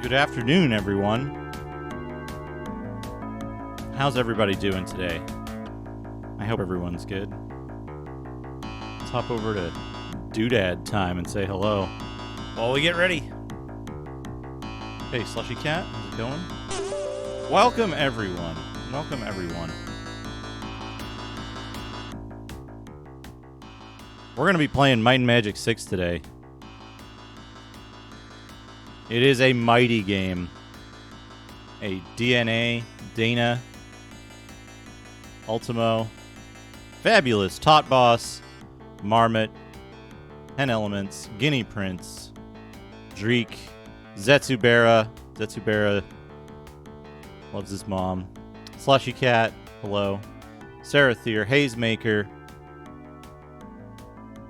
Good afternoon, everyone. How's everybody doing today? I hope everyone's good. Let's hop over to Doodad time and say hello while we get ready. Hey, Slushy Cat, how's it going? Welcome, everyone. Welcome, everyone. We're going to be playing Might and Magic 6 today. It is a mighty game. A DNA, Dana, Ultimo, Fabulous, Tot Boss, Marmot, 10 Elements, Guinea Prince, Dreek, Zetsubera. Zetsubera loves his mom. Slushy Cat, hello. Sarathir, Hazemaker,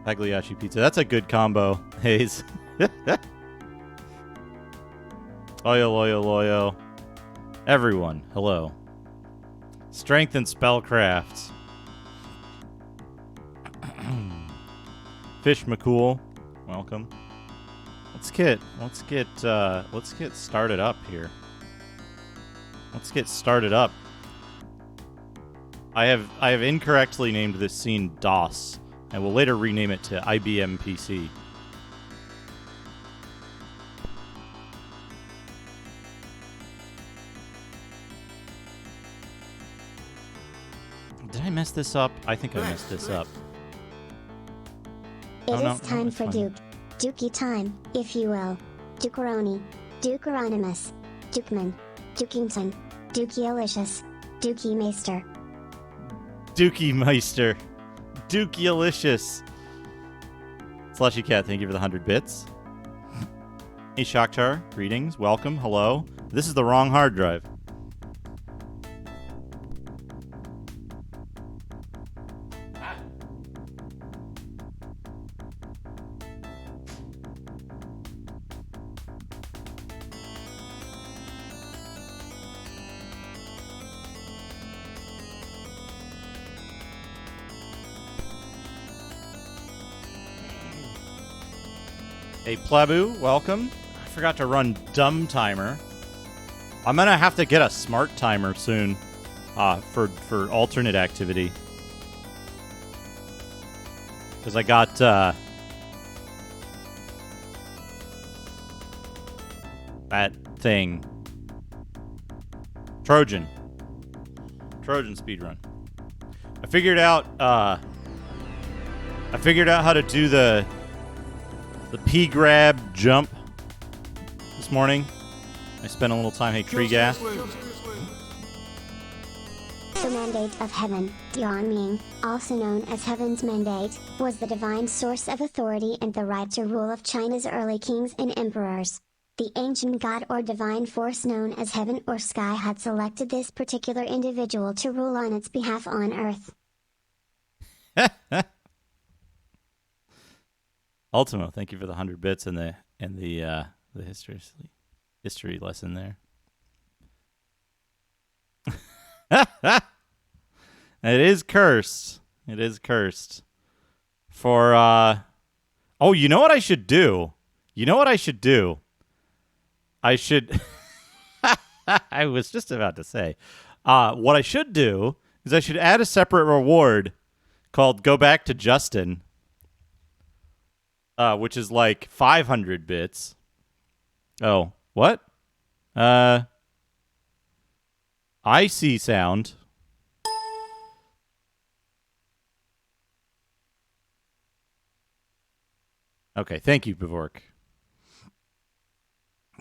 Pagliacci Pizza. That's a good combo, Haze. Loyo. Everyone, hello. Strength and Spellcraft. Fish McCool, welcome. Let's get started up here. Let's get started up. I have incorrectly named this scene DOS. I will later rename it to IBM PC. Did I mess this up? I think I messed this up. It is time for Duke. Dukey time, if you will. Dukeroni. Dukeronimus. Dukeman. Dukington. Dukealicious. Dukey Meister. Dukey Meister. Dukealicious. Slushy Cat, thank you for the 100 bits. Hey Shakhtar, greetings, welcome, hello. This is the wrong hard drive. Hey Plabu, welcome. I forgot to run Dumb Timer. I'm gonna have to get a smart timer soon, for alternate activity. Because I got that thing. Trojan speedrun. I figured out how to do the P grab jump this morning. I spent a little time. Hey, Kreegath. The mandate of heaven, Dian Ming, also known as Heaven's Mandate, was the divine source of authority and the right to rule of China's early kings and emperors. The ancient god or divine force known as Heaven or Sky had selected this particular individual to rule on its behalf on Earth. Ultimo, thank you for the 100 bits and the history lesson there. It is cursed. It is cursed. For oh, you know what I should do? I should I was just about to say. What I should do is I should add a separate reward called Go Back to Justin. Which is like 500 bits. Oh, what? I see sound. Okay, thank you, Bivork.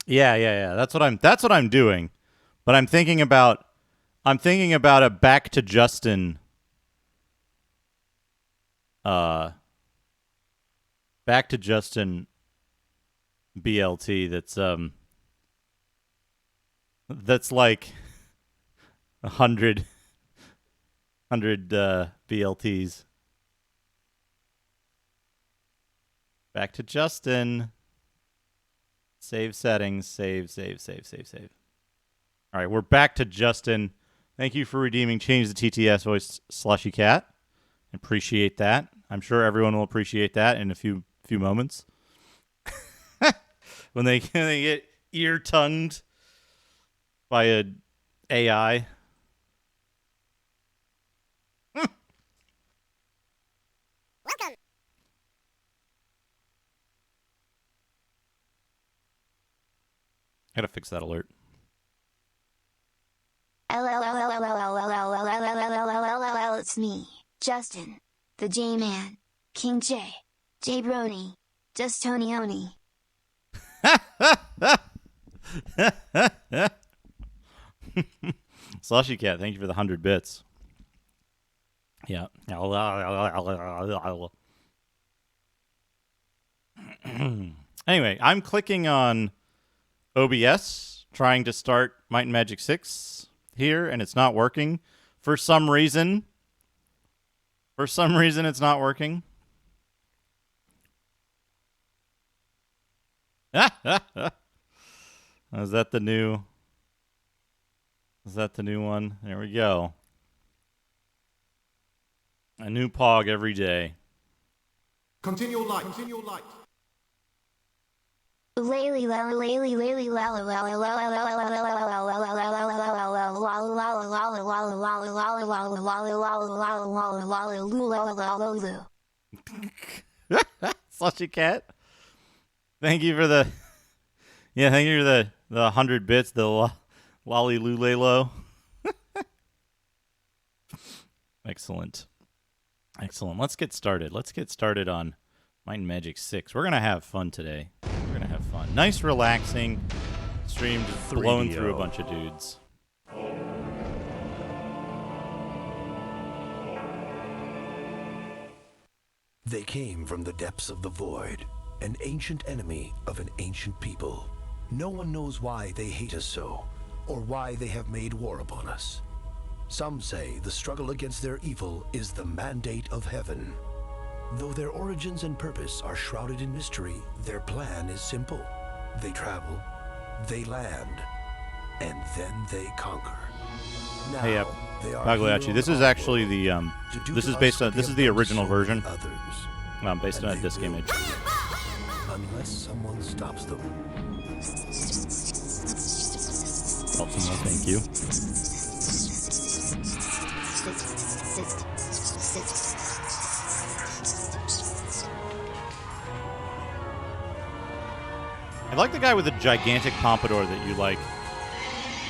Yeah. That's what I'm doing. But I'm thinking about a Back to Justin Back to Justin BLT that's like 100 BLTs. Back to Justin. Save settings. Save. All right, we're back to Justin. Thank you for redeeming Change the TTS voice, Slushy Cat. Appreciate that. I'm sure everyone will appreciate that in a few moments. when they get ear-tongued by a AI. Welcome. I gotta fix that alert. It's me, Justin, the J-Man, King J, J-Brony, Justonioni. Slushy Cat, thank you for the 100 bits. Yeah. Anyway, I'm clicking on OBS, trying to start Might and Magic 6 here, and it's not working. For some reason, it's not working. Is that the new one? There we go. A new pog every day. Continue light. Continue light. Slushy Cat. Thank you for the thank you for the 100 bits, the lolly lulelo. Excellent. Let's get started. Let's get started on Might and Magic 6. We're going to have fun today. We're going to have fun. Nice, relaxing stream, just blowing through a bunch of dudes. They came from the depths of the void, an ancient enemy of an ancient people. No one knows why they hate us so, or why they have made war upon us. Some say the struggle against their evil is the mandate of heaven. Though their origins and purpose are shrouded in mystery, their plan is simple. They travel, they land, and then they conquer. Now, Hey, they are Pagliacci, this is actually the this is based on the original version. Based on a disc image. Unless someone stops them. Ultimate, thank you. I like the guy with the gigantic pompadour that you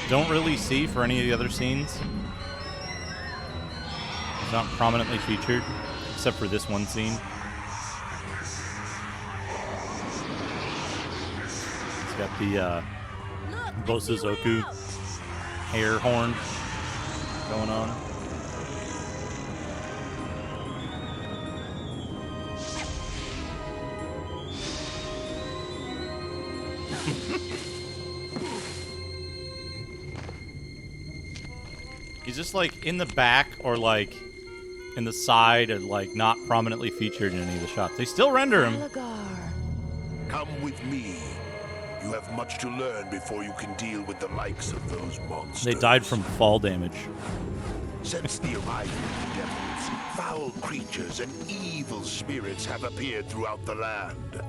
don't really see for any of the other scenes. He's not prominently featured, except for this one scene. He's got the Bosuzoku air horn going on. He's just in the back or in the side or not prominently featured in any of the shots. They still render him. Come with me. You have much to learn before you can deal with the likes of those monsters. They died from fall damage. Since the arrival of the devils, foul creatures and evil spirits have appeared throughout the land.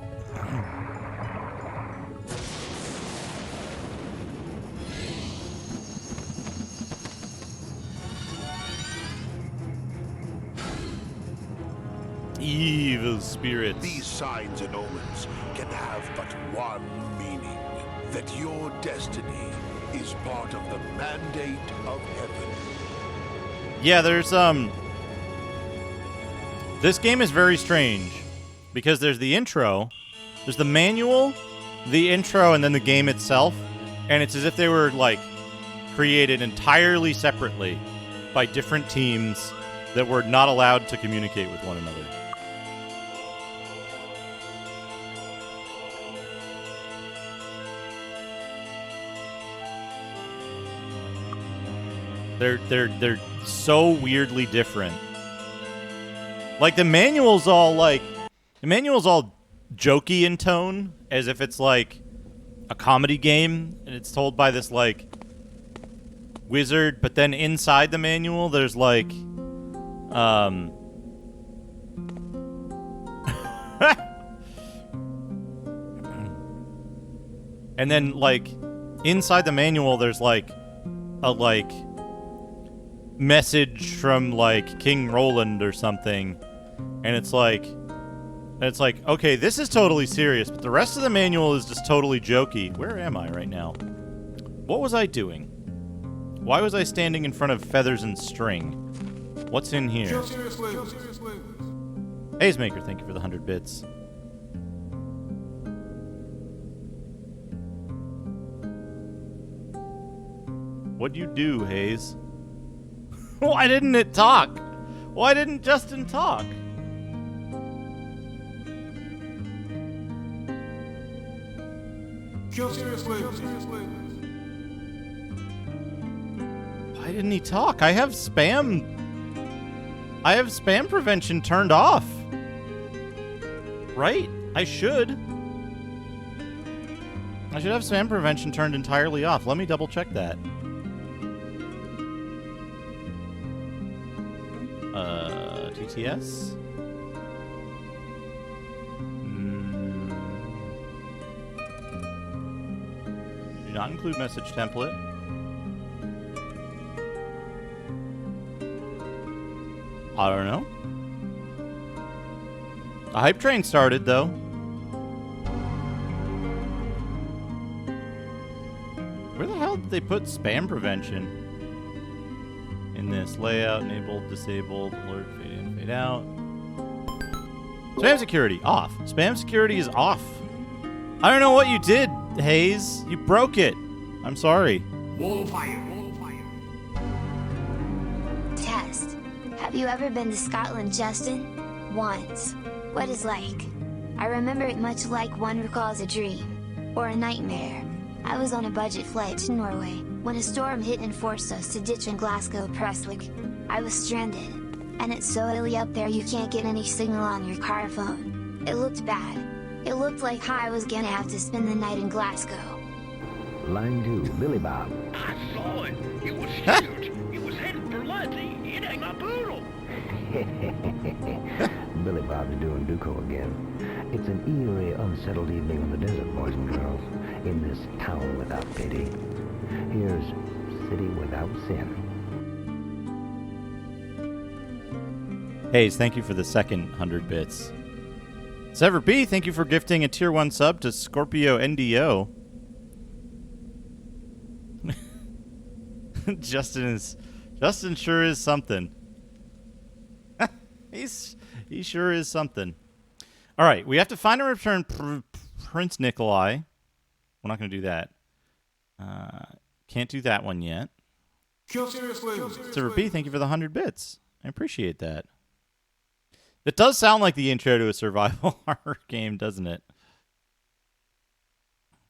Evil spirits. These signs and omens can have but one meaning. That your destiny is part of the mandate of heaven. Yeah, there's this game is very strange because there's the intro, there's the manual, the intro, and then the game itself, and it's as if they were created entirely separately by different teams that were not allowed to communicate with one another. They're so weirdly different. The manual's all jokey in tone, as if it's a comedy game, and it's told by this wizard. But then inside the manual, there's And then, like, inside the manual, there's, like, a, like, message from, like, King Roland or something. And it's like, okay, this is totally serious, but the rest of the manual is just totally jokey. Where am I right now? What was I doing? Why was I standing in front of feathers and string? What's in here? Hazemaker, thank you for the 100 bits. What'd you do, Hayes? Why didn't it talk? Why didn't Justin talk? Why didn't he talk? I have spam prevention turned off. Right? I should have spam prevention turned entirely off. Let me double check that. TTS? Do not include message template. I don't know. A hype train started, though. Where the hell did they put spam prevention? In this layout, enabled, disabled, alert, fade in, fade out. Spam security, off. Spam security is off. I don't know what you did, Hayes. You broke it. I'm sorry. Test. Have you ever been to Scotland, Justin? Once. What is like? I remember it much like one recalls a dream. Or a nightmare. I was on a budget flight to Norway, when a storm hit and forced us to ditch in Glasgow Prestwick. I was stranded. And it's so hilly up there you can't get any signal on your car phone. It looked bad. It looked like I was gonna have to spend the night in Glasgow. Line 2, Billy Bob. I saw it. It was huge. It was heading for Lundy. It ain't my poodle. Billy Bob's doing Duco again. It's an eerie, unsettled evening on the desert, boys and girls, in this town without pity. Here's City Without Sin. Hayes, thank you for the second 100 bits. Sever B, thank you for gifting a tier 1 sub to Scorpio NDO. Justin sure is something. He sure is something. All right, we have to find and return Prince Nikolai. We're not going to do that. Can't do that one yet. Server B, thank you for the 100 bits. I appreciate that. It does sound like the intro to a survival horror game, doesn't it?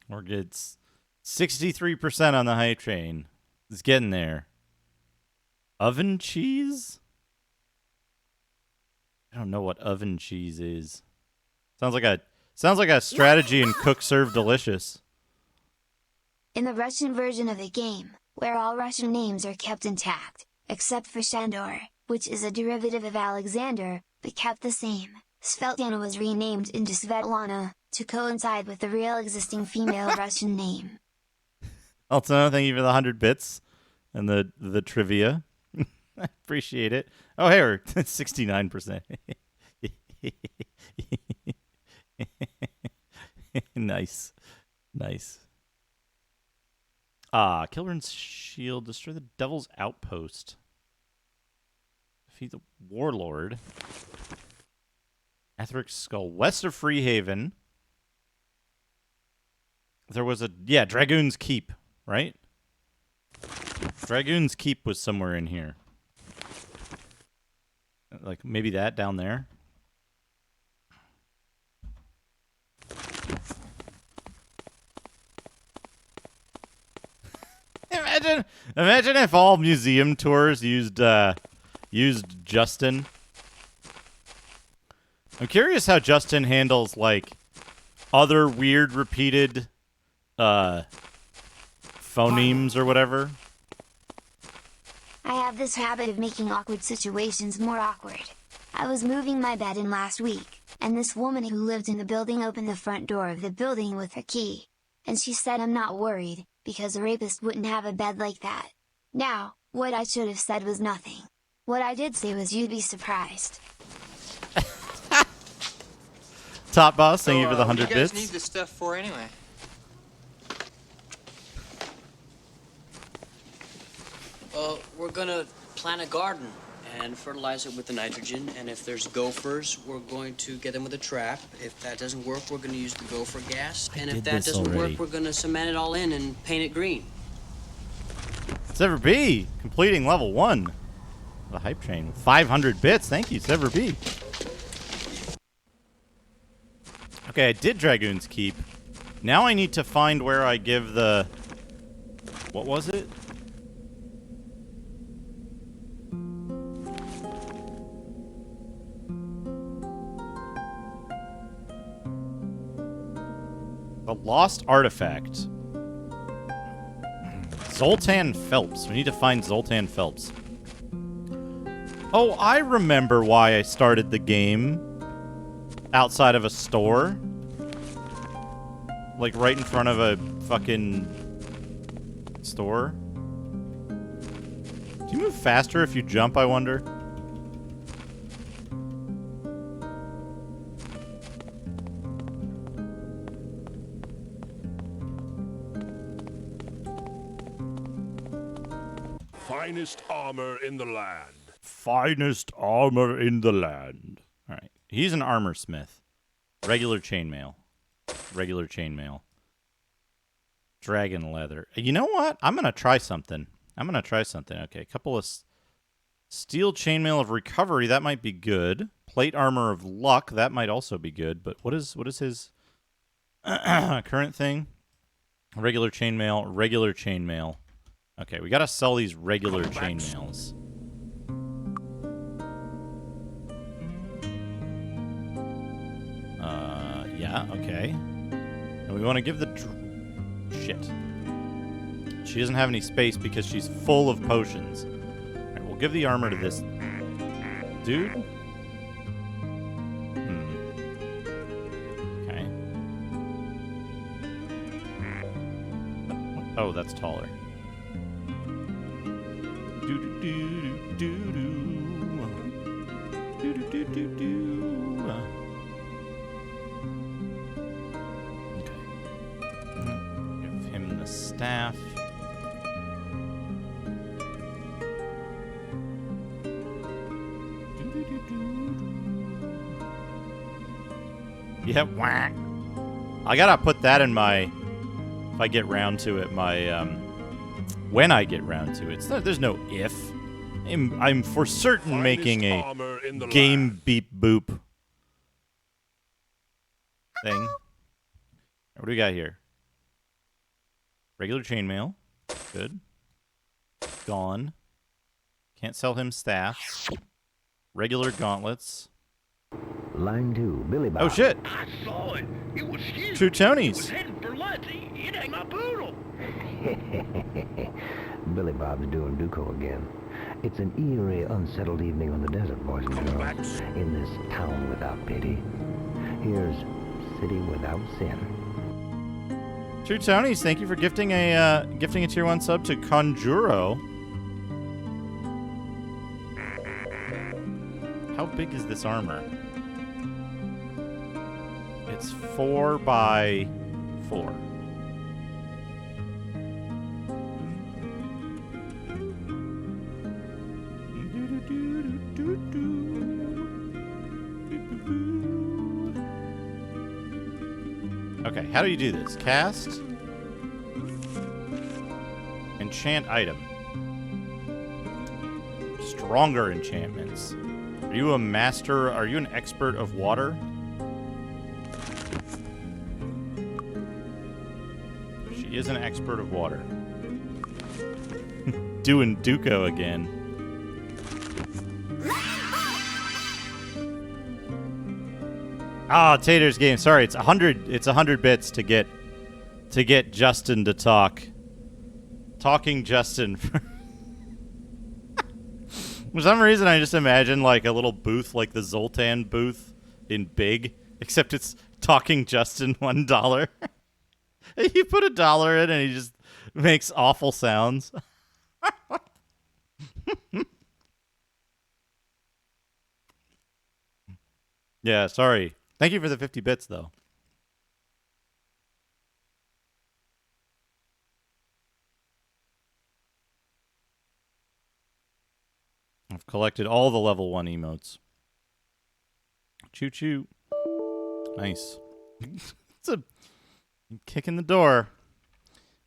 Or gets 63% on the hype train. It's getting there. Oven cheese? I don't know what oven cheese is. Sounds like a strategy in Cook Serve Delicious. In the Russian version of the game, where all Russian names are kept intact, except for Shandor, which is a derivative of Alexander, but kept the same, Svetlana was renamed into Svetlana, to coincide with the real existing female Russian name. Also, thank you for the 100 bits and the trivia. I appreciate it. Oh, hey, we're 69%. Nice. Kilburn's shield. Destroy the Devil's Outpost. Defeat the Warlord. Etheric's Skull. West of Freehaven. There was Dragoon's Keep, right? Dragoon's Keep was somewhere in here. Like, maybe that down there? Imagine if all museum tours used Justin. I'm curious how Justin handles, like, other weird repeated phonemes or whatever. I have this habit of making awkward situations more awkward. I was moving my bed in last week, and this woman who lived in the building opened the front door of the building with her key. and she said I'm not worried, because a rapist wouldn't have a bed like that. Now, what I should have said was nothing. What I did say was you'd be surprised. Top boss, thank you for the 100 what do you guys bits. need this stuff for anyway? We're gonna plant a garden and fertilize it with the nitrogen, and if there's gophers, we're going to get them with a trap. If that doesn't work, we're gonna use the gopher gas, and if that doesn't work, we're gonna cement it all in and paint it green. Sever B, completing level 1. The hype train. 500 bits. Thank you, Sever B. Okay, I did Dragoon's Keep. Now I need to find where I give the... What was it? The Lost Artifact. Zoltan Phelps. We need to find Zoltan Phelps. Oh, I remember why I started the game outside of a store. Like right in front of a fucking store. Do you move faster if you jump, I wonder? Finest armor in the land. Finest armor in the land. Alright. He's an armor smith. Regular chainmail. Regular chainmail. Dragon leather. You know what? I'm going to try something. Okay, a couple of steel chainmail of recovery. That might be good. Plate armor of luck. That might also be good. But what is his current thing? Regular chainmail. Regular chainmail. Okay, we got to sell these regular chainmails. Yeah, okay. And we want to give the... Shit. She doesn't have any space because she's full of potions. Alright, we'll give the armor to this dude. Okay. Oh, that's taller. Give him the staff. Yep, whack. I gotta put that in my, if I get round to it, my, when I get round to it. There's no if. I'm for certain making a game beep boop thing. What do we got here? Regular chainmail. Good. Gone. Can't sell him staffs. Regular gauntlets. Line 2, Billy Bob. Oh shit! I saw it. It was huge. True It was Tonys. heading for Lutzy. It ain't my poodle. Billy Bob's doing Duco again. It's an eerie, unsettled evening on the desert, boys and girls. In this town without pity. Here's City Without Sin. True Tonys, thank you for gifting a tier 1 sub to Conjuro. How big is this armor? It's 4 by 4. Okay, how do you do this? Cast. Enchant item. Stronger enchantments. Are you a master? Are you an expert of water? She is an expert of water. Doing Duco again. Ah, Tater's game. Sorry, it's 100. It's 100 bits to get Justin to talk. Talking Justin. For some reason, I just imagine like a little booth, like the Zoltan booth in Big, except it's Talking Justin $1. You put $1 in and he just makes awful sounds. Yeah, sorry. Thank you for the 50 bits, though. I've collected all the level 1 emotes. Choo choo. Nice. It's a kick in the door.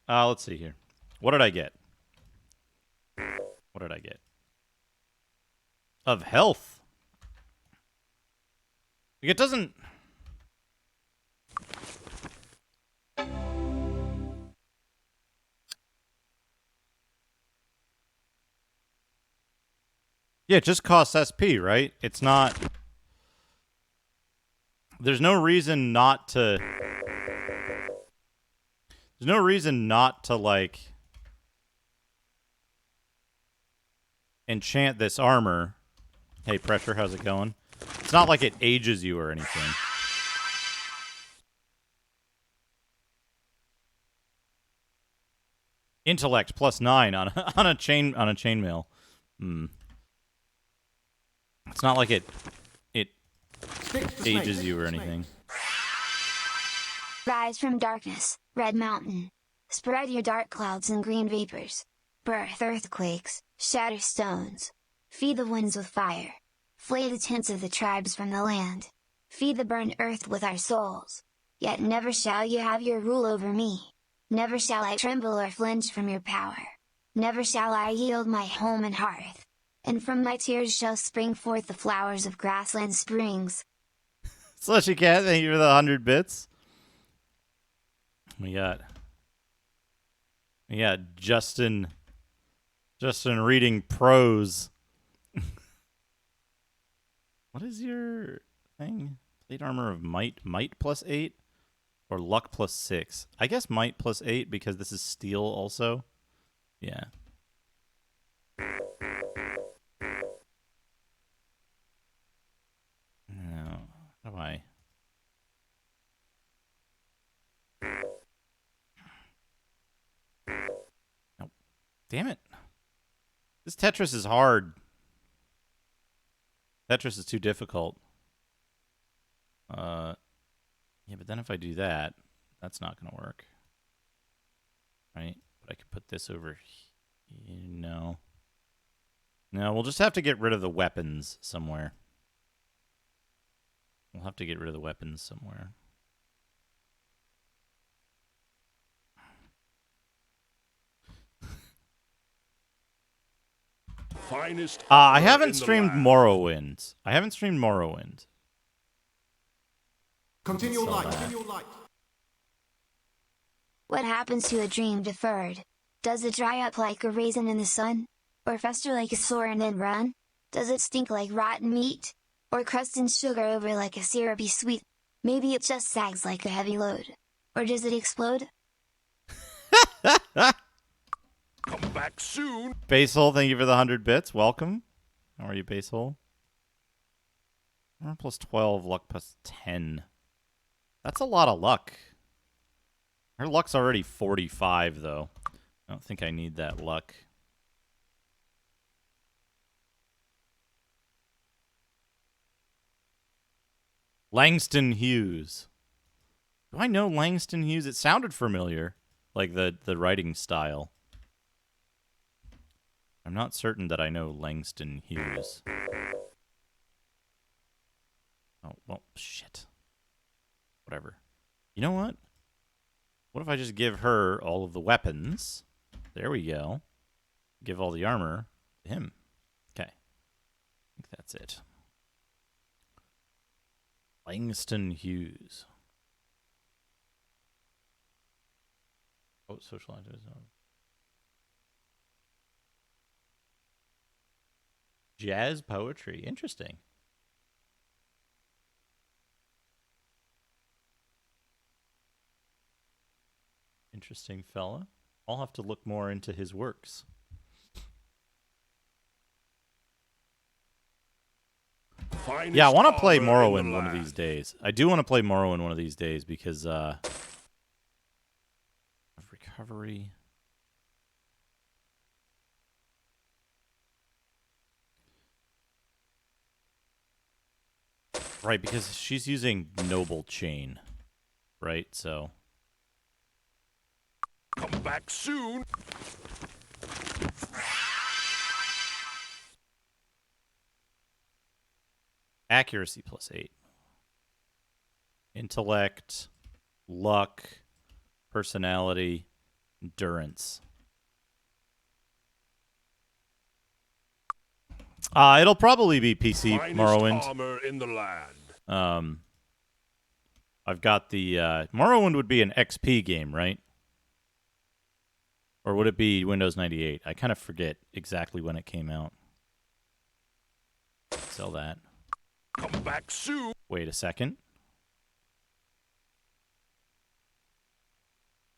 Let's see here. What did I get? What did I get? Of health. It doesn't... Yeah, it just costs SP, right? It's not... There's no reason not to... There's no reason not to, like... enchant this armor. Hey, Pressure, how's it going? It's not like it ages you or anything. Intellect +9 on a chainmail. It's not like it ages you or anything. Rise from darkness, Red Mountain. Spread your dark clouds and green vapors. Birth earthquakes, shatter stones. Feed the winds with fire. Flay the tents of the tribes from the land. Feed the burnt earth with our souls. Yet never shall you have your rule over me. Never shall I tremble or flinch from your power. Never shall I yield my home and hearth. And from my tears shall spring forth the flowers of grassland springs. Slushy Cat, thank you for the 100 bits. We got Justin reading prose. What is your thing? Plate armor of might +8 or luck +6? I guess might +8 because this is steel also. Yeah. No, how do I? Nope. Damn it. This Tetris is hard. Tetris is too difficult. Yeah, but then if I do that, that's not going to work. Right? But I could put this over here. No. No, we'll just have to get rid of the weapons somewhere. We'll have to get rid of the weapons somewhere. Finest I armor haven't in the streamed land. Morrowind. I haven't streamed Morrowind. Continue Saw light. that. Continue light. What happens to a dream deferred? Does it dry up like a raisin in the sun? Or fester like a sore and then run? Does it stink like rotten meat? Or crust and sugar over like a syrupy sweet? Maybe it just sags like a heavy load. Or does it explode? Come back soon. Basehole, thank you for the 100 bits. Welcome. How are you, Basehole? Armor +12, luck +10. That's a lot of luck. Her luck's already 45, though. I don't think I need that luck. Langston Hughes. Do I know Langston Hughes? It sounded familiar, like the writing style. I'm not certain that I know Langston Hughes. Oh, well, shit. Whatever. You know what? What if I just give her all of the weapons? There we go. Give all the armor to him. Okay. I think that's it. Langston Hughes. Oh, social activism. Jazz poetry. Interesting. Interesting fella. I'll have to look more into his works. Finest Yeah, I want to play armor in Morrowind the one of land. these days. I do want to play Morrowind one of these days because recovery. Right, because she's using Noble Chain. Right, so... Come back soon. Accuracy +8. Intellect, luck, personality, endurance. It'll probably be PC Finest Morrowind. armor in the land. I've got the Morrowind would be an XP game, right? Or would it be Windows 98? I kind of forget exactly when it came out. Sell that. Come back soon. Wait a second.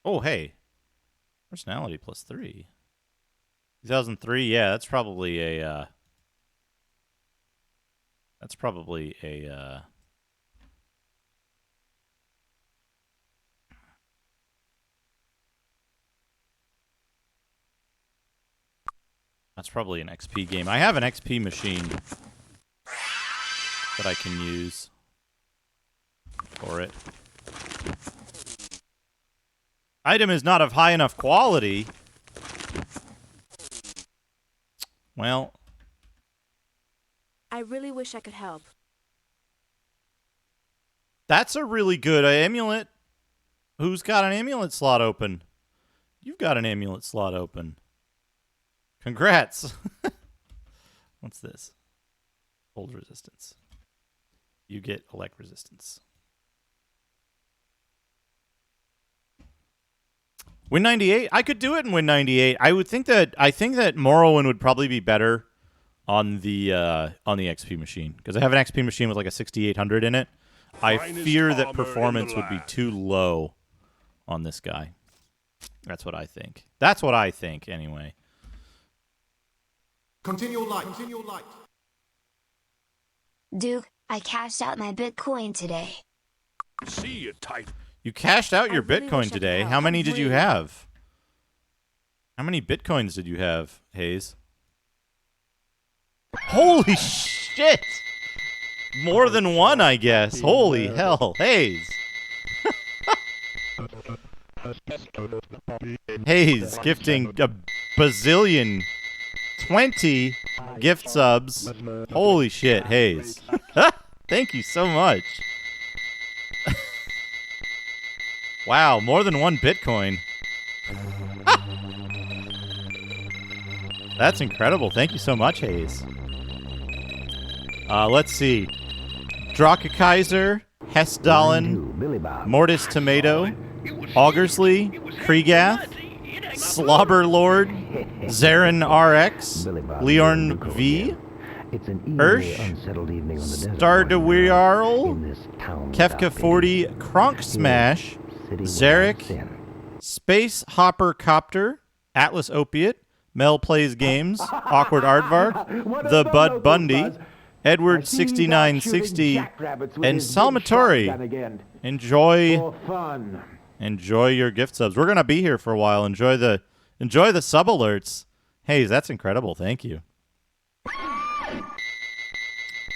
Oh, hey. Personality +3. 2003, yeah, that's probably a that's probably a that's probably an XP game. I have an XP machine that I can use for it. Item is not of high enough quality. Well, I really wish I could help. that's a really good amulet. Who's got an amulet slot open? You've got an amulet slot open. Congrats. What's this? Hold resistance. You get elect resistance. Win 98? I could do it in Win 98. I think that Morrowind would probably be better on the XP machine because I have an XP machine with like a 6800 in it. I fear that performance would be too low on this guy. That's what I think. That's what I think anyway. Continue light. Continue light. Duke, I cashed out my Bitcoin today. See you, tight. You cashed out your I really Bitcoin wish I could today. help. How many I'm did you really- have? How many Bitcoins did you have, Hayes? Holy shit! More than one, I guess. Holy hell, Hayes. Hayes gifting a bazillion 20 gift subs. Holy shit, Hayes. Thank you so much. Wow, more than one Bitcoin. That's incredible. Thank you so much, Hayes. Let's see. Drakakaiser, Hessdalen, Mortis Tomato, Augersley, Kriegath, Slobberlord, Zarin RX, Leorn V, Ursh, Stardewiarl, Kefka 40, Kronk Smash, Zarek, Space Hopper Copter, Atlas Opiate, Mel Plays Games, Awkward Aardvark, The Bud Bundy, Edward 6960, and Salmatori. Enjoy your gift subs. We're gonna be here for a while. Enjoy the sub alerts. Hey, that's incredible. Thank you.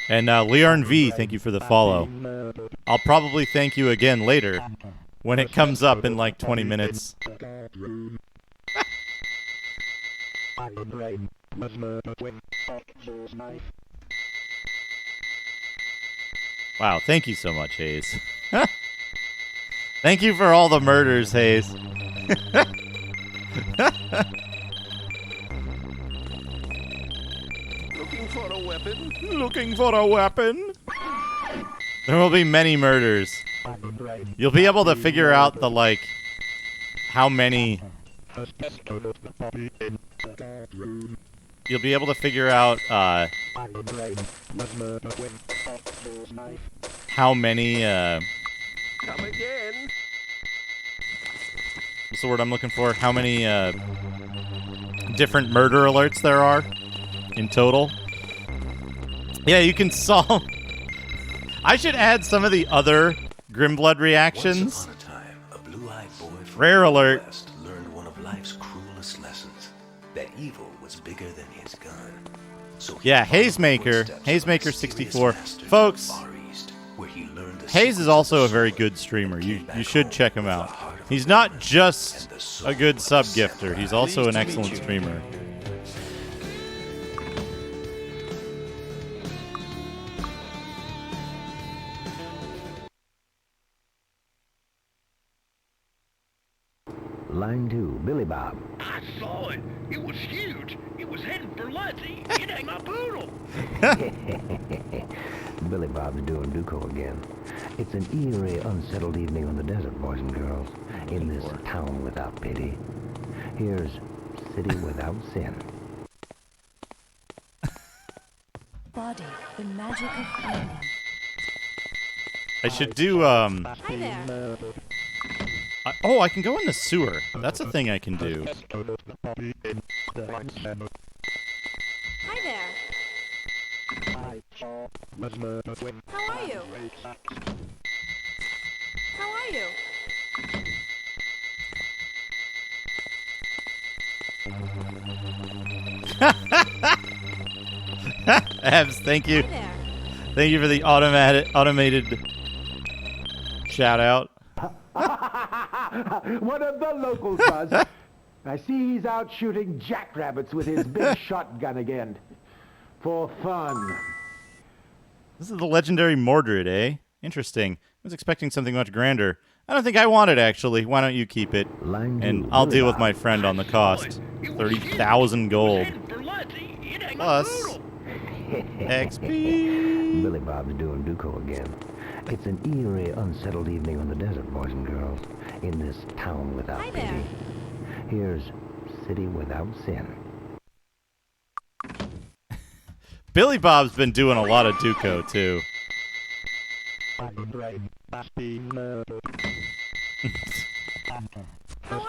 And Leorn V, thank you for the follow. I'll probably thank you again later when it comes up in like 20 minutes. Wow, thank you so much, Hayes. Thank you for all the murders, Hayes. Looking for a weapon? Looking for a weapon? There will be many murders. You'll be able to figure out the, like, how many... You'll be able to figure out, how many, Come again. what's the word I'm looking for? How many, different murder alerts there are in total. Yeah, you can solve... I should add some of the other Grimblood reactions. Rare alert. life's cruelest lessons. That evil was bigger than his gun. So yeah, Hazemaker 64. Folks, Hayes is also a very good streamer. You should check him out. He's not just a good sub-gifter. He's also an excellent streamer. Line 2, Billy Bob. I saw it. It was huge. It was heading for Lutzy. It ain't my poodle. Billy Bob's doing Duco again. It's an eerie, unsettled evening on the desert, boys and girls. In this town without pity. Here's City Without Sin. Body, the magic of finding. I should do, Hi there. oh, I can go in the sewer. That's a thing I can do. Hi there. How are you? How are you? Abs, thank you. Hi there. Thank you for the automated shout out. One of the locals, Buzz. I see he's out shooting jackrabbits with his big shotgun again. For fun. This is the legendary Mordred, eh? Interesting. I was expecting something much grander. I don't think I want it, actually. Why don't you keep it? And I'll deal with my friend on the cost. 30,000 gold. Plus XP. Billy Bob's doing Duco again. It's an eerie, unsettled evening on the desert, boys and girls. In this town without Hi pity. there. Here's City Without Sin. Billy Bob's been doing a lot of Duco, too. How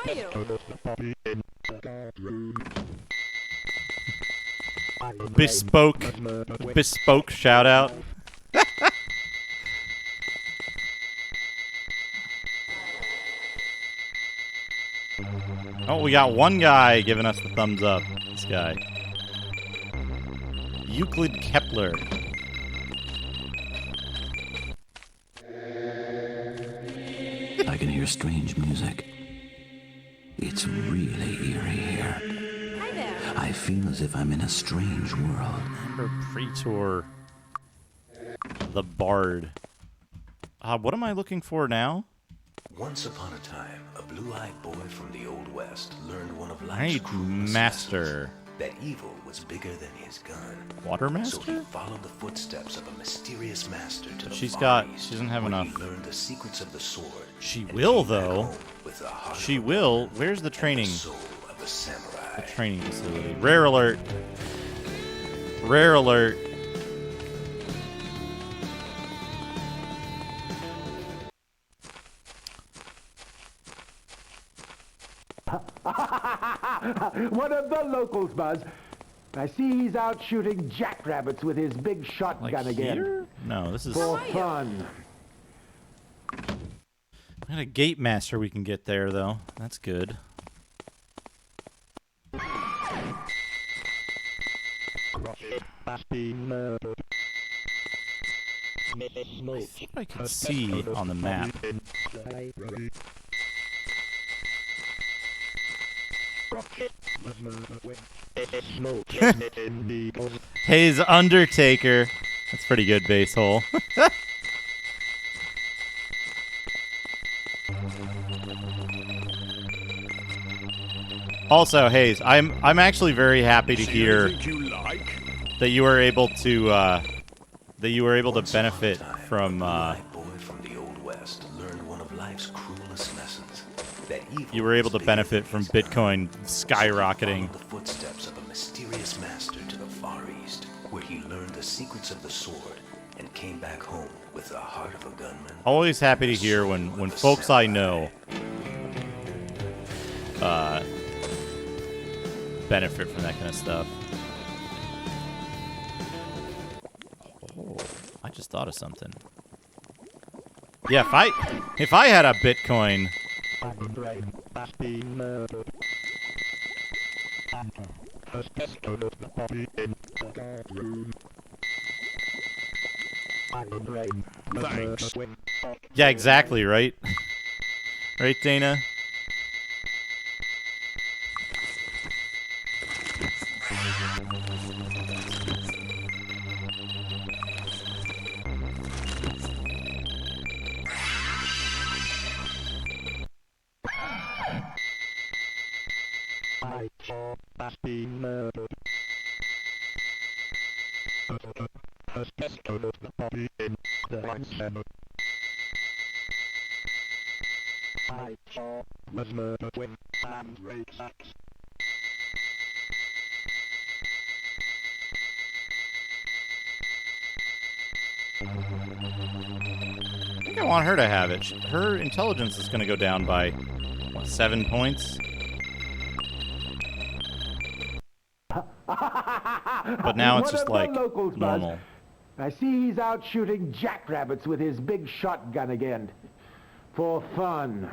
are you? Bespoke shout out. Oh, we got one guy giving us the thumbs up. This guy. Euclid Kepler. I can hear strange music. It's really eerie here. Hi there. I feel as if I'm in a strange world. Emperor Praetor. The Bard. What am I looking for now? Once upon a time, a blue-eyed boy from the Old West learned one of I life's need cruelest Master. lessons. That evil was bigger than his gun. Water So Master? he followed the footsteps of a mysterious master to the She's far got- east, she doesn't have where enough. He learned the secrets of the sword. She and will, came back though. home with the heart She of a will. gunman Where's the and training? soul of a samurai. The training facility. Rare alert. Rare alert. One of the locals, Buzz. I see he's out shooting jackrabbits with his big shotgun Like again. here? No, this is... For fun. We got a gate master we can get there, though. That's good. I think I can see on the map. Hayes Undertaker. That's pretty good base hole. Also, Hayes, I'm actually very happy to hear that you were able to benefit from you were able to benefit from Bitcoin skyrocketing. The footsteps of a mysterious master to the far east, where he learned the secrets of the sword and came back home with the heart of a gunman. Always happy to hear when folks I know benefit from that kind of stuff. Oh, I just thought of something. Yeah, if I had a Bitcoin, Thanks. Yeah, exactly, right? Right, Dana? My job has been murdered. Has discovered the body in the wine cellar. My job was murdered with hand rape axe. I think I want her to have it. Her intelligence is going to go down by, what, 7 points? But now it's One just of the like locals, Buzz. normal. I see he's out shooting jackrabbits with his big shotgun again. For fun.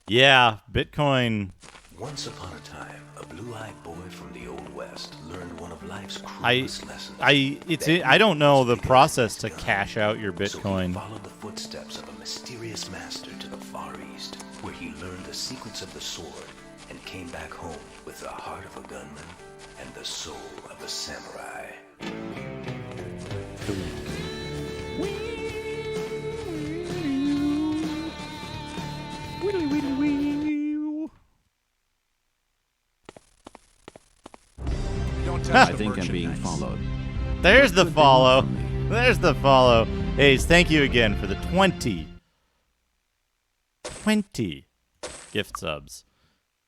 Yeah, Bitcoin. Once upon a time, a blue-eyed boy from the Old West learned one of life's cruelest lessons. I don't know the process to cash out your Bitcoin. So he followed the footsteps of a mysterious master to the Far East, where he learned the secrets of the sword and came back home with the heart of a gunman and the soul of a samurai. I think I'm being followed. There's the follow. There's the follow. Hayes, thank you again for the 20 gift subs.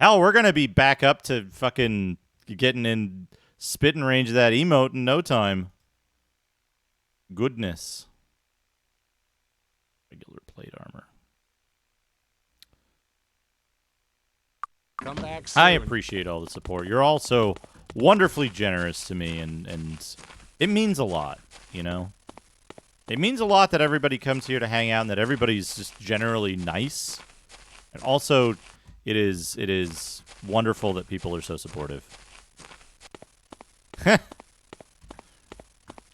Hell, we're going to be back up to fucking getting in spitting range of that emote in no time. Goodness. Regular plate armor. Come back soon. I appreciate all the support. You're all so wonderfully generous to me, and it means a lot, you know? It means a lot that everybody comes here to hang out and that everybody's just generally nice. And also, it is wonderful that people are so supportive.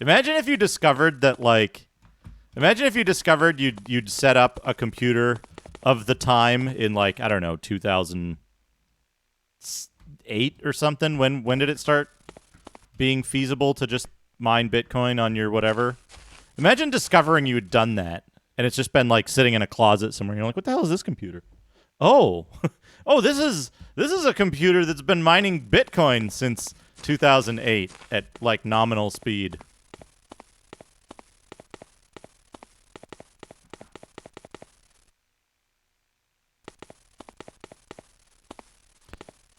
Imagine if you discovered that, like... Imagine if you discovered you'd set up a computer of the time in, like, I don't know, 2008 or something. When did it start being feasible to just mine Bitcoin on your whatever? Imagine discovering you had done that, and it's just been, like, sitting in a closet somewhere. You're like, what the hell is this computer? Oh, oh, this is a computer that's been mining Bitcoin since 2008 at, like, nominal speed.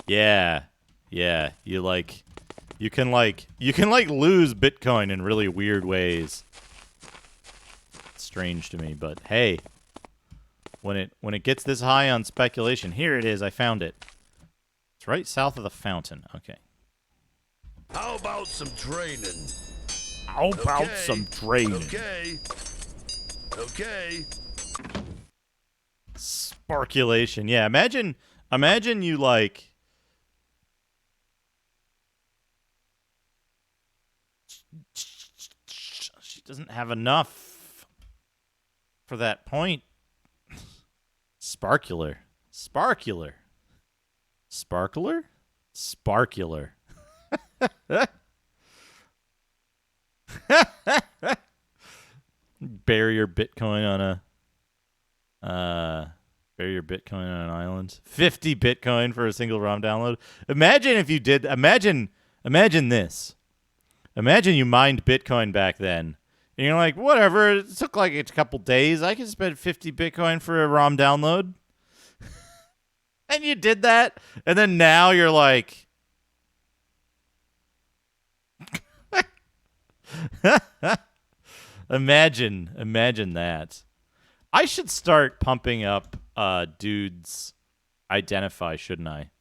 Yeah. Yeah, you can lose Bitcoin in really weird ways. It's strange to me, but hey, when it gets this high on speculation, here it is, I found it. It's right south of the fountain. Okay. How about some training? How about some training? Okay. Okay. Sparkulation. Yeah, imagine you like she doesn't have enough for that point. Sparkular. Sparkular. Sparkler? Sparkular. Bury your Bitcoin on an island. 50 Bitcoin for a single ROM download. Imagine if you did. Imagine this. Imagine you mined Bitcoin back then. And you're like, whatever, it took like a couple days. I can spend 50 Bitcoin for a ROM download. And you did that. And then now you're like... Imagine that. I should start pumping up dudes identify, shouldn't I?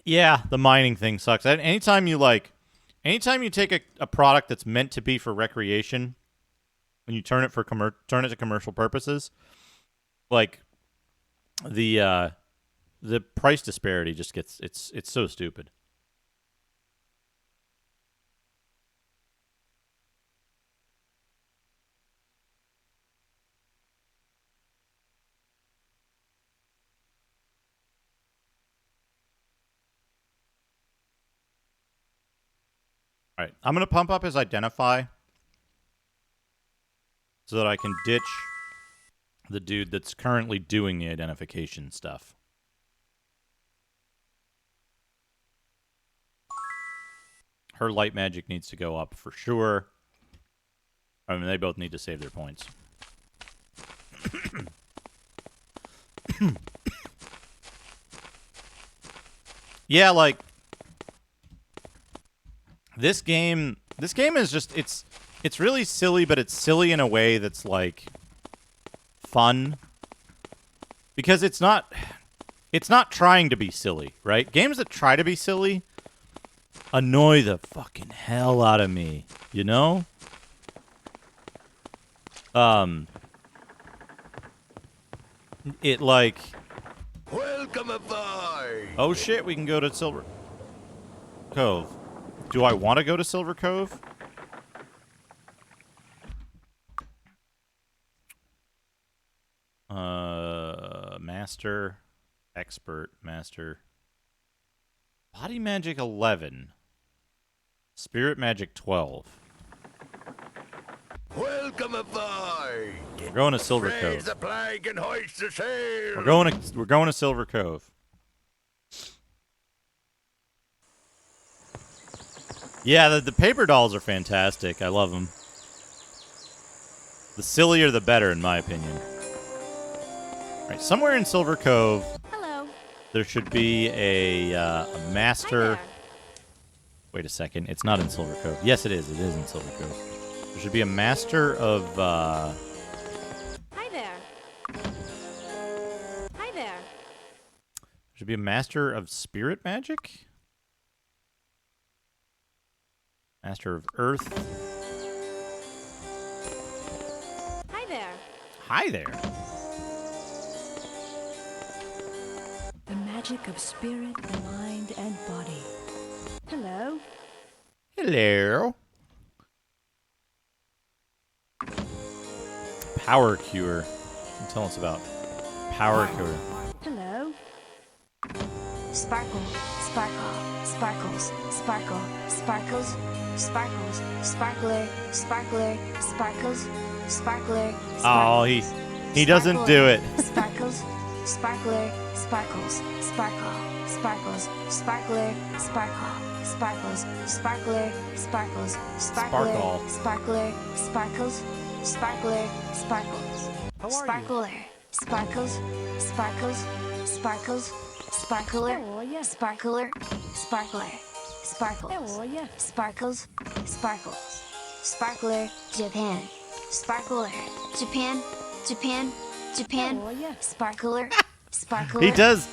Yeah, the mining thing sucks. Anytime you take a product that's meant to be for recreation, and you turn it to commercial purposes, like the price disparity just gets it's so stupid. All right, I'm going to pump up his identify so that I can ditch the dude that's currently doing the identification stuff. Her light magic needs to go up for sure. I mean, they both need to save their points. Yeah, like this game is just it's really silly, but it's silly in a way that's like fun because it's not trying to be silly, right? Games that try to be silly annoy the fucking hell out of me, you know? It like Welcome aboard. Oh shit, we can go to Silver Cove. Do I want to go to Silver Cove? Master, Expert, Master. Body Magic 11. Spirit Magic 12. Welcome aboard. We're going to Silver Raise Cove. the flag and hoist the sail. We're going to Silver Cove. Yeah, the paper dolls are fantastic. I love them. The sillier, the better, in my opinion. All right, somewhere in Silver Cove, Hello. there should be a master. Wait a second, it's not in Silver Cove. Yes, it is. It is in Silver Cove. There should be a master of. Hi there. Hi there. There should be a master of spirit magic. Master of Earth. Hi there. Hi there. The magic of spirit, mind, and body. Hello. Hello. Power Cure. Tell us about Power Cure. Hello. Sparkle, sparkle, sparkles, sparkle, sparkles, sparkles, sparkler, sparkler, sparkles, sparkler. Oh, he doesn't do it. Sparkles, sparkler, sparkles, sparkle, sparkles, sparkler, sparkle, sparkles, sparkler, sparkles, sparkler, sparkler, sparkles, sparkler, sparkles, sparkler, sparkles, sparkles, sparkles. Sparkler, sparkler, sparkler, sparkles, sparkles, sparkles, sparkler, Japan, sparkler, Japan, Japan, Japan, sparkler, sparkler. He does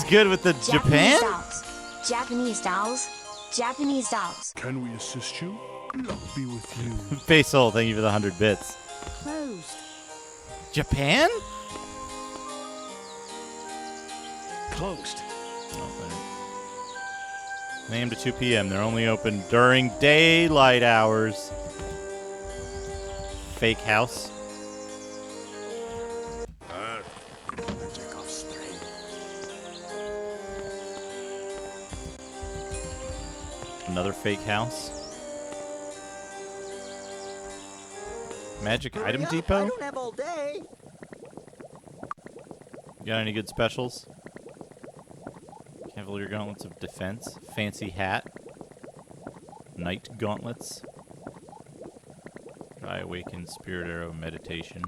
good with the Japan. Japanese dolls, Japanese dolls. Can we assist you? Luck be with you. Faisal, thank you for the 100 bits. Closed. Japan? Closed. AM to 2 p.m. They're only open during daylight hours. Fake house. Magic of spring. Another fake house. Magic Item Depot? I don't have all day. You got any good specials? Cavalier Gauntlets of Defense. Fancy Hat. Knight Gauntlets. Dry Awaken Spirit Arrow Meditation.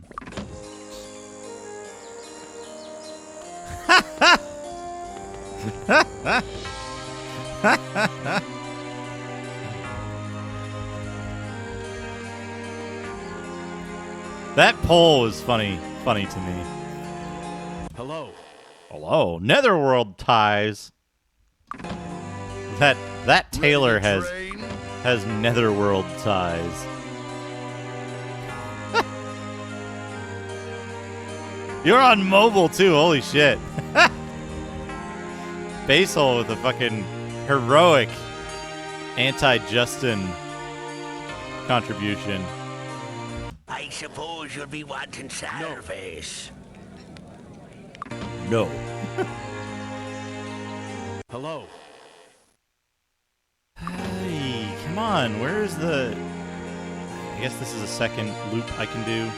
That poll is funny to me. Hello. Hello, Netherworld ties. That Taylor has netherworld ties. You're on mobile too, holy shit. Basil with a fucking heroic anti-Justin contribution. I suppose you'll be wanting Satterface. No. Hello. Hey, come on, where's the... I guess this is a second loop I can do.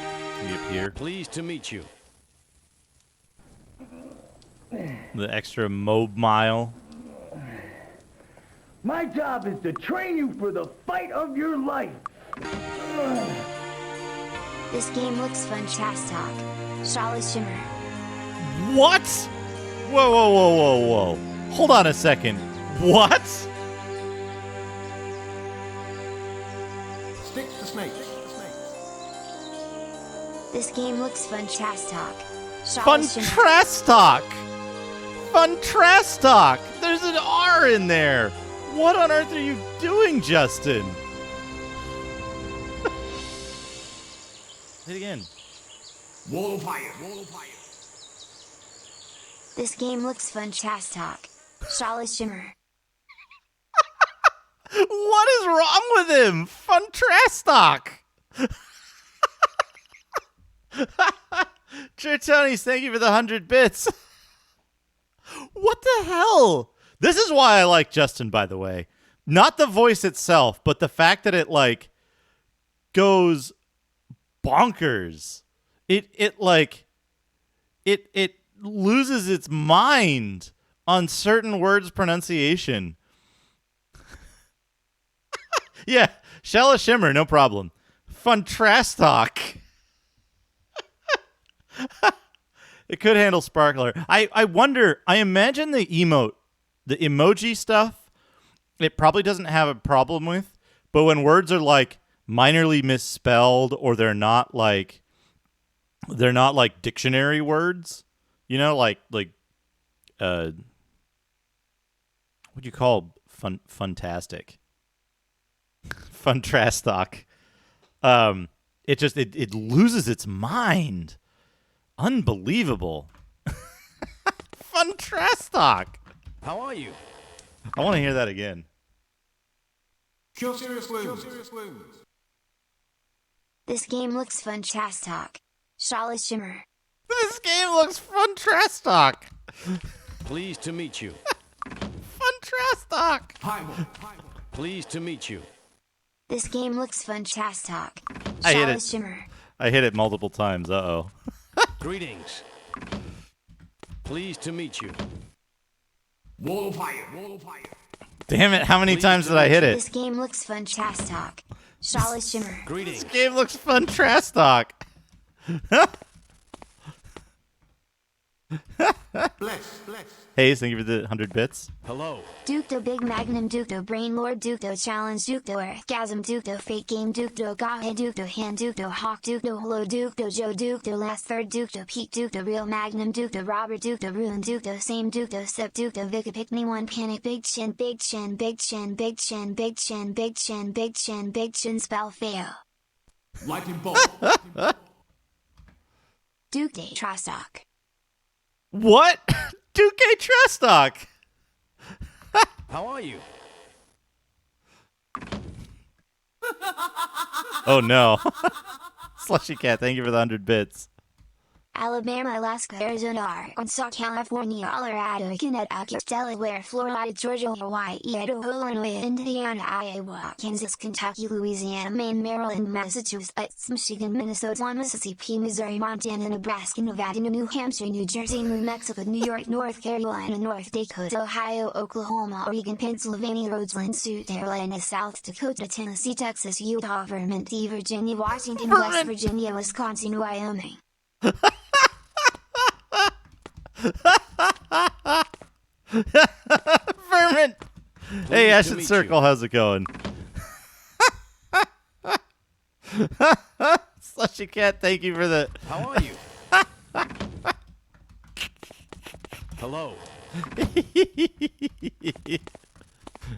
Can we up here? Pleased to meet you. The extra mile. My job is to train you for the fight of your life. This game looks fantastic. Charlotte Shimmer. What? Whoa, whoa, whoa, whoa, whoa. Hold on a second. What? Stick to snake. This game looks fantastic. Charlotte Shimmer. Funtrastock! Funtrastock! There's an R in there! What on earth are you doing, Justin? Say it again. Wall of fire. Wall of fire. This game looks fantastic. Charlotte Shimmer. What is wrong with him? Funtrastock! Tritonies, thank you for the 100 bits. What the hell? This is why I like Justin, by the way. Not the voice itself, but the fact that it, like, goes bonkers. It loses its mind on certain words' pronunciation. Yeah, Shella Shimmer, no problem. Funtrastock. It could handle Sparkler. I wonder, I imagine the emoji stuff, it probably doesn't have a problem with, but when words are like minorly misspelled or they're not like dictionary words, you know, like what do you call funtastic? Funtrastock. It loses its mind. Unbelievable. Funtrastock. How are you? I want to hear that again. Cure serious wounds. This game looks fantastic. Charlotte Shimmer. This game looks funtrastock. Pleased to meet you. Funtrastock. Pleased to meet you. This game looks fantastic. I hit Charlotte it. Shimmer. I hit it multiple times. Uh-oh. Greetings. Pleased to meet you. Wall of fire. Wall of fire. Damn it, how many times did I hit it? This game looks fantastic. Charlotte Shimmer. Greetings. This game looks funtrastock. Bless. Hayes, thank you for the 100 bits. Hello. Ducto Big Magnum Ducto Brain Lord Ducto Challenge Ducto Orgasm Ducto Fake Game Ducto Gahe Ducto Hand Ducto Hawk Ducto Hello Ducto Joe Ducto Last Third Ducto Peak Ducto Real Magnum Ducto Robert Ducto Ruin Ducto Same Ducto Sep Ducto Vika Pick Me One Panic Big Chin Big Chin Big Chin Big Chin Big Chin Big Chin Big Chin Big Chin Spell Fail. Lightning bolt. Duke Day Trastock. What? Duke Trastock. How are you? Oh no. Slushy Cat, thank you for the 100 bits. Alabama, Alaska, Arizona, Arkansas, California, Colorado, Connecticut, Delaware, Florida, Georgia, Hawaii, Idaho, Illinois, Indiana, Iowa, Kansas, Kentucky, Louisiana, Maine, Maryland, Massachusetts, Michigan, Minnesota, Mississippi, Missouri, Montana, Nebraska, Nevada, New Hampshire, New Jersey, New Mexico, New York, North Carolina, North Dakota, Ohio, Oklahoma, Oregon, Pennsylvania, Rhodeland, South Carolina, South Dakota, Tennessee, Texas, Utah, Vermont, Virginia, Washington, West Virginia, Wisconsin, Wyoming. Vermin. Hey, Acid Circle, how's it going? Slushy Cat, thank you for the... How are you? Hello.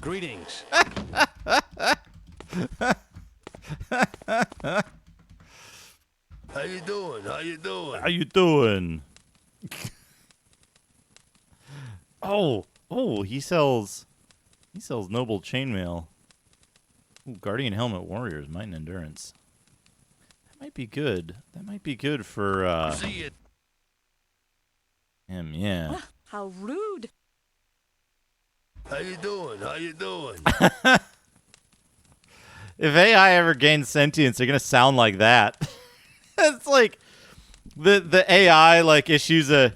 Greetings. How you doing? How you doing? How you doing? Oh, he sells noble chainmail. Ooh, Guardian Helmet Warriors, Might and Endurance. That might be good. That might be good for See it. him, yeah. How rude. How you doing? How you doing? If AI ever gains sentience, they're gonna sound like that. It's like the AI like issues a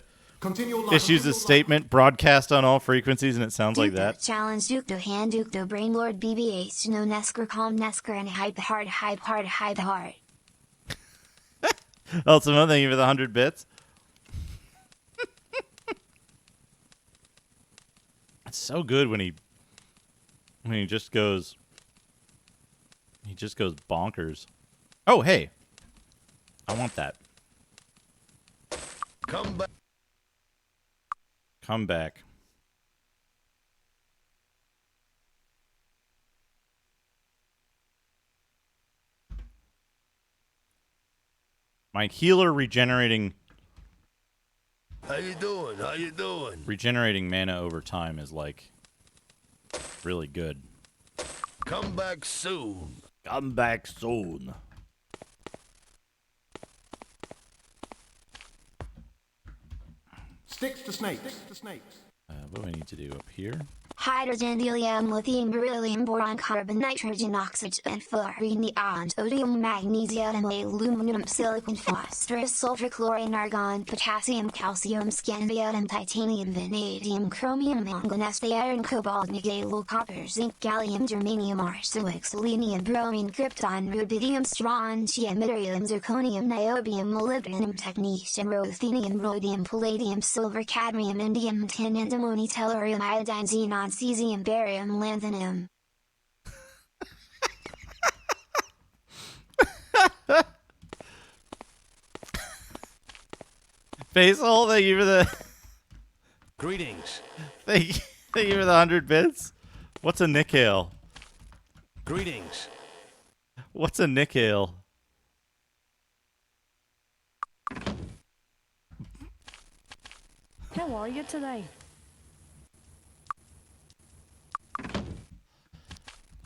statement broadcast on all frequencies, and it sounds like that. Challenge Duke to Hand Duke to Brain Lord BB8 no Nesker Calm Nesker and Hype Hard. Ultimo, thank you for the 100 bits. It's so good when he just goes bonkers. Oh, hey. I want that. Come back. Come back. My healer regenerating How you doing? How you doing? regenerating mana over time is like really good. Come back soon. Come back soon. Sticks to snakes. What do I need to do up here? Hydrogen, helium, lithium, beryllium, boron, carbon, nitrogen, oxygen, and fluorine, neon, sodium, magnesium, aluminum, silicon, phosphorus, sulfur, chlorine, argon, potassium, calcium, scandium, titanium, vanadium, chromium, manganese, iron, cobalt, nickel, copper, zinc, gallium, germanium, arsenic, selenium, bromine, krypton, rubidium, strontium, yttrium, zirconium, niobium, molybdenum, technetium, ruthenium, rhodium, palladium, silver, cadmium, indium, tin, antimony, tellurium, iodine, xenon, cesium, barium, lanthanum. Faisal, thank you for the Greetings. thank you for the 100 bits. What's a nickel? Greetings. What's a nickel? How are you today?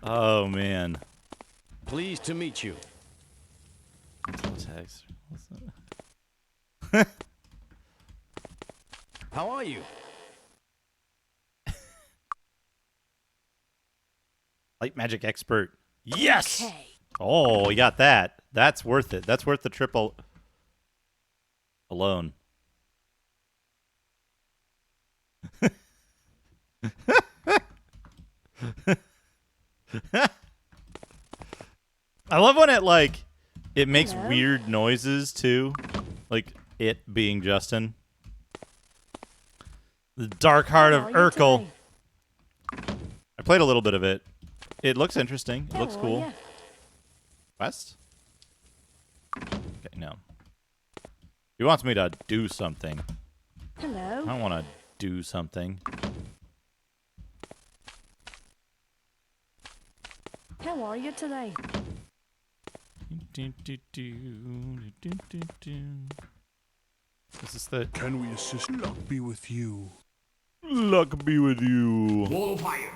Oh man. Pleased to meet you. Text. What's that? How are you? Light magic expert. Yes. Okay. Oh, you got that. That's worth it. That's worth the triple alone. I love when it makes Hello? weird noises too, like it being Justin. The Dark Heart of How are you Urkel. today? I played a little bit of it. It looks interesting. It How looks are cool. ya? Quest? Okay, no. He wants me to do something. I Hello. don't want to do something. How are you today? Is this the... Can we assist? Luck be with you. Luck be with you. Wall of fire.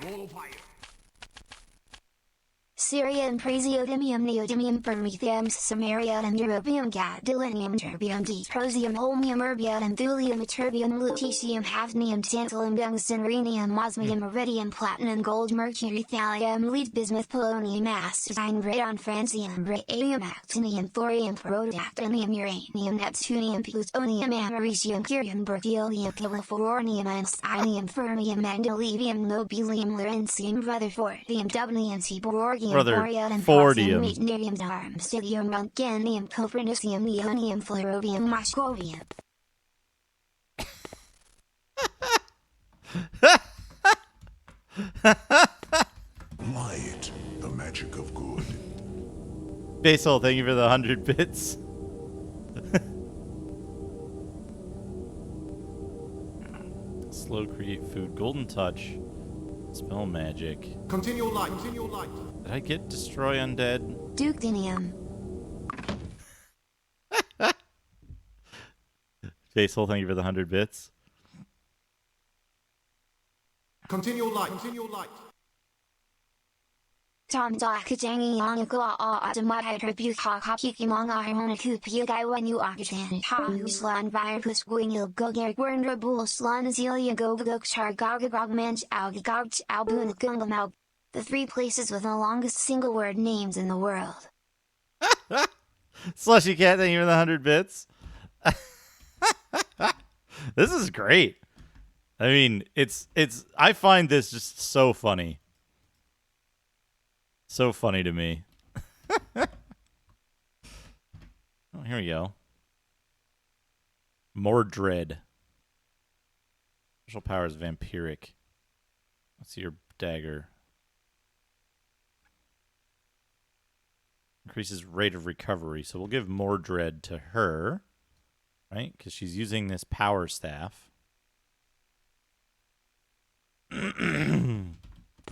Syrian, praseodymium, neodymium, promethium, samarium, europium, gadolinium, terbium, dysprosium, holmium, erbium, thulium, ytterbium, lutetium, hafnium, tantalum, tungsten, rhenium, osmium, iridium, platinum, gold, mercury, thallium, lead, bismuth, polonium, acetine, radon, francium, radium, actinium, thorium, protactinium, uranium, neptunium, plutonium, americium, curium, berkelium, californium, einsteinium, fermium, mendelevium, nobelium, lawrencium, rutherfordium, dubnium, tiborgium, Rutherfordium. Meitnerium, darmstadium, runkenium, copernicium, neonium, flerovium, moscovium. Light, the magic of good. Basil, thank you for the 100 bits. Slow create food. Golden touch. Spell magic. Continue light. Continue light. Did I get destroy undead? Duketinium. Faithful, thank you for the 100 bits. Continue light. Continue light. Tom Dakajangi Yanakua Adamai Rebuke Hakikimong Ironiku Pugai when you Akatan Hahuslan Virus Wingil Gogir Wernra Bullslan Azelia Gogagok Chargagagog Manch Algagog Albun Gungamau. The 3 places with the longest single word names in the world. Slushy Cat, thank you for the 100 bits. This is great. I mean, I find this just so funny. So funny to me. Oh, here we go. Mordred. Special power is vampiric. Let's see your dagger. Increases rate of recovery. So we'll give Mordred to her. Right? Because she's using this power staff.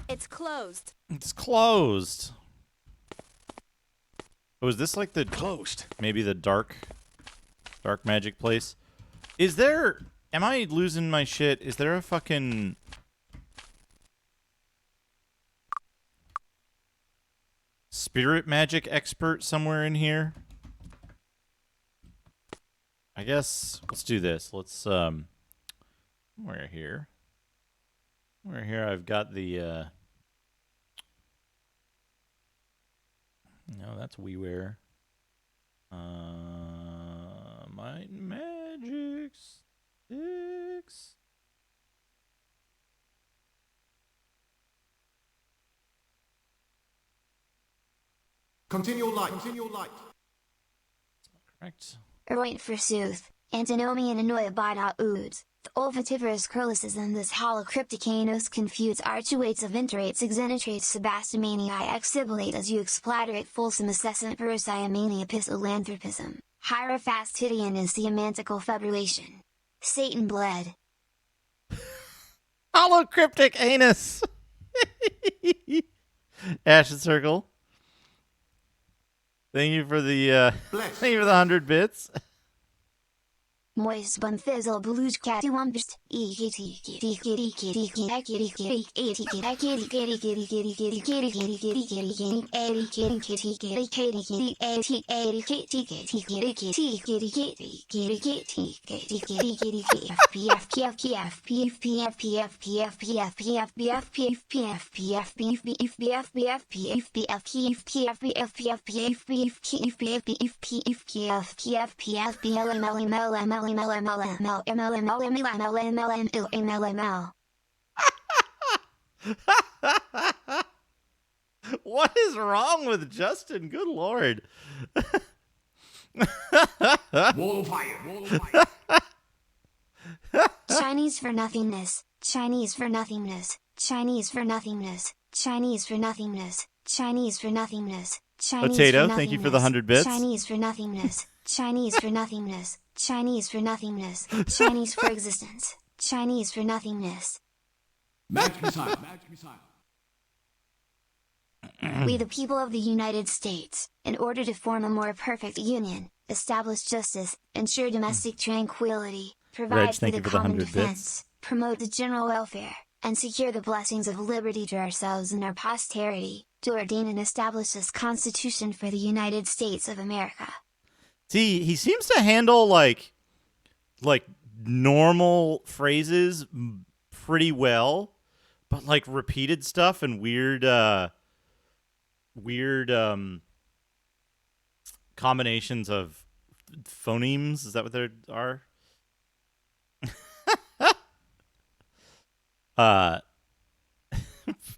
It's closed. It's closed. Oh, is this like the closed? Maybe the dark magic place? Is there? Am I losing my shit? Is there a fucking spirit magic expert somewhere in here? I guess let's do this. Let's somewhere here. Somewhere here I've got the no, that's WiiWare. Might and Magic Sticks. Continue light. Continue light. Correct. Eroint forsooth, antinomian annoya bida oods. The olfativorous curlises in this holocrypticanos confuse arcuates of interates exenetrates sebastimanii exhibilate as you explatterate fulsum assessant verosiamania pisolanthropism. Hierophastidian is semantical fibrillation. Satan bled. Holocryptic anus. Ashen Circle. Thank you for the 100 bits. Moist bumfizzle blues catty wumpist. What is wrong with Justin? Good lord. Wall of fire. Wall of fire. Chinese for nothingness. Chinese for nothingness. Chinese for nothingness. Chinese for nothingness. Chinese for nothingness. Chinese Potato, for thank you for the 100 bits. Chinese for nothingness. Chinese for nothingness. Chinese for nothingness. Chinese for existence. Chinese for nothingness. Magic missile. Magic missile. We the people of the United States, in order to form a more perfect union, establish justice, ensure domestic tranquility, provide for the common defense, promote the general welfare, and secure the blessings of liberty to ourselves and our posterity, to ordain and establish this Constitution for the United States of America. See, he seems to handle like normal phrases pretty well, but like repeated stuff and weird combinations of phonemes. Is that what there are?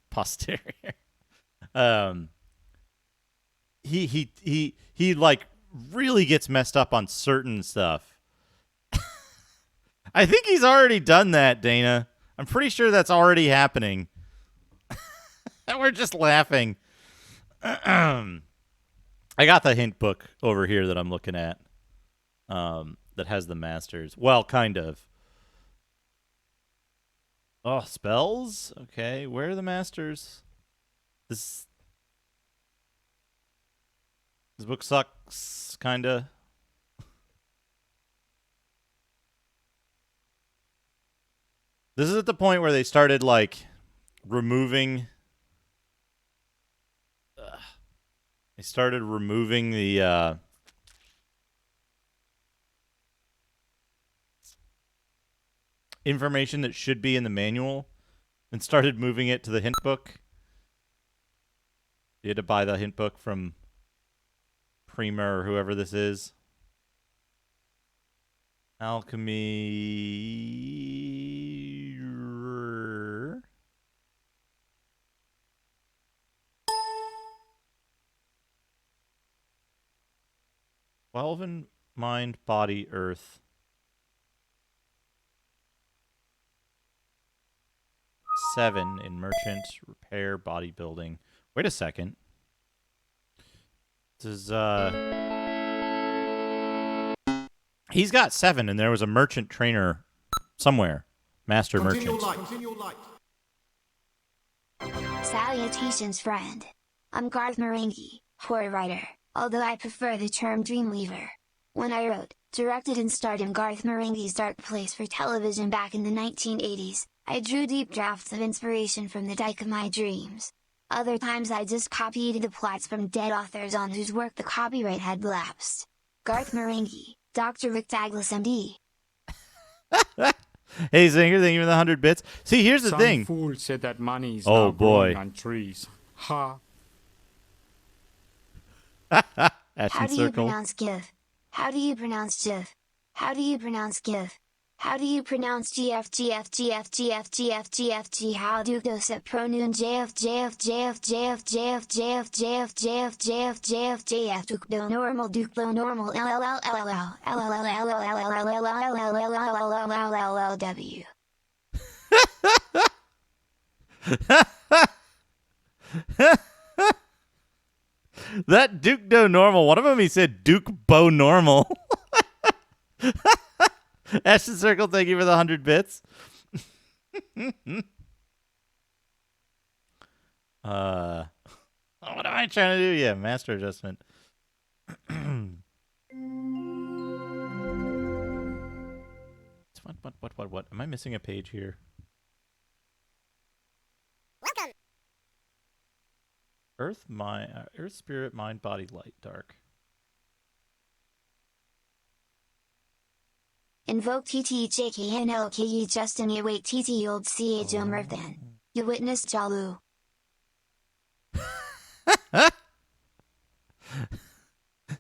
Posterior. He like really gets messed up on certain stuff. I think he's already done that, Dana. I'm pretty sure that's already happening. And we're just laughing. I got the hint book over here that I'm looking at. That has the masters. Well, kind of. Oh, spells? Okay, where are the masters? This book sucks, kinda. This is at the point where they started, like, removing... They started removing the, information that should be in the manual and started moving it to the hint book. You had to buy the hint book from Prima or whoever this is. Alchemy... 12 in mind, body, earth. 7 in merchant, repair, bodybuilding. Wait a second. This is, he's got 7, and there was a merchant trainer somewhere. Master merchant. Salutations, friend. I'm Garth Marenghi, horror writer, although I prefer the term Dreamweaver. When I wrote, directed and starred in Garth Marenghi's Dark Place for television back in the 1980s, I drew deep drafts of inspiration from the dyke of my dreams. Other times I just copied the plots from dead authors on whose work the copyright had lapsed. Garth Marenghi, Dr. Rick Douglas MD. Hey Zinger, thank you for the 100 bits. See, here's the thing. Some fool said that money is Oh, now boy. growing on trees. Ha. How do you pronounce GIF? How do you pronounce GIF? How do you pronounce GIF? How do you pronounce GF GF GF GF GF GF G? How do you set pronoun JF JF JF JF JF JF JF JF JF JF JF Duke no normal Duke low normal LLL LLL LLL That Duke Do Normal. One of them he said Duke Bo Normal. Ashton Circle, thank you for the 100 bits. What am I trying to do? Yeah, master adjustment. What? Am I missing a page here? Welcome. Earth, spirit, mind, body, light, dark. Invoke TTJKNLKE Justin you wait TT old CH Merthan. You witness Jalu.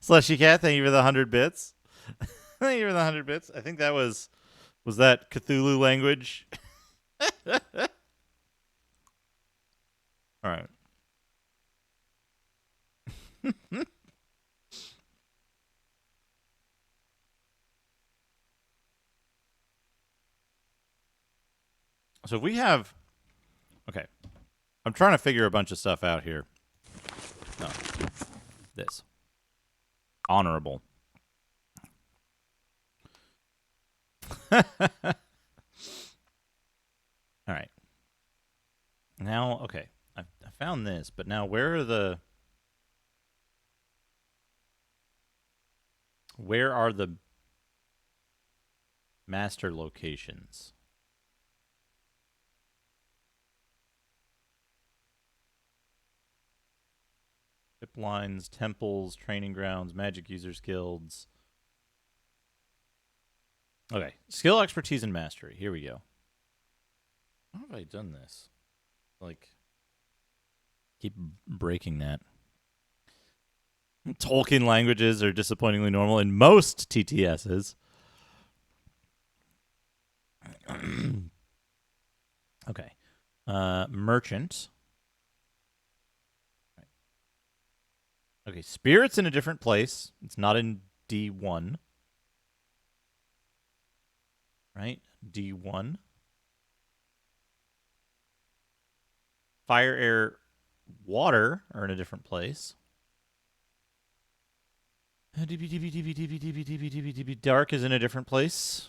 Slushy Cat, thank you for the 100 bits. Thank you for the 100 bits. I think that was that Cthulhu language? All right. So we have... Okay. I'm trying to figure a bunch of stuff out here. No. This. Honorable. All right. Now, okay. I found this, but now where are the master locations? Zip lines, temples, training grounds, magic users guilds. Okay. Skill, expertise, and mastery. Here we go. How have I done this? Like, keep breaking that. Tolkien languages are disappointingly normal in most TTSs. Okay. Merchant. Okay, spirit's in a different place. It's not in D1. Right? D1. Fire, air, water are in a different place. Dark is in a different place.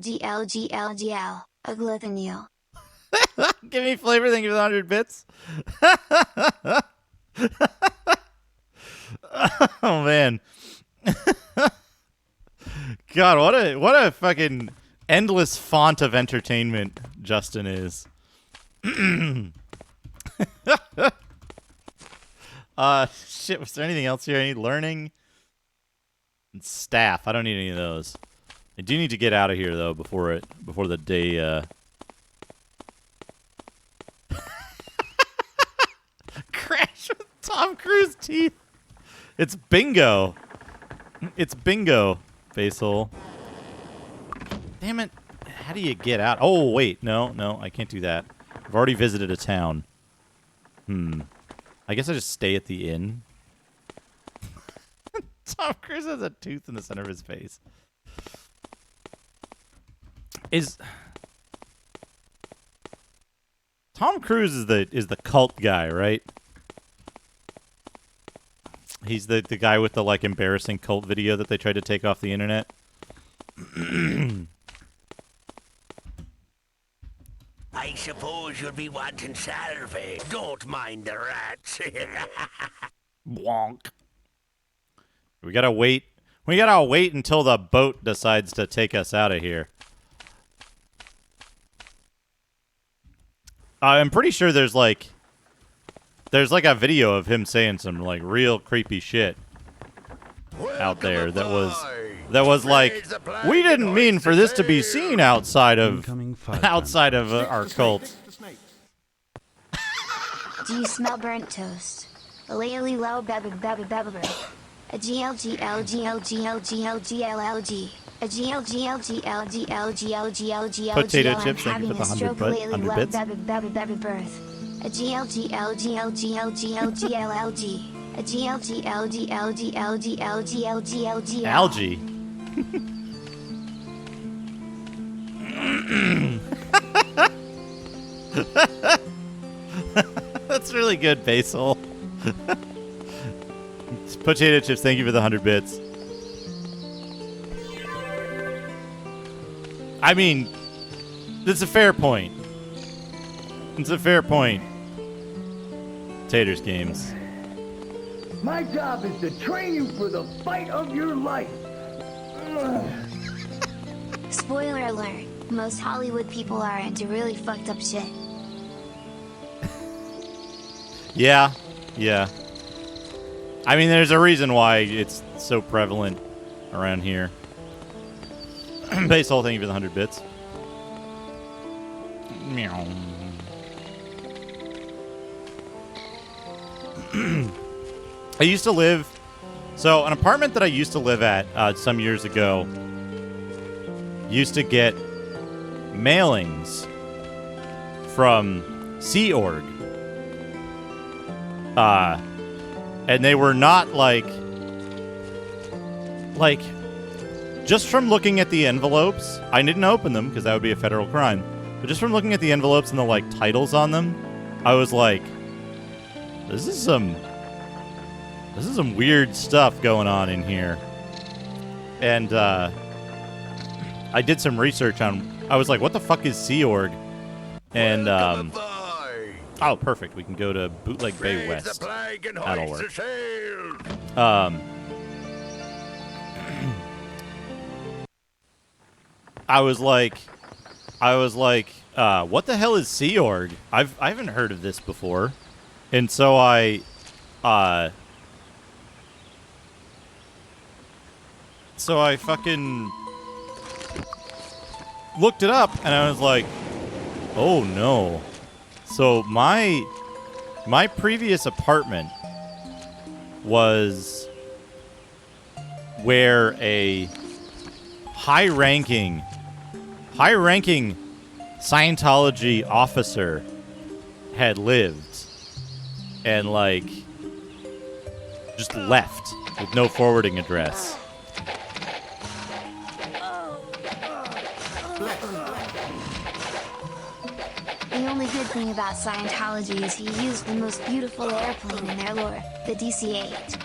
GLGLGLGL, a gluthaniel. Give me flavor, thank you for the 100 bits. Oh man. God, what a fucking endless font of entertainment Justin is. Shit, was there anything else here? Any learning? And staff. I don't need any of those. I do need to get out of here though before the day crash with Tom Cruise teeth. It's bingo. It's bingo, Faisal. Damn it. How do you get out? Oh, wait. No, I can't do that. I've already visited a town. I guess I just stay at the inn. Tom Cruise has a tooth in the center of his face. Tom Cruise is the cult guy, right? He's the guy with the like embarrassing cult video that they tried to take off the internet. I suppose you'll be wanting salve. Don't mind the rats. Wonk. We gotta wait. We gotta wait until the boat decides to take us out of here. I'm pretty sure there's like a video of him saying some like real creepy shit out there that was like, we didn't mean for this to be seen outside of our cult. Do you smell burnt toast? A layly low babber. A GLGLGLGLGLGLG. A GLGLGLGLGLGLGLG. Potato chips, thank you for the 100 bits. A GLGLGLGLGLGLG. A GLGLGLGLGLGLG. Algae. That's really good, Basil. Potato chips, thank you for the 100 bits. I mean, that's a fair point. It's a fair point. Taters games. My job is to train you for the fight of your life. Spoiler alert, most Hollywood people are into really fucked up shit. Yeah, yeah. I mean, there's a reason why it's so prevalent around here. Base whole, thank you for the 100 bits. Meow. I used to live... So, an apartment that I used to live at some years ago used to get mailings from Sea Org. And they were not like, just from looking at the envelopes, I didn't open them because that would be a federal crime, but just from looking at the envelopes and the, like, titles on them, I was like, this is some weird stuff going on in here. And, I did some research on, I was like, what the fuck is Sea Org? And, oh, perfect. We can go to Bootleg Bay West. That'll work. I was like, what the hell is Sea Org? I haven't heard of this before. And so I fucking looked it up, and I was like, oh no. So my previous apartment was where a high-ranking Scientology officer had lived and, like, just left with no forwarding address. The only good thing about Scientology is he used the most beautiful airplane in their lore, the DC-8.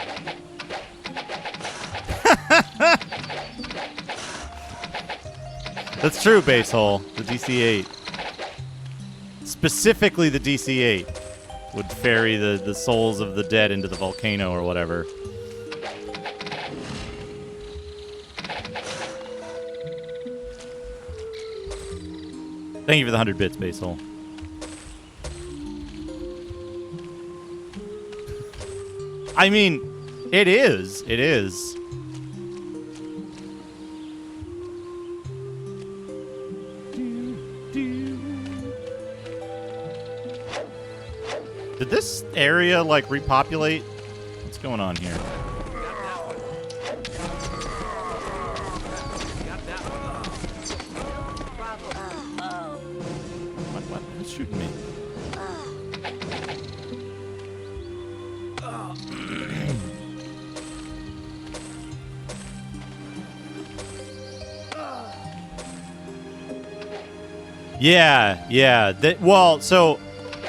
That's true, Basehole. The DC-8. Specifically the DC-8 would ferry the souls of the dead into the volcano or whatever. Thank you for the 100 bits, Basehole. I mean, it is. It is. Did this area, like, repopulate? What's going on here? What? Who's shooting me? Yeah. Well, so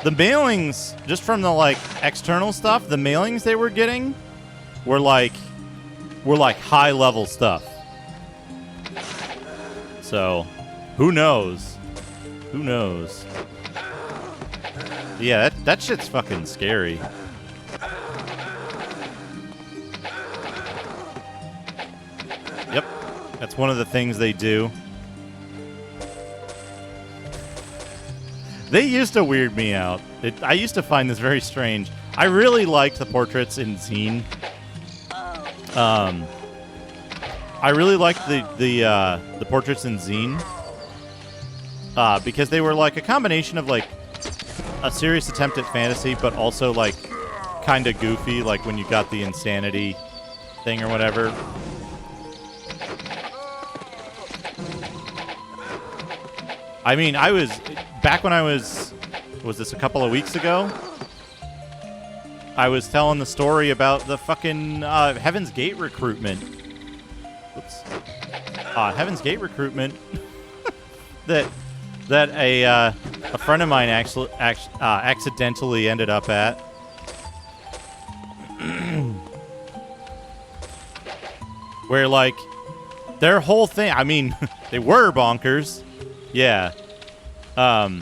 the mailings, just from the, like, external stuff, the mailings they were getting were like high-level stuff. So, who knows? Who knows? Yeah, that shit's fucking scary. Yep, that's one of the things they do. They used to weird me out. I used to find this very strange. I really liked the portraits in Zine. I really liked the portraits in Zine because they were like a combination of, like, a serious attempt at fantasy, but also, like, kind of goofy, like when you got the insanity thing or whatever. I mean, I was back when I was this a couple of weeks ago? I was telling the story about the fucking Heaven's Gate recruitment. Whoops. Heaven's Gate recruitment that a friend of mine actually accidentally ended up at. Where, like, their whole thing, I mean, they were bonkers. Yeah. So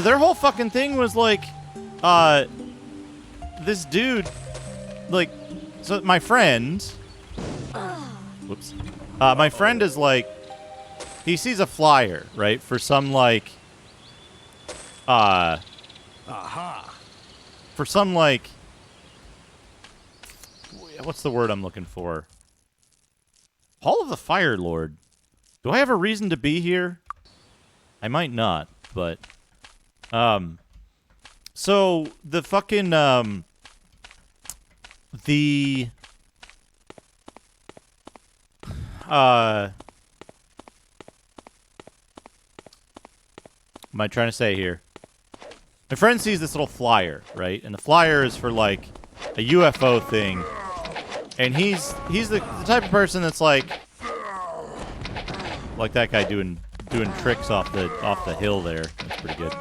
their whole fucking thing was like, this dude, like, so my friend, whoops, my friend is like, he sees a flyer, right, for some like, for some like, what's the word I'm looking for? Hall of the Fire Lord. Do I have a reason to be here? I might not, but, so the fucking, what am I trying to say here? My friend sees this little flyer, right? And the flyer is for, like, a UFO thing. And he's the type of person that's like that guy doing tricks off the hill there. That's pretty good.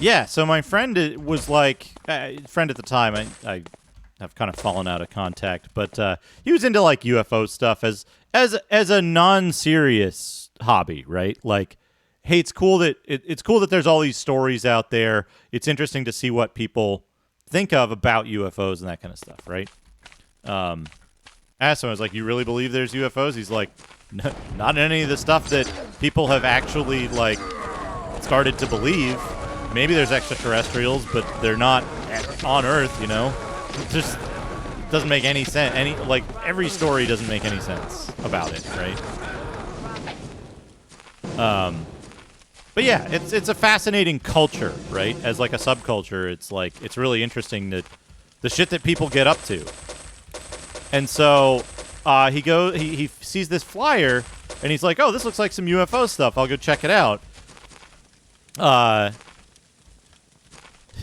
Yeah, so my friend was like, friend at the time, I have kind of fallen out of contact, but he was into like UFO stuff as a non-serious hobby, right? Like, hey, it's cool that it's cool that there's all these stories out there. It's interesting to see what people think of about UFOs and that kind of stuff, right? Asked him, I was like, you really believe there's UFOs? He's like, no, not any of the stuff that people have actually like started to believe. Maybe there's extraterrestrials, but they're not on Earth, you know? It just doesn't make any sense. Every story doesn't make any sense about it, right? But yeah, it's a fascinating culture, right? As like a subculture, it's like, it's really interesting that the shit that people get up to. And so he sees this flyer and he's like, oh, this looks like some UFO stuff. I'll go check it out.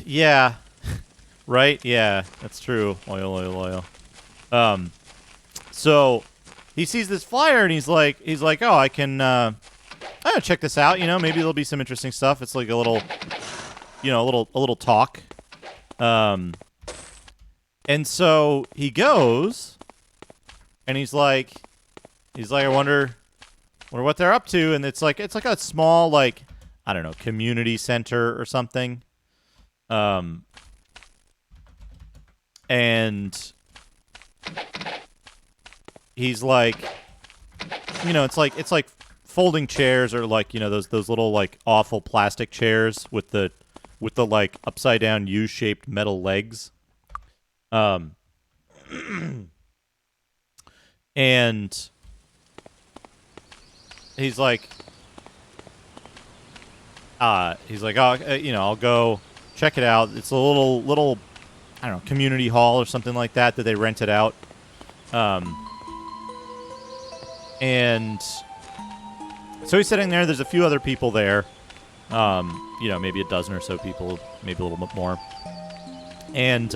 Yeah. Right? Yeah, that's true. Oil. So he sees this flyer and he's like, oh, I can check this out, you know, maybe there'll be some interesting stuff. It's like a little, you know, a little talk. And so he goes and he's like, I wonder what they're up to. And it's like a small, like, I don't know, community center or something. And he's like, you know, it's like folding chairs or like, you know, those little like awful plastic chairs with the like upside down U-shaped metal legs. And he's like, oh, you know, I'll go check it out. It's a little, I don't know, community hall or something like that they rented out. And so he's sitting there. There's a few other people there. You know, maybe a dozen or so people, maybe a little bit more. And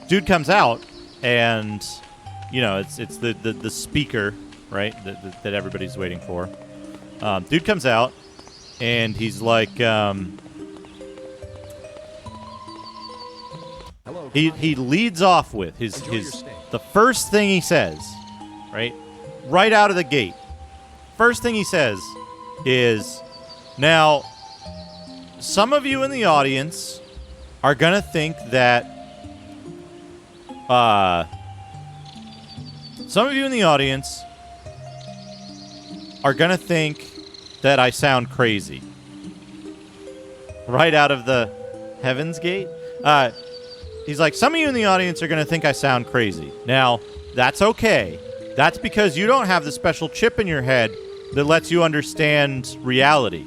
dude comes out, and you know, it's the speaker, right? That everybody's waiting for. Dude comes out, and he's like, he leads off with his the first thing he says, right out of the gate. First thing he says is, now, some of you in the audience are gonna think that I sound crazy. Right out of the Heaven's Gate. He's like, some of you in the audience are going to think I sound crazy. Now, that's okay. That's because you don't have the special chip in your head that lets you understand reality.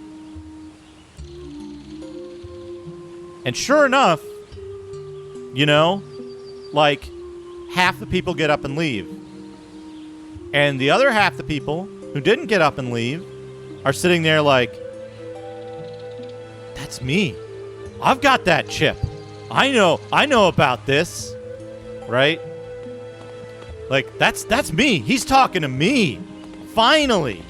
And sure enough, you know, like, half the people get up and leave. And the other half the people who didn't get up and leave are sitting there like, that's me. I've got that chip. I know about this, right? Like, that's me. He's talking to me. Finally,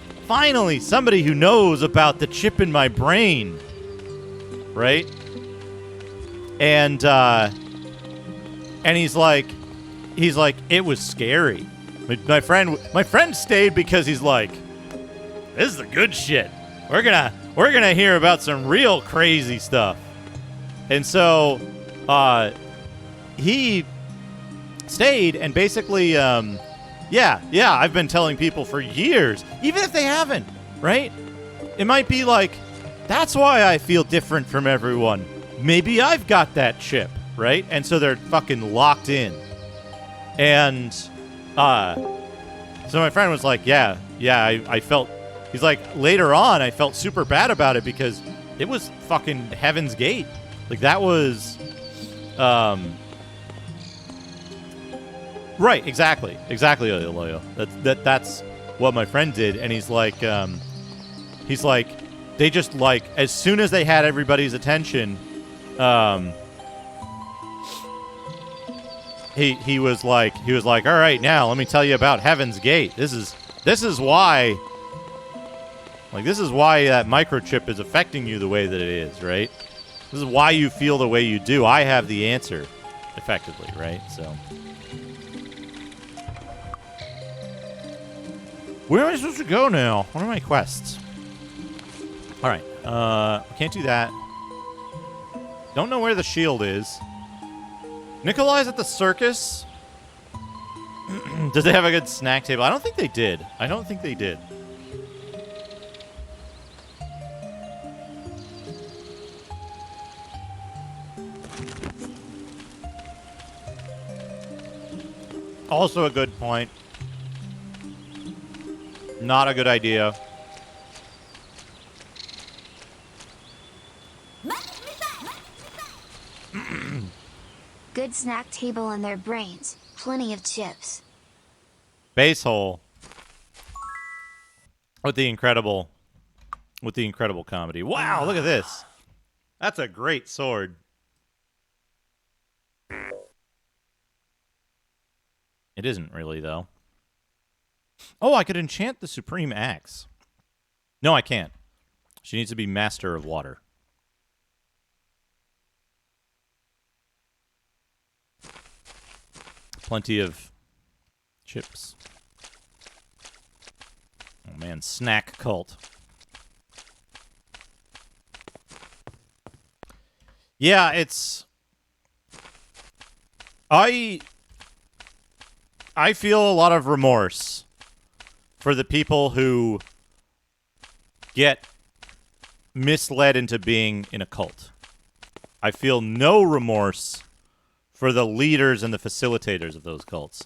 somebody who knows about the chip in my brain, right? And he's like, it was scary. My friend stayed because he's like, this is the good shit. We're gonna hear about some real crazy stuff. And so, he stayed and basically, yeah, I've been telling people for years, even if they haven't, right? It might be like, that's why I feel different from everyone. Maybe I've got that chip, right? And so they're fucking locked in. And, so my friend was like, yeah, I felt, he's like, later on, I felt super bad about it because it was fucking Heaven's Gate. Like, that was, right, exactly, Loyo. That's what my friend did, and he's like, they just, like, as soon as they had everybody's attention, he was like, all right, now let me tell you about Heaven's Gate. This is why, like, this is why that microchip is affecting you the way that it is, right? This is why you feel the way you do. I have the answer, effectively, right? So, where am I supposed to go now? What are my quests? All right, can't do that. Don't know where the shield is. Nikolai's at the circus. Does they have a good snack table? I don't think they did. Also a good point. Not a good idea. Good snack table in their brains. Plenty of chips. Base hole. With the incredible comedy. Wow, look at this. That's a great sword. It isn't really, though. Oh, I could enchant the Supreme Axe. No, I can't. She needs to be Master of Water. Plenty of chips. Oh, man. Snack cult. Yeah, it's... I feel a lot of remorse for the people who get misled into being in a cult. I feel no remorse for the leaders and the facilitators of those cults.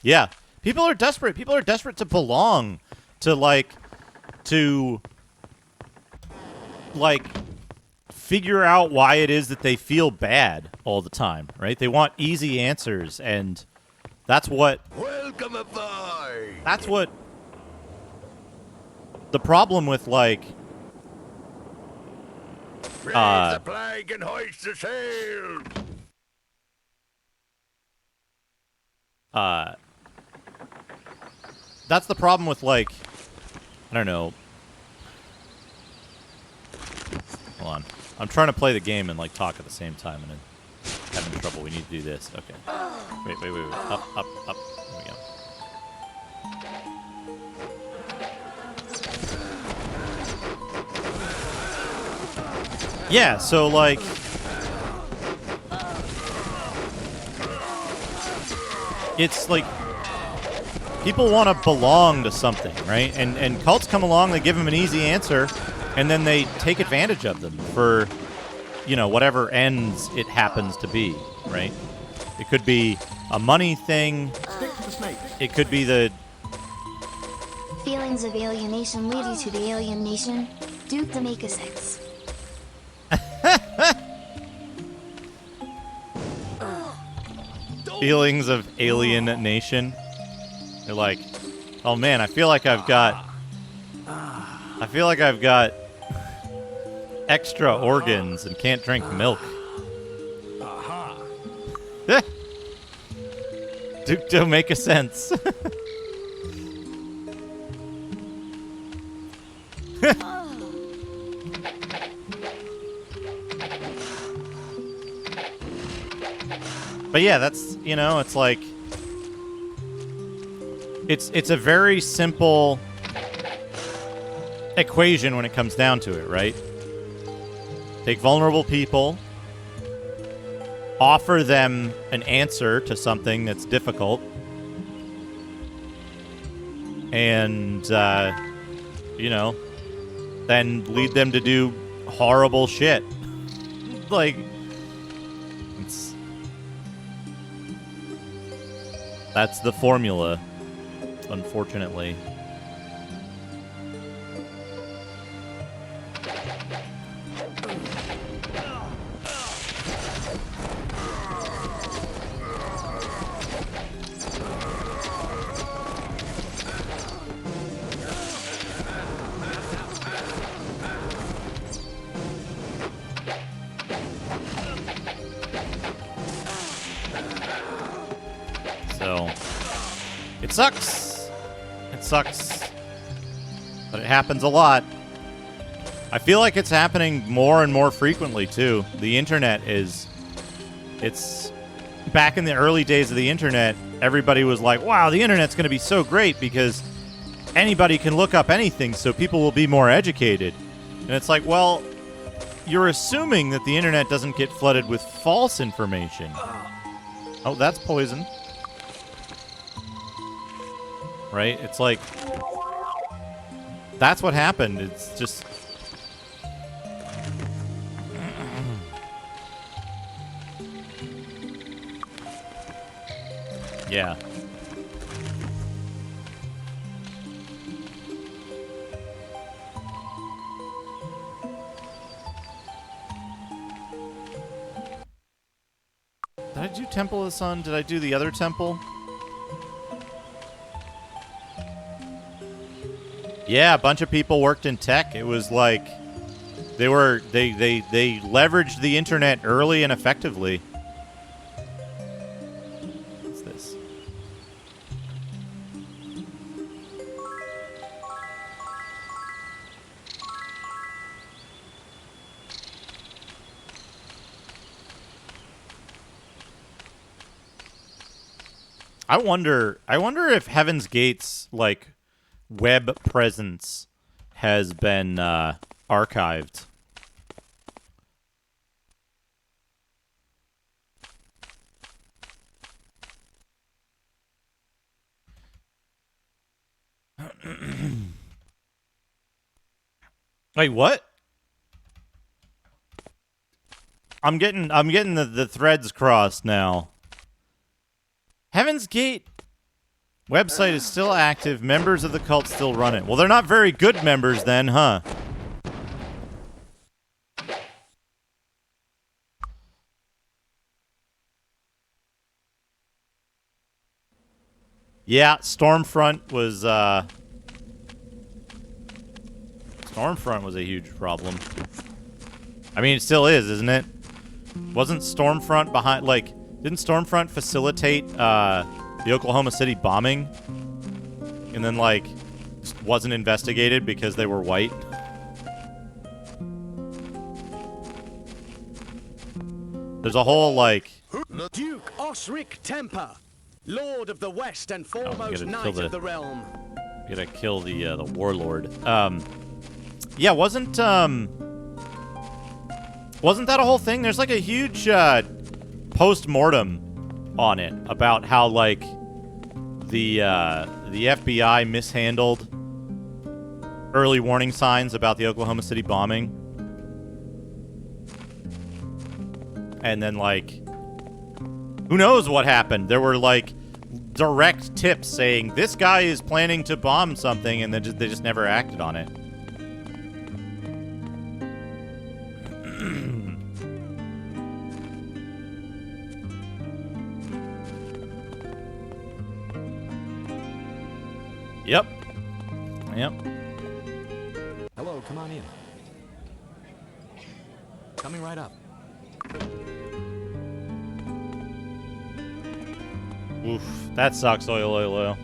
Yeah. People are desperate. People are desperate to belong, to figure out why it is that they feel bad all the time, right? They want easy answers, and that's what... Welcome aboard! That's what... The problem with, like... Raise the flag and hoist the sail! That's the problem with, like... I don't know... Hold on. I'm trying to play the game and, like, talk at the same time, and I'm having trouble. We need to do this. Okay. Wait. Up. There we go. Yeah, so, like... It's, like... People want to belong to something, right? And cults come along, they give them an easy answer, and then they take advantage of them for, you know, whatever ends it happens to be, right? It could be a money thing. It could be the... Feelings of alienation lead you to the alien nation. Duke to make a sense. Feelings of alienation. They're like, oh man, I feel like I've got extra organs and can't drink milk. Duke, don't make a sense. But yeah, that's, you know, it's like, it's a very simple equation when it comes down to it, right? Take vulnerable people offer them an answer to something that's difficult, and you know, then lead them to do horrible shit. Like, that's the formula, unfortunately. So, it sucks. It sucks. But it happens a lot. I feel like it's happening more and more frequently, too. The internet is... It's... Back in the early days of the internet, everybody was like, wow, the internet's going to be so great because anybody can look up anything, so people will be more educated. And it's like, well, you're assuming that the internet doesn't get flooded with false information. Oh, that's poison. Right? It's like, that's what happened. It's just... Yeah. Did I do Temple of the Sun? Did I do the other temple? Yeah, a bunch of people worked in tech. It was like they leveraged the internet early and effectively. What's this? I wonder if Heaven's Gate's like web presence has been archived. Wait, what? I'm getting the threads crossed now. Heaven's Gate website is still active. Members of the cult still run it. Well, they're not very good members then, huh? Yeah, Stormfront was a huge problem. I mean, it still is, isn't it? Wasn't Stormfront behind, like, didn't Stormfront facilitate the Oklahoma City bombing? And then, like, just wasn't investigated because they were white? There's a whole, like... Duke Osric Temper, Lord of the West and foremost knight of the realm. Gotta kill the warlord. Yeah, wasn't that a whole thing? There's like a huge post-mortem on it about how like the FBI mishandled early warning signs about the Oklahoma City bombing. And then like who knows what happened? There were like direct tips saying this guy is planning to bomb something, and then they just never acted on it. Yep. Hello, come on in. Coming right up. Oof, that sucks, oil.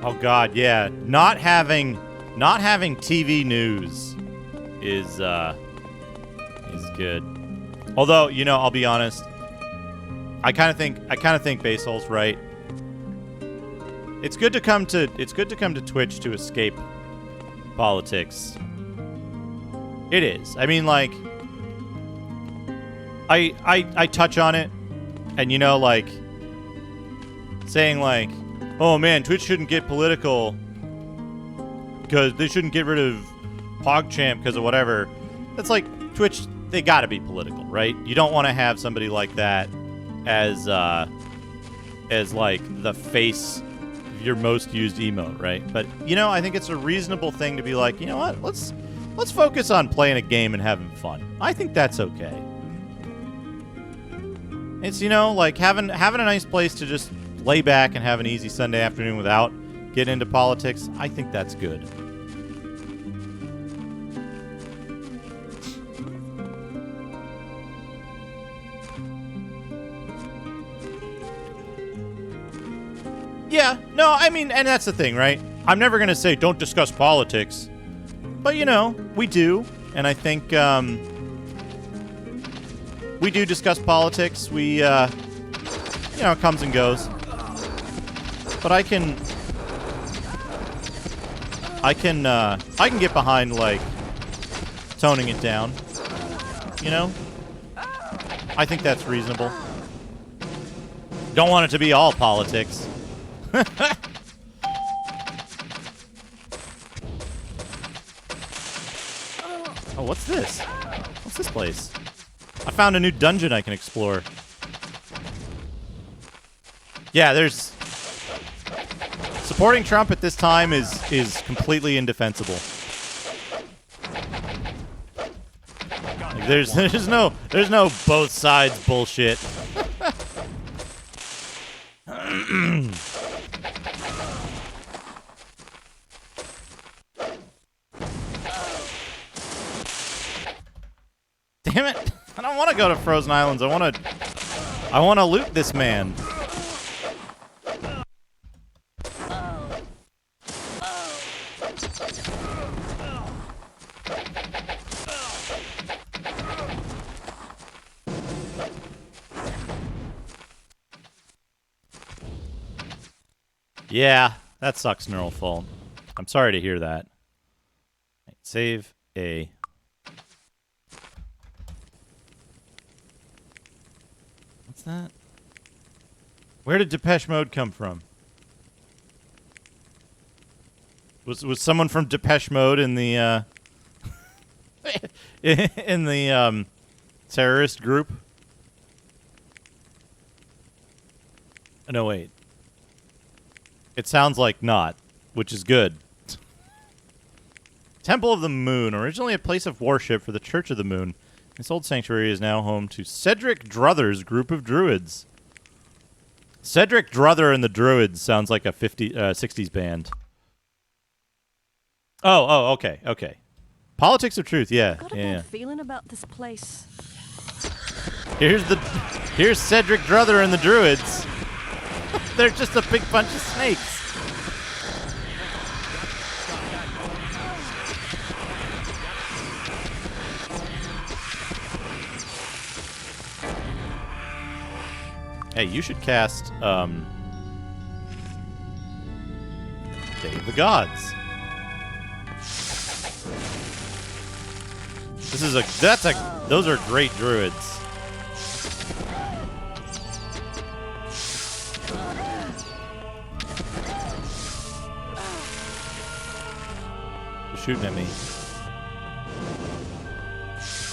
Oh god, yeah. Not having TV news is good. Although, you know, I'll be honest, I kind of think Basil's right. It's good to come to Twitch to escape politics. It is. I mean, like, I touch on it, and, you know, like, saying, like, oh, man, Twitch shouldn't get political because they shouldn't get rid of PogChamp because of whatever. That's like, Twitch, they gotta be political, right? You don't want to have somebody like that as like, the face of your most used emote, right? But, you know, I think it's a reasonable thing to be like, you know what, let's focus on playing a game and having fun. I think that's okay. It's, you know, like having a nice place to just lay back and have an easy Sunday afternoon without getting into politics. I think that's good. Yeah, no, I mean, and that's the thing, right? I'm never going to say don't discuss politics. But, you know, we do. And I think we do discuss politics. We, you know, it comes and goes. But I can get behind, like, toning it down. You know? I think that's reasonable. Don't want it to be all politics. Oh, what's this? What's this place? I found a new dungeon I can explore. Yeah, there's... Supporting Trump at this time is completely indefensible. Like, there's no both sides bullshit. Damn it! I don't want to go to Frozen Islands. I want to loot this man. Yeah, that sucks, Neuralfall. I'm sorry to hear that. Save A. What's that? Where did Depeche Mode come from? Was someone from Depeche Mode in the in the terrorist group? No, wait. It sounds like not, which is good. Temple of the Moon, originally a place of worship for the Church of the Moon. This old sanctuary is now home to Cedric Druther's group of druids. Cedric Druther and the Druids sounds like a 60s band. Oh, okay. Politics of Truth, yeah. Got a bad feeling about this place. Here's Cedric Druther and the Druids. They're just a big bunch of snakes. Hey, you should cast Day of the Gods. Those are great druids. They're shooting at me.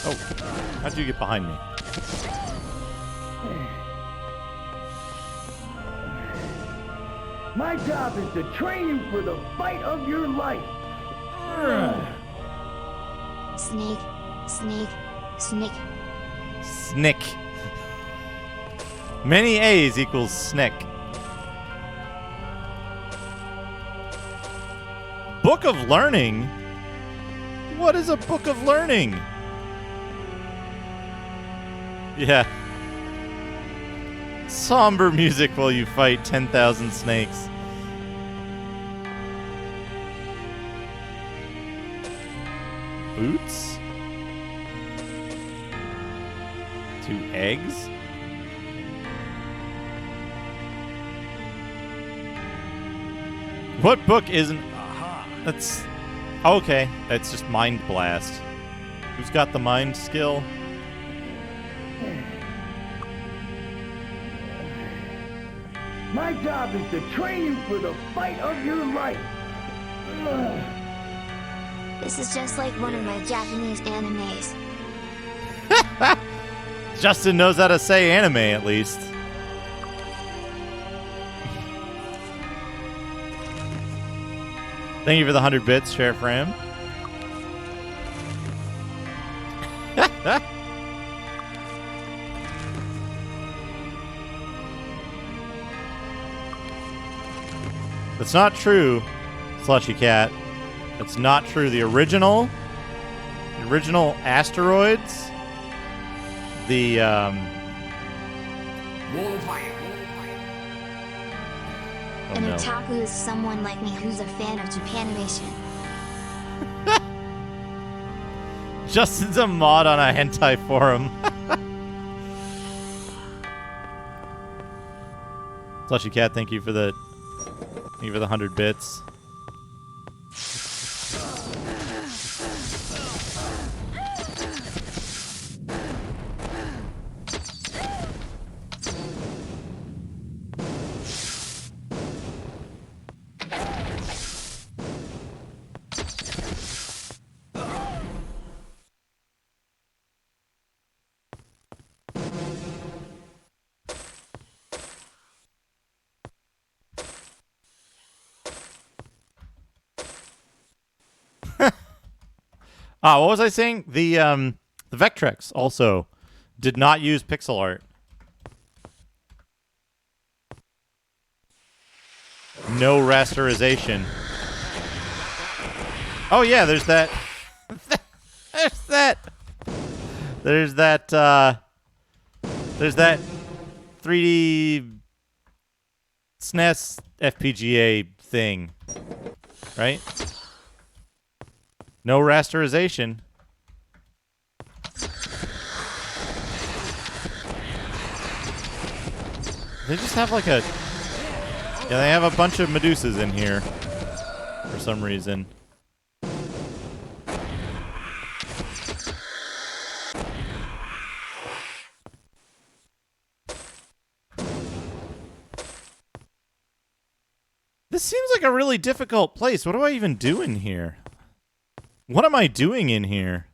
Oh, how'd you get behind me? My job is to train you for the fight of your life. Snake, snake, snake. Snick. Many A's equals snick. Book of Learning? What is a Book of Learning? Yeah. Somber music while you fight 10,000 snakes. Boots? 2 eggs? What book isn't... That's... Okay, that's just Mind Blast. Who's got the mind skill? My job is to train you for the fight of your life. This is just like one of my Japanese animes. Justin knows how to say anime, at least. Thank you for the 100 bits, Sheriff Ram. That's not true, Slushy Cat. That's not true. The original asteroids, the Wall of fire. An otaku is someone like me who's a fan of Japanimation. Justin's a mod on a hentai forum. Slushy Cat, thank you for the 100 bits. What was I saying? The Vectrex also did not use pixel art. No rasterization. Oh yeah, there's that. There's that 3D SNES FPGA thing, right? No rasterization. They just have like a... Yeah, they have a bunch of Medusas in here for some reason. This seems like a really difficult place. What do I even do in here? What am I doing in here?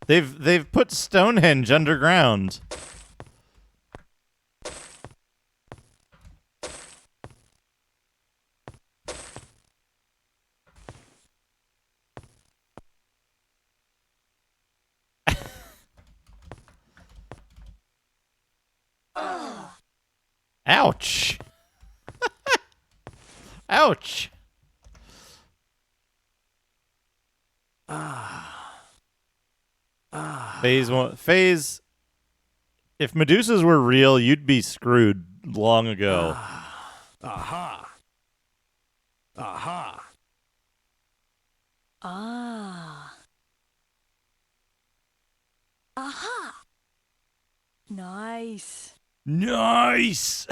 They've put Stonehenge underground. Ouch. Ouch. Phase. If Medusas were real, you'd be screwed long ago. Aha. Aha. Ah. Aha. Nice. Nice.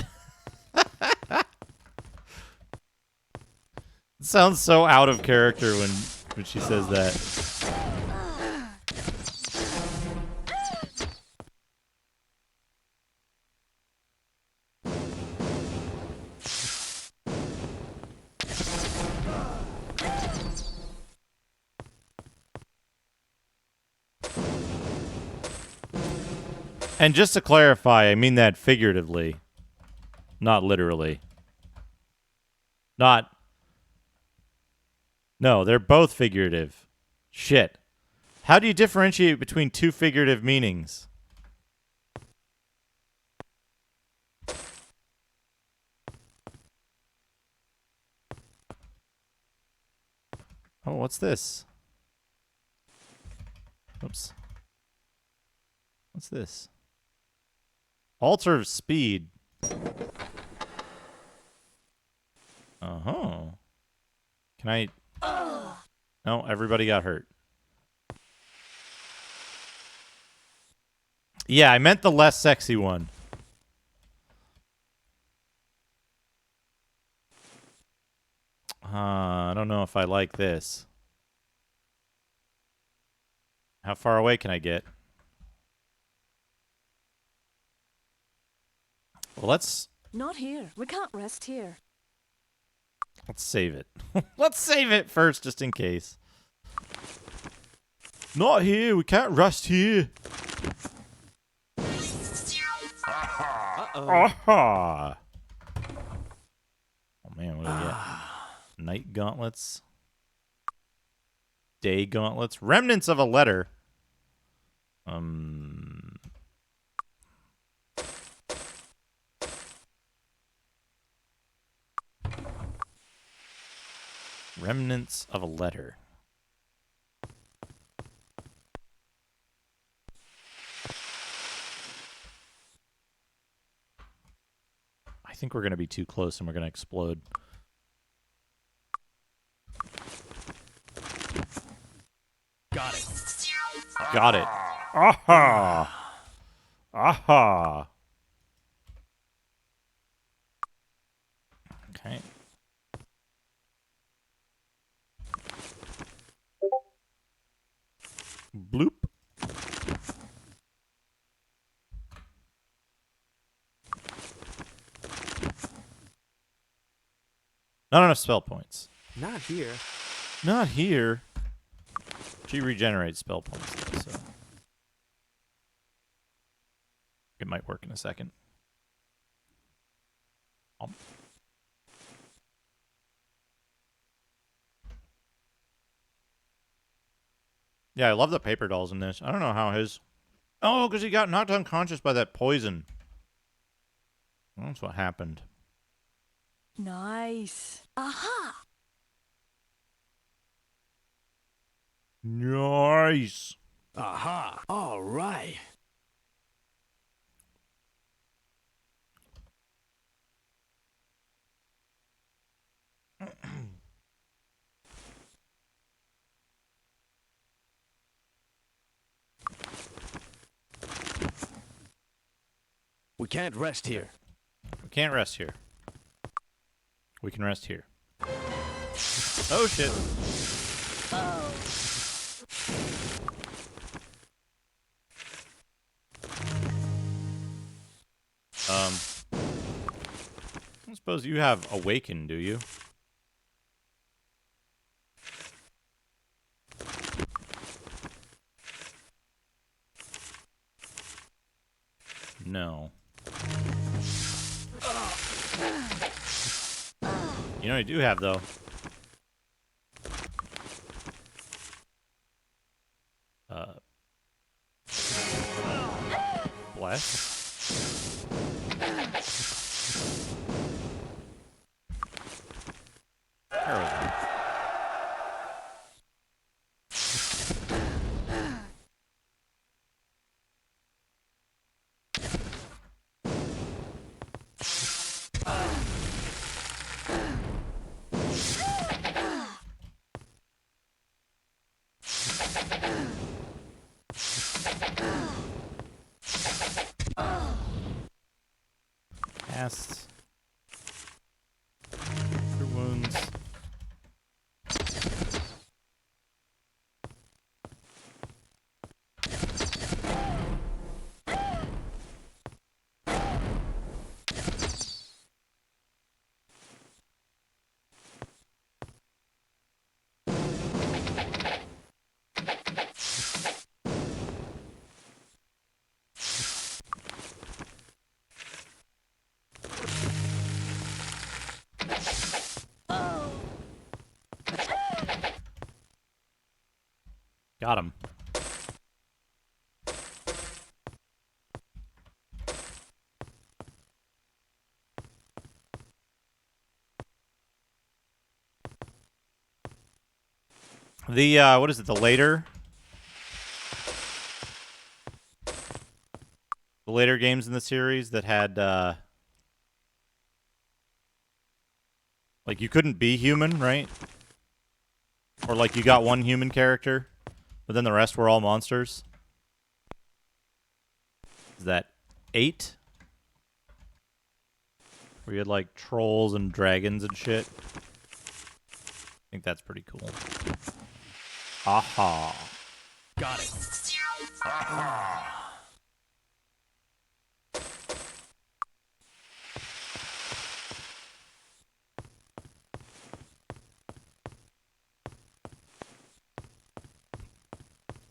It sounds so out of character when she says that. And just to clarify, I mean that figuratively, not literally. No, they're both figurative. Shit. How do you differentiate between two figurative meanings? Oh, what's this? Oops. What's this? Altar of speed. Uh-huh. Can I... No, everybody got hurt. Yeah, I meant the less sexy one. I don't know if I like this. How far away can I get? Well, let's Not here. We can't rest here. save it. Let's save it first, just in case. Not here. We can't rest here. Aha! Oh man, what do we get? Night gauntlets. Day gauntlets. Remnants of a letter. Remnants of a letter. I think we're going to be too close and we're going to explode. Got it. Got it. Aha! Aha! Okay. Bloop. Not enough spell points. Not here. Not here. She regenerates spell points, though, so it might work in a second. Yeah, I love the paper dolls in this. I don't know how his... Oh, because he got knocked unconscious by that poison. That's what happened. Nice. Aha! Nice. Aha. All right. We can't rest here. We can't rest here. We can rest here. Oh, shit. I suppose you have Awakened, do you? No. You know what I do have, though? Bless? Heroism. Cast. Cure wounds. Got him. The, what is it, the later games in the series that had, like, you couldn't be human, right? Or, like, you got one human character, but then the rest were all monsters. Is that 8? Where you had, like, trolls and dragons and shit. I think that's pretty cool. Aha. Got it.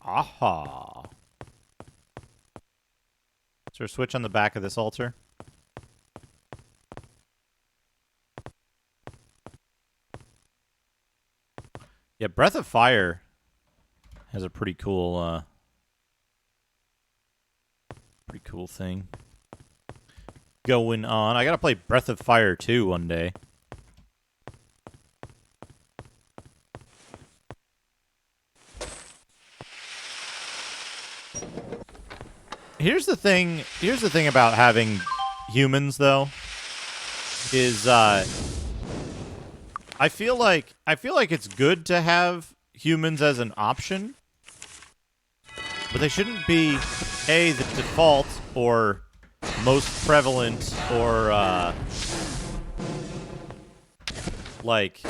Aha. Is there a switch on the back of this altar? Yeah, Breath of Fire has a pretty cool thing going on. I gotta play Breath of Fire 2 one day. Here's the thing about having humans, though, is I feel like it's good to have humans as an option, but they shouldn't be the default or most prevalent or like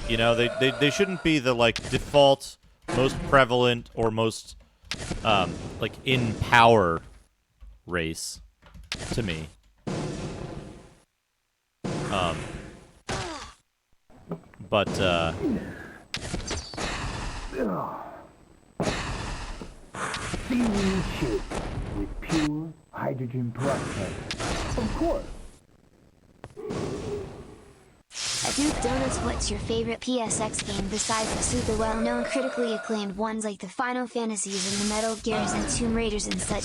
you know, they shouldn't be the like default most prevalent or most like in power race to me. But Seaweed ship with pure hydrogen peroxide. Of course. Duke Donuts, what's your favorite PSX game besides the super well-known critically acclaimed ones like the Final Fantasies and the Metal Gears and Tomb Raiders and such?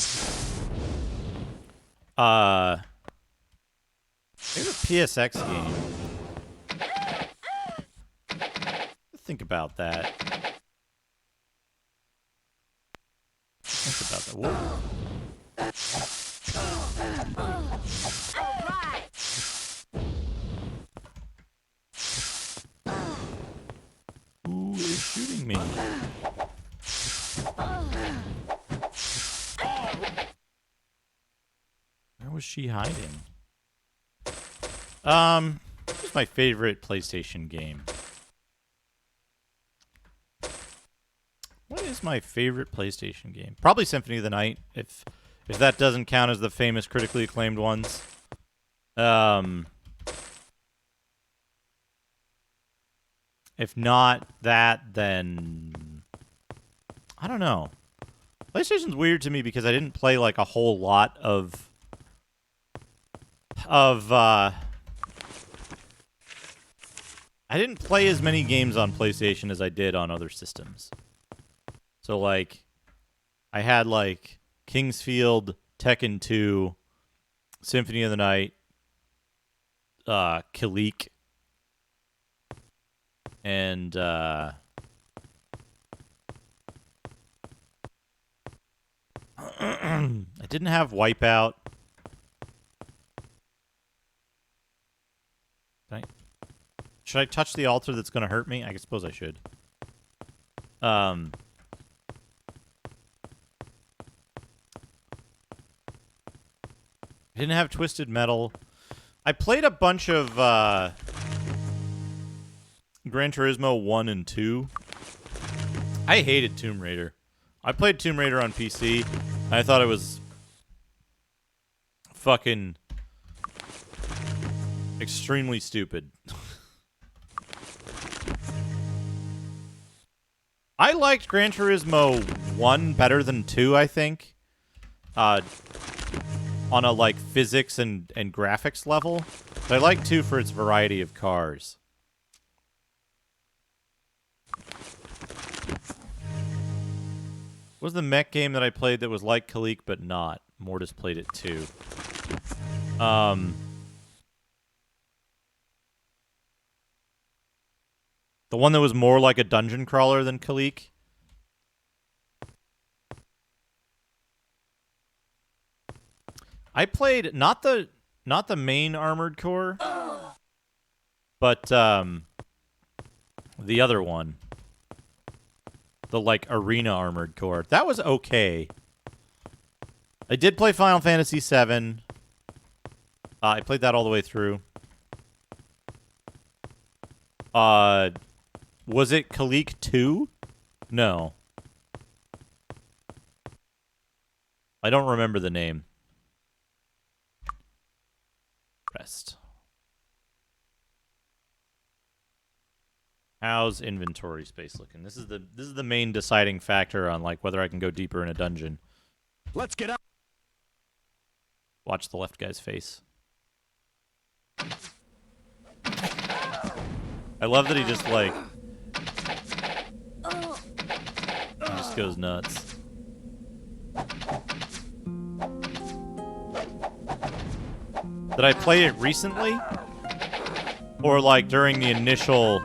Favorite PSX game? Think about that. Whoa. Who is shooting me? Where was she hiding? What's my favorite PlayStation game? What is my favorite PlayStation game? Probably Symphony of the Night, if that doesn't count as the famous critically acclaimed ones. If not that, then I don't know. PlayStation's weird to me because I didn't play like a whole lot of I didn't play as many games on PlayStation as I did on other systems. So, like, I had, like, Kingsfield, Tekken 2, Symphony of the Night, Kalik, and, I didn't have Wipeout. Should I touch the altar that's going to hurt me? I suppose I should. I didn't have Twisted Metal. I played a bunch of Gran Turismo 1 and 2. I hated Tomb Raider. I played Tomb Raider on PC, and I thought it was fucking extremely stupid. I liked Gran Turismo 1 better than 2, I think. On a, like, physics and graphics level. But I like 2 for its variety of cars. What was the mech game that I played that was like Kalik but not? Mortis played it too. The one that was more like a dungeon crawler than Kalik. I played not the main Armored Core, but the other one. The like arena Armored Core. That was okay. I did play Final Fantasy VII. I played that all the way through. Was it Kalik 2? No. I don't remember the name. Rest. How's inventory space looking? This is the main deciding factor on like whether I can go deeper in a dungeon. Let's get up. Watch the left guy's face. I love that he just like he just goes nuts. Did I play it recently? Or like during the initial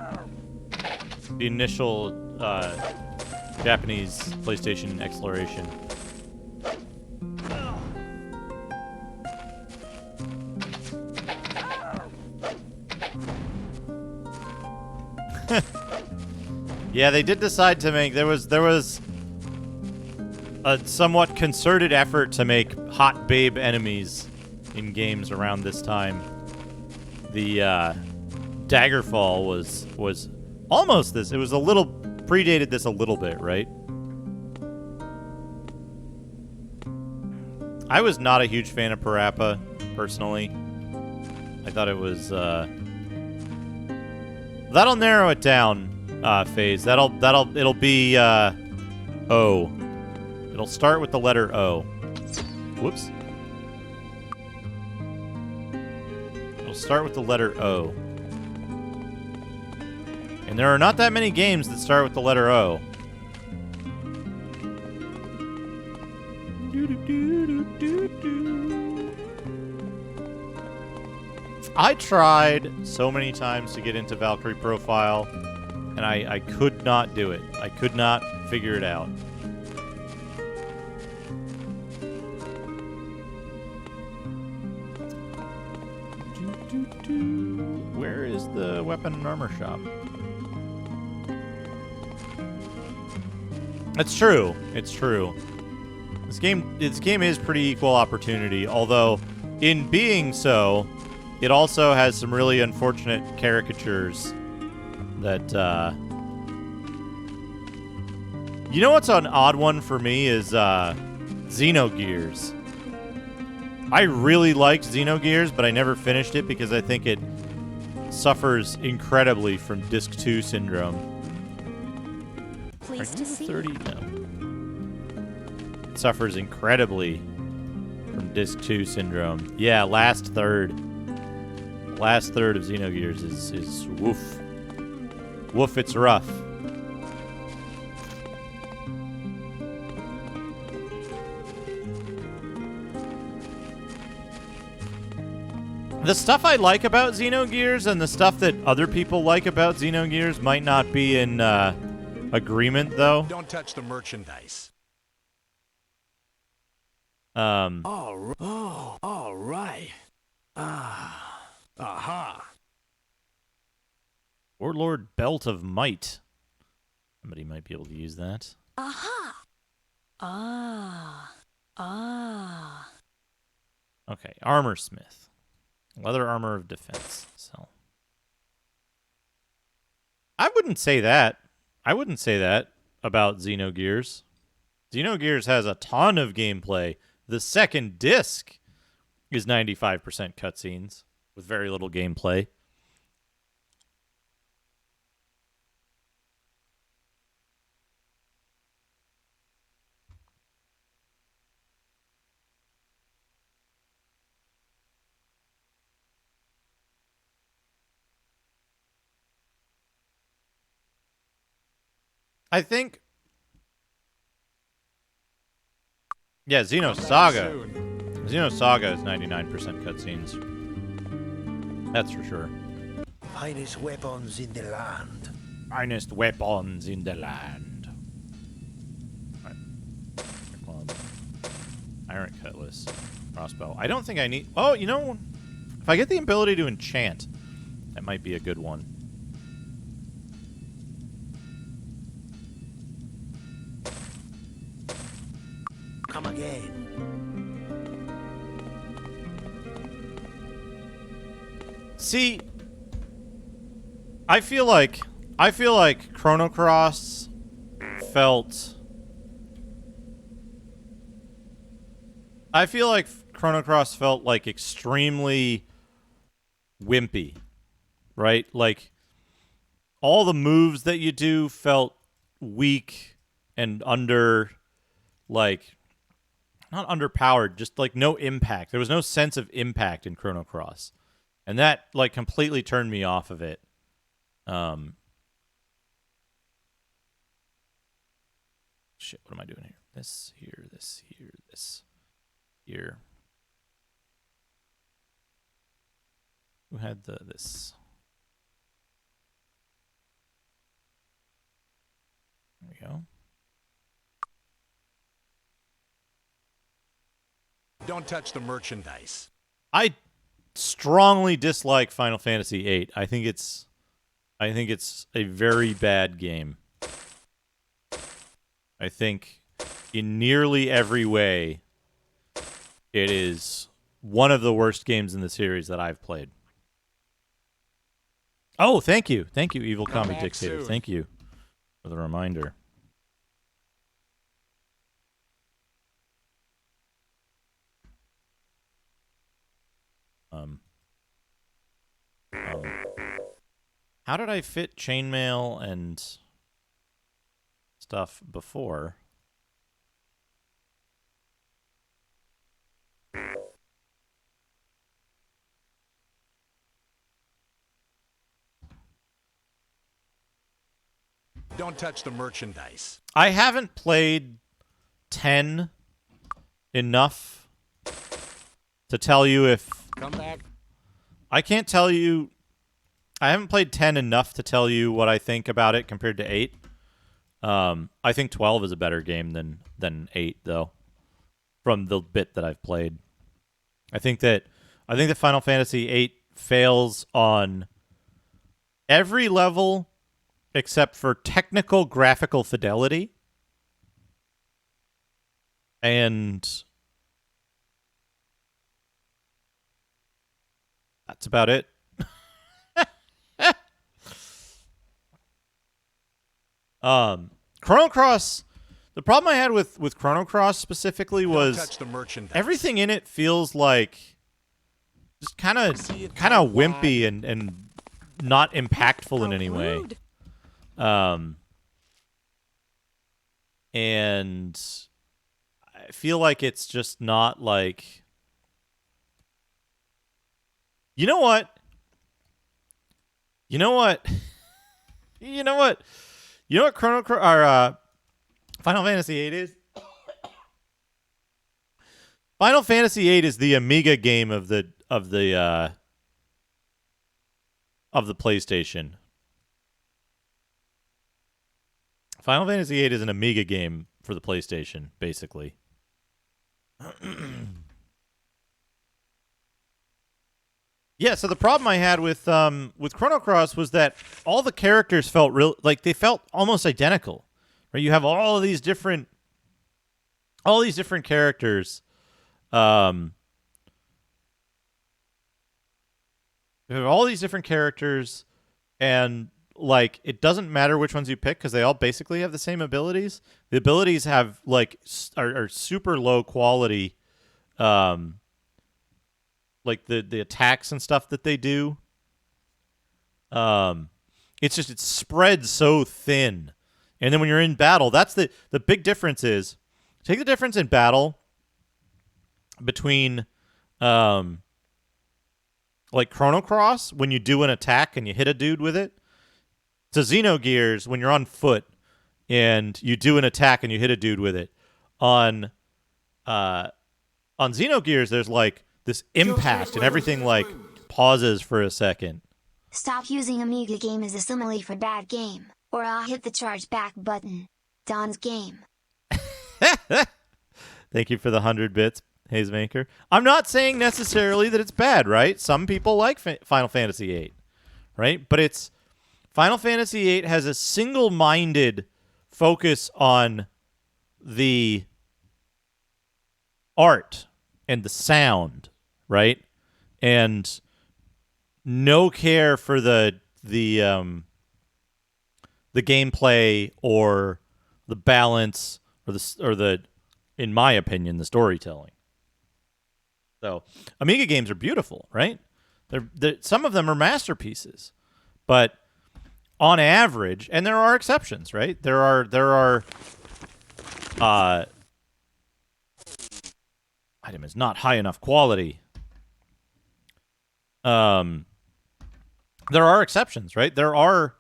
Japanese PlayStation exploration? Yeah, they did decide to make there was a somewhat concerted effort to make hot babe enemies in games around this time. The Daggerfall was almost this. It was a little predated this a little bit, right? I was not a huge fan of Parappa, personally. I thought it was that'll narrow it down, Phase. It'll be O. It'll start with the letter O. Whoops. It'll start with the letter O. And there are not that many games that start with the letter O. I tried so many times to get into Valkyrie Profile, and I could not do it. I could not figure it out. Where is the weapon and armor shop? It's true. It's true. This game is pretty equal opportunity, although in being so, it also has some really unfortunate caricatures that, you know what's an odd one for me is, Xenogears. I really liked Xenogears, but I never finished it because I think it suffers incredibly from Disc 2 syndrome. Pleased to see 30? No. It suffers incredibly from Disc 2 syndrome. Yeah, last third of Xenogears is woof. Woof, it's rough. The stuff I like about Xenogears and the stuff that other people like about Xenogears might not be in agreement, though. Don't touch the merchandise. All right. Aha. Warlord Belt of Might. Somebody might be able to use that. Aha. Ah. Okay, Armor Smith. Leather armor of defense. So I wouldn't say that. I wouldn't say that about Xenogears. Xenogears has a ton of gameplay. The second disc is 95% cutscenes with very little gameplay. I think... Yeah, Xenosaga. Xenosaga is 99% cutscenes. That's for sure. Finest weapons in the land. Finest weapons in the land. Right. Iron Cutlass. Crossbow. I don't think I need... Oh, you know, if I get the ability to enchant, that might be a good one. Come again. See, I feel like Chrono Cross felt. I feel like Chrono Cross felt like extremely wimpy, right? Like all the moves that you do felt weak and like not underpowered, just like no impact. There was no sense of impact in Chrono Cross, and that like completely turned me off of it. Shit, what am I doing here? This here, this here, this here. Who had this? There we go. Don't touch the merchandise. I strongly dislike Final Fantasy VIII. I think it's a very bad game. I think in nearly every way it is one of the worst games in the series that I've played. Oh, thank you. Thank you, Evil Comedy Dictator. Soon. Thank you for the reminder. How did I fit chainmail and stuff before? Don't touch the merchandise. I haven't played 10 enough to tell you if... Come back. I can't tell you... I haven't played 10 enough to tell you what I think about it compared to 8. I think 12 is a better game than 8, though, from the bit that I've played. I think that Final Fantasy 8 fails on every level except for technical graphical fidelity. And that's about it. Chrono Cross, the problem I had with Chrono Cross specifically was everything in it feels like just kind of wimpy and not impactful in any way. And I feel like it's just not like, you know what? Final Fantasy VIII is? Final Fantasy VIII is the Amiga game of the PlayStation. Final Fantasy VIII is an Amiga game for the PlayStation, basically. Yeah, so the problem I had with Chrono Cross was that all the characters felt they felt almost identical. Right? You have all these different characters. You have all these different characters, and like it doesn't matter which ones you pick because they all basically have the same abilities. The abilities have are super low quality. Like the attacks and stuff that they do. It's spread so thin. And then when you're in battle, that's the big difference is, take the difference in battle between like Chrono Cross, when you do an attack and you hit a dude with it, to Xenogears when you're on foot and you do an attack and you hit a dude with it. On Xenogears, there's like this impact and everything like pauses for a second. Stop using Amiga game as a simile for bad game, or I'll hit the charge back button. Don's game. Thank you for the 100 bits, Hazemaker. I'm not saying necessarily that it's bad, right? Some people like Final Fantasy VIII, right? But it's Final Fantasy VIII has a single-minded focus on the art and the sound, right? And no care for the gameplay or the balance or the in my opinion the storytelling. So Amiga games are beautiful, right? They're some of them are masterpieces, but on average, and there are exceptions, right? There are item is not high enough quality. There are exceptions, right? There are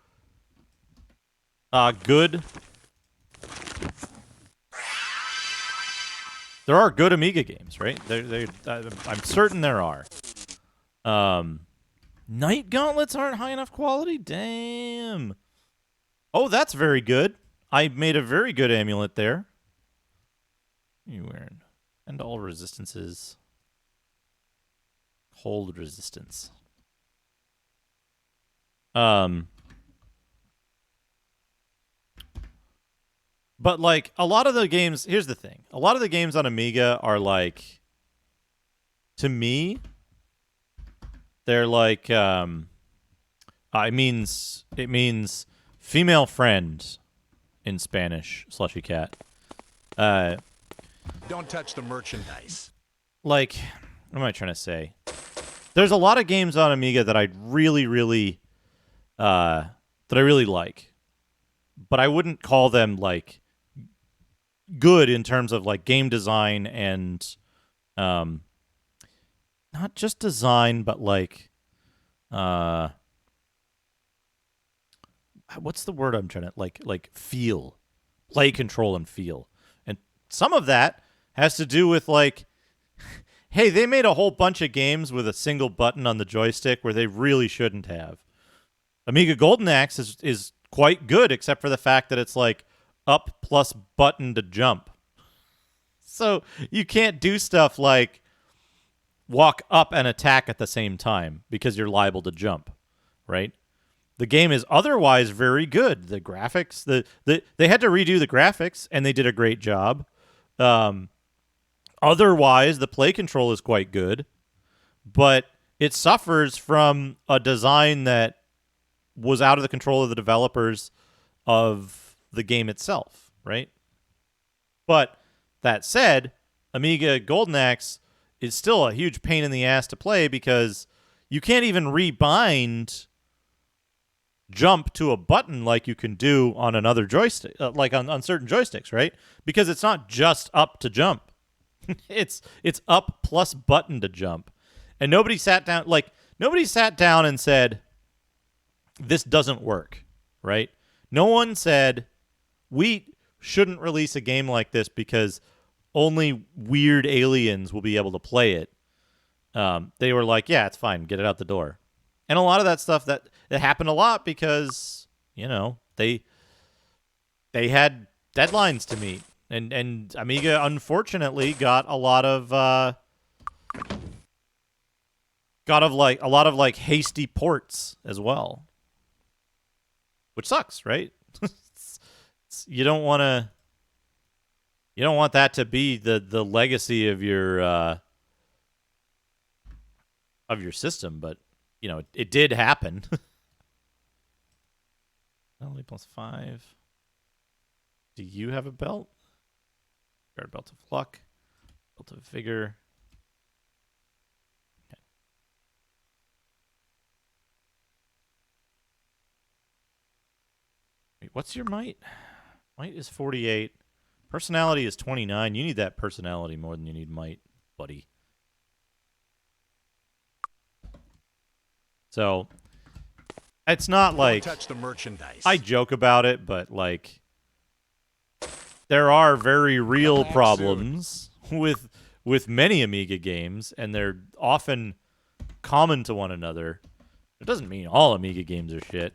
good Amiga games, right? I'm certain there are. Night Gauntlets aren't high enough quality? Damn. Oh, that's very good. I made a very good amulet there. What are you wearing? And all resistances. Cold resistance. But, like, a lot of the games... Here's the thing. A lot of the games on Amiga are, like... To me... They're, like, it means female friend in Spanish, Slushy Cat. Don't touch the merchandise. Like, what am I trying to say? There's a lot of games on Amiga that I really like. But I wouldn't call them, like... good in terms of like game design and not just design but like what's the word I'm trying to like feel, play control and feel. And some of that has to do with like hey, they made a whole bunch of games with a single button on the joystick where they really shouldn't have. Amiga Golden Axe is quite good except for the fact that it's like up plus button to jump. So you can't do stuff like walk up and attack at the same time because you're liable to jump, right? The game is otherwise very good. The graphics, they had to redo the graphics and they did a great job. Otherwise, the play control is quite good, but it suffers from a design that was out of the control of the developers of the game itself, right? But that said, Amiga Golden Axe is still a huge pain in the ass to play because you can't even rebind jump to a button like you can do on another joystick, like on certain joysticks, right? Because it's not just up to jump. it's up plus button to jump. And nobody sat down and said, this doesn't work, right? No one said, we shouldn't release a game like this because only weird aliens will be able to play it. They were like, yeah, it's fine. Get it out the door. And a lot of that stuff, that happened a lot because, you know, they had deadlines to meet. And Amiga, unfortunately, got a lot of hasty ports as well. Which sucks, right? You don't want that to be the legacy of your system, but you know it did happen. Only +5. Do you have a belt? Got a belt of luck, belt of vigor. Okay. Wait, what's your might? Might is 48. Personality is 29. You need that personality more than you need might, buddy. So, it's not like... Don't touch the merchandise. I joke about it, but, like... There are very real problems with many Amiga games, and they're often common to one another. It doesn't mean all Amiga games are shit.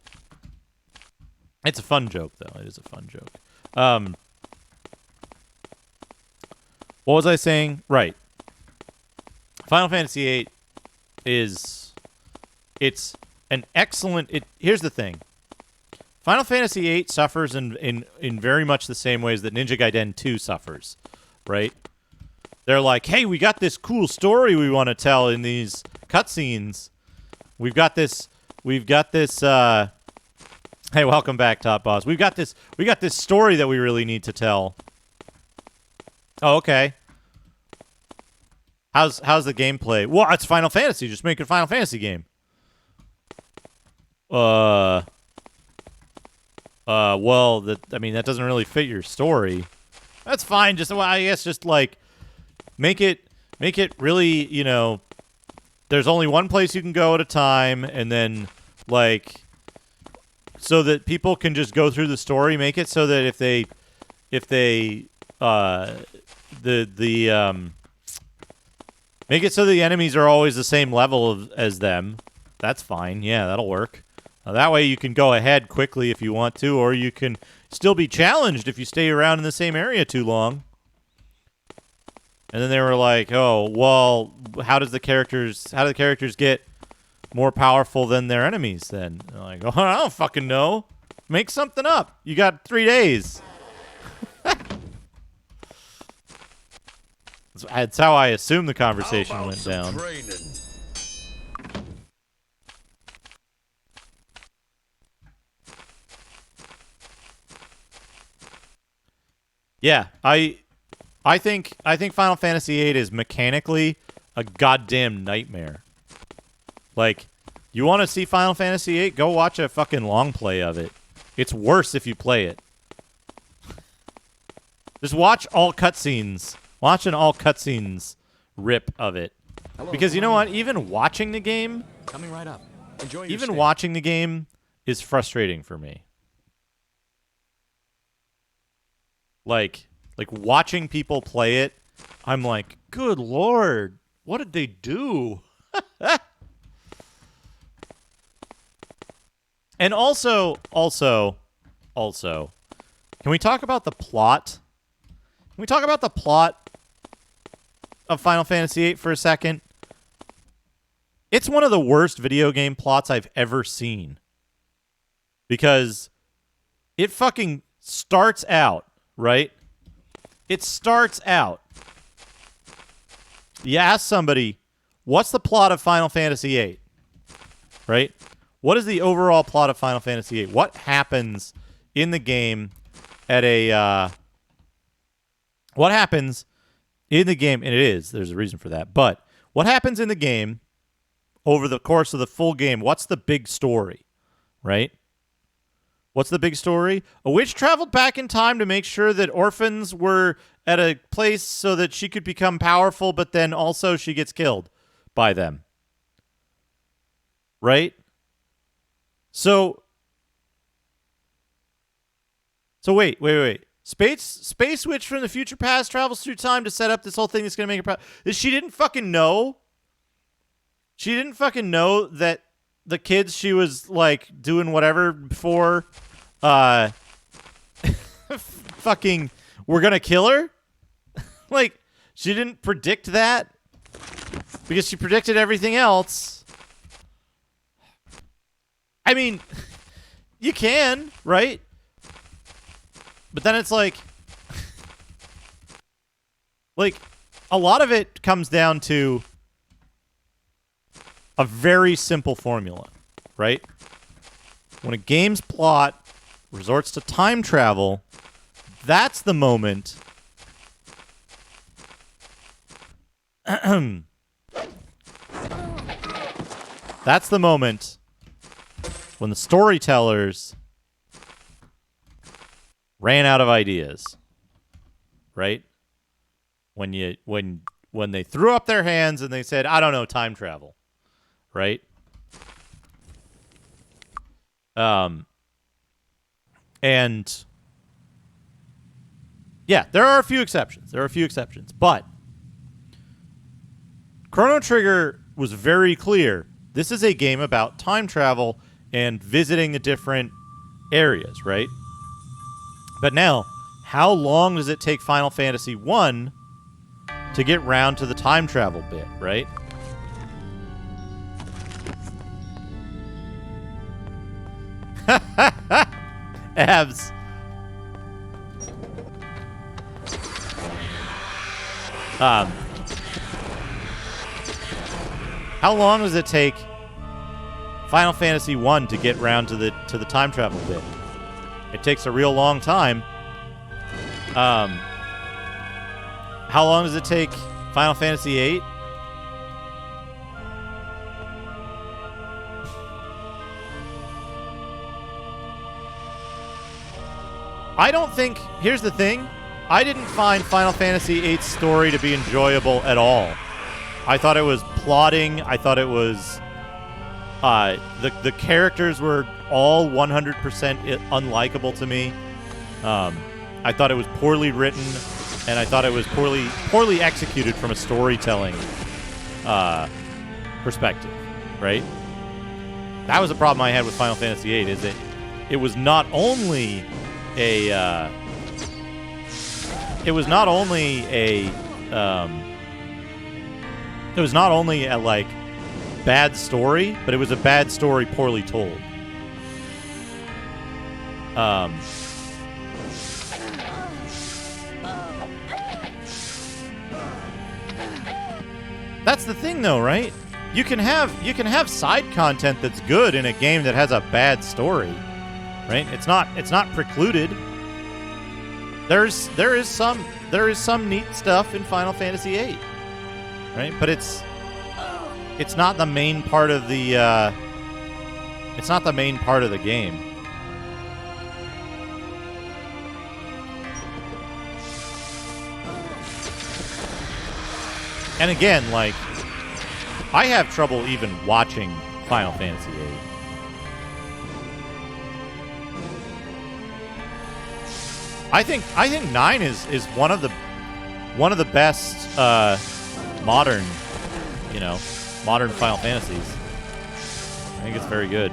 It's a fun joke, though. It is a fun joke. What was I saying? Right. Final Fantasy VIII is... It's an excellent... Here's the thing. Final Fantasy VIII suffers in very much the same ways that Ninja Gaiden 2 suffers, right? They're like, hey, we got this cool story we want to tell in these cutscenes. We've got this we've got this. Hey, welcome back, Top Boss. We got this story that we really need to tell. Oh, okay. How's the gameplay? Well, it's Final Fantasy. Just make a Final Fantasy game. Well, that doesn't really fit your story. That's fine. Just, well, I guess, just like make it really, you know. There's only one place you can go at a time, and then like, so that people can just go through the story. Make it so that if they make it so the enemies are always the same level as them. That's fine. Yeah, that'll work. That way you can go ahead quickly if you want to, or you can still be challenged if you stay around in the same area too long. And then they were like, "Oh, well, how do the characters get more powerful than their enemies then?" They're like, "Oh, I don't fucking know. Make something up. You got 3 days." That's how I assume the conversation went down. Yeah, I think Final Fantasy VIII is mechanically a goddamn nightmare. Like, you want to see Final Fantasy VIII? Go watch a fucking long play of it. It's worse if you play it. Just watch all cutscenes. Watch an all cutscenes rip of it. Because you know what? Even watching the game, coming right up. Enjoy your even stay. watching the game is frustrating for me. Like watching people play it, I'm like, good lord, what did they do? And also, can we talk about the plot? Can we talk about the plot of Final Fantasy VIII for a second? It's one of the worst video game plots I've ever seen. Because it fucking starts out, right? It starts out. You ask somebody, what's the plot of Final Fantasy VIII? Right? What is the overall plot of Final Fantasy VIII? What happens in the game at a... what happens in the game... And there's a reason for that. But what happens in the game over the course of the full game? What's the big story? Right? What's the big story? A witch traveled back in time to make sure that orphans were at a place so that she could become powerful, but then also she gets killed by them. Right? So wait. Space witch from the future past travels through time to set up this whole thing that's going to make her She didn't fucking know. She didn't fucking know that the kids she was, like, doing whatever before, fucking, were gonna kill her? Like, she didn't predict that? Because she predicted everything else. I mean, you can, right? But then it's like, a lot of it comes down to a very simple formula, right? When a game's plot resorts to time travel, that's the moment that's the moment when the storytellers ran out of ideas, right? When they threw up their hands and they said, I don't know, time travel. Right? And yeah, there are a few exceptions. But Chrono Trigger was very clear. This is a game about time travel and visiting the different areas, right? But now, how long does it take Final Fantasy 1 to get round to the time travel bit, right? Abs. How long does it take Final Fantasy 1 to get round to the time travel bit. It takes a real long time. How long does it take Final Fantasy 8? I don't think... Here's the thing. I didn't find Final Fantasy VIII's story to be enjoyable at all. I thought it was plotting. I thought it was... the characters were all 100% unlikable to me. I thought it was poorly written, and I thought it was poorly executed from a storytelling perspective, right? That was a problem I had with Final Fantasy VIII, is that it was not only a like bad story, but it was a bad story poorly told. That's the thing, though, right? You can have side content that's good in a game that has a bad story, right? It's not precluded. There is some neat stuff in Final Fantasy VIII, right? But it's not the main part of the game. And again, like, I have trouble even watching Final Fantasy VIII. I think 9 is one of the best modern Final Fantasies. I think it's very good.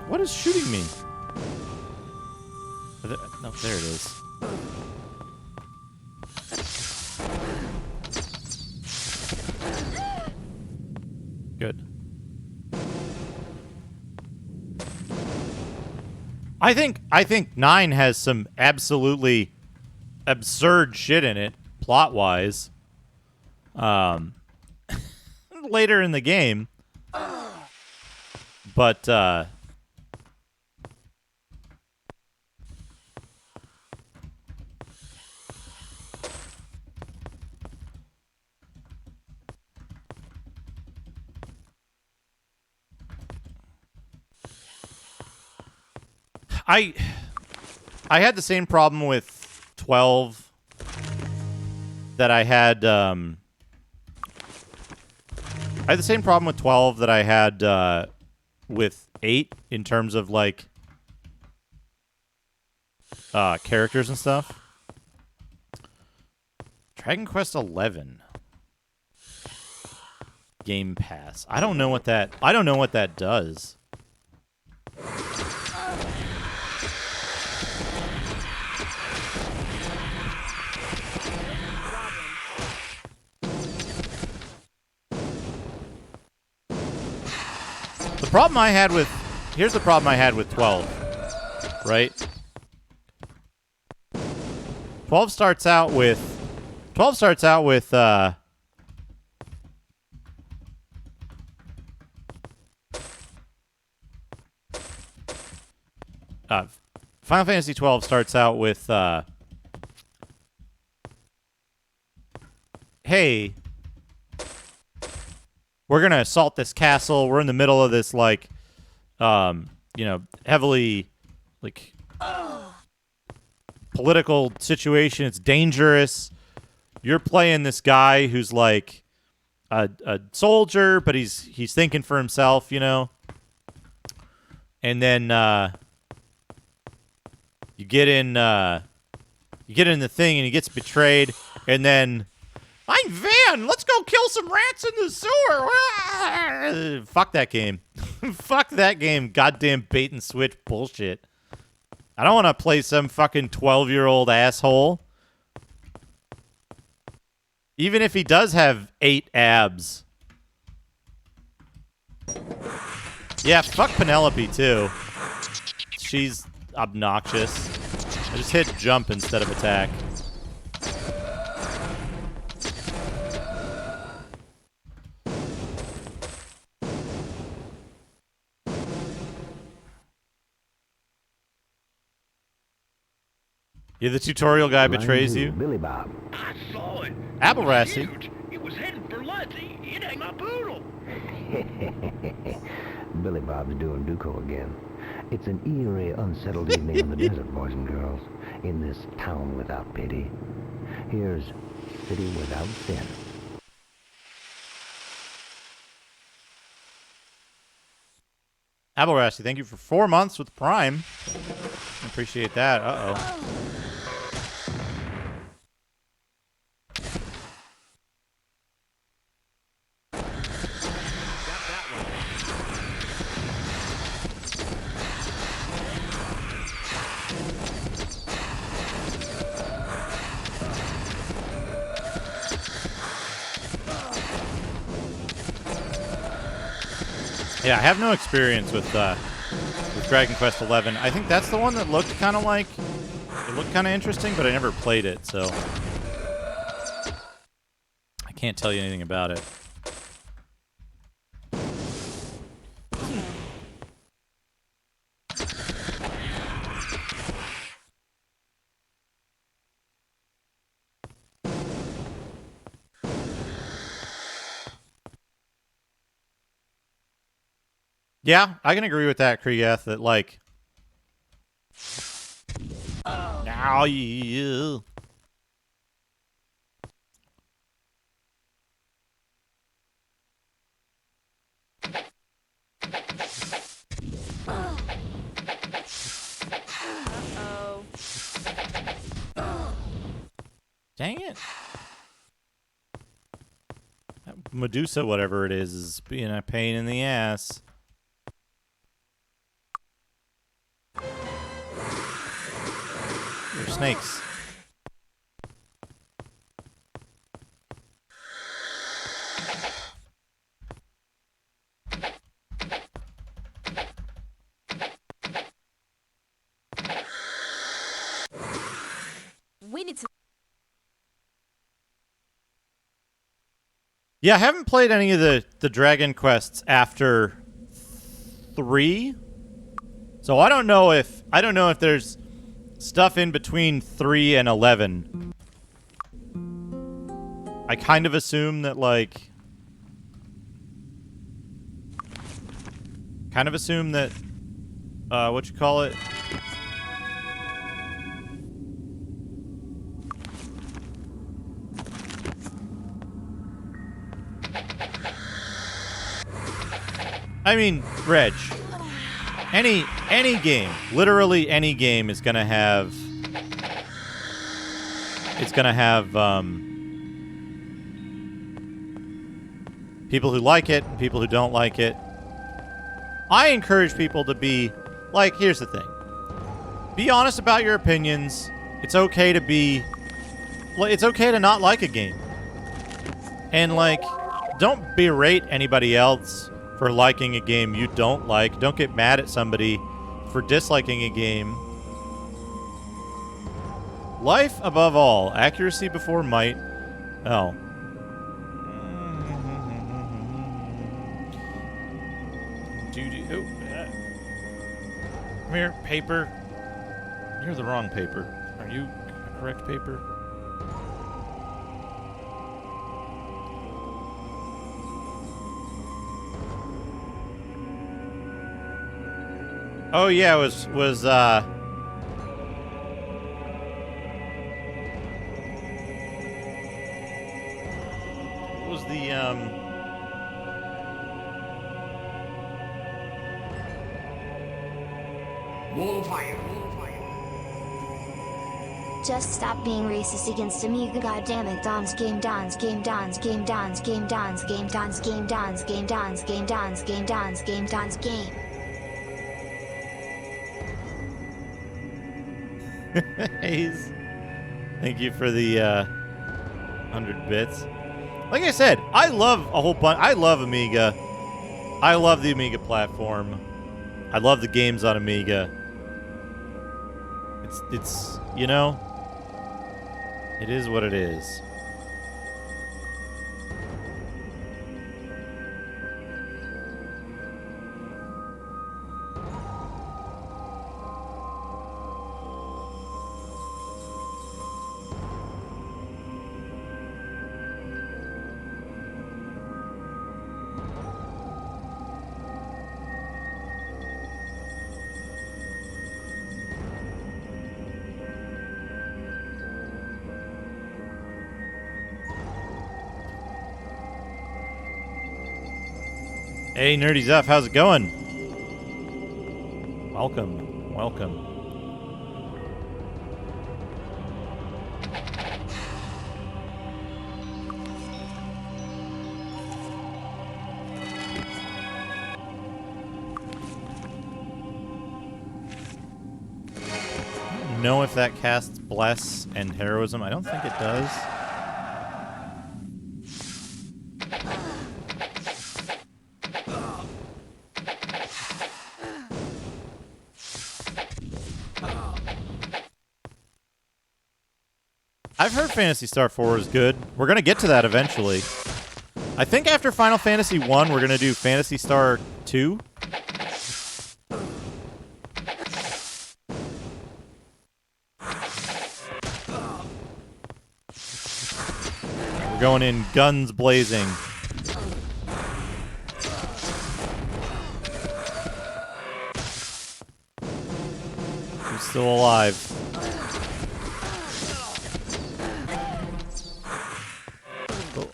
What is shooting me? No, there it is. Good. I think 9 has some absolutely absurd shit in it, plot-wise. Later in the game. But, I had the same problem with 12 that I had. I had the same problem with 12 that I had with 8 in terms of like characters and stuff. Dragon Quest 11 Game Pass. I don't know what that does. Here's the problem I had with 12, right? 12 starts out with Final Fantasy 12 starts out with hey, we're going to assault this castle. We're in the middle of this, like, heavily, like, political situation. It's dangerous. You're playing this guy who's, like, a soldier, but he's thinking for himself, And then you get in the thing, and he gets betrayed, and then... I'm Van! Let's go kill some rats in the sewer! Fuck that game. Fuck that game. Goddamn bait and switch bullshit. I don't want to play some fucking 12-year-old asshole. Even if he does have 8 abs. Yeah, fuck Penelope, too. She's obnoxious. I just hit jump instead of attack. Yeah, the tutorial guy betrays you. Billy Bob. I saw it. Apple It was Rasty. huge. It was heading for lunch. It ain't my poodle. Billy Bob's doing Duco again. It's an eerie, unsettled evening in the desert, boys and girls. In this town without pity. Here's City Without Sin. Apple Rasty, thank you for 4 months with Prime. I appreciate that. Uh-oh. Yeah, I have no experience with Dragon Quest XI. I think that's the one that looked kind of like... It looked kind of interesting, but I never played it, so... I can't tell you anything about it. Yeah, I can agree with that, Kriegeth, that, like... Now you... Dang it. That Medusa, whatever it is being a pain in the ass. They're snakes. We need to... Yeah, I haven't played any of the Dragon Quests after 3. So I don't know if there's stuff in between 3 and 11. I kind of assume that, like... Kind of assume that... what you call it? I mean, Reg. Any game, literally any game is gonna have... It's gonna have, people who like it and people who don't like it. I encourage people to be... Like, here's the thing. Be honest about your opinions. It's okay to be... It's okay to not like a game. And, like, don't berate anybody else for liking a game you don't like. Don't get mad at somebody for disliking a game. Life above all. Accuracy before might. Oh. Come here, paper. You're the wrong paper. Are you correct paper? Oh yeah, it was what was the Wall of fire. Just stop being racist against Amiga, goddammit. Don's game, Don's game, Don's game, Don's game, Don's game, Don's game, Don's game, Don's game, Don's game, Don's game, Don's game. Hayes, thank you for the 100 bits. Like I said, I love a whole bunch. I love Amiga. I love the Amiga platform. I love the games on Amiga. it's you know, it is what it is. Hey, Nerdy Zeph, how's it going? Welcome, welcome. I don't know if that casts Bless and Heroism. I don't think it does. I've heard Phantasy Star 4 is good. We're going to get to that eventually. I think after Final Fantasy 1, we're going to do Phantasy Star 2. We're going in guns blazing. Who's still alive?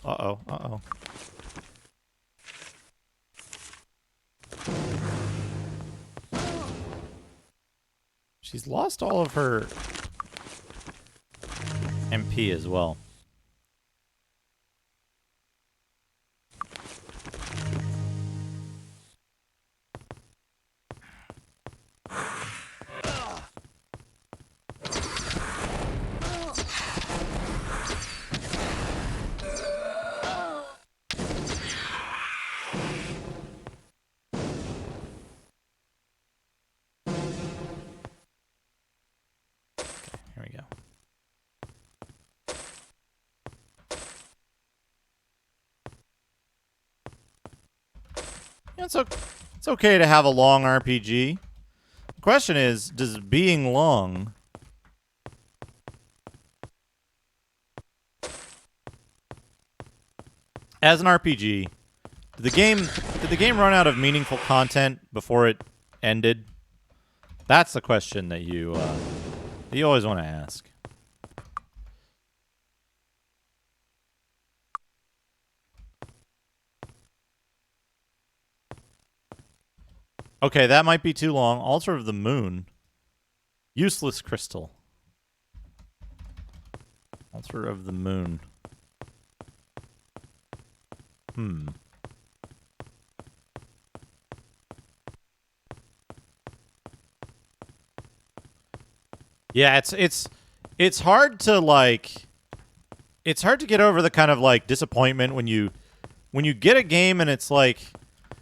Uh-oh, uh-oh. She's lost all of her MP as well. Here we go. Yeah, it's okay to have a long RPG. The question is, does being long as an RPG, did the game run out of meaningful content before it ended? That's the question that you always want to ask. Okay, that might be too long. Altar of the Moon. Useless crystal. Altar of the Moon. Yeah, it's hard to it's hard to get over the kind of like disappointment when you get a game and it's like,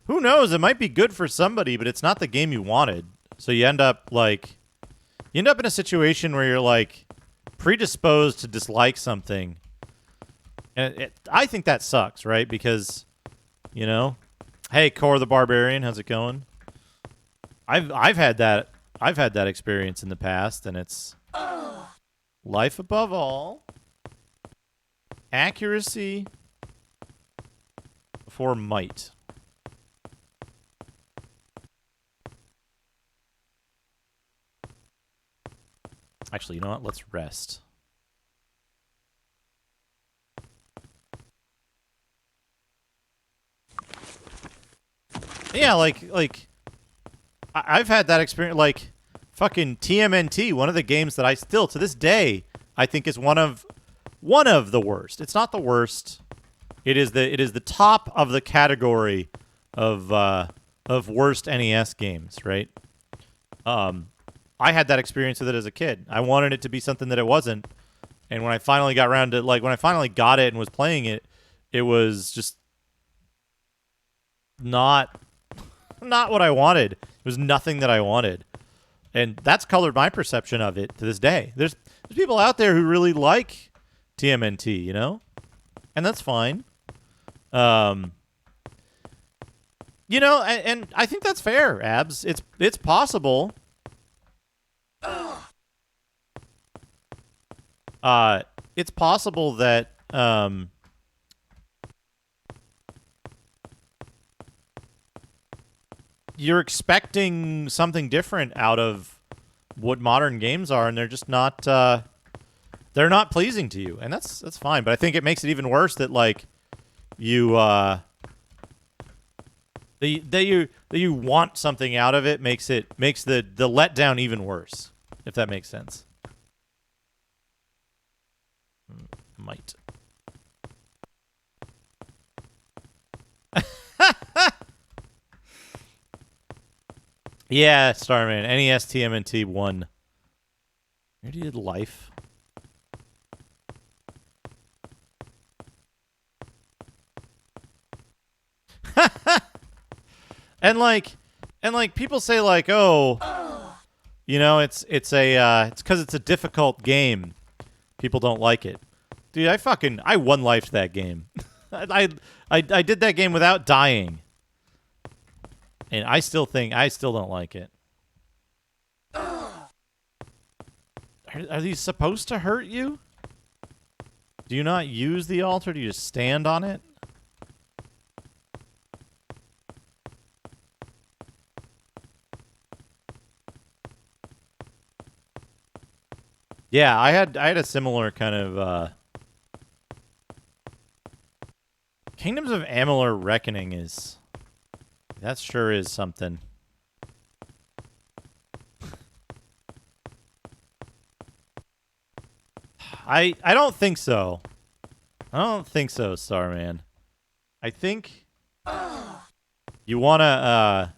who knows, it might be good for somebody, but it's not the game you wanted. So you end up in a situation where you're like predisposed to dislike something. And I think that sucks, right? Because, you know, hey, Core the Barbarian, how's it going? I've had that experience in the past, and it's life above all, accuracy before might. Actually, you know what? Let's rest. Yeah, I've had that experience, like fucking TMNT, one of the games that I still to this day I think is one of the worst. It's not the worst. It is the top of the category of worst NES games, right? I had that experience with it as a kid. I wanted it to be something that it wasn't, and when I finally got around to when I finally got it and was playing it, it was just not what I wanted. It was nothing that I wanted. And that's colored my perception of it to this day. There's people out there who really like TMNT, you know? And that's fine. You know, and I think that's fair, Abs. It's possible. It's possible that you're expecting something different out of what modern games are, and they're just not they're not pleasing to you, and that's fine. But I think it makes it even worse that like you that you want something out of it makes the letdown even worse, if that makes sense. Might. Yeah, Starman. NES TMNT 1. Where did life? and like people say like, oh, you know, it's because it's a difficult game. People don't like it. Dude, I one-lifed that game. I did that game without dying. And I still don't like it. Are these supposed to hurt you? Do you not use the altar? Do you just stand on it? Yeah, I had a similar kind of Kingdoms of Amalur Reckoning is... That sure is something. I don't think so. I don't think so, Starman. I think you wanna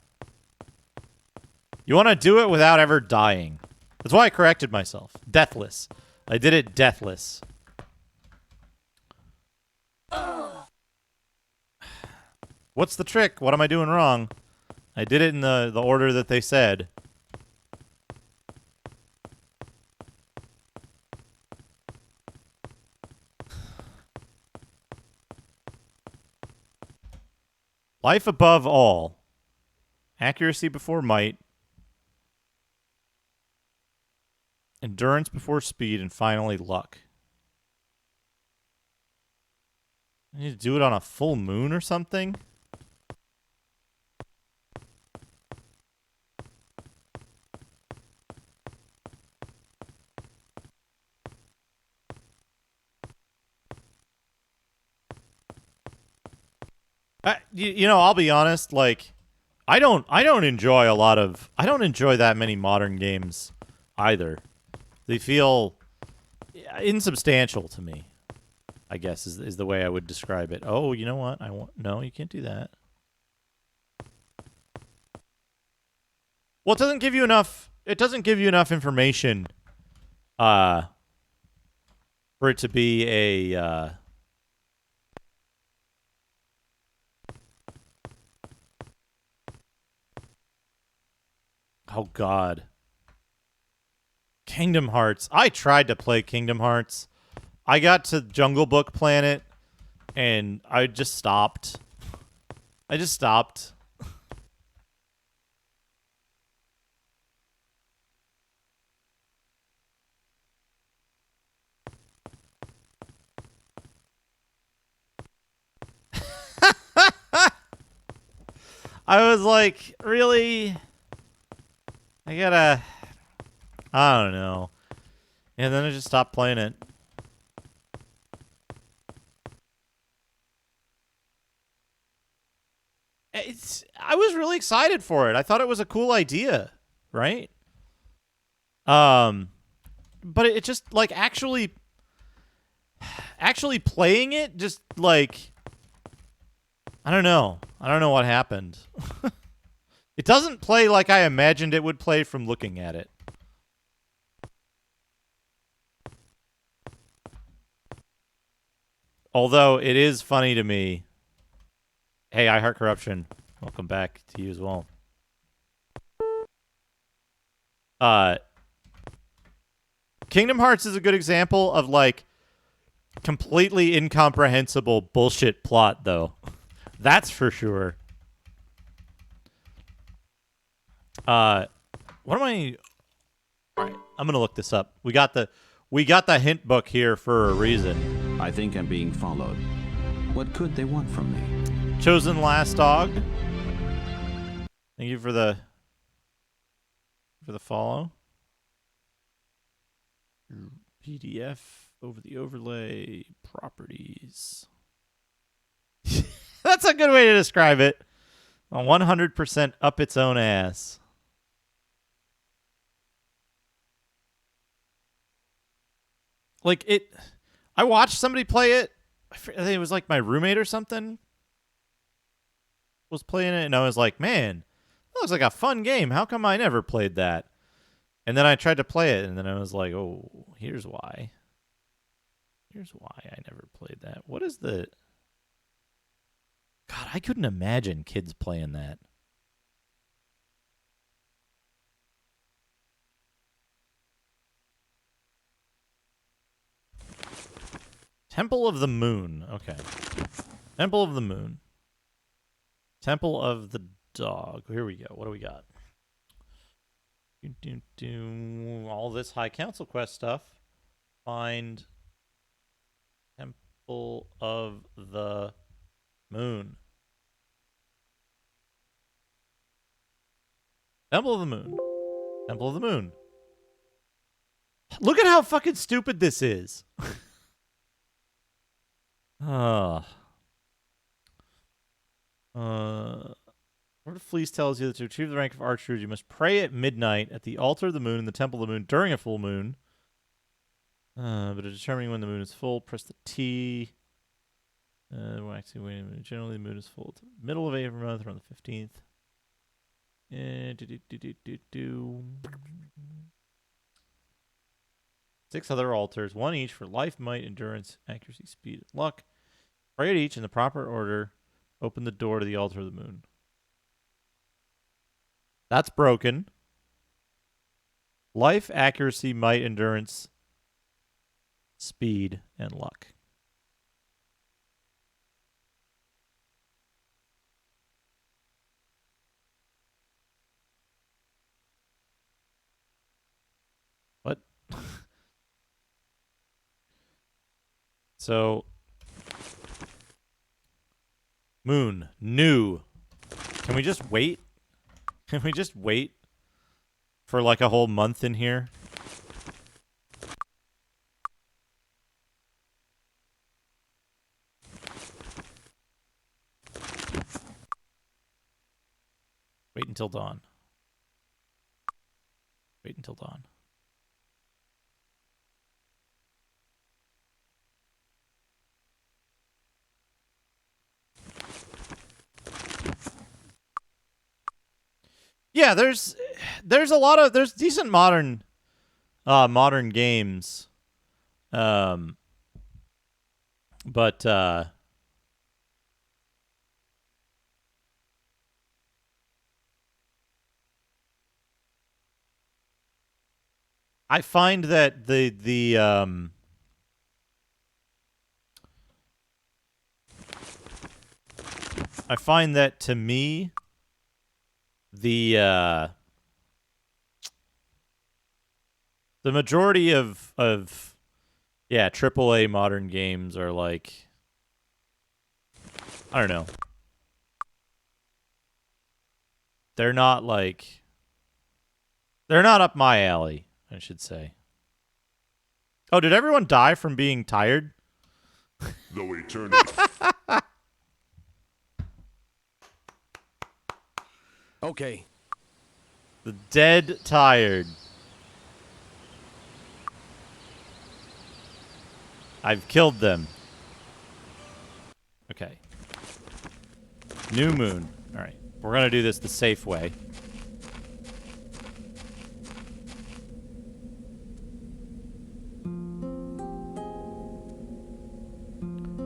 do it without ever dying. That's why I corrected myself. Deathless. I did it deathless. What's the trick? What am I doing wrong? I did it in the order that they said. Life above all. Accuracy before might. Endurance before speed, and finally luck. I need to do it on a full moon or something? You know, I'll be honest, like, I don't enjoy that many modern games either. They feel insubstantial to me, I guess is the way I would describe it. Oh, you know what? No, you can't do that. Well, it doesn't give you enough information for it to be a oh God. Kingdom Hearts. I tried to play Kingdom Hearts. I got to Jungle Book Planet and I just stopped. I just stopped. I was like, really? I don't know. And then I just stopped playing it. I was really excited for it. I thought it was a cool idea, right? But it just like actually playing it just like I don't know what happened. It doesn't play like I imagined it would play from looking at it. Although it is funny to me. Hey, I Heart Corruption. Welcome back to you as well. Kingdom Hearts is a good example of, like, completely incomprehensible bullshit plot, though. That's for sure. What am I... All right, I'm going to look this up. We got the hint book here for a reason. I think I'm being followed. What could they want from me? Chosen Last Dog. Thank you for the follow. PDF over the overlay properties. That's a good way to describe it. 100% up its own ass. Like it, I watched somebody play it. I think it was like my roommate or something was playing it, and I was like, man, that looks like a fun game. How come I never played that? And then I tried to play it, and then I was like, oh, here's why. Here's why I never played that. What is the... God, I couldn't imagine kids playing that. Temple of the Moon. Okay. Temple of the Moon. Temple of the Dog. Here we go. What do we got? All this High Council quest stuff. Find Temple of the Moon. Temple of the Moon. Temple of the Moon. Look at how fucking stupid this is. Lord of Fleece tells you that to achieve the rank of Archers, you must pray at midnight at the altar of the moon and the temple of the moon during a full moon. But to determine when the moon is full, press the T. Well, actually, wait a minute. Generally, the moon is full at the middle of every month, around the 15th. 6 other altars, 1 each for life, might, endurance, accuracy, speed, and luck. Pray at each in the proper order. Open the door to the altar of the moon. That's broken. Life, accuracy, might, endurance, speed, and luck. What? So, moon, new. Can we just wait? Can we just wait for like a whole month in here? Wait until dawn. Wait until dawn. Yeah, there's decent modern games. But I find that I find that to me the majority of AAA modern games are like, I don't know. They're not up my alley, I should say. Oh, did everyone die from being tired? Though eternity. Okay. The dead tired. I've killed them. Okay. New moon. All right. We're going to do this the safe way.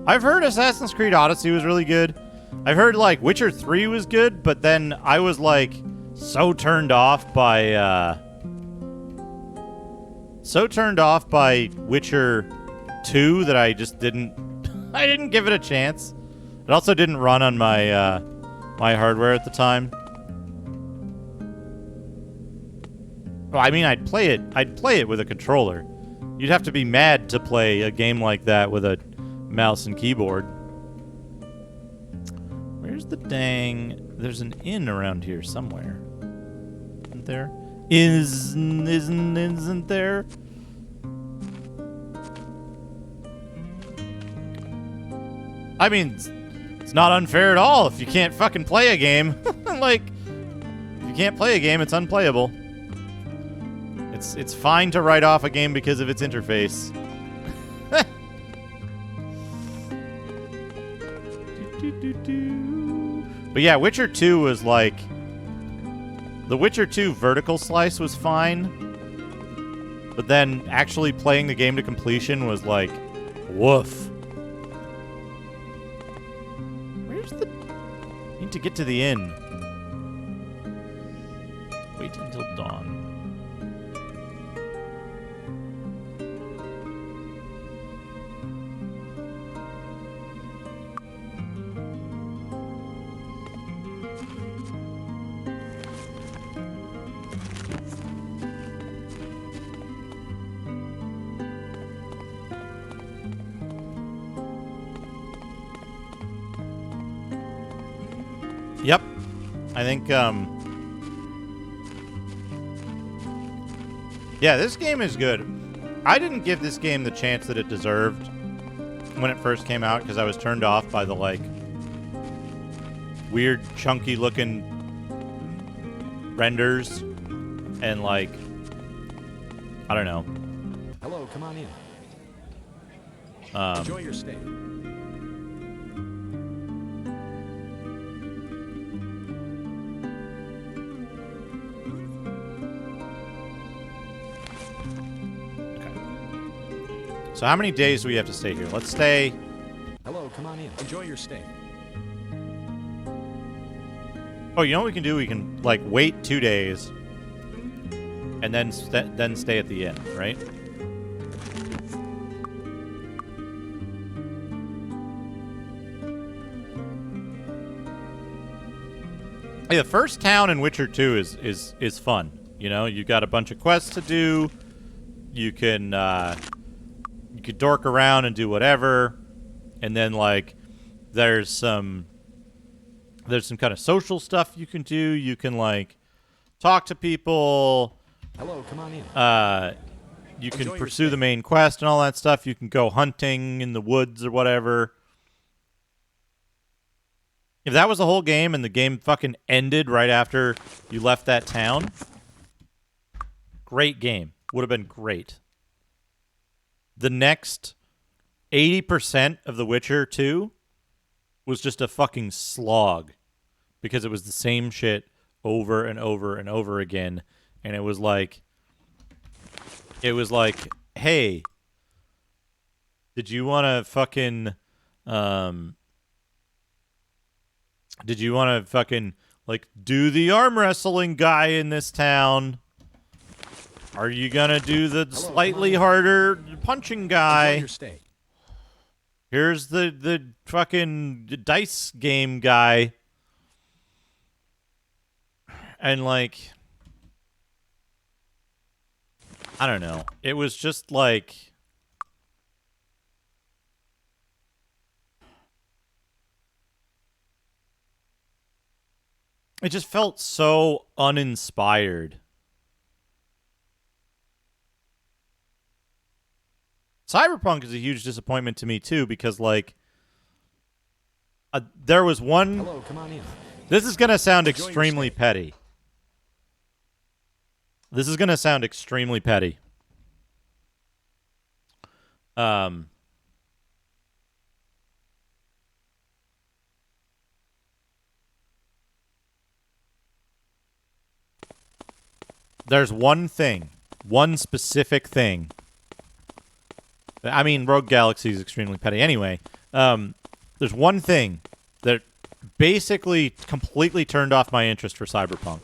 I've heard Assassin's Creed Odyssey was really good. I've heard, like, Witcher 3 was good, but then I was, like, so turned off by so turned off by Witcher 2 that I just didn't I didn't give it a chance. It also didn't run on my my hardware at the time. Well, I mean, I'd play it with a controller. You'd have to be mad to play a game like that with a mouse and keyboard. Where's the dang... There's an inn around here somewhere. Isn't there? Isn't there? I mean, it's not unfair at all if you can't fucking play a game. Like, if you can't play a game, it's unplayable. It's fine to write off a game because of its interface. But yeah, Witcher 2 was like... The Witcher 2 vertical slice was fine. But then actually playing the game to completion was like... Woof. Where's the... I need to get to the inn. Wait until dawn. Yep. I think, yeah, this game is good. I didn't give this game the chance that it deserved when it first came out because I was turned off by the, like, weird, chunky-looking renders and, like, I don't know. Hello, come on in. Enjoy your stay. So how many days do we have to stay here? Let's stay... Hello, come on in. Enjoy your stay. Oh, you know what we can do? We can, like, wait 2 days and then stay at the inn, right? Hey, the first town in Witcher 2 is fun. You know, you got a bunch of quests to do. You can dork around and do whatever, and then like there's some kind of social stuff you can do. You can like talk to people. Hello, come on in. You can pursue the main quest and all that stuff. You can go hunting in the woods or whatever. If that was the whole game and the game fucking ended right after you left that town, great game. Would have been great. The next 80% of The Witcher 2 was just a fucking slog because it was the same shit over and over and over again. And it was like, hey, did you want to fucking, like, do the arm wrestling guy in this town? Are you gonna do the slightly harder punching guy? Here's the fucking dice game guy. And like, I don't know. It was just like, it just felt so uninspired. Cyberpunk is a huge disappointment to me too because like there was one. Hello, come on in. This is gonna sound extremely petty. This is gonna sound extremely petty. There's one thing, one specific thing. I mean, Rogue Galaxy is extremely petty. Anyway, there's one thing that basically completely turned off my interest for Cyberpunk.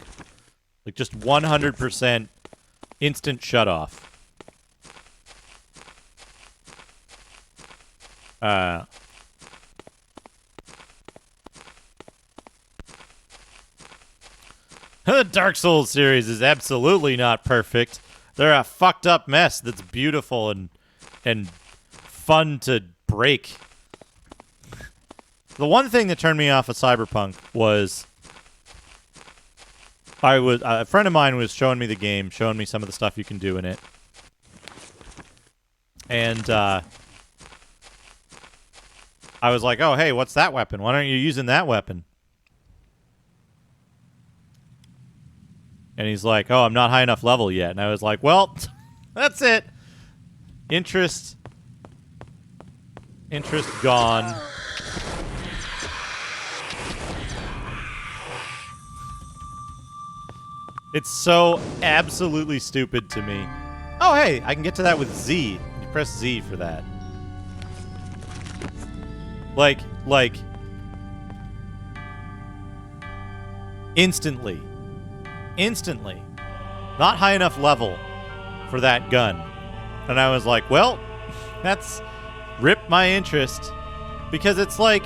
Like, just 100% instant shut off. The Dark Souls series is absolutely not perfect. They're a fucked up mess that's beautiful and fun to break. The one thing that turned me off of Cyberpunk was a friend of mine was showing me the game, showing me some of the stuff you can do in it. And I was like, "Oh, hey, what's that weapon? Why aren't you using that weapon?" And he's like, "Oh, I'm not high enough level yet." And I was like, "Well, that's it. Interest gone." It's so absolutely stupid to me. Oh, hey, I can get to that with Z. You press Z for that. Like, instantly. Not high enough level for that gun. And I was like, well, that's ripped my interest. Because it's like...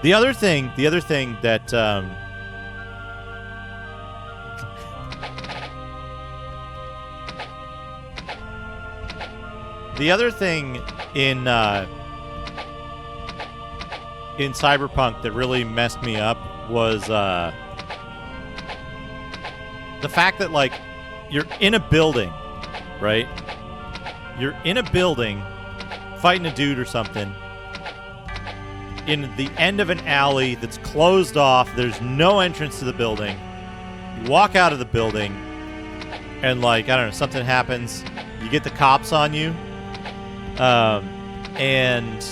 The other thing that... The other thing in Cyberpunk that really messed me up was the fact that, like, you're in a building, right? You're in a building fighting a dude or something in the end of an alley that's closed off. There's no entrance to the building. You walk out of the building and, like, I don't know, something happens. You get the cops on you. And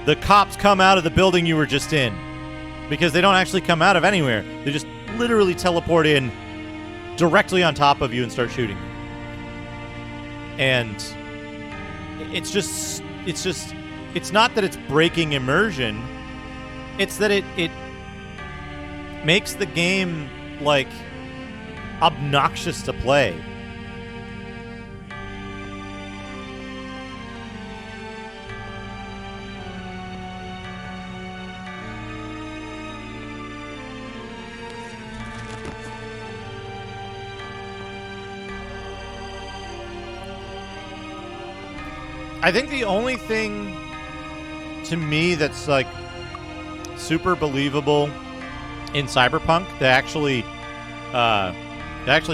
the cops come out of the building you were just in, because they don't actually come out of anywhere. They just literally teleport in directly on top of you and start shooting you. And it's not that it's breaking immersion. It's that it makes the game, like, obnoxious to play. I think the only thing to me that's, like, super believable in Cyberpunk that actually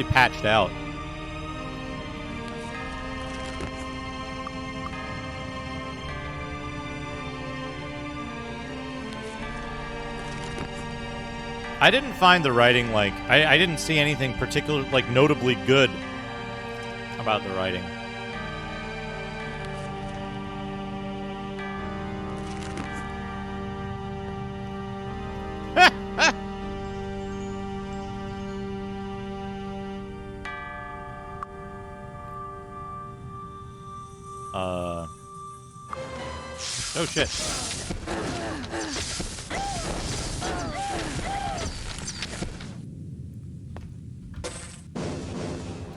patched out. I didn't find the writing, like, I didn't see anything particular, like, notably good about the writing. Oh shit.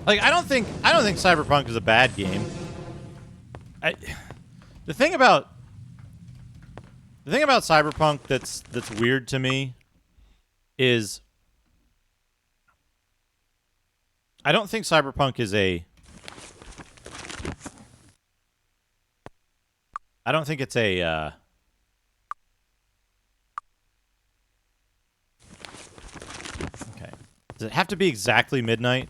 Like, I don't think Cyberpunk is a bad game. The thing about Cyberpunk that's weird to me is I don't think Cyberpunk is a I don't think it's a okay. Does it have to be exactly midnight?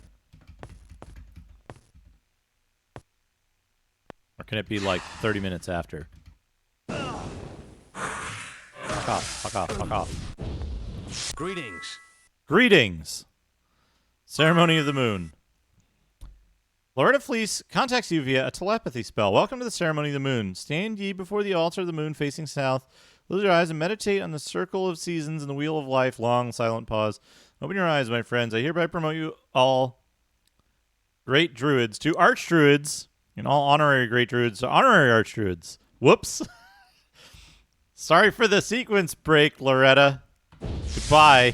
Or can it be like 30 minutes after? Fuck off, fuck off, fuck off. Greetings. Greetings. Ceremony of the Moon. Loretta Fleece contacts you via a telepathy spell. Welcome to the Ceremony of the Moon. Stand ye before the altar of the moon facing south. Close your eyes and meditate on the circle of seasons and the wheel of life. Long, silent pause. Open your eyes, my friends. I hereby promote you all great druids to archdruids, and all honorary great druids to honorary archdruids. Whoops. Sorry for the sequence break, Loretta. Goodbye.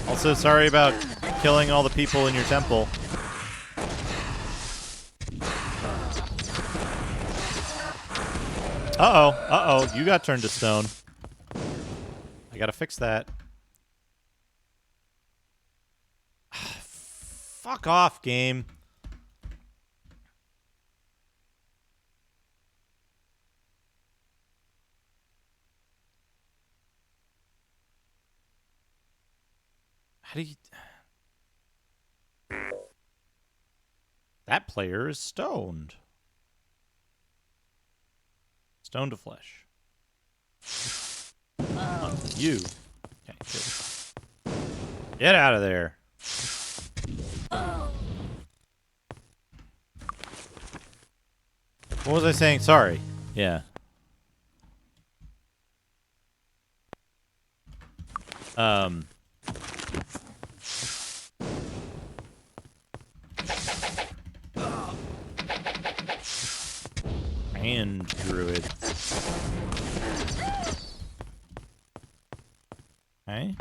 Also, sorry about killing all the people in your temple. Uh-oh. You got turned to stone. I gotta fix that. Fuck off, game. How do you... That player is stoned. Stone to flesh. You. Okay, good. Get out of there. What was I saying? Sorry. Yeah. And druid. Okay.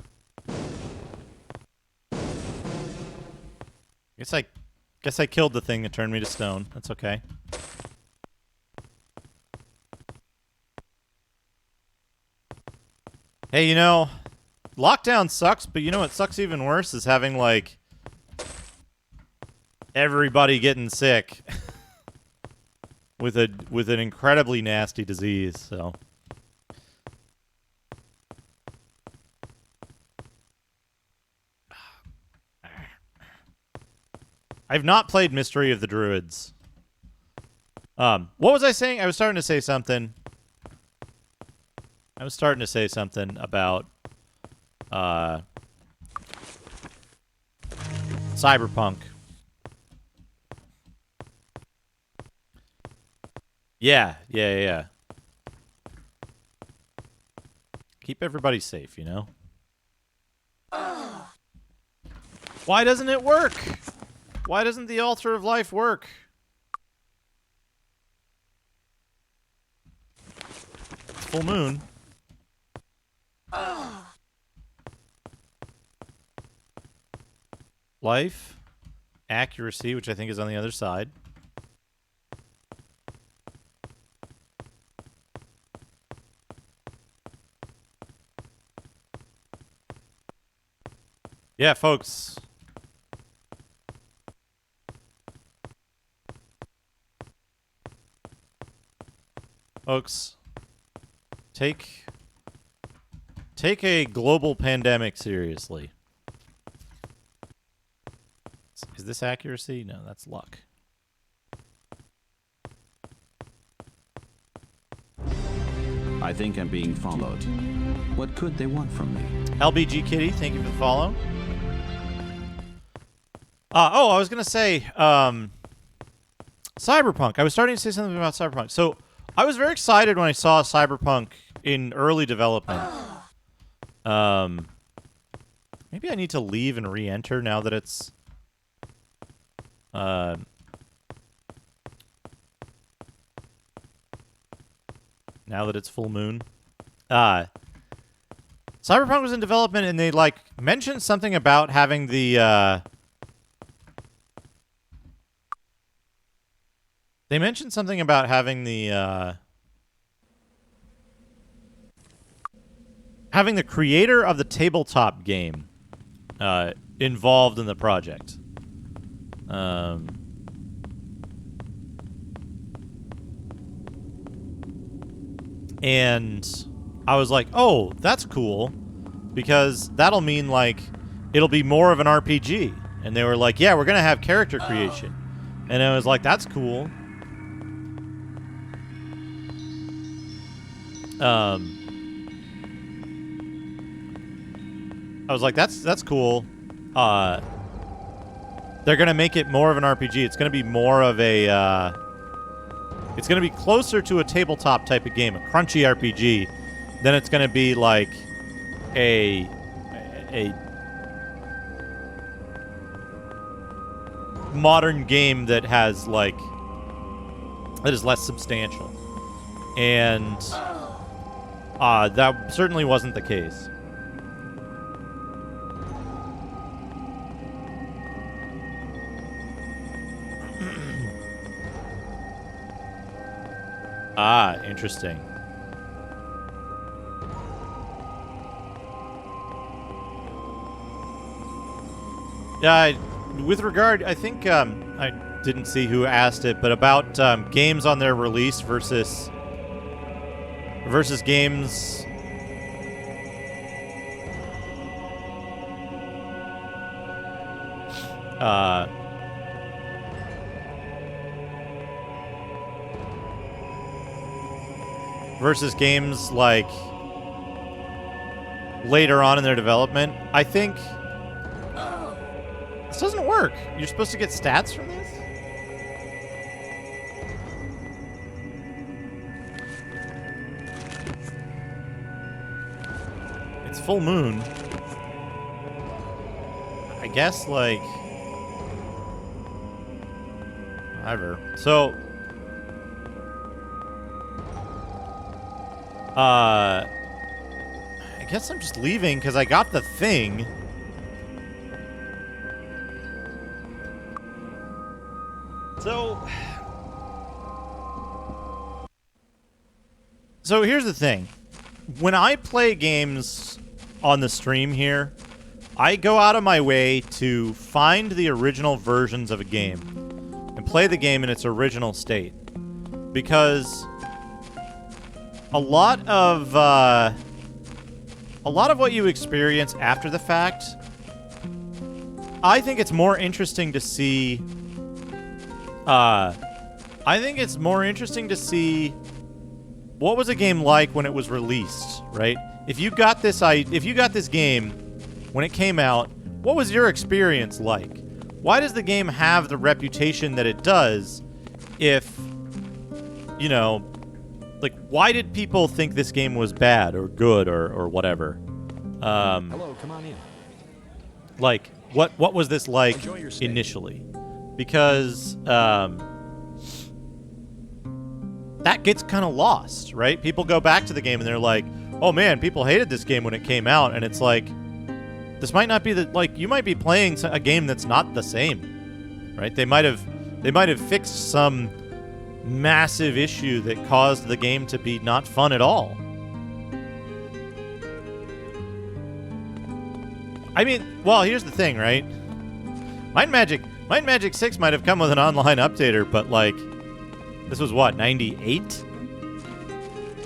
Guess I killed the thing that turned me to stone. That's okay. Hey, you know, lockdown sucks, but you know what sucks even worse is having, like, everybody getting sick with an incredibly nasty disease, so. I've not played Mystery of the Druids. What was I saying? I was starting to say something. About Cyberpunk. Yeah. Keep everybody safe, you know? Why doesn't it work? Why doesn't the altar of life work? It's full moon. Life, accuracy, which I think is on the other side. Yeah, folks. Folks, take a global pandemic seriously. Is this accuracy? No, that's luck. I think I'm being followed. What could they want from me? LBG Kitty, thank you for the follow. I was going to say, Cyberpunk. I was starting to say something about Cyberpunk. So, I was very excited when I saw Cyberpunk in early development. Maybe I need to leave and re-enter now that it's... now that it's full moon. Cyberpunk was in development and they, like, mentioned something about having the, They mentioned something about having the creator of the tabletop game involved in the project. And I was like, oh, that's cool, because that'll mean, like, it'll be more of an RPG. And they were like, yeah, we're going to have character creation. And I was like, that's cool. I was like, that's cool. They're gonna make it more of an RPG. It's gonna be more of a, it's gonna be closer to a tabletop type of game, a crunchy RPG, than it's gonna be like a modern game that has, like, that is less substantial. And that certainly wasn't the case. Interesting. With regard, I think I didn't see who asked it, but about games on their release versus games. Versus games like later on in their development. I think this doesn't work. You're supposed to get stats from this? It's full moon. I guess, like, whatever. So, I guess I'm just leaving because I got the thing. So here's the thing. When I play games on the stream here, I go out of my way to find the original versions of a game and play the game in its original state. Because a lot of what you experience after the fact, I think it's more interesting to see. What was a game like when it was released, right? If you got this game when it came out, what was your experience like? Why does the game have the reputation that it does? If, you know, like, why did people think this game was bad or good or whatever? Hello, come on in. Like, what was this like initially? Because that gets kind of lost, right? People go back to the game and they're like, oh man, people hated this game when it came out, and it's like, this might not be you might be playing a game that's not the same, right? They might have fixed some massive issue that caused the game to be not fun at all. I mean, well, here's the thing, right? Might and Magic 6 might have come with an online updater, but like, this was what, 98?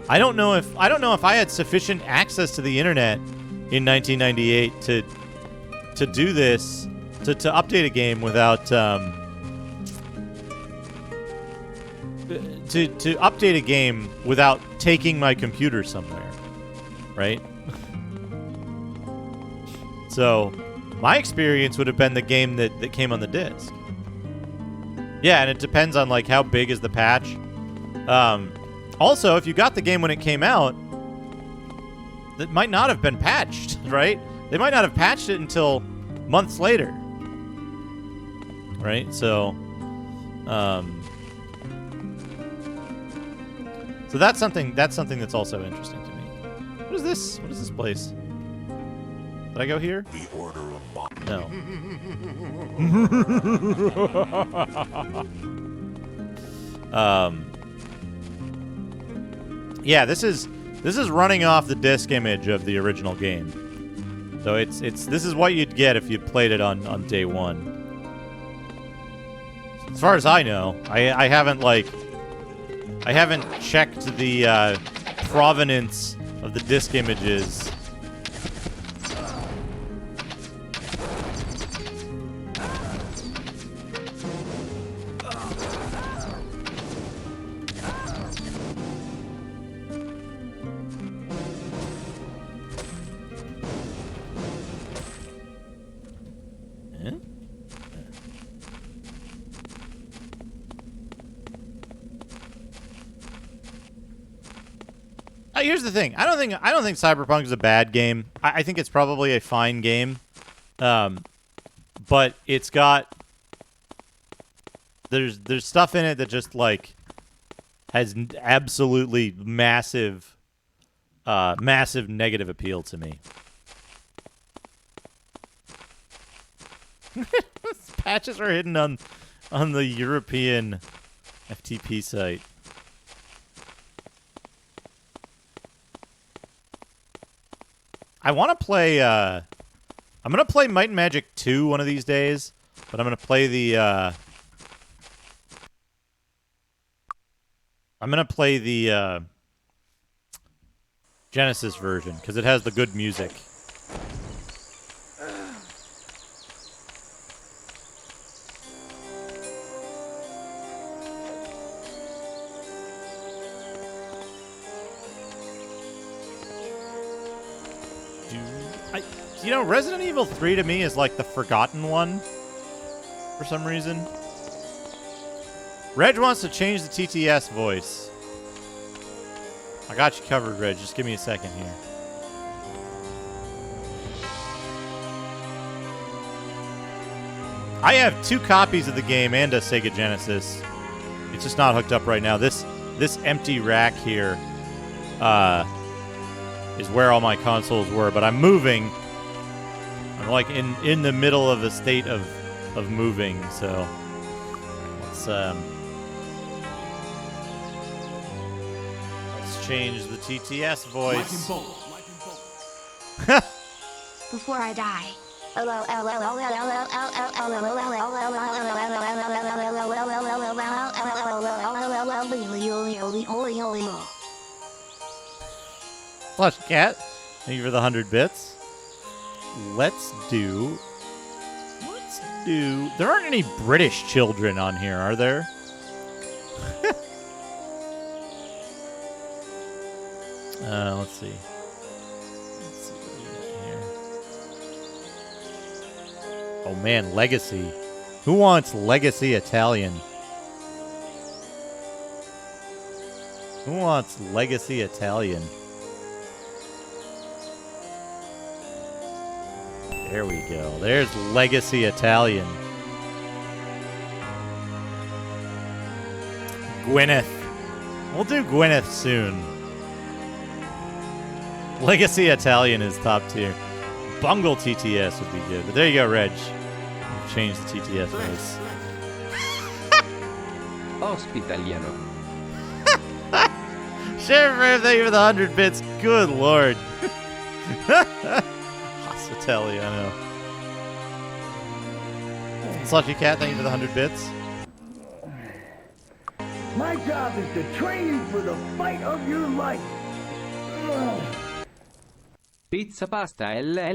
I don't know if I had sufficient access to the internet in 1998 to do this, to update a game without to update a game without taking my computer somewhere, right? So my experience would have been the game that came on the disc. Yeah, and it depends on, like, how big is the patch. Also, if you got the game when it came out, that might not have been patched, right? They might not have patched it until months later, right? So, so that's something that's also interesting to me. What is this? What is this place? Did I go here? The Order of No. Yeah, this is running off the disc image of the original game. So this is what you'd get if you played it on day one. As far as I know, I haven't checked the provenance of the disc images. Here's the thing. I don't think Cyberpunk is a bad game. I think it's probably a fine game, but it's got there's stuff in it that just like has absolutely massive negative appeal to me. Patches are hidden on the European FTP site. I want to play I'm gonna play Might and Magic 2 one of these days, but I'm gonna play the Genesis version because it has the good music. You know, Resident Evil 3 to me is like the forgotten one for some reason. Reg wants to change the TTS voice. I got you covered, Reg. Just give me a second here. I have 2 copies of the game and a Sega Genesis. It's just not hooked up right now. This empty rack here is where all my consoles were, but I'm moving. I'm like in the middle of a state of moving, so let's change the TTS voice. Before I die. Flush Cat, thank you for the 100 bits. Let's do... There aren't any British children on here, are there? Let's see. Let's see what we got here. Oh man, Legacy. Who wants Legacy Italian? Who wants Legacy Italian? There we go. There's Legacy Italian. Gwyneth. We'll do Gwyneth soon. Legacy Italian is top tier. Bungle TTS would be good. But there you go, Reg. We've changed the TTS voice. Ospitaliano. Sheriff Ram, thank you for the 100 bits. Good lord. Hospitaliano. Slushy Cat, thank you for the 100 bits. My job is to train you for the fight of your life. Pizza pasta le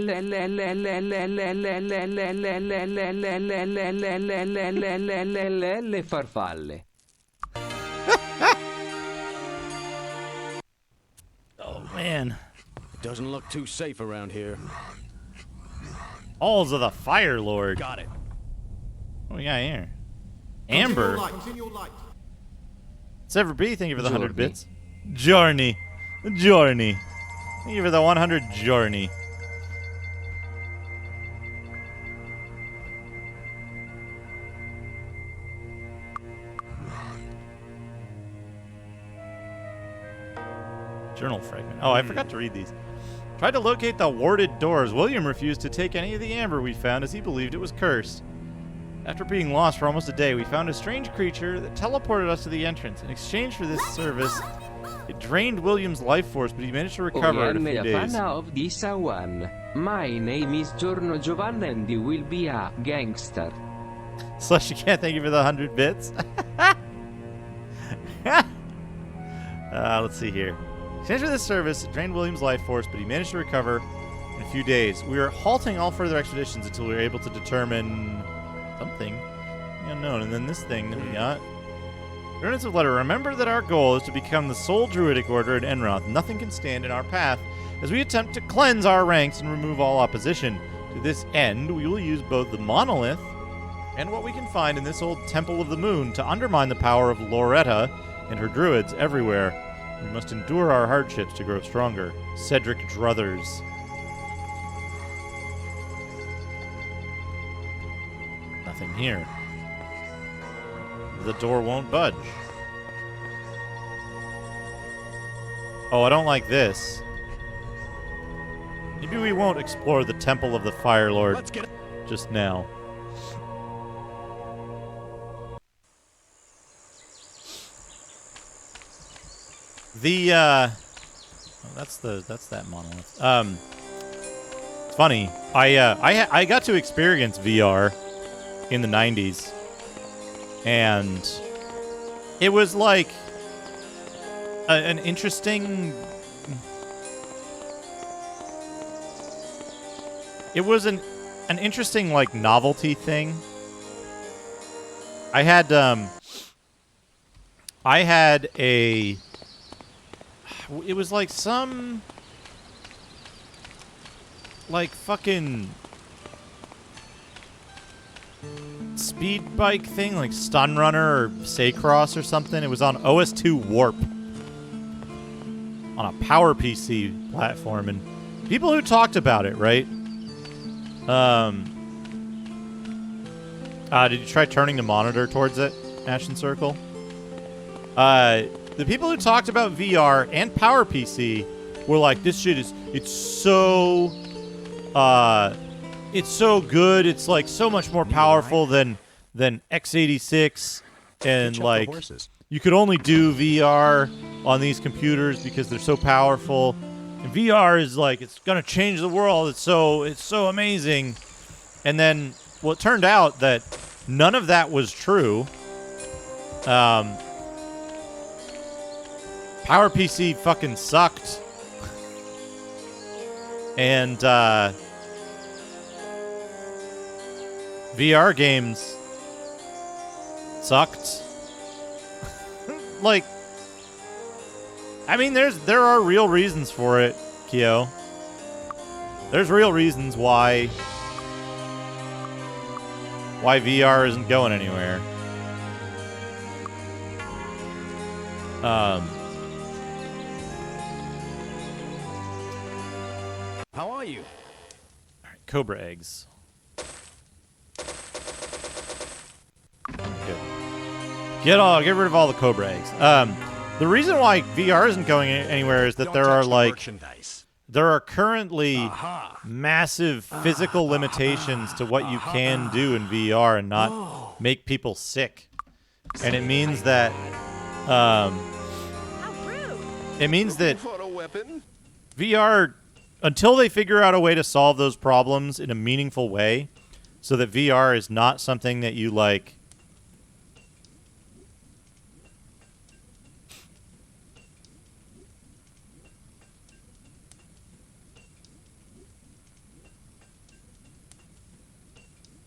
farfalle. Oh man. Doesn't look too safe around here. Halls of the Fire Lord. Got it. What we got here? Amber. Sever B, thank you for the 100 bits. Journey. Journey. Thank you for the 100 Journey. Journal fragment. Oh, I forgot to read these. Tried to locate the warded doors. William refused to take any of the amber we found as he believed it was cursed. After being lost for almost a day, we found a strange creature that teleported us to the entrance. In exchange for this service, it drained William's life force, but he managed to recover in a few days. Of this one. My name is Giorno Giovanna and you will be a gangster. Slush, you can't thank you for the 100 bits. Let's see here. In exchange for this service, it drained William's life force, but he managed to recover in a few days. We are halting all further expeditions until we are able to determine something unknown. And then this thing that we got. Remnants of Letter. Remember that our goal is to become the sole druidic order in Enroth. Nothing can stand in our path as we attempt to cleanse our ranks and remove all opposition. To this end, we will use both the monolith and what we can find in this old Temple of the Moon to undermine the power of Loretta and her druids everywhere. We must endure our hardships to grow stronger. Cedric Druthers. Nothing here. The door won't budge. Oh, I don't like this. Maybe we won't explore the Temple of the Fire Lord just now. The oh, that's that monolith. funny. I got to experience VR in the 90s, and it was like an interesting. It was an interesting like novelty thing. I had a. It was like some. Like fucking speed bike thing, like Stun Runner or Saycross or something. It was on OS2 Warp on a Power PC platform, and people who talked about it, right? Did you try turning the monitor towards it, Ash and Circle? The people who talked about VR and Power PC were like, this shit is, it's so good. It's like so much more powerful than x86, and like you could only do VR on these computers because they're so powerful. And VR is like, it's gonna change the world. It's so amazing. And then, well, it turned out that none of that was true. Power PC fucking sucked. And VR games sucked. Like, I mean, there are real reasons for it, Kyo. There's real reasons why VR isn't going anywhere. How are you? All right, Cobra eggs. Good. Get rid of all the Cobra eggs. The reason why VR isn't going anywhere is that there are currently massive physical limitations to what you can do in VR and not make people sick. And it means that VR, until they figure out a way to solve those problems in a meaningful way, so that VR is not something that you like.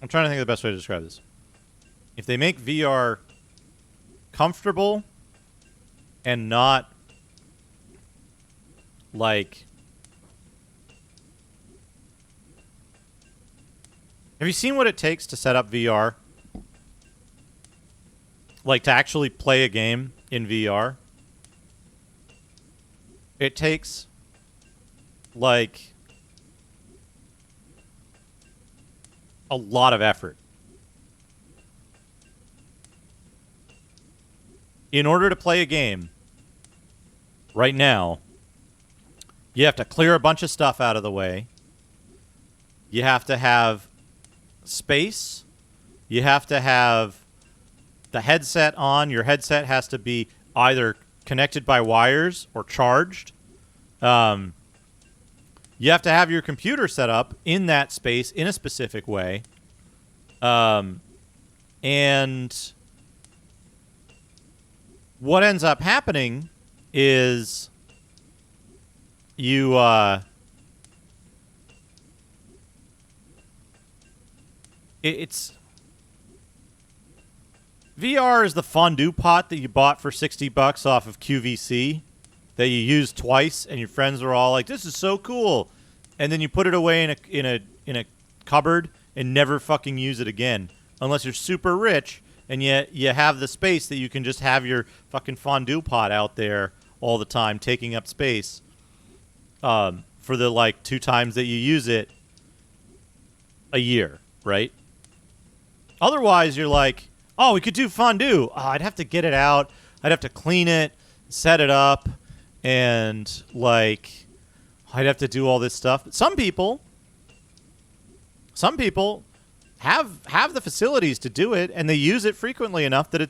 I'm trying to think of the best way to describe this. If they make VR comfortable and not like... Have you seen what it takes to set up VR? Like, to actually play a game in VR? It takes, like, a lot of effort. In order to play a game, right now, you have to clear a bunch of stuff out of the way. You have to have space. You have to have the headset on. Your headset has to be either connected by wires or charged. You have to have your computer set up in that space in a specific way. And what ends up happening is you it's VR is the fondue pot that you bought for $60 off of QVC that you used twice, and your friends are all like, "This is so cool," and then you put it away in a cupboard and never fucking use it again, unless you're super rich and yet you have the space that you can just have your fucking fondue pot out there all the time, taking up space for the like 2 times that you use it a year, right? Otherwise, you're like, oh, we could do fondue. Oh, I'd have to get it out. I'd have to clean it, set it up, and, like, I'd have to do all this stuff. But some people have the facilities to do it, and they use it frequently enough that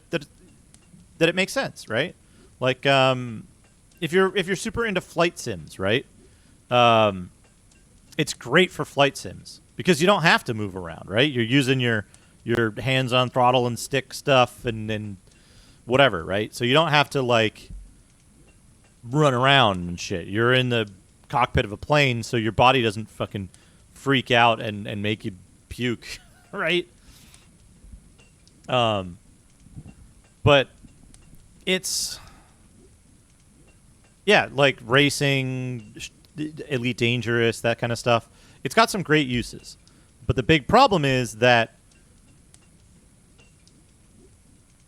it makes sense, right? Like, if you're super into flight sims, right? It's it's great for flight sims because you don't have to move around, right? You're using your hands on throttle and stick stuff and whatever, right? So you don't have to like run around and shit. You're in the cockpit of a plane, so your body doesn't fucking freak out and make you puke, right? But it's, yeah, like racing, Elite Dangerous, that kind of stuff. It's got some great uses. But the big problem is that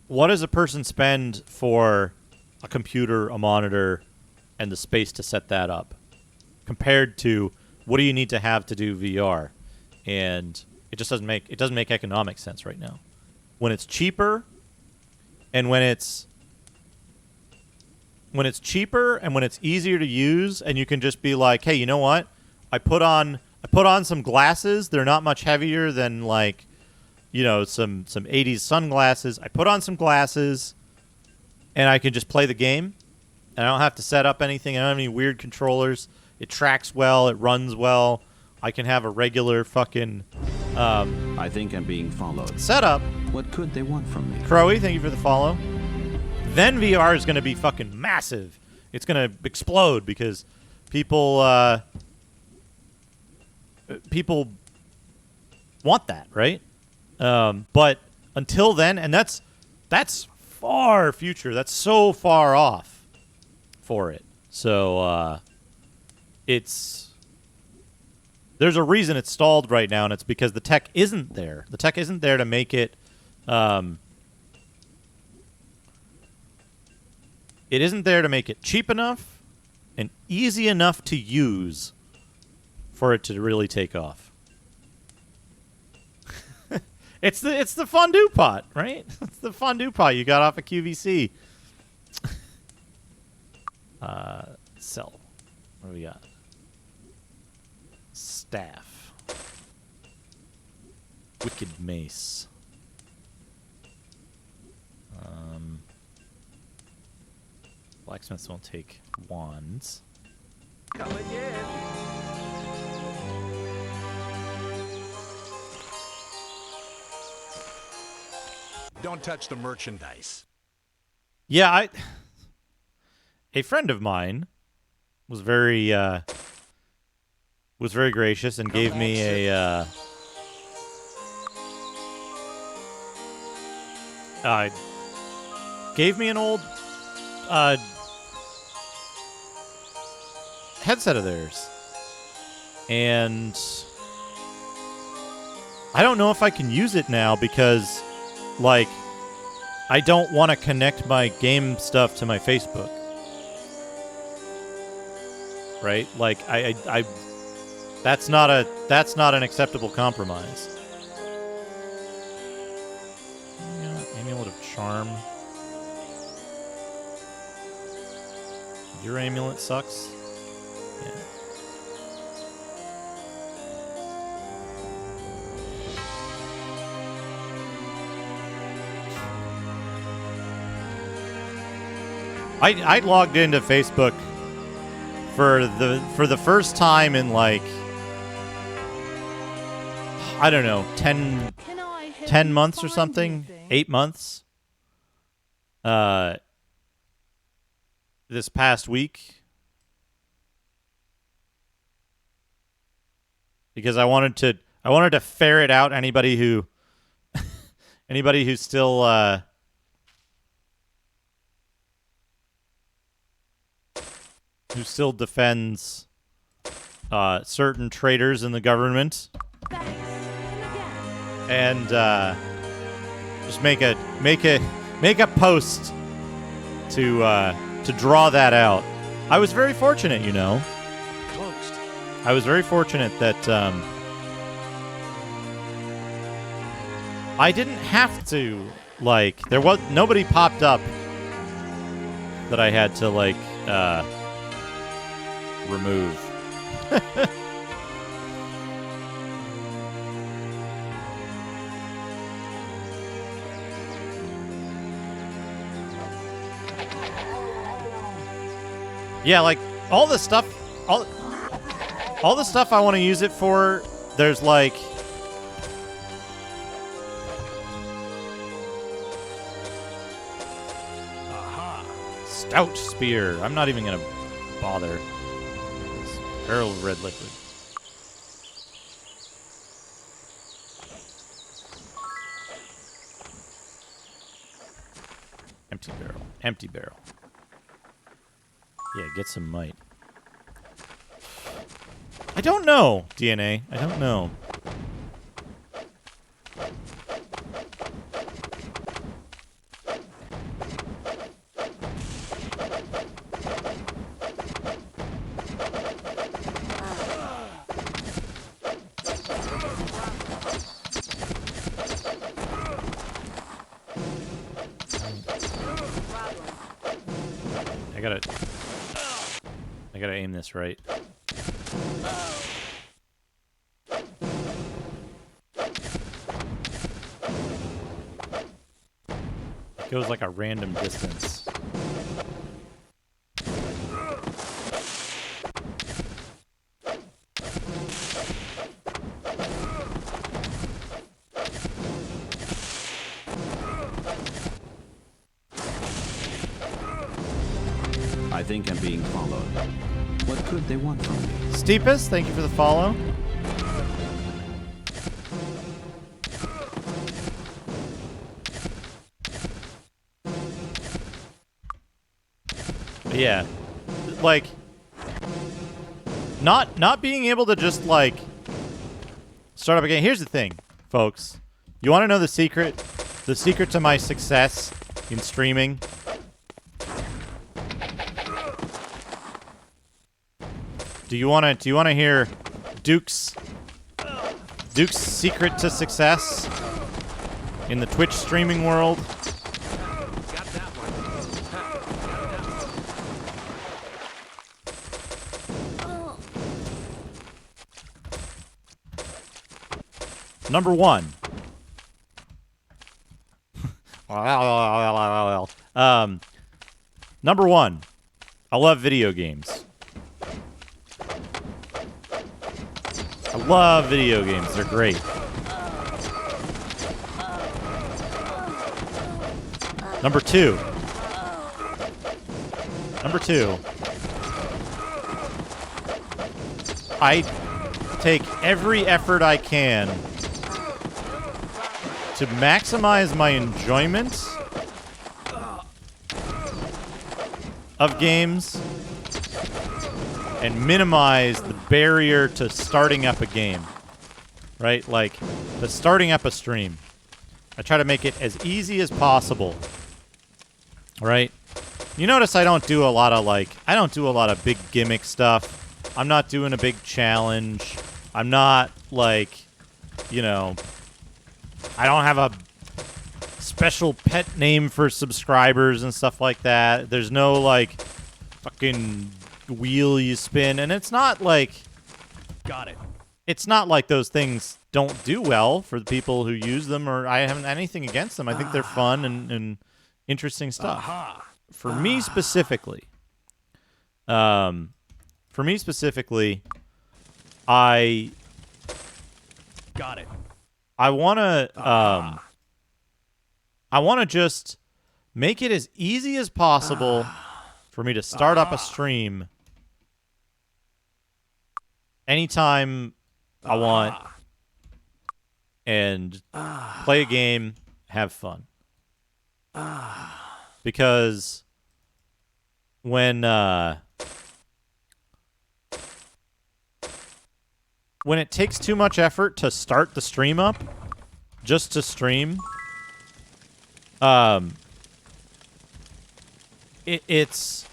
what does a person spend for a computer, a monitor, and the space to set that up compared to what do you need to have to do VR? And it just doesn't make economic sense right now. When it's cheaper and when it's cheaper and when it's easier to use and you can just be like, hey, you know what? I put on some glasses. They're not much heavier than like, you know, some 80s sunglasses. I put on some glasses and I can just play the game. And I don't have to set up anything. I don't have any weird controllers. It tracks well. It runs well. I can have a regular fucking I think I'm being followed. Setup. What could they want from me? Crowy, thank you for the follow. Then VR is going to be fucking massive. It's going to explode because people want that, right? But until then, and that's far future. That's so far off for it. So there's a reason it's stalled right now, and it's because the tech isn't there. The tech isn't there to make it. It isn't there to make it cheap enough and easy enough to use for it to really take off. It's the fondue pot, right? It's the fondue pot you got off of QVC. Sell. What do we got? Staff. Wicked mace. Blacksmiths won't take wands. Come again. Don't touch the merchandise. Yeah, a friend of mine was very gracious and gave me a an old headset of theirs, and I don't know if I can use it now because, like, I don't want to connect my game stuff to my Facebook. Right? Like, I that's not an acceptable compromise. Amulet of Charm. Your amulet sucks. Yeah. I logged into Facebook for the first time in like, I don't know, 10 months or something, 8 months. This past week, because I wanted to ferret out anybody who's still who still defends certain traitors in the government, and just make a post to draw that out. I was very fortunate, you know. I was very fortunate that I didn't have to, like, there was nobody popped up that I had to like remove. Yeah, like all the stuff, all the stuff I want to use it for, there's like... Stout Spear. I'm not even going to bother. Barrel of red liquid. Empty barrel. Empty barrel. Yeah, get some might. I don't know, DNA. I don't know. I gotta aim this right. It goes like a random distance. I think I'm being followed. What could they want from me? Steepest, thank you for the follow. But yeah, like not being able to just like start up again. Here's the thing, folks. You want to know the secret? The secret to my success in streaming? Do you want to hear Duke's secret to success in the Twitch streaming world? Got that one. Number one. Number one. I love video games. I love video games. They're great. Number two. I take every effort I can to maximize my enjoyment of games and minimize the barrier to starting up a game, right? Like, the starting up a stream. I try to make it as easy as possible, right? You notice I don't do a lot of big gimmick stuff. I'm not doing a big challenge. I'm not, like, you know, I don't have a special pet name for subscribers and stuff like that. There's no, like, fucking wheel you spin, and it's not like... Got it. It's not like those things don't do well for the people who use them, or I haven't anything against them. I think they're fun and interesting stuff. For me specifically, I got it. I want to just make it as easy as possible for me to start up a stream anytime I want and play a game, have fun. Because when it takes too much effort to start the stream up, just to stream, it's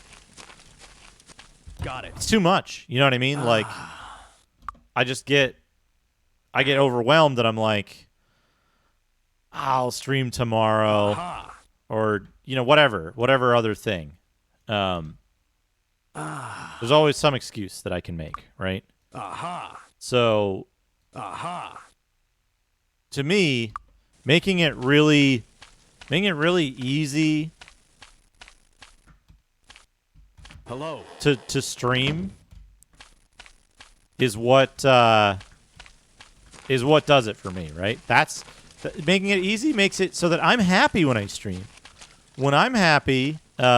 got it. It's too much. You know what I mean? Like, I get overwhelmed and I'm like, I'll stream tomorrow, or you know, whatever other thing. There's always some excuse that I can make, right? So, to me, making it really easy to stream is what does it for me, right? Making it easy makes it so that I'm happy when I stream. When I'm happy, but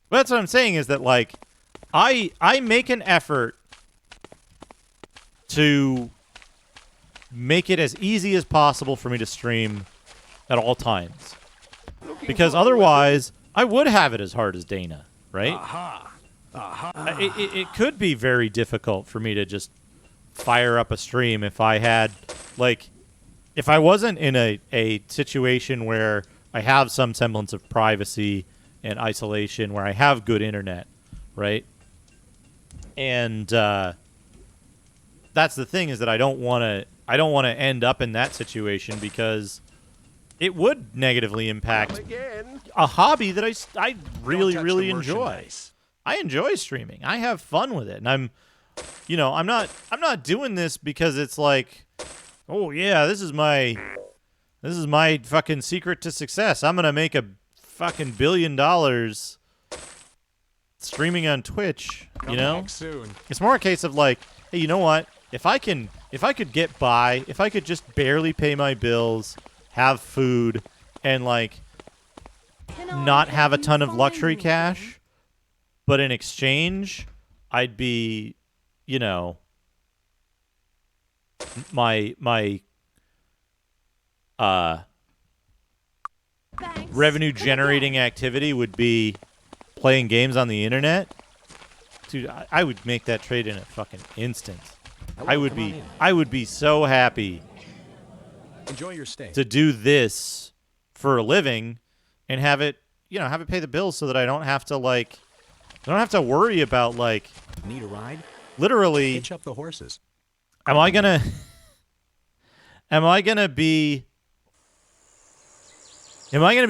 that's what I'm saying is that, like, I make an effort to make it as easy as possible for me to stream at all times. Because otherwise, I would have it as hard as Dana, right? It could be very difficult for me to just fire up a stream if I had, like, if I wasn't in a situation where I have some semblance of privacy and isolation, where I have good internet, right? And that's the thing, is that I don't want to end up in that situation, because it would negatively impact a hobby that I really enjoy. I enjoy streaming. I have fun with it, and I'm not doing this because it's like, oh yeah, this is my fucking secret to success. I'm gonna make a fucking $1 billion streaming on Twitch. You know, it's more a case of like, hey, you know what? If I could get by, if I could just barely pay my bills, have food, and like not have a ton of luxury cash, but in exchange, I'd be, you know, my revenue generating activity would be playing games on the internet. Dude, I would make that trade in a fucking instant. I would be so happy. Enjoy your stay. To do this for a living and have it pay the bills, so that I don't have to worry about, like, need a ride? Literally, hitch up the horses. Am I gonna be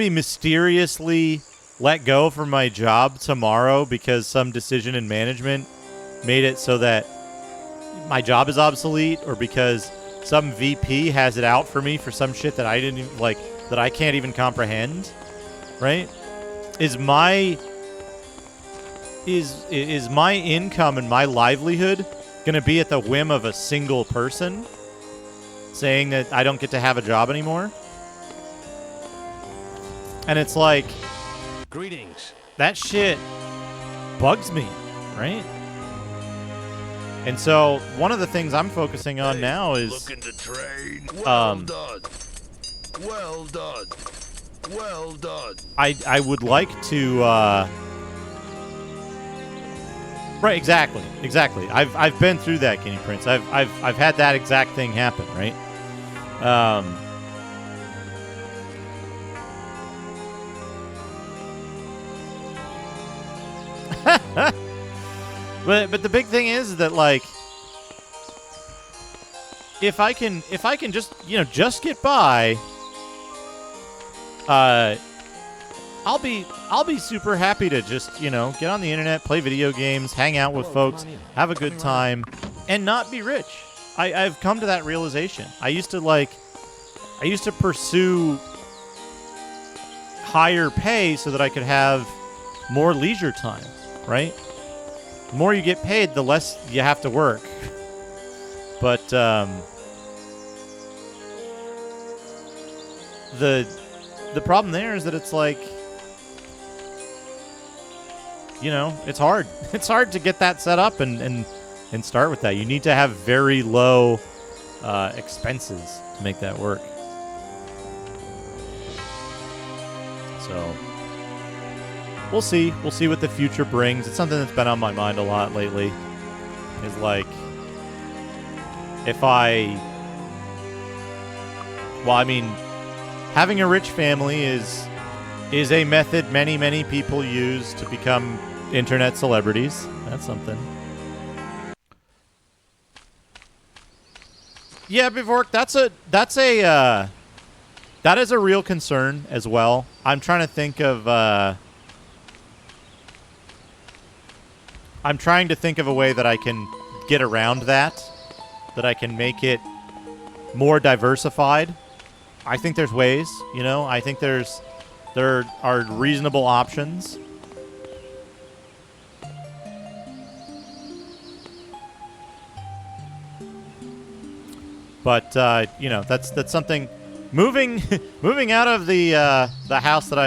mysteriously let go from my job tomorrow because some decision in management made it so that my job is obsolete, or because some VP has it out for me for some shit that I didn't even, like, that I can't even comprehend, right? Is my income and my livelihood going to be at the whim of a single person saying that I don't get to have a job anymore? And it's like, greetings. That shit bugs me, right? And so one of the things I'm focusing on now is looking to trade. Well done. Well done. Well done. I would like to right, exactly. I've been through that, Guinea Prince. I've had that exact thing happen, right? But the big thing is that, like, if I can just, just get by, I'll be super happy to just, get on the internet, play video games, hang out with folks, have a good time, and not be rich. I've come to that realization. I used to pursue higher pay so that I could have more leisure time, right? The more you get paid, the less you have to work. But the problem there is that it's like, it's hard. It's hard to get that set up and start with that. You need to have very low expenses to make that work. So we'll see. We'll see what the future brings. It's something that's been on my mind a lot lately. Is like, having a rich family is a method many people use to become internet celebrities. That's something. Yeah, Bivork, that is a real concern as well. I'm trying to think of I'm trying to think of a way that I can get around that I can make it more diversified. I think there's ways, you know. I think there are reasonable options. But you know, that's something. Moving out of the house that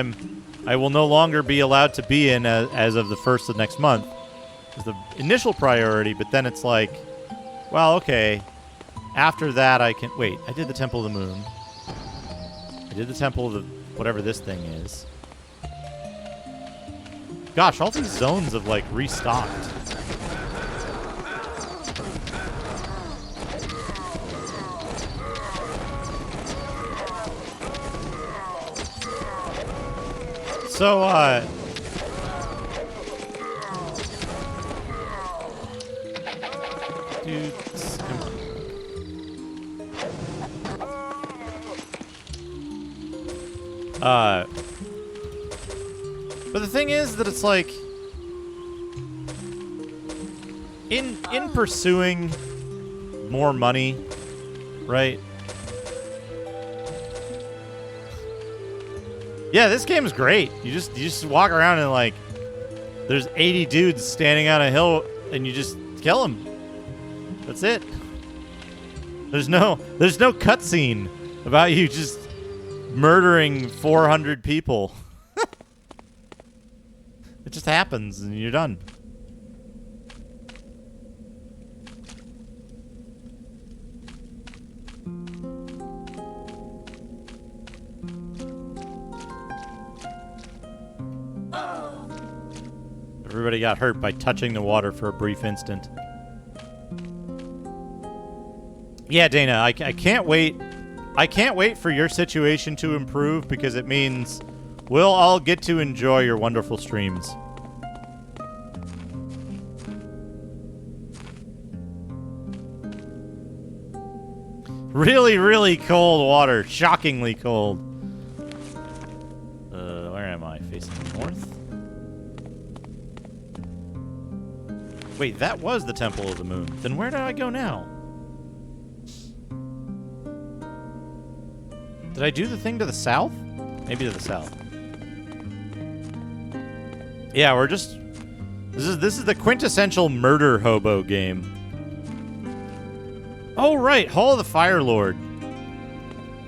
I will no longer be allowed to be in as of the 1st of next month is the initial priority. But then it's like, well, okay. After that, I can wait. I did the Temple of the Moon. I did the Temple of the whatever this thing is. Gosh, all these zones have like restocked. So, dude, come on. But the thing is that it's like, in pursuing more money, right? Yeah, this game is great. You just walk around and like, there's 80 dudes standing on a hill, and you just kill them. That's it. There's no cutscene about you just murdering 400 people. It just happens, and you're done. Everybody got hurt by touching the water for a brief instant. Yeah, Dana, I can't wait. I can't wait for your situation to improve because it means we'll all get to enjoy your wonderful streams. Really, really cold water. Shockingly cold. Where am I? Facing north? Wait, that was the Temple of the Moon. Then where do I go now? Did I do the thing to the south? Maybe to the south. Yeah, we're just... This is the quintessential murder hobo game. Oh, right. Hall of the Fire Lord.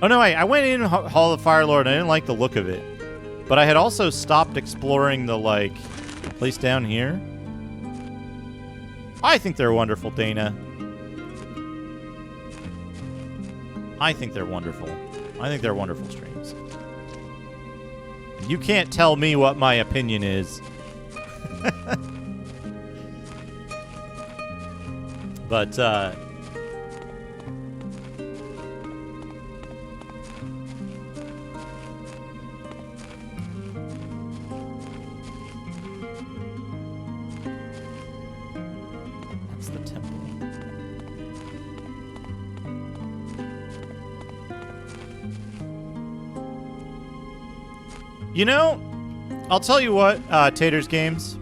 Oh, no, I went in Hall of the Fire Lord and I didn't like the look of it. But I had also stopped exploring the, like, place down here. I think they're wonderful, Dana. I think they're wonderful. I think they're wonderful streams. You can't tell me what my opinion is. But, that's the temple. You know, I'll tell you what, Taters Games.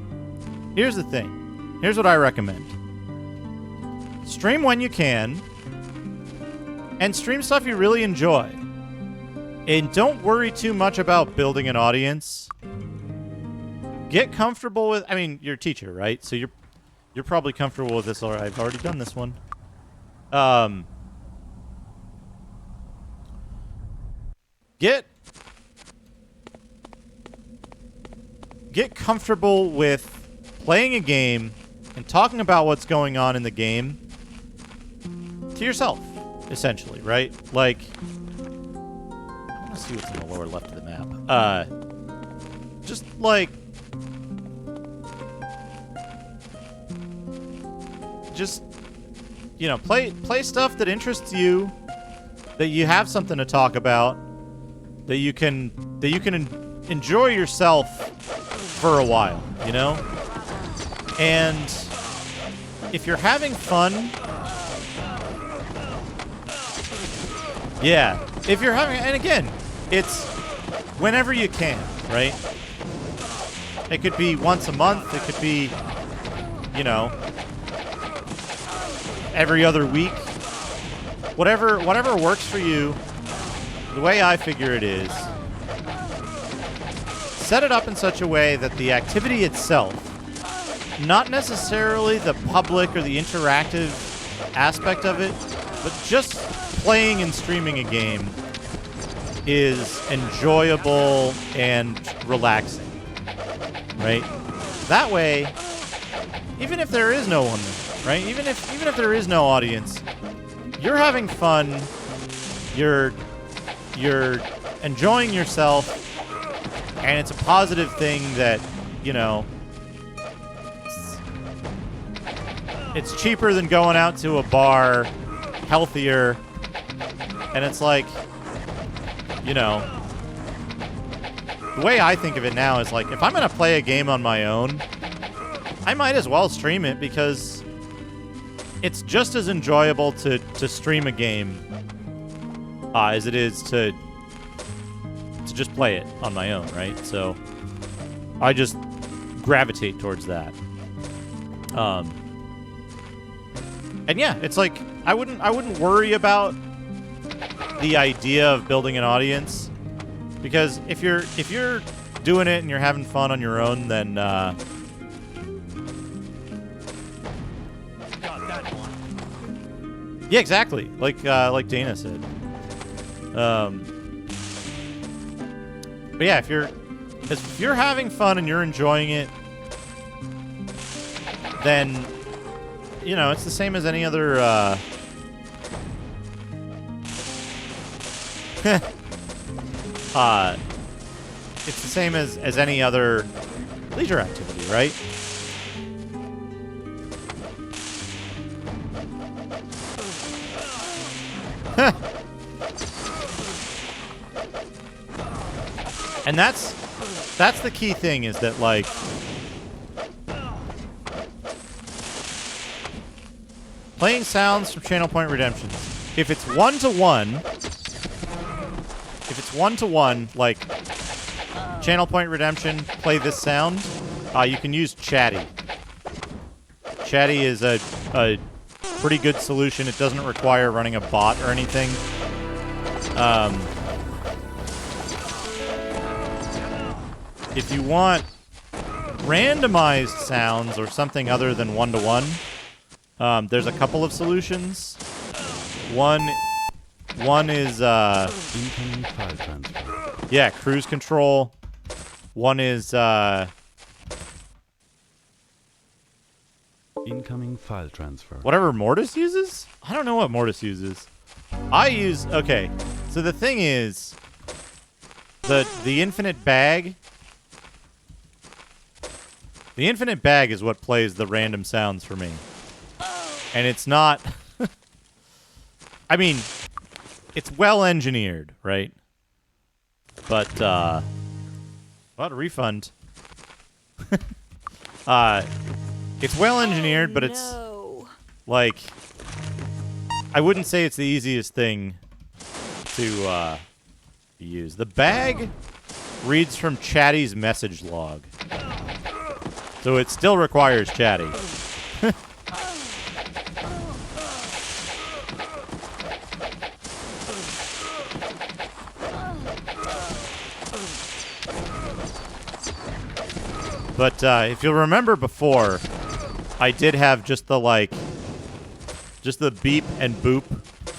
Here's the thing. Here's what I recommend. Stream when you can. And stream stuff you really enjoy. And don't worry too much about building an audience. Get comfortable with... I mean, you're a teacher, right? So you're probably comfortable with this. All right, I've already done this one. Get comfortable with playing a game and talking about what's going on in the game to yourself, essentially, right? Like, I want to see what's in the lower left of the map. Just like, you know, play stuff that interests you, that you have something to talk about, that you can enjoy yourself for a while, you know? And if you're having fun, yeah, if you're having, and again, it's whenever you can, right? It could be once a month, it could be, you know, every other week. Whatever works for you. The way I figure it is, set it up in such a way that the activity itself, not necessarily the public or the interactive aspect of it, but just playing and streaming a game is enjoyable and relaxing, right? That way, even if there is no one there, right? Even if there is no audience, you're having fun, you're enjoying yourself, and it's a positive thing that, you know, it's cheaper than going out to a bar, healthier, and it's like, you know, the way I think of it now is like, if I'm going to play a game on my own, I might as well stream it because it's just as enjoyable to stream a game as it is to just play it on my own, right? So I just gravitate towards that. And yeah, it's like I wouldn't worry about the idea of building an audience, because if you're doing it and you're having fun on your own, then Got that one. yeah, exactly. Like Dana said. But yeah, if you're having fun and you're enjoying it, then, you know, it's the same as any other it's the same as any other leisure activity, right? And that's the key thing, is that, like, playing sounds from Channel Point Redemptions, if it's one-to-one, like, Channel Point Redemption, play this sound, you can use Chatty. Chatty is a pretty good solution. It doesn't require running a bot or anything. If you want randomized sounds or something other than one-to-one, there's a couple of solutions. One is incoming file transfer. Yeah, cruise control. One is incoming file transfer. whatever Mortis uses? I don't know what Mortis uses. Okay. So the thing is, the infinite bag. The infinite bag is what plays the random sounds for me. And it's not... I mean, it's well engineered, right? But, what? A refund. It's well engineered, but it's, like, I wouldn't say it's the easiest thing to use. The bag reads from Chatty's message log. So it still requires Chatty. But if you'll remember before, I did have just the beep and boop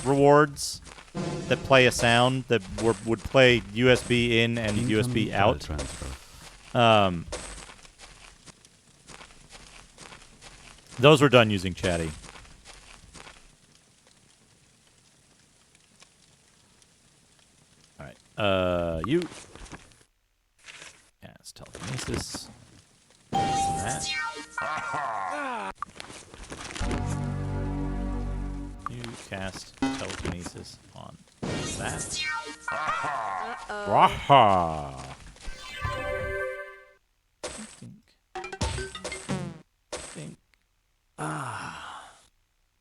rewards that play a sound that would play USB in and USB out. Those were done using Chatty. All right. You. Yeah, it's telekinesis. That. You cast telekinesis on that. Waha. Think.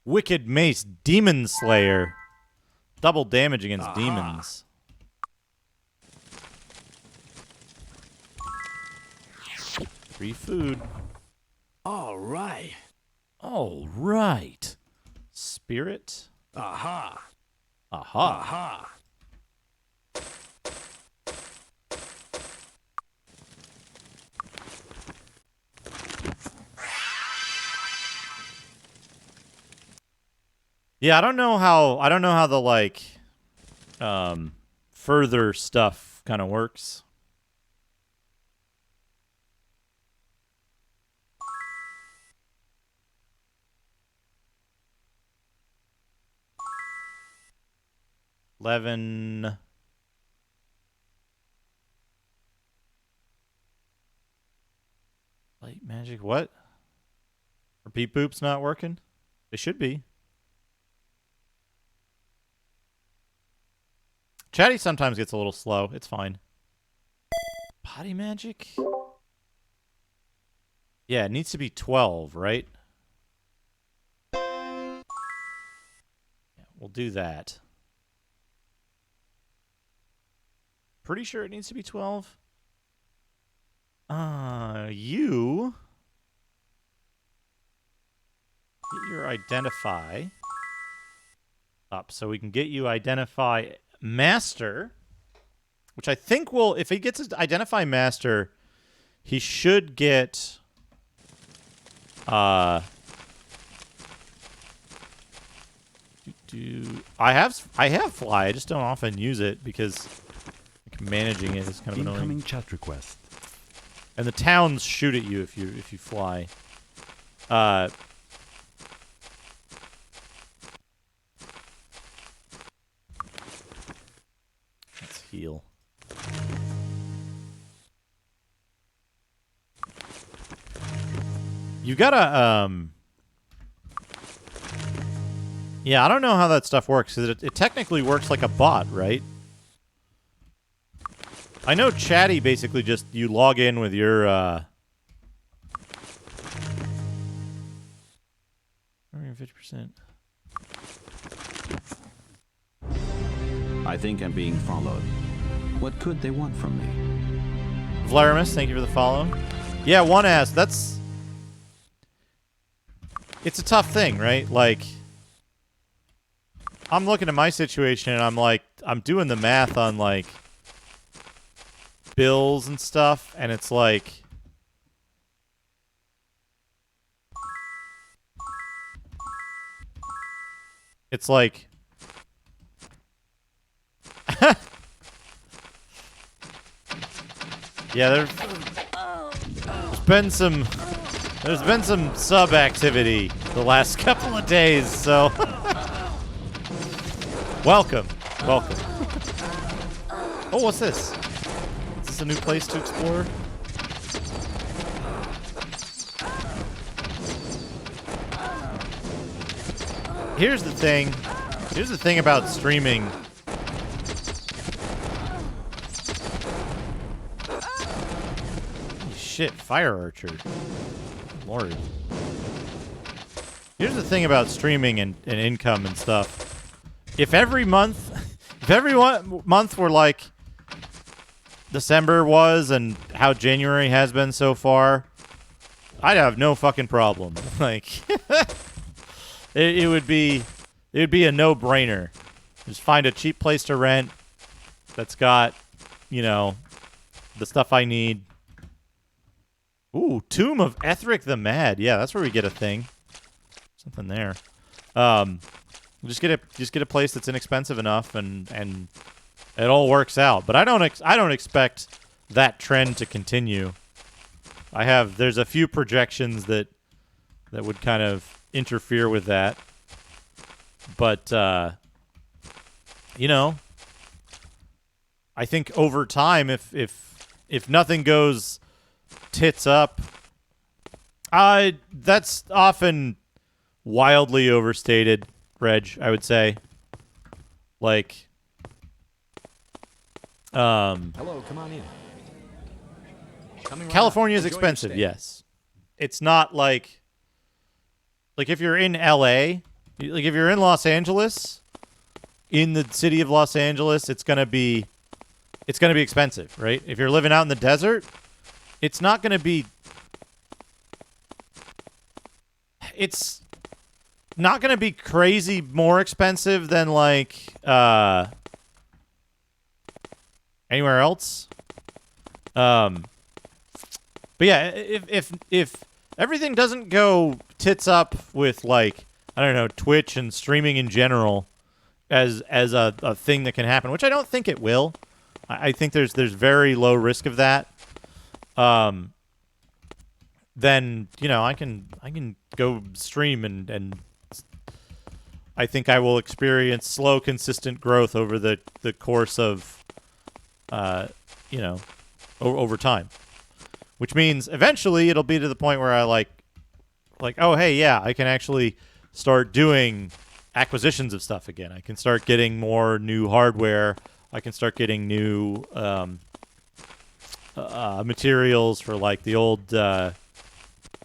Wicked Mace Demon Slayer. Double damage against demons. Free food. All right. All right. Spirit. Aha. Aha. Aha. Yeah, I don't know how the like further stuff kind of works. Light magic, what? Are beep boops not working? They should be. Chatty sometimes gets a little slow. It's fine. Potty magic? Yeah, it needs to be 12, right? Yeah, we'll do that. Pretty sure it needs to be 12. You get your identify up so we can get you identify master, which I think will, if he gets his identify master, he should get I have fly, I just don't often use it because managing it is kind of annoying. Incoming chat request. And the towns shoot at you if you fly. Let's heal. You gotta yeah, I don't know how that stuff works because it technically works like a bot, right? I know Chatty basically just, you log in with your, 50%. I think I'm being followed. What could they want from me? Vlarimus, thank you for the follow. Yeah, one ass, that's... It's a tough thing, right? Like, I'm looking at my situation and I'm like, I'm doing the math on, like, bills and stuff, and it's like yeah, there's been some sub activity the last couple of days, so welcome. Oh, what's this? A new place to explore. Here's the thing about streaming. Holy shit, fire archer. Lord. Here's the thing about streaming and income and stuff. If every month were like December was and how January has been so far, I'd have no fucking problem. Like, it would be a no-brainer. Just find a cheap place to rent that's got, you know, the stuff I need. Ooh, Tomb of Ethric the Mad. Yeah, that's where we get a thing. Something there. Just get a place that's inexpensive enough and it all works out. But I don't expect that trend to continue. There's a few projections that would kind of interfere with that. But you know, I think over time, if nothing goes tits up, that's often wildly overstated, Reg, I would say. Like, hello, come on in. California is expensive, yes. It's not like if you're in LA, like if you're in Los Angeles, in the city of Los Angeles, it's gonna be expensive, right? If you're living out in the desert, it's not gonna be. it's not going to be crazy more expensive than like anywhere else. But yeah, if everything doesn't go tits up with like, I don't know, Twitch and streaming in general as a thing that can happen, which I don't think it will. I think there's very low risk of that. Then, you know, I can go stream and I think I will experience slow, consistent growth over the course of, you know, over time. Which means eventually it'll be to the point where I like, oh, hey, yeah, I can actually start doing acquisitions of stuff again. I can start getting more new hardware. I can start getting new materials for like the old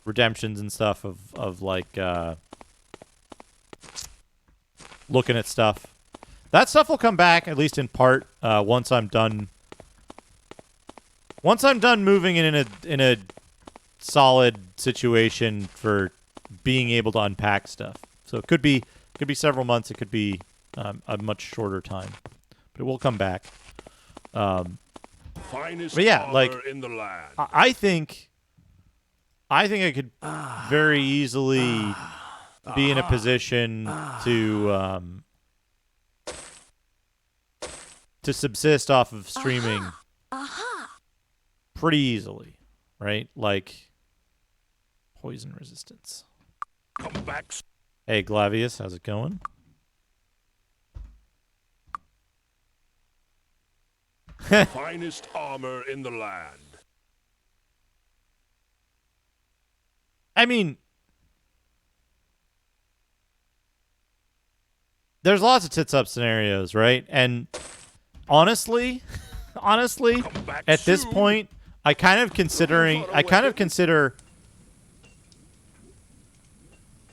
redemptions and stuff of like looking at stuff. That stuff will come back, at least in part, once I'm done. Once I'm done moving in a solid situation for being able to unpack stuff. So it could be several months. It could be a much shorter time, but it will come back. Finest but yeah, like armor in the land. I think I could very easily be in a position to subsist off of streaming pretty easily, right? Like poison resistance. Come back. Hey, Glavius, how's it going? Finest armor in the land. I mean, there's lots of tits up scenarios, right? And honestly, at this point, I kind of consider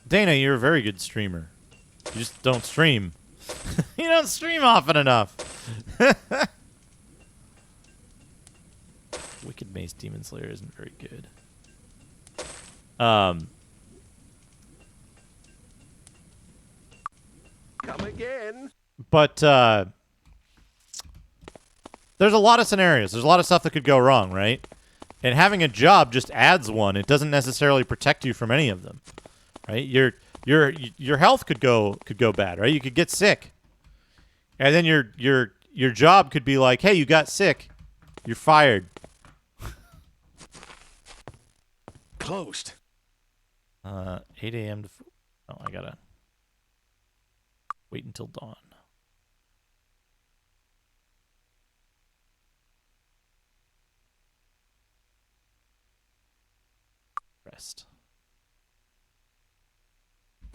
Dana, you're a very good streamer. You just don't stream. You don't stream often enough. Wicked Mace Demon Slayer isn't very good. Come again. But there's a lot of scenarios. There's a lot of stuff that could go wrong, right? And having a job just adds one. It doesn't necessarily protect you from any of them, right? Your health could go bad, right? You could get sick, and then your job could be like, hey, you got sick, you're fired. Closed. 8 a.m. to. Oh, I gotta wait until dawn. Rest.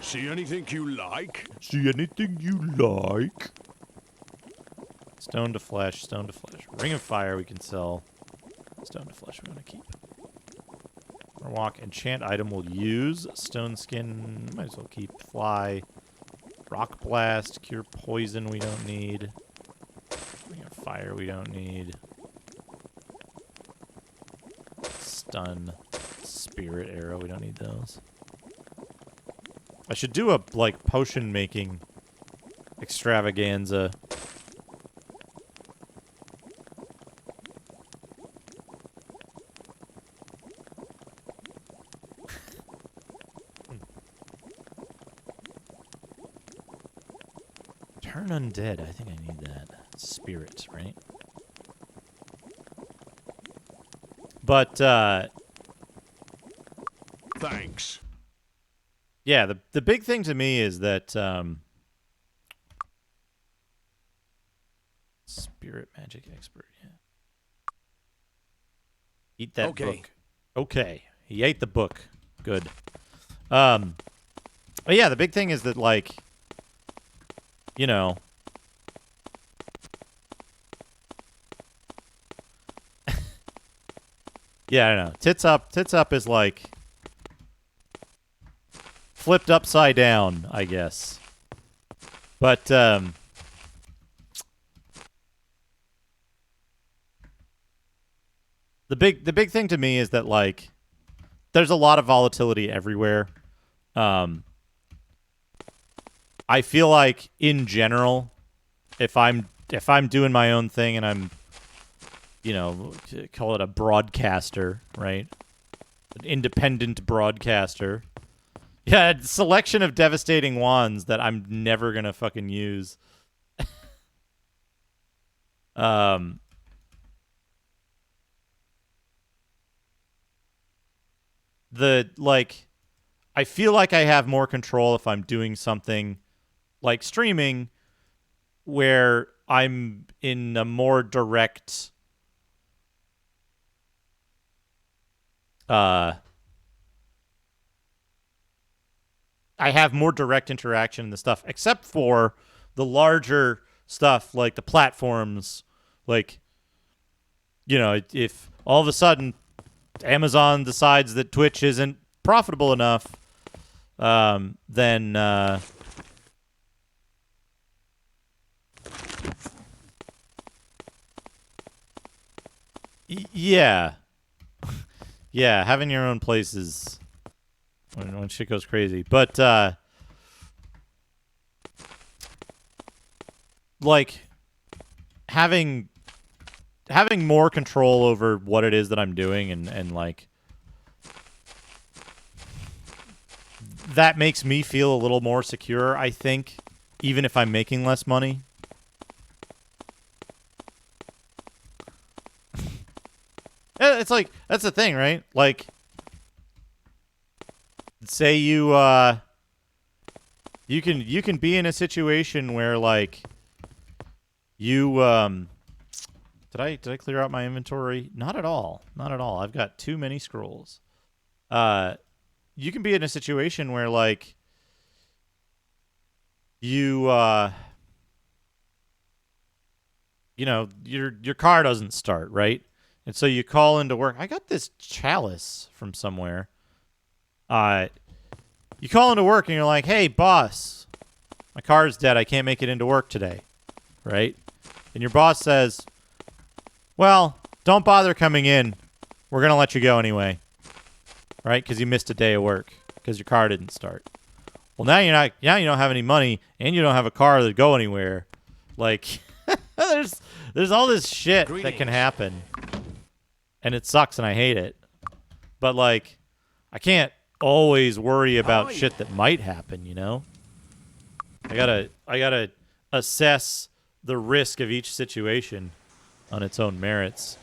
See anything you like? See anything you like? Stone to flesh, stone to flesh. Ring of fire we can sell. Stone to flesh we want to keep. Walk enchant item we'll use. Stone skin, might as well keep. Fly. Rock blast, cure poison we don't need. Ring of fire we don't need. Stun. Spirit arrow, we don't need those. I should do a, like, potion making extravaganza. Turn undead, I think I need that. Spirits, right? But, thanks. Yeah, the big thing to me is that spirit magic expert, yeah. Eat that book. Okay. He ate the book. Good. But yeah, the big thing is that, like, you know, yeah, I don't know. Tits up is like flipped upside down, I guess. But the big thing to me is that, like, there's a lot of volatility everywhere. I feel like in general, if I'm doing my own thing and I'm, call it a broadcaster, right? An independent broadcaster. Yeah, a selection of devastating wands that I'm never gonna fucking use. I feel like I have more control if I'm doing something like streaming where I'm in a more direct I have more direct interaction in the stuff, except for the larger stuff like the platforms, like, if all of a sudden Amazon decides that Twitch isn't profitable enough, then yeah. Yeah, having your own place is when shit goes crazy. But like having more control over what it is that I'm doing and like that makes me feel a little more secure, I think, even if I'm making less money. It's like, that's the thing, right? Like, say you can be in a situation where like you did I clear out my inventory? Not at all. Not at all. I've got too many scrolls. You can be in a situation where like you your car doesn't start, right? And so you call into work. I got this chalice from somewhere. You call into work and you're like, "Hey, boss, my car's dead. I can't make it into work today." Right? And your boss says, "Well, don't bother coming in. We're going to let you go anyway." Right? Because you missed a day of work because your car didn't start. Well, now you don't have any money and you don't have a car to go anywhere. Like, there's all this shit that can happen. And it sucks and I hate it. But like, I can't always worry about shit that might happen, I gotta assess the risk of each situation on its own merits.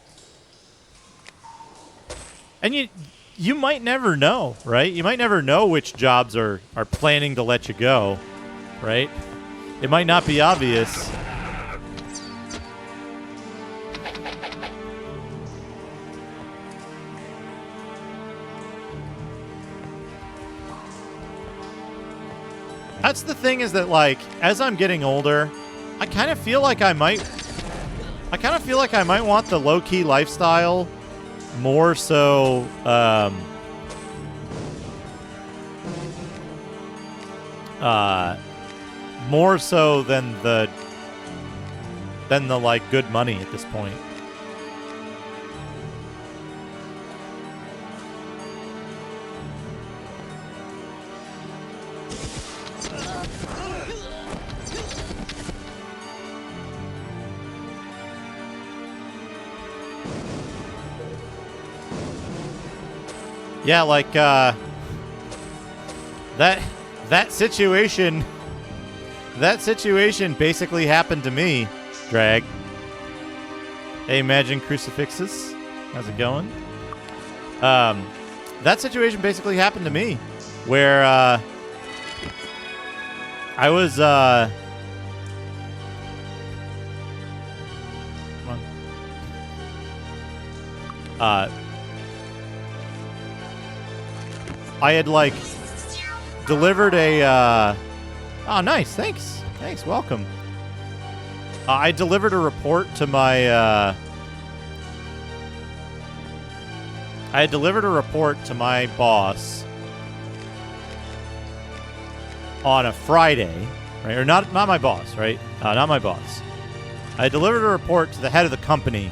And you might never know, right? You might never know which jobs are planning to let you go, right? It might not be obvious. That's the thing, is that like as I'm getting older, I kind of feel like I might want the low-key lifestyle more so more so than the like good money at this point. Yeah, like that situation basically happened to me, Drag. Hey, Imagine Crucifixus. How's it going? That situation basically happened to me, where I was I had like delivered a oh, nice, thanks, welcome. I delivered a report to my boss on a Friday, right? Or not my boss, right? Not my boss. I delivered a report to the head of the company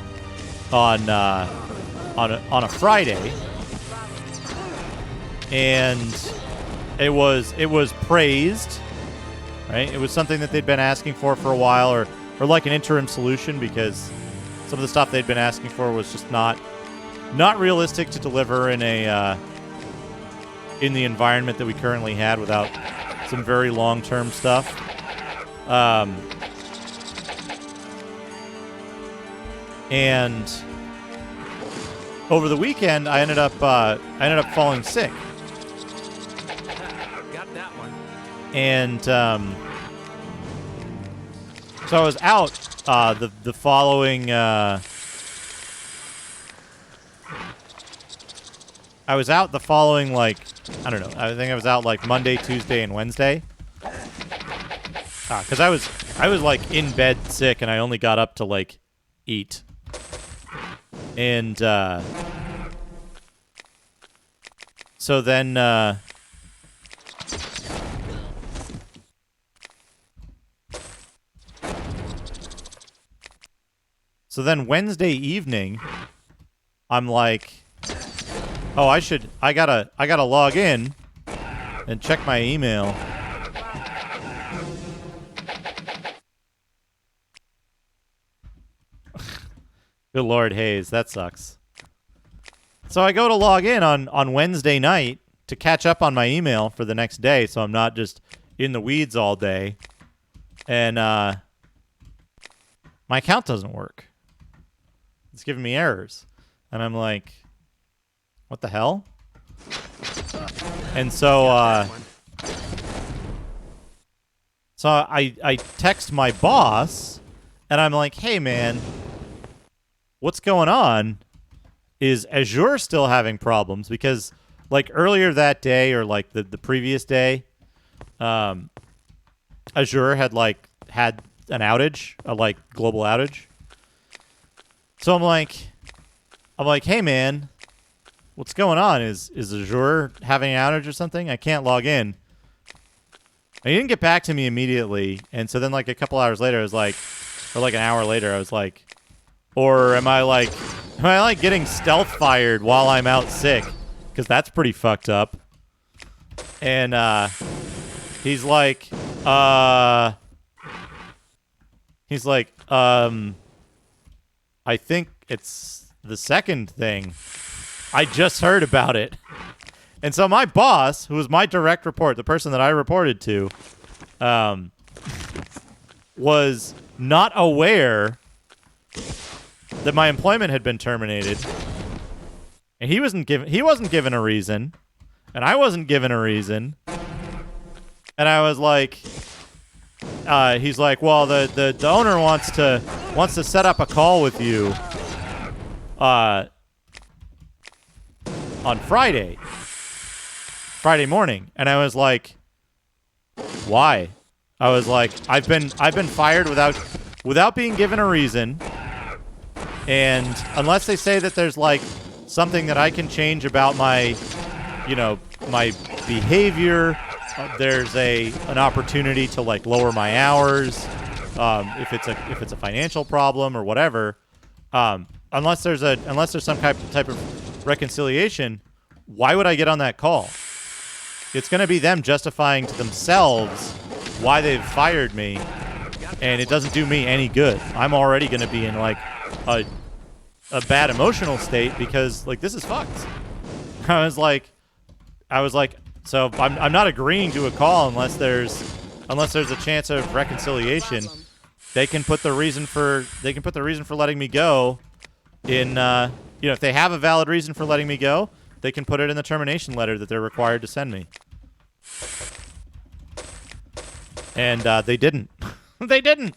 on a Friday. And it was praised, right? It was something that they'd been asking for a while, or like an interim solution, because some of the stuff they'd been asking for was just not realistic to deliver in a in the environment that we currently had without some very long-term stuff. And over the weekend, I ended up falling sick. Got that one. And so I was out the following. I was out the following, like, I don't know. I think I was out like Monday, Tuesday, and Wednesday. Because I was like in bed sick, and I only got up to like eat. And so then Wednesday evening, I'm like, oh, I gotta log in and check my email. Good Lord, Hayes, that sucks. So I go to log in on Wednesday night to catch up on my email for the next day, so I'm not just in the weeds all day. And my account doesn't work. It's giving me errors. And I'm like, what the hell? And so I text my boss, and I'm like, hey, man, what's going on? Is Azure still having problems? Because like earlier that day, or like the previous day, Azure had an outage, a like global outage. So I'm like, hey man, what's going on? Is Azure having an outage or something? I can't log in. And he didn't get back to me immediately, and so then like a couple hours later, I was like, or like an hour later, I was like, or am I getting stealth fired while I'm out sick? Because that's pretty fucked up. And he's like, I think it's the second thing. I just heard about it. And so my boss, who was my direct report, the person that I reported to, was not aware that my employment had been terminated, and he wasn't given a reason, and I wasn't given a reason. And I was like, he's like, well, the owner wants to set up a call with you on Friday morning. And I was like, why? I was like, I've been fired without being given a reason. And unless they say that there's like something that I can change about my behavior, there's an opportunity to like lower my hours, if it's a financial problem or whatever. Unless there's some type of reconciliation, why would I get on that call? It's going to be them justifying to themselves why they've fired me, and it doesn't do me any good. I'm already going to be in like a bad emotional state because like this is fucked. I was like, so I'm not agreeing to a call unless there's a chance of reconciliation. They can put the reason for letting me go in if they have a valid reason for letting me go, they can put it in the termination letter that they're required to send me. And they didn't. They didn't.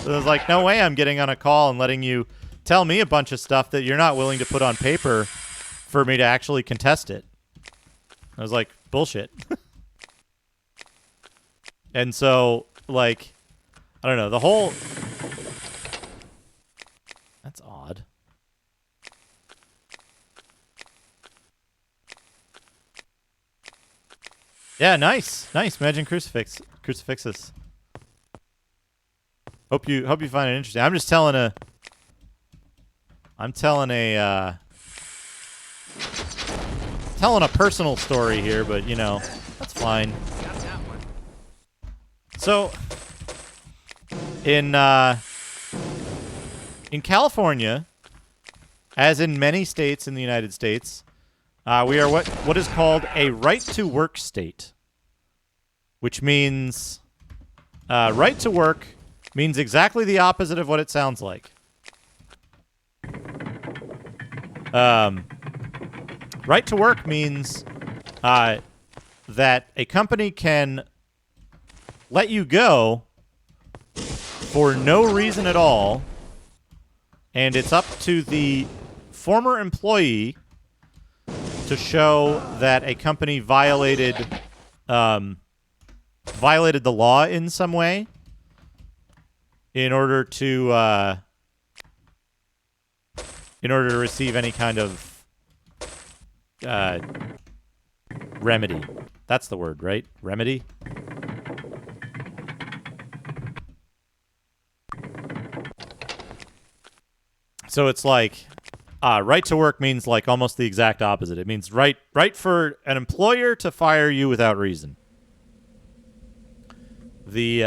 So I was like, no way I'm getting on a call and letting you tell me a bunch of stuff that you're not willing to put on paper for me to actually contest it. I was like, bullshit. And so, like, I don't know, the whole... That's odd. Yeah, nice. Imagine crucifixes. Hope you find it interesting. I'm telling telling a personal story here, but you know, that's fine. So, in California, as in many states in the United States, we are what is called a right-to-work state, which means right to work means exactly the opposite of what it sounds like. Right to work means that a company can let you go for no reason at all, and it's up to the former employee to show that a company violated the law in some way in order to receive any kind of remedy. That's the word, right? Remedy? So it's like right to work means like almost the exact opposite. It means right for an employer to fire you without reason. The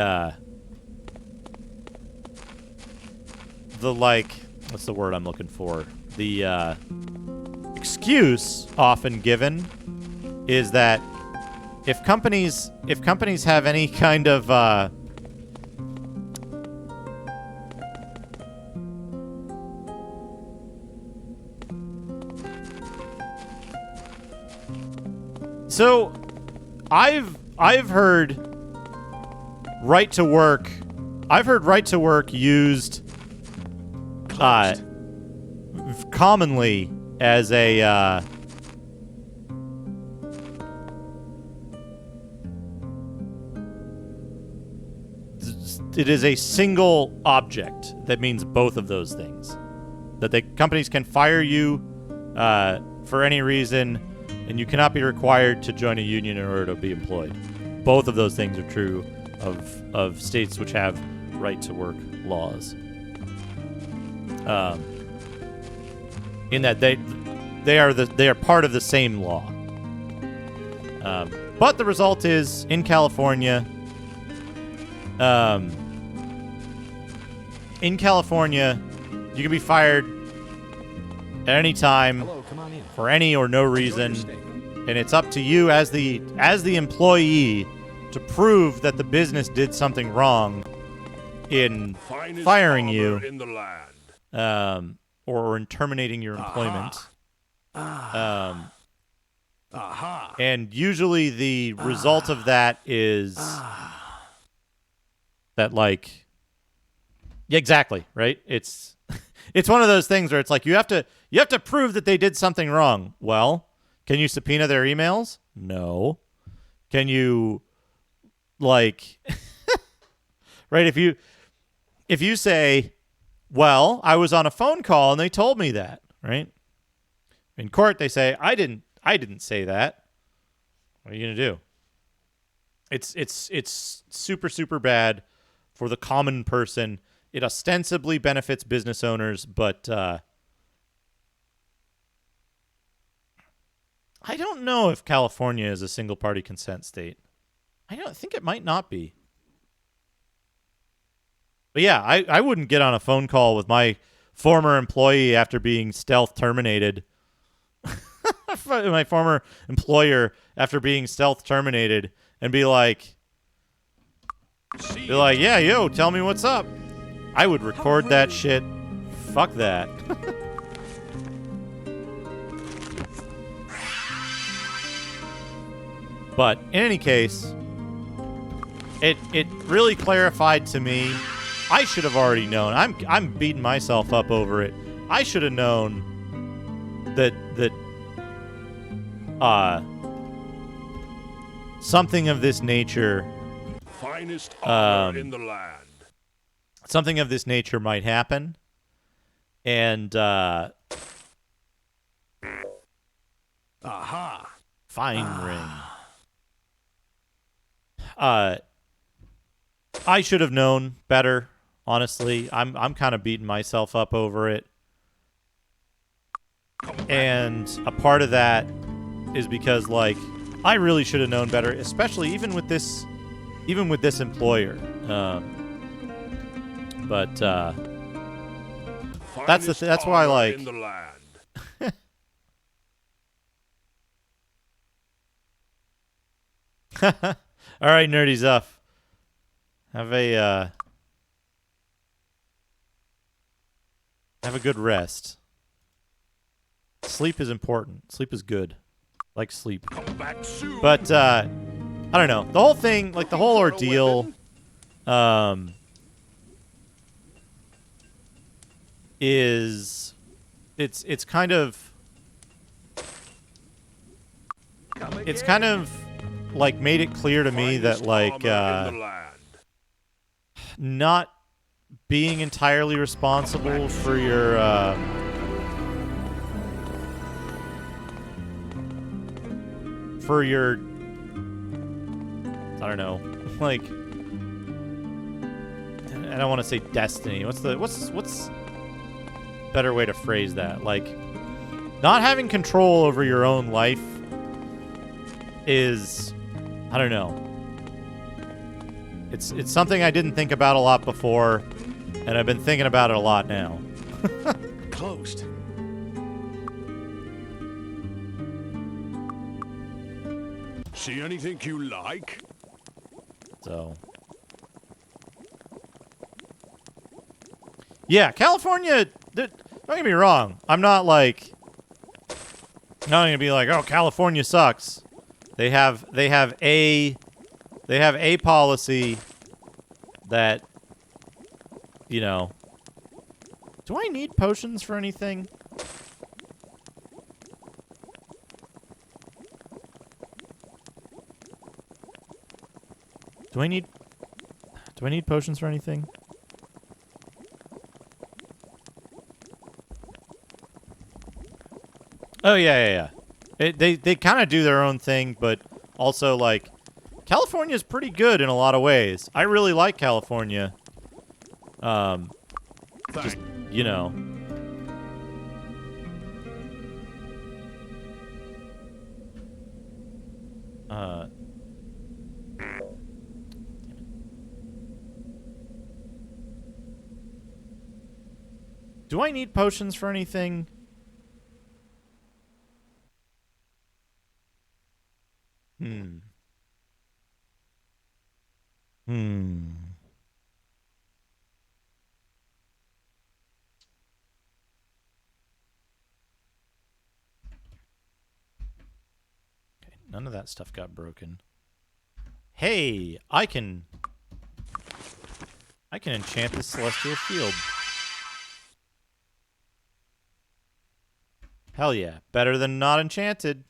like, what's the word I'm looking for? The excuse often given is that if companies have any kind of so I've heard right to work used commonly as a it is a single object that means both of those things. That the companies can fire you for any reason, and you cannot be required to join a union in order to be employed. Both of those things are true of states which have right-to-work laws. In that they are part of the same law. But the result is, in California, you can be fired at any time for any or no reason, and it's up to you as the employee to prove that the business did something wrong in firing you, in the land. or in terminating your employment. And usually the result of that is that, like, yeah, exactly, right? It's one of those things where it's like you have to prove that they did something wrong. Well, can you subpoena their emails? No. Can you, like, right? If you say, well, I was on a phone call and they told me that, right? In court, they say, I didn't say that. What are you gonna do? It's super, super bad for the common person. It ostensibly benefits business owners, but I don't know if California is a single-party consent state. I think it might not be. But yeah, I wouldn't get on a phone call with my former employee after being stealth terminated. My former employer after being stealth terminated and be like, yeah, yo, tell me what's up. I would record that shit. Fuck that. But in any case, it really clarified to me. I should have already known. I'm beating myself up over it. I should have known that something of this nature, Finest armor in the land. something of this nature might happen, and fine ring. I should have known better, honestly. I'm kind of beating myself up over it. And a part of that is because, like, I really should have known better, especially even with this employer. But that's why, like, in the land. all right, nerdy Zuff. Have a good rest. Sleep is important. Sleep is good. Like sleep. Come back soon. But I don't know. The whole thing, like the whole ordeal, is it's kind of like made it clear to me that, like, not being entirely responsible for your I don't know, like, I don't want to say destiny. What's better way to phrase that? Like, not having control over your own life is, I don't know. It's something I didn't think about a lot before, and I've been thinking about it a lot now. Closed. See anything you like? So, yeah, California. Don't get me wrong. I'm not gonna be like, oh, California sucks. They have a policy that, you know. Do I need potions for anything? Do I need potions for anything? Oh, yeah. They kind of do their own thing, but also, like, California's pretty good in a lot of ways. I really like California. Just, you know. Do I need potions for anything? Okay, none of that stuff got broken. Hey, I can enchant this celestial shield. Hell yeah. Better than not enchanted.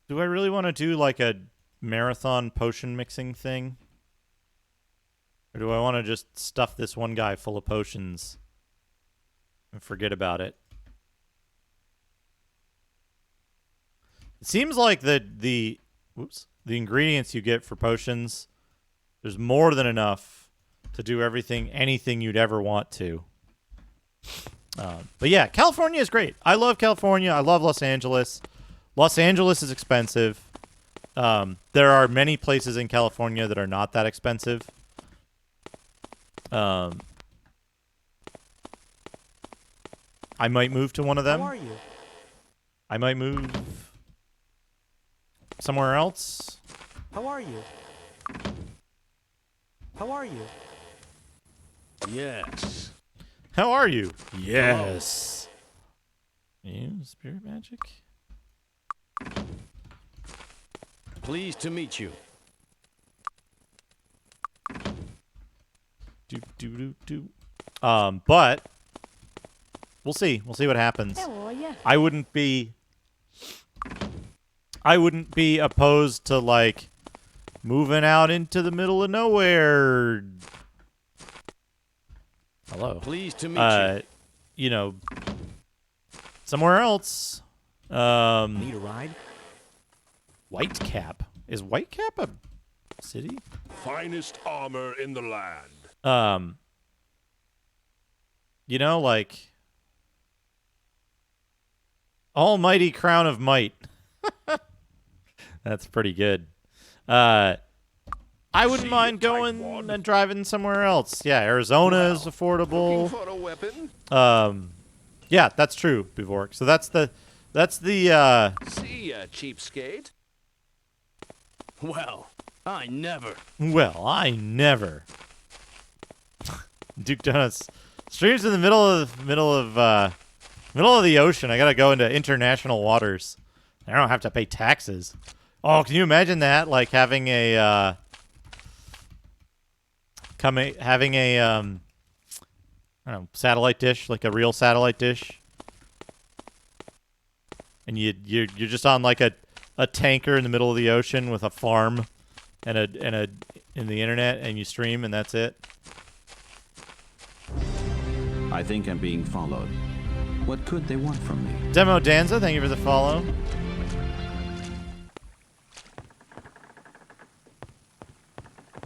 Do I really want to do like a marathon potion mixing thing? Or do I want to just stuff this one guy full of potions and forget about it? It seems like the ingredients you get for potions, there's more than enough to do anything you'd ever want to. But yeah, California is great. I love California. I love Los Angeles. Los Angeles is expensive. There are many places in California that are not that expensive. I might move to one of them. How are you? I might move somewhere else. How are you? How are you? Yes. How are you? Yes. You spirit magic? Pleased to meet you. But we'll see. We'll see what happens. I wouldn't be opposed to, like, moving out into the middle of nowhere. Hello. Pleased to meet you. You know, somewhere else. Need a ride? Whitecap. Is Whitecap a City? Finest armor in the land. You know, like Almighty Crown of Might. That's pretty good. I wouldn't mind going and driving somewhere else. Yeah, Arizona is affordable. Looking for a weapon? Yeah, that's true, Bivork. So that's the See ya, cheapskate. Well, I never. Duke Donuts streams in the middle of the ocean. I gotta go into international waters. I don't have to pay taxes. Oh, can you imagine that? Like having a I don't know, satellite dish, like a real satellite dish, and you're just on like a tanker in the middle of the ocean with a farm and in the internet, and you stream, and that's it. I think I'm being followed. What could they want from me? Demo Danza, thank you for the follow.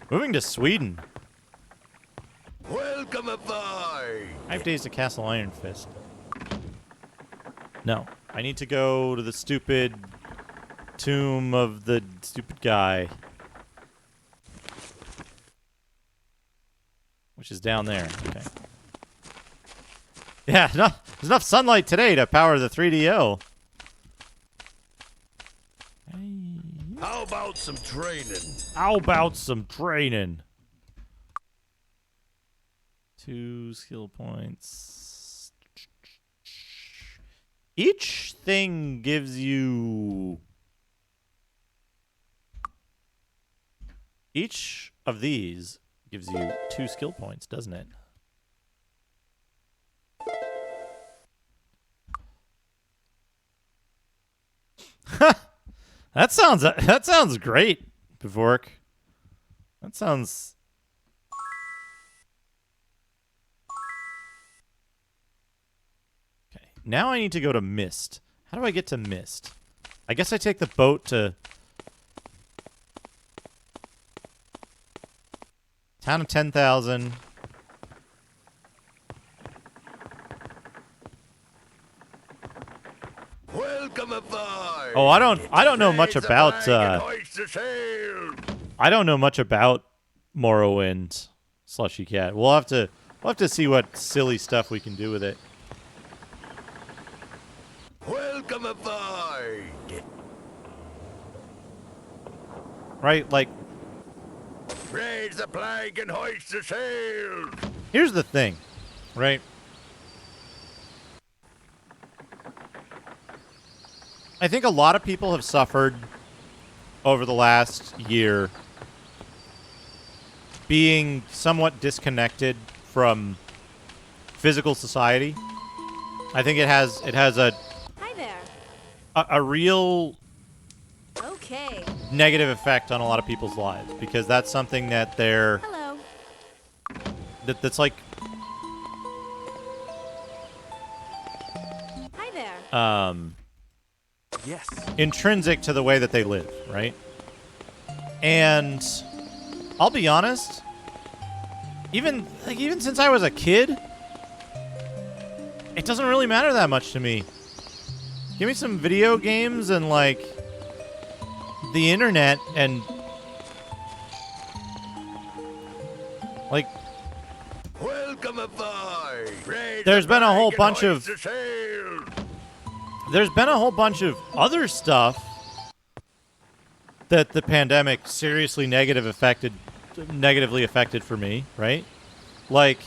Moving to Sweden. Welcome aboard. 5 days to Castle Iron Fist. No, I need to go to the stupid tomb of the stupid guy, which is down there. Okay. Yeah, there's enough sunlight today to power the 3DO. How about some training? 2 skill points. Each thing gives you... Each of these gives you 2 skill points, doesn't it? That sounds great, Bivork. That sounds... Okay, now I need to go to Mist. How do I get to Mist? I guess I take the boat to... Town of 10,000. Welcome aboard. Oh, I don't know much about I don't know much about Morrowind, Slushy Cat. We'll have to see what silly stuff we can do with it. Welcome aboard. Right, like Raise the flag and hoist the sail. here's the thing, right? I think a lot of people have suffered over the last year being somewhat disconnected from physical society. I think it has a Hi there. a real Okay. negative effect on a lot of people's lives, because that's something that they're Hello. that's like Hi there. Yes. intrinsic to the way that they live, right? And I'll be honest, even since I was a kid, it doesn't really matter that much to me. Give me some video games and like the internet, and like Welcome aboard. there's been a whole bunch of other stuff that the pandemic seriously negatively affected for me, right? Like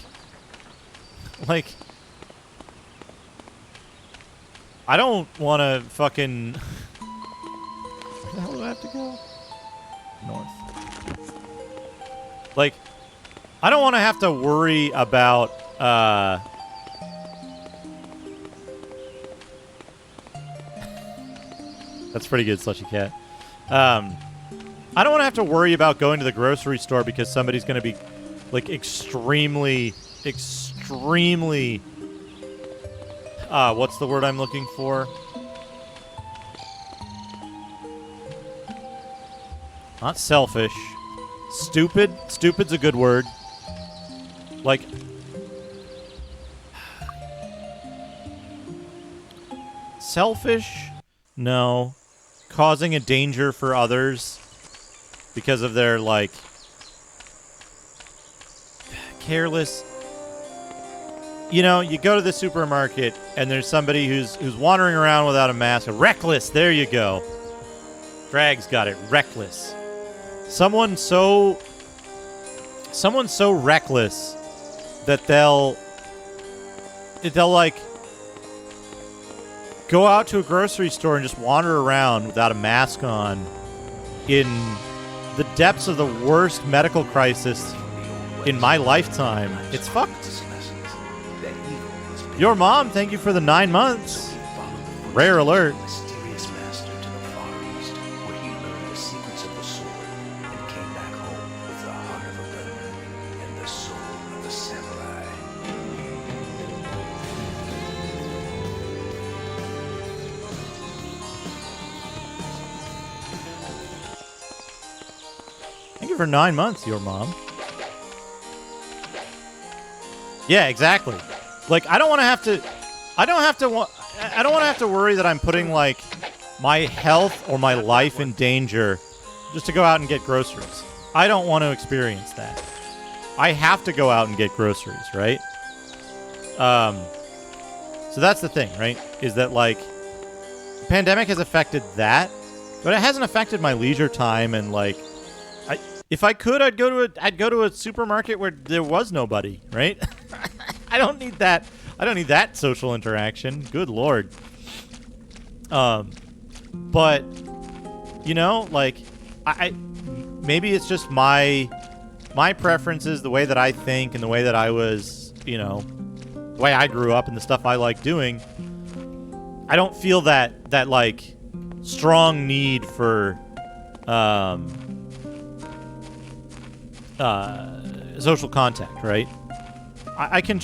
I don't want to fucking... Where the hell do I have to go? North. Like, I don't want to have to worry about, That's pretty good, Slushy Cat. I don't want to have to worry about going to the grocery store because somebody's going to be, like, extremely... what's the word I'm looking for? Not selfish. Stupid. Stupid's a good word. Like, selfish? No. Causing a danger for others because of their, like, careless. You know, you go to the supermarket and there's somebody who's wandering around without a mask. Reckless. There you go. Drag's got it. Reckless. Someone so reckless that they'll like go out to a grocery store and just wander around without a mask on in the depths of the worst medical crisis in my lifetime. It's fucked. Your mom, thank you for the 9 months. Rare alert. Mysterious master to the far east, where he learned the secrets of the sword and came back home with the heart of a gunman and the soul of a samurai. Thank you for 9 months, your mom. Yeah, exactly. Like, I don't want to have to worry that I'm putting, like, my health or my life in danger just to go out and get groceries. I don't want to experience that. I have to go out and get groceries, right? So that's the thing, right? Is that, like, the pandemic has affected that, but it hasn't affected my leisure time and, like, if I could, I'd go to a supermarket where there was nobody, right? I don't need that. I don't need that social interaction. Good Lord. But you know, like, I maybe it's just my preferences, the way that I think, and the way that I was, you know, the way I grew up, and the stuff I like doing. I don't feel that like strong need for social contact, right? I can,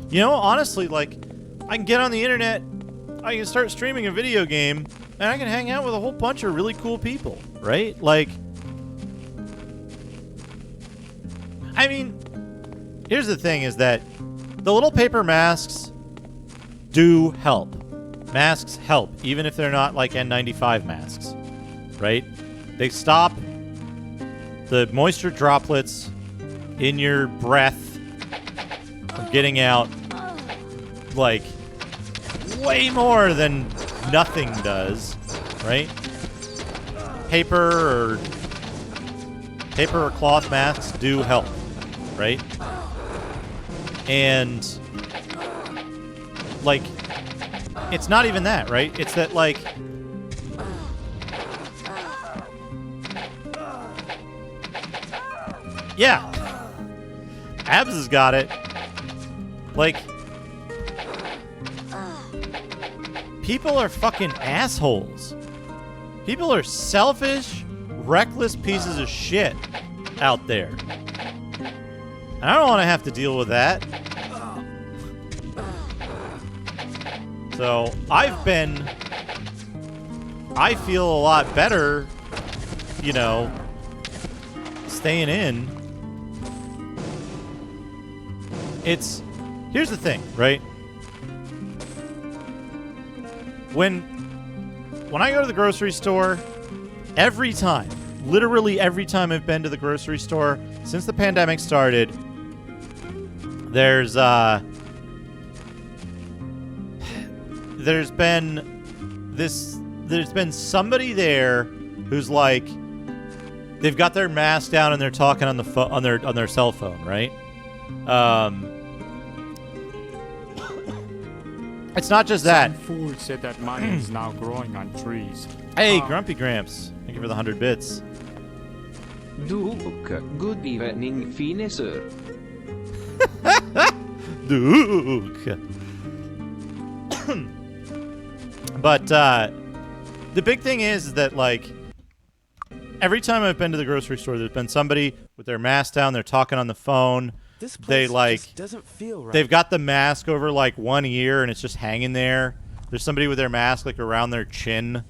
you know, honestly, like, I can get on the internet, I can start streaming a video game, and I can hang out with a whole bunch of really cool people, right? Like, I mean, here's the thing is that the little paper masks do help. Masks help, even if they're not like N95 masks, right? They stop the moisture droplets in your breath from getting out, like, way more than nothing does, right? Paper or cloth masks do help, right? And, like, it's not even that, right? It's that, like, yeah, Abs has got it. Like, people are fucking assholes. People are selfish, reckless pieces of shit out there. And I don't want to have to deal with that. So, I feel a lot better, you know, staying in. Here's the thing, right? When I go to the grocery store, every time, literally every time I've been to the grocery store since the pandemic started, there's been somebody there who's like, they've got their mask down and they're talking on the on their cell phone, right? It's not just that. Some fool said that money is now growing on trees. Hey, Grumpy Gramps. Thank you for the 100 bits. Duke, good evening, fine sir. Duke. But the big thing is that, like, every time I've been to the grocery store, there's been somebody with their mask down, they're talking on the phone. This place they, like, just doesn't feel right. They've got the mask over, like, one ear and it's just hanging there. There's somebody with their mask, like, around their chin.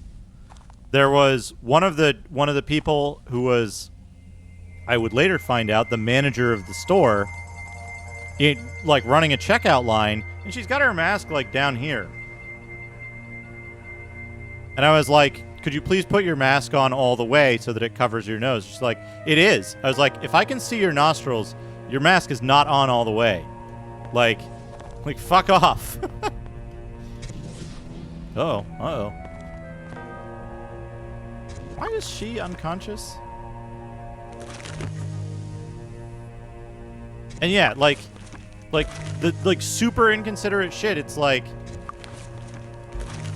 there was one of the people who was, I would later find out, the manager of the store, like running a checkout line, and she's got her mask like down here. And I was like, could you please put your mask on all the way so that it covers your nose? She's like, it is. I was like, if I can see your nostrils, your mask is not on all the way. Like fuck off. Uh-oh. Why is she unconscious? And yeah, like the super inconsiderate shit. It's like,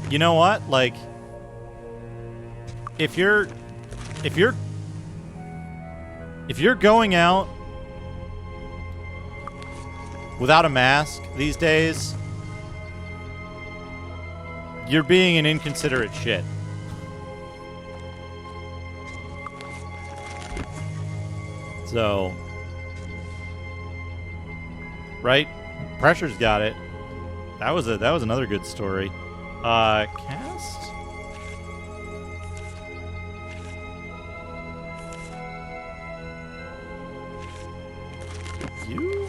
you know what? Like, if you're going out without a mask these days, you're being an inconsiderate shit. So, right? Pressure's got it. That was another good story. Cast? You?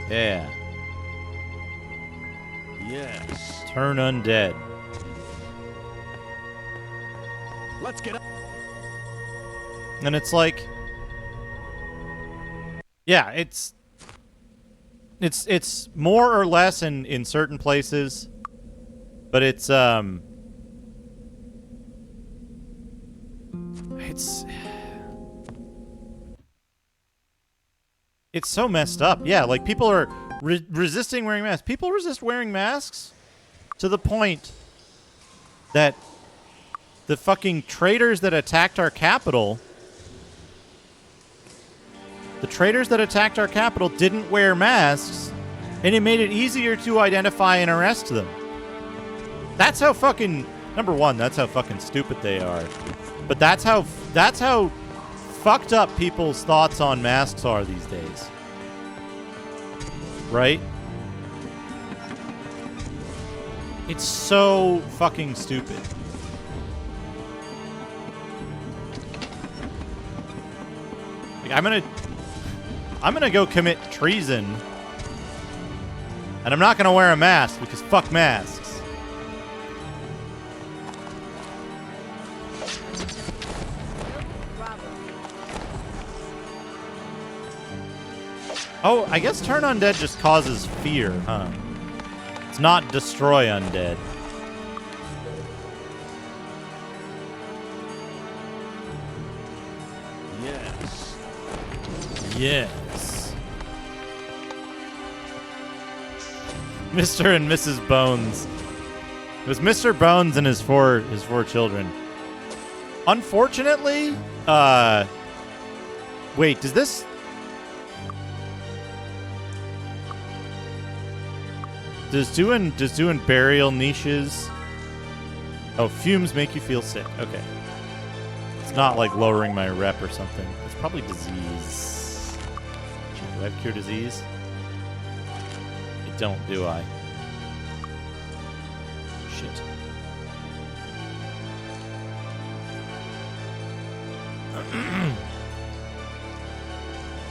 Yeah. Yes. Turn undead. Let's get up. And it's like, yeah, it's more or less in certain places, but it's so messed up. Yeah, like people are resisting wearing masks. People resist wearing masks to the point that the fucking traitors that attacked our capital, didn't wear masks, and it made it easier to identify and arrest them. That's how fucking, number one, that's how fucking stupid they are. But that's how fucked up people's thoughts on masks are these days. Right? It's so fucking stupid. Like, I'm gonna go commit treason, and I'm not gonna wear a mask because fuck masks. Oh, I guess turn undead just causes fear, huh? It's not destroy undead. Yes. Yes. Mr. and Mrs. Bones. It was Mr. Bones and his four children. Unfortunately, wait, does doing burial niches? Oh, fumes make you feel sick. Okay. It's not like lowering my rep or something. It's probably disease. Do I have cure disease? I don't, do I? Shit.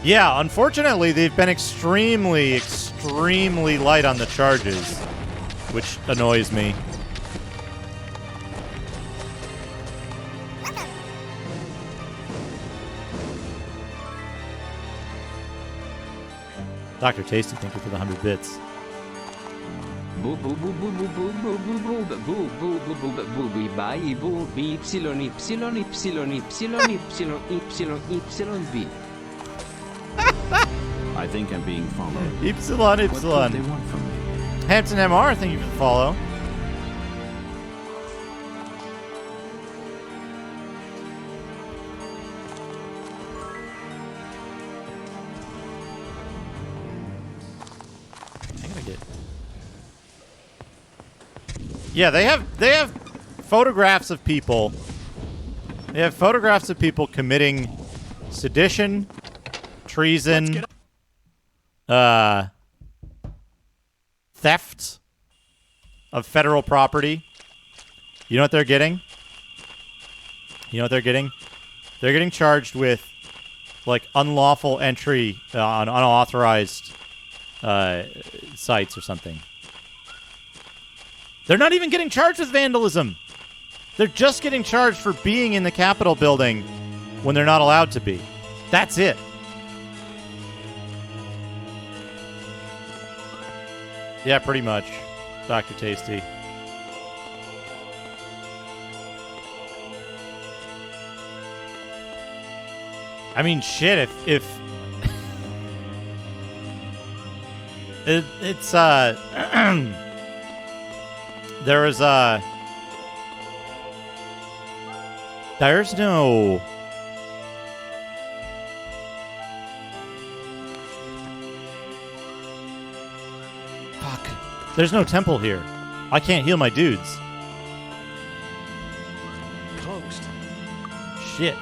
Yeah, unfortunately, they've been extremely, extremely light on the charges, which annoys me. Dr. Tasty, thank you for the 100 bits. Boo boo boo boo boo boo boo boo boo boo boo boo boo boo boo boo by boo b epsilon epsilon epsilon epsilon epsilon epsilon epsilon b. I think I'm being followed. Epsilon, What Epsilon. do they want from me? Hampton MR, thank you for the follow. I gotta get. Yeah, they have photographs of people. They have photographs of people committing sedition, treason, theft of federal property, You know what they're getting? You know what they're getting? They're getting charged with, like, unlawful entry on unauthorized sites or something. They're not even getting charged with vandalism. They're just getting charged for being in the Capitol building when they're not allowed to be. That's it. Yeah, pretty much. Dr. Tasty. I mean, shit, if it's there was there's no fuck. There's no temple here. I can't heal my dudes. Closed. Shit.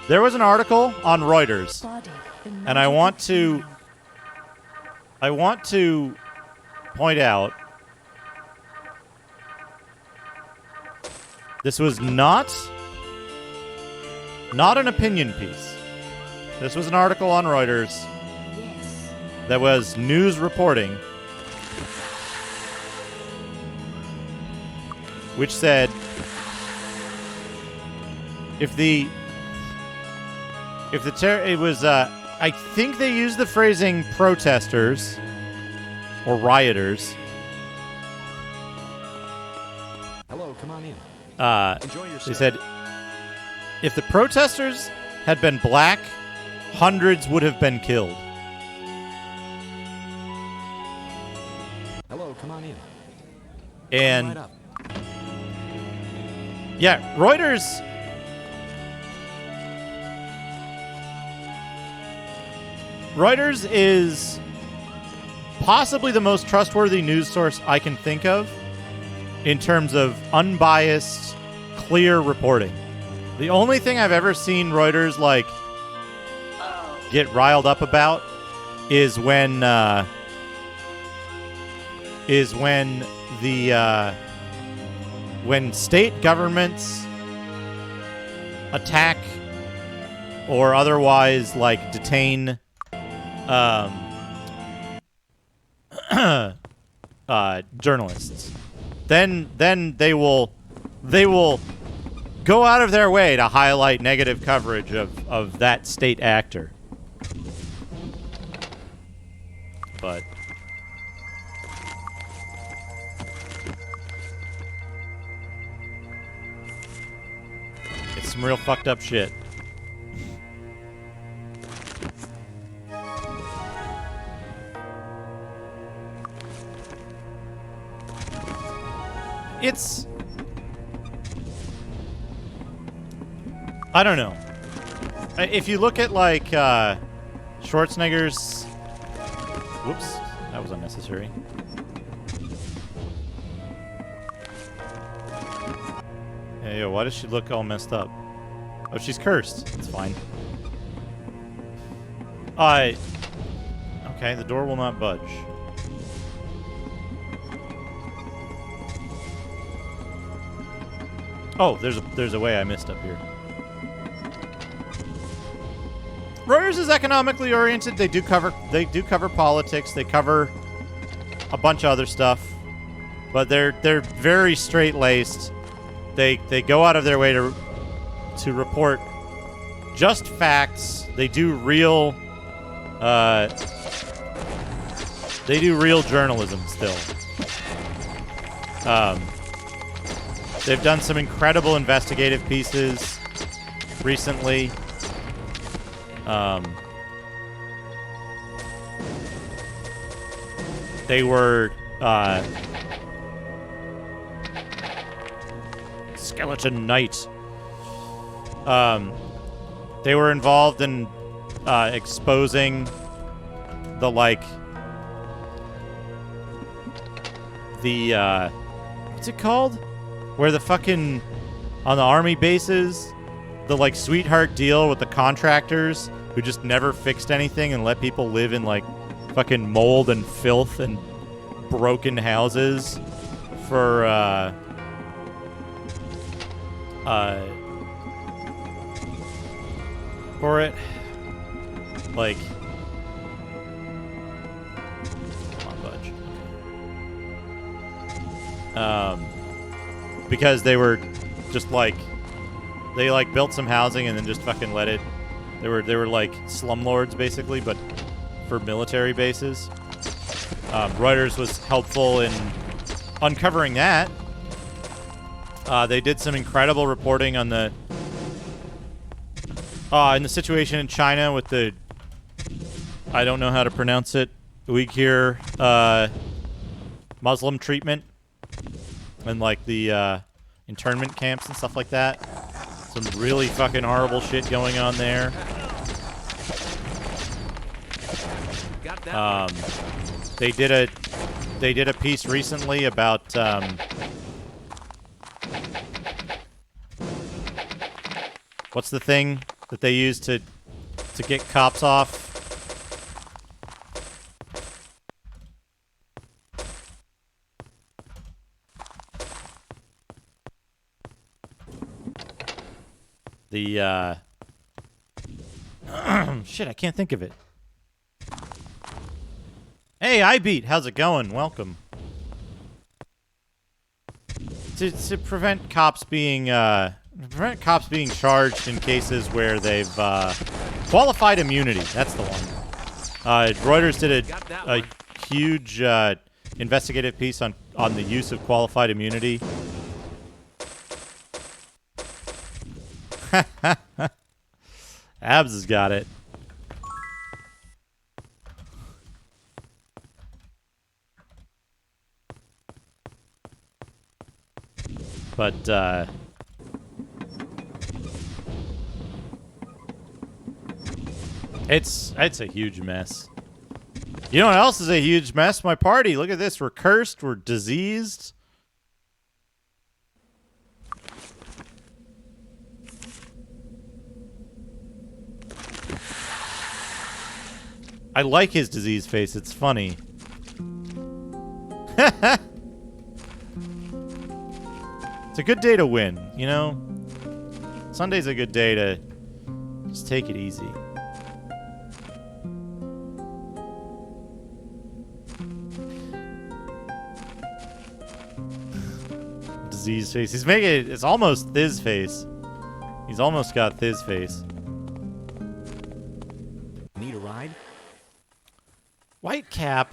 There was an article on Reuters, and I want to point out this was not an opinion piece. This was an article on Reuters that was news reporting, which said I think they used the phrasing protesters or rioters. Hello, come on in. Enjoy your They said if the protesters had been black, hundreds would have been killed. Hello, come on in. And Come right up. yeah, Reuters. Reuters is possibly the most trustworthy news source I can think of in terms of unbiased, clear reporting. The only thing I've ever seen Reuters get riled up about is when state governments attack or otherwise detain journalists. Then they will go out of their way to highlight negative coverage of that state actor. But it's some real fucked up shit. It's... I don't know. If you look at, Schwarzenegger's... Whoops. That was unnecessary. Hey, yo, why does she look all messed up? Oh, she's cursed. It's fine. Okay, the door will not budge. Oh, there's a way I missed up here. Reuters is economically oriented. They do cover politics. They cover a bunch of other stuff, but they're very straight-laced. They go out of their way to report just facts. They do real journalism still. They've done some incredible investigative pieces recently. They were Skeleton Knight. They were involved in exposing the what's it called? Where the fucking on the army bases, the sweetheart deal with the contractors who just never fixed anything and let people live in fucking mold and filth and broken houses for it. Like, come on, budge. Because they were just like, they like built some housing and then just fucking let it. They were like slumlords basically, but for military bases. Reuters was helpful in uncovering that. They did some incredible reporting on the in the situation in China with the, I don't know how to pronounce it, Uyghur Muslim treatment and like the internment camps and stuff like that. Some really fucking horrible shit going on there. They did a piece recently about what's the thing that they use to get cops off? The shit, I can't think of it. Hey, iBeat, how's it going? Welcome. To prevent cops being charged in cases where they've qualified immunity. That's the one. Reuters did a huge investigative piece on the use of qualified immunity. Abs has got it. But it's a huge mess. You know what else is a huge mess? My party. Look at this. We're cursed. We're diseased. I like his disease face. It's funny. It's a good day to win, you know? Sunday's a good day to just take it easy. Disease face. He's making it, it's almost Thiz face. He's almost got Thiz face. Need a ride? Whitecap.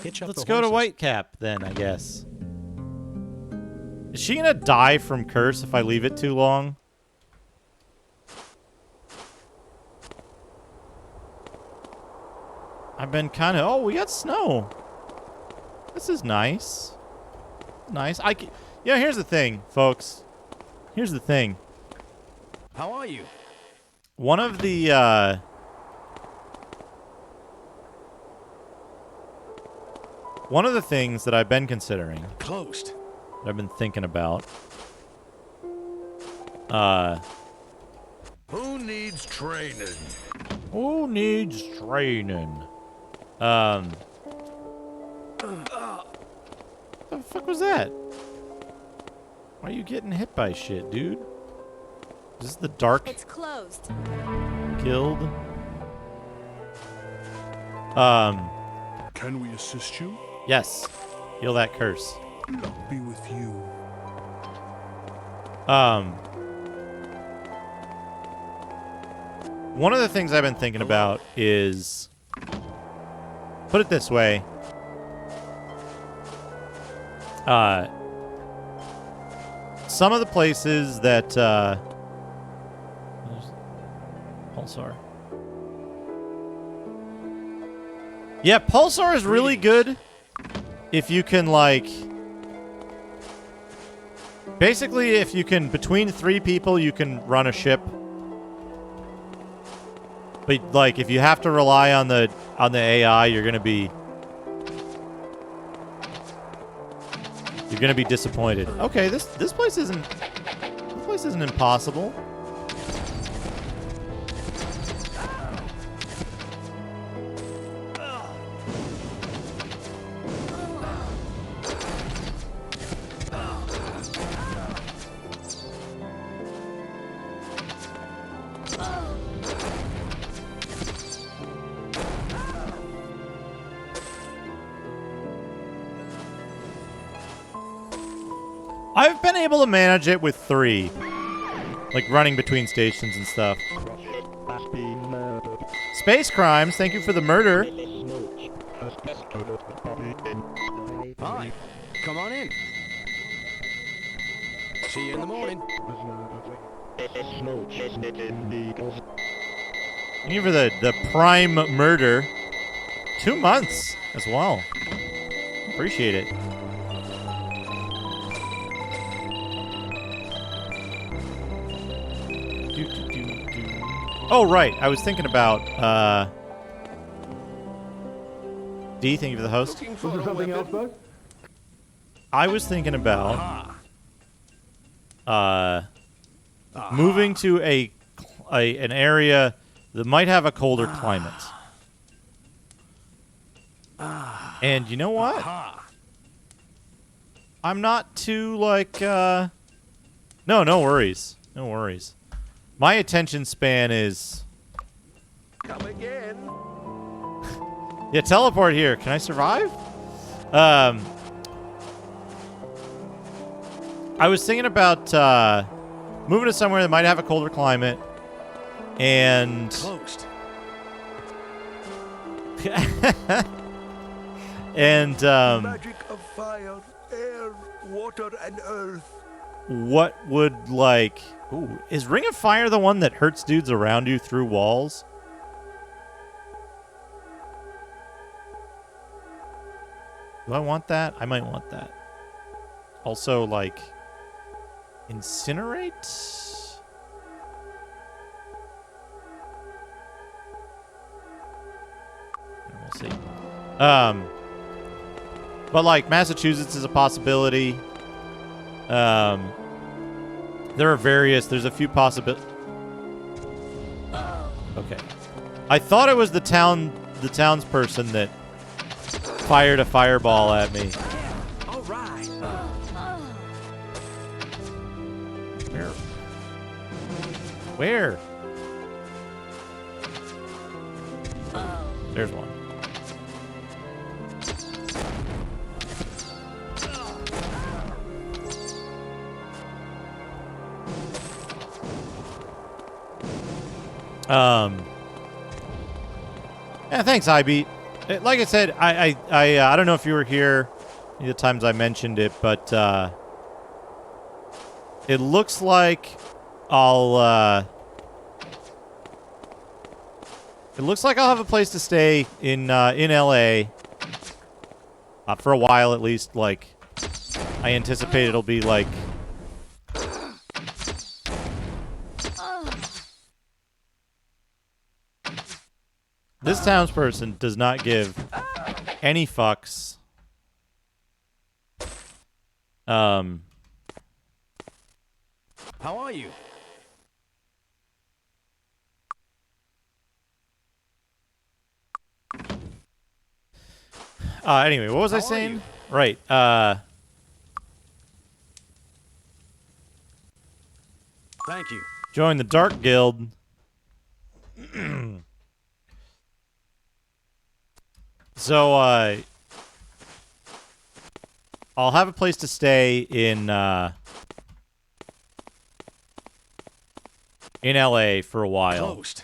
Hitch up Let's the go to horses. Whitecap then, I guess. Is she gonna die from curse if I leave it too long? I've been kind of... Oh, we got snow. This is nice. Nice. Yeah, here's the thing, folks. Here's the thing. How are you? One of the, one of the things that I've been considering... Closed. That I've been thinking about... Who needs training? Who needs training? The fuck was that? Why are you getting hit by shit, dude? Is this the dark It's closed. guild? Can we assist you? Yes. Heal that curse. I'll be with you. One of the things I've been thinking about is... Put it this way. Some of the places that, Pulsar. Yeah, Pulsar is really good if you can, like... Basically, if you can, between 3 people, you can run a ship. But, like, if you have to rely on the AI, you're gonna be... You're gonna be disappointed. Okay, this place isn't... This place isn't impossible. I've been able to manage it with 3. Like running between stations and stuff. Space Crimes, thank you for the murder. Hi, come on in. See you in the morning. Thank you for the prime murder. 2 months as well. Appreciate it. Oh, right. I was thinking about, D, thank you for the host. Was there something else, Bud? I was thinking about, moving to an area that might have a colder climate. And you know what? I'm not too, like, no worries. No worries. My attention span is... Come again. Yeah, teleport here. Can I survive? I was thinking about moving to somewhere that might have a colder climate. And... Closed. And, Magic of fire, air, water, and earth. What would, like... Ooh, is Ring of Fire the one that hurts dudes around you through walls? Do I want that? I might want that. Also, like... Incinerate? We'll see. But, like, Massachusetts is a possibility. There's a few possibilities. Okay. I thought it was the townsperson that fired a fireball at me. All right. Where? There's one. Yeah, thanks, iBeat. Like I said, I don't know if you were here the times I mentioned it, but it looks like I'll have a place to stay in LA for a while at least. Like, I anticipate it'll be like. This townsperson does not give any fucks. How are you? Anyway, what was I saying? Right. Thank you. Join the Dark Guild. So, I'll have a place to stay in LA for a while. Closed.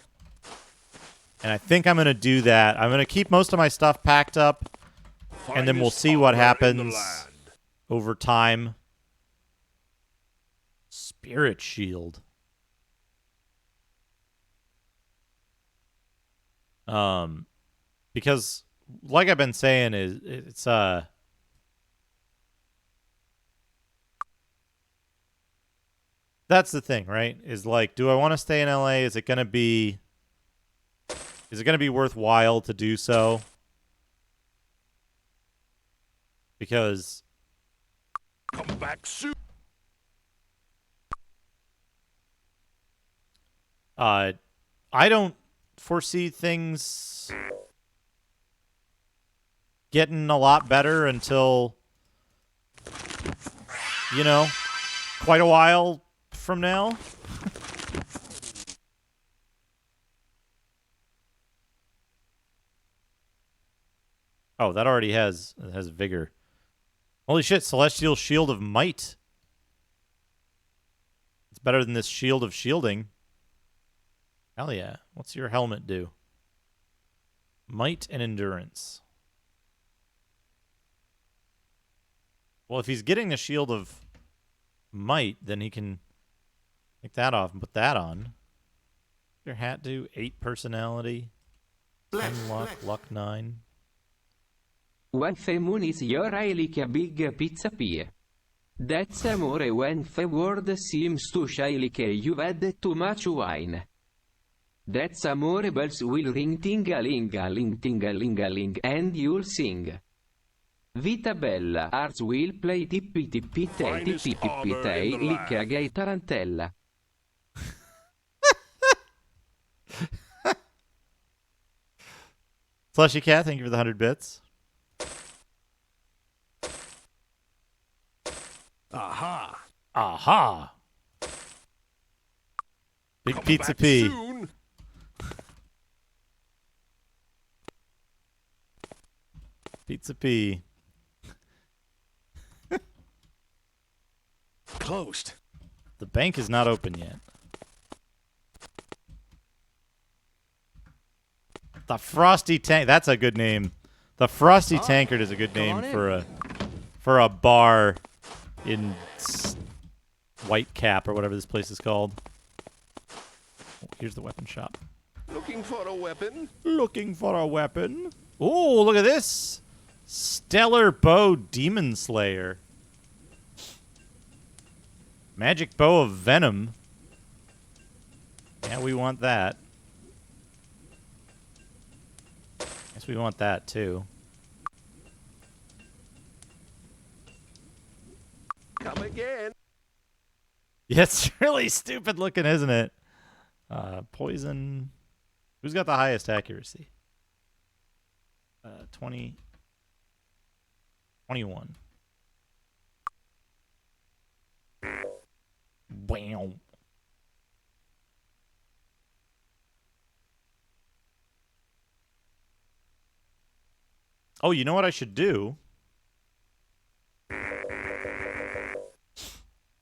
And I think I'm going to do that. I'm going to keep most of my stuff packed up, and then we'll see what happens over time. Spirit Shield. Because, like I've been saying, it's that's the thing, right? Is like, do I want to stay in LA? Is it gonna be worthwhile to do so? Because come back soon. I don't foresee things getting a lot better until, you know, quite a while from now. Oh, that already has vigor. Holy shit, Celestial Shield of Might. It's better than this shield of shielding. Hell yeah. What's your helmet do? Might and endurance. Well, if he's getting the shield of might, then he can take that off and put that on. Your hat do 8 personality, 10 luck, luck 9. When the moon is your eye like a big pizza pie. That's amore when the world seems to shine like you've had too much wine. That's amore bells will ring ting-a-ling-a-ling ting-a-ling-a-ling and you'll sing. Vita bella, hearts will play tippi-tippi-tay tippi-tippi-tay like a gay tarantella. Slushy Cat, thank you for the 100 bits. Aha! Aha! Big Come Pizza back P. soon. Pizza P. Closed. The bank is not open yet. The Frosty Tank. That's a good name. The Frosty Tankard is a good name for a bar in White Cap or whatever this place is called. Oh, here's the weapon shop. Looking for a weapon? Looking for a weapon. Oh, look at this. Stellar Bow Demon Slayer. Magic Bow of Venom. Yeah, we want that. Guess we want that too. Come again. Yeah, it's really stupid looking, isn't it? Poison. Who's got the highest accuracy? 20. 21. Wow. Oh, you know what I should do?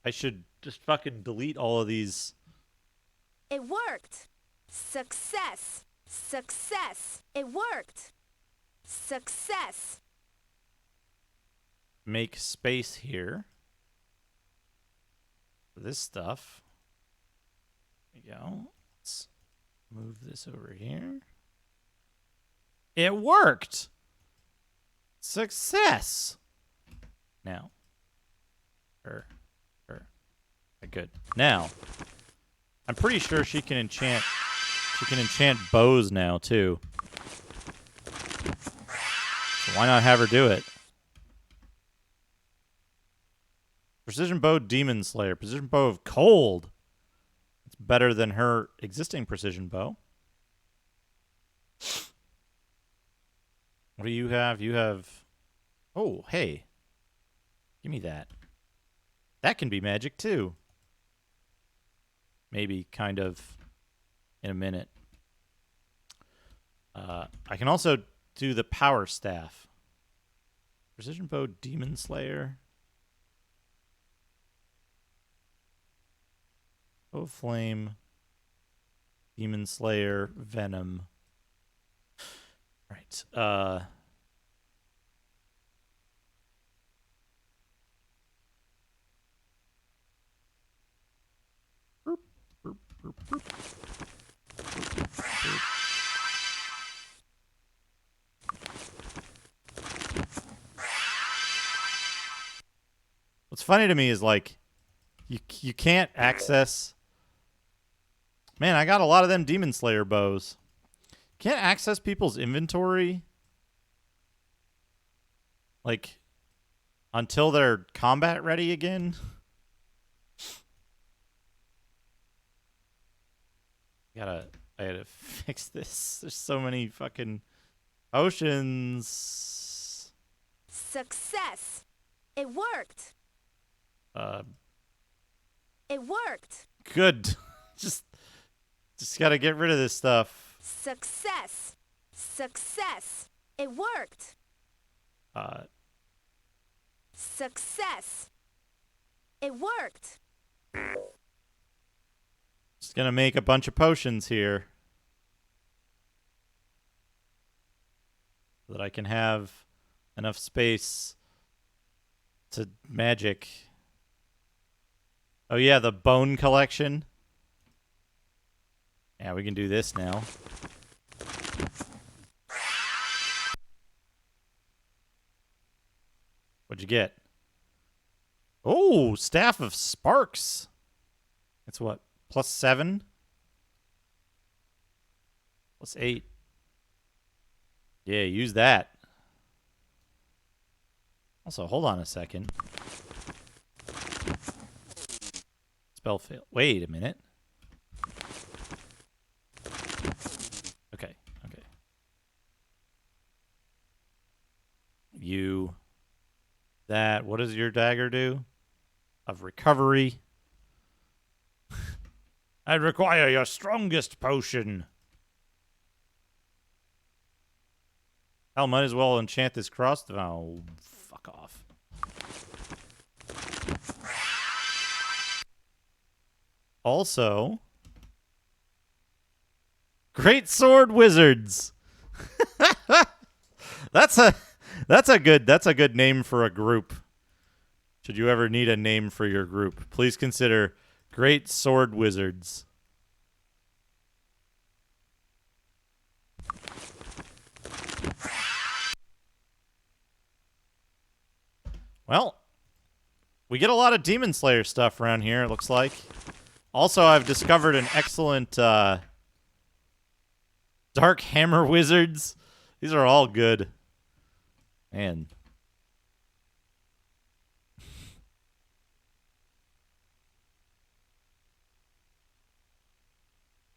I should just fucking delete all of these. It worked. Success. Success. It worked. Success. Make space here for this stuff. There we go. Let's move this over here. It worked. Success. Now. Good. Now, I'm pretty sure she can enchant bows now too. So why not have her do it? Precision Bow Demon Slayer. Precision Bow of Cold. It's better than her existing Precision Bow. What do you have? You have... Oh, hey. Give me that. That can be magic, too. Maybe, kind of, in a minute. I can also do the Power Staff. Precision Bow Demon Slayer. Bow of Flame. Demon Slayer. Venom. Right. What's funny to me is like you can't access. Man, I got a lot of them Demon Slayer bows. Can't access people's inventory like until they're combat ready again. I gotta fix this. There's so many fucking oceans. Success. It worked. It worked. Good. just gotta get rid of this stuff. Success. Success. It worked. Success. It worked. gonna make a bunch of potions here so that I can have enough space to magic. Oh yeah, the bone collection. Yeah, we can do this now. What'd you get? Oh, Staff of Sparks. That's what? +7? +8. Yeah, use that. Also, hold on a second. Spell fail. Wait a minute. Okay, okay. You... That... What does your dagger do? Of recovery. I require your strongest potion. Hell, might as well enchant this cross. Oh, fuck off. Also, Great Sword Wizards. That's a good name for a group. Should you ever need a name for your group, please consider Great Sword Wizards. Well, we get a lot of Demon Slayer stuff around here, it looks like. Also, I've discovered an excellent Dark Hammer Wizards. These are all good. Man.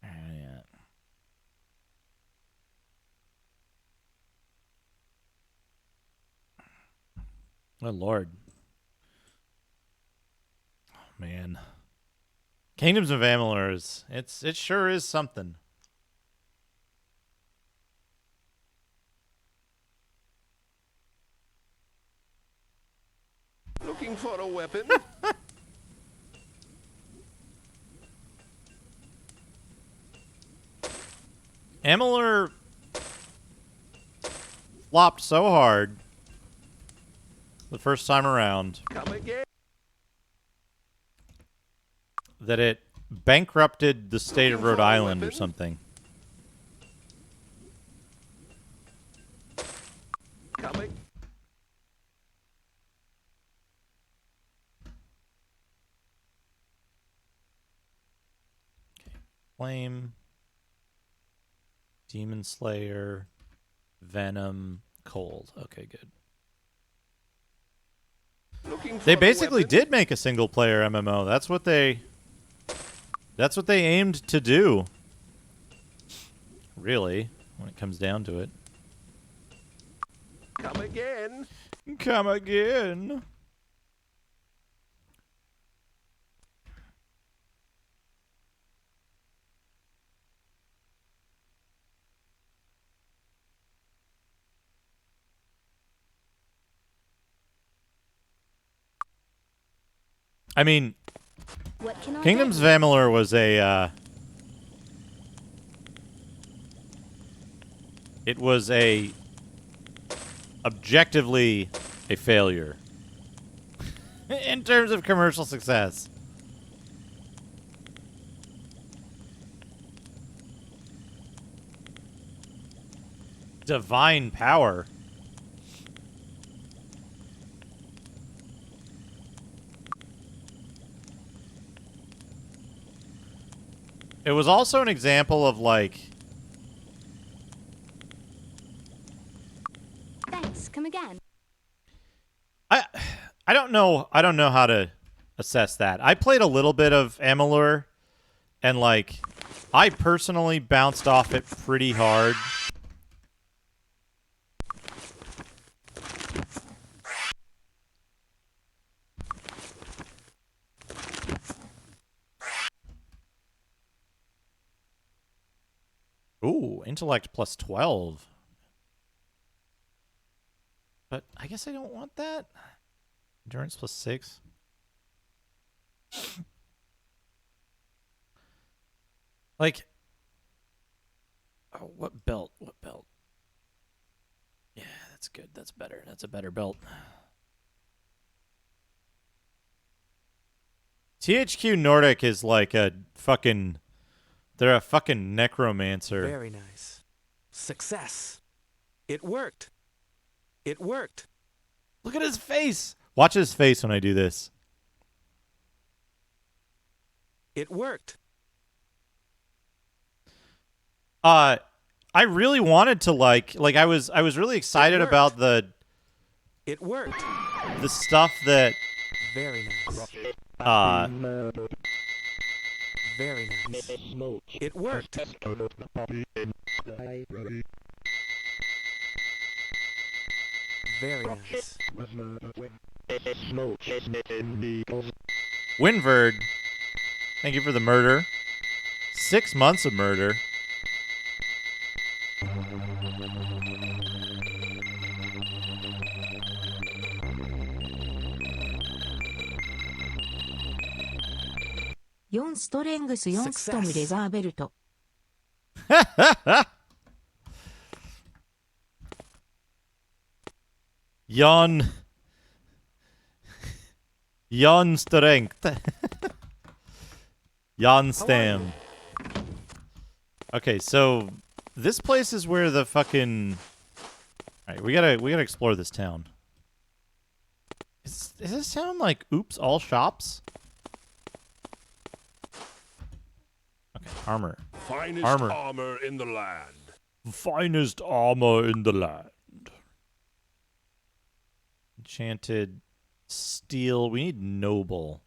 Yeah. Oh, Lord. Oh, man. Kingdoms of Amalur is... It sure is something. Looking for a weapon? Amalur flopped so hard the first time around Come again. that it bankrupted the state of Rhode Island or something. Coming. Flame, Demon Slayer, Venom, Cold. Okay, good. They basically did make a single player MMO. That's what they aimed to do. Really, when it comes down to it. Come again. Come again. I mean, Kingdoms of Amalur was a, it was a, objectively a failure. In terms of commercial success. Divine power. It was also an example of, like... Thanks, come again. I don't know how to assess that. I played a little bit of Amalur, and, like, I personally bounced off it pretty hard. Ooh, intellect plus 12. But I guess I don't want that. Endurance plus 6. Like, oh, what belt? What belt? Yeah, that's good. That's better. That's a better belt. THQ Nordic is like a fucking... They're a fucking necromancer. Very nice. Success. It worked. It worked. Look at his face. Watch his face when I do this. It worked. I really wanted to like I was really excited about the It worked. The stuff that Very nice. Very nice. It worked. Very nice. Winverd, thank you for the murder. 6 months of murder.4ストレングス4ストムレザーベルト。Yon strength. Yon stam. Okay, so this place is where the fucking... Alright, we gotta explore this town. Is this town like, oops, all shops? Okay, armor. Finest armor in the land. Finest armor in the land. Enchanted steel. We need noble.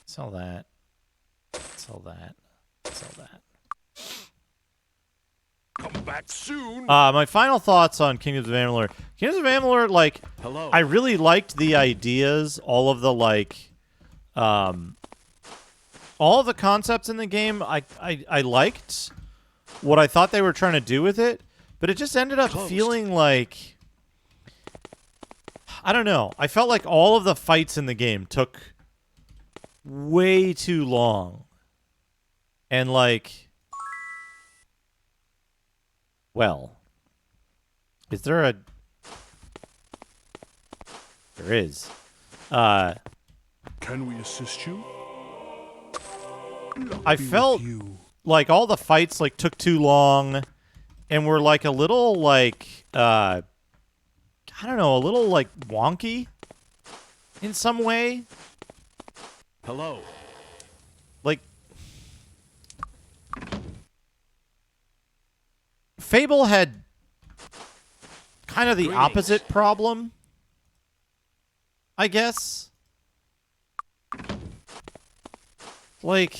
Sell that. Sell that. Sell that. Come back soon. My final thoughts on Kingdoms of Amalur. Kingdoms of Amalur, like, hello. I really liked the ideas, all of the like, all of the concepts in the game. I liked what I thought they were trying to do with it, but it just ended up feeling like, I don't know. I felt like all of the fights in the game took way too long, and like. Well, is there a... There is. Can we assist you? I felt like all the fights like took too long and were like a little like, I don't know, a little like wonky in some way. Hello. Like, Fable had kind of the opposite problem, I guess. Like,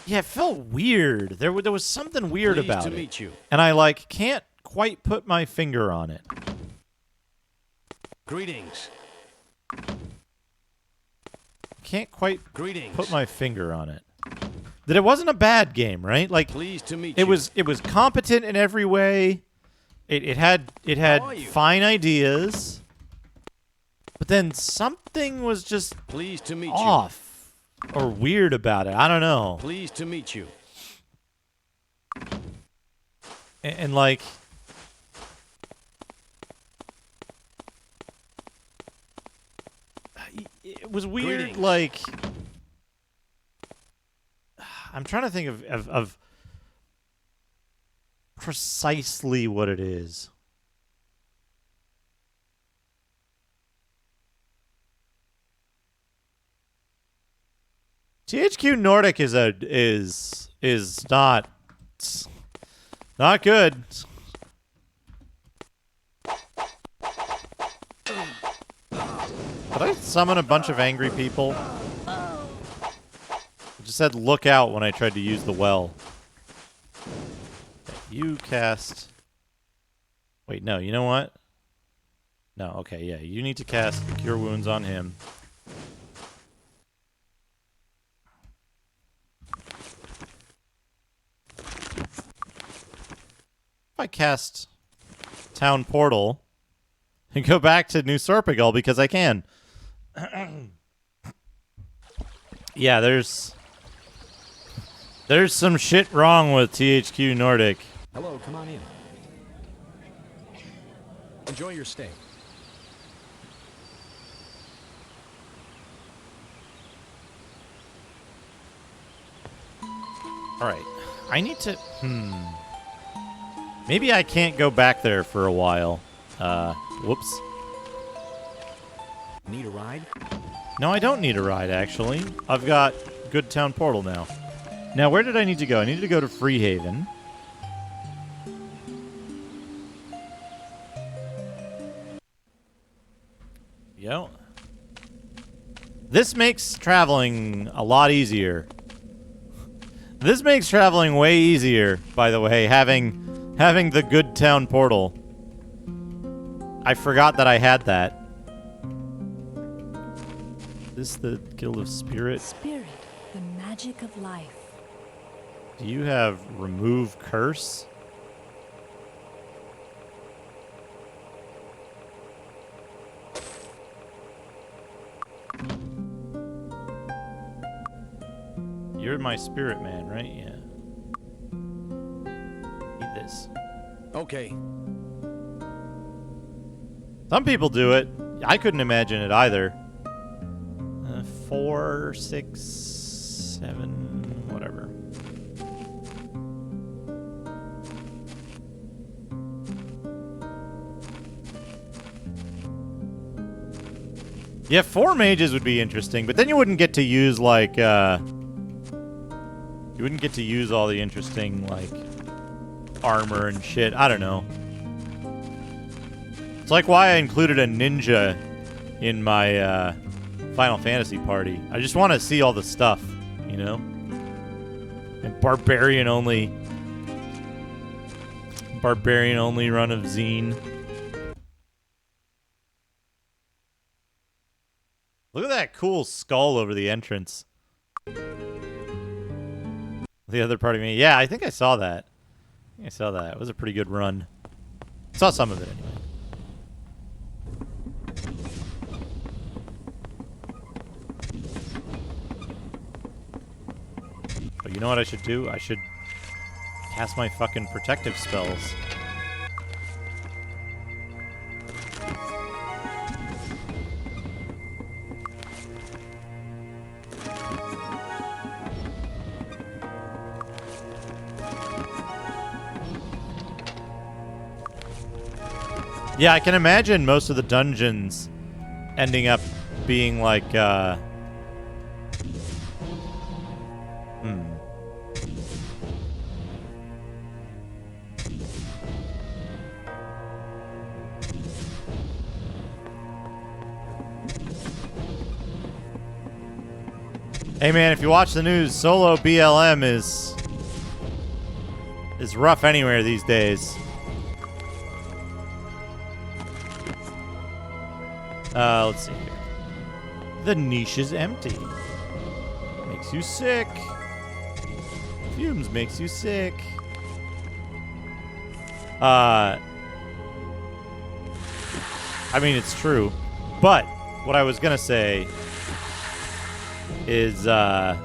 yeah, it felt weird. There was something weird Pleased about to it. meet you. And I like can't quite put my finger on it. Greetings. Can't quite Greetings. put my finger on it. That it wasn't a bad game, right? Like, Pleased to meet it you. was competent in every way. It had fine ideas, but then something was just Pleased to meet off or weird about it. I don't know. Pleased to meet you. And like, it was weird. Greetings. Like, I'm trying to think of precisely what it is. THQ Nordic is not good. Did I summon a bunch of angry people? It just said look out when I tried to use the well. Okay, you cast... Wait, no, you know what? No, okay, yeah, you need to cast Cure Wounds on him. if I cast Town Portal and go back to New Serpigal because I can. Yeah, there's some shit wrong with THQ Nordic. Hello, come on in. Enjoy your stay. All right. I need to... Maybe I can't go back there for a while. Whoops. Need a ride? No, I don't need a ride, actually. I've got Good Town Portal now. Now, where did I need to go? I needed to go to Freehaven. Yo. This makes traveling a lot easier. This makes traveling way easier, by the way, having the Good Town Portal. I forgot that I had that. Is this the Guild of Spirit? Spirit, the magic of life. Do you have Remove Curse? You're my spirit man, right? Yeah. Eat this. Okay. Some people do it. I couldn't imagine it either. 4, 6, 7, whatever. Yeah, 4 mages would be interesting, but then you wouldn't get to use, like, you wouldn't get to use all the interesting, like, armor and shit. I don't know. It's like why I included a ninja in my, Final Fantasy party. I just want to see all the stuff, you know? And barbarian only run of Zine. Look at that cool skull over the entrance. The other part of me. Yeah, I think I saw that. It was a pretty good run. Saw some of it anyway. But you know what I should do? I should cast my fucking protective spells. Yeah, I can imagine most of the dungeons ending up being like, Hey man, if you watch the news, solo BLM is rough anywhere these days. Let's see here. The niche is empty. Makes you sick. Fumes makes you sick. I mean, it's true. But what I was gonna say is, I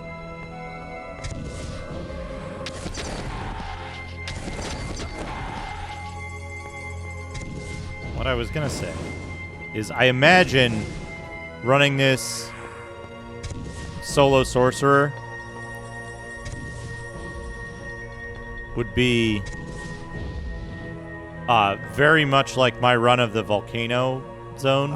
imagine running this solo sorcerer would be very much like my run of the volcano zone.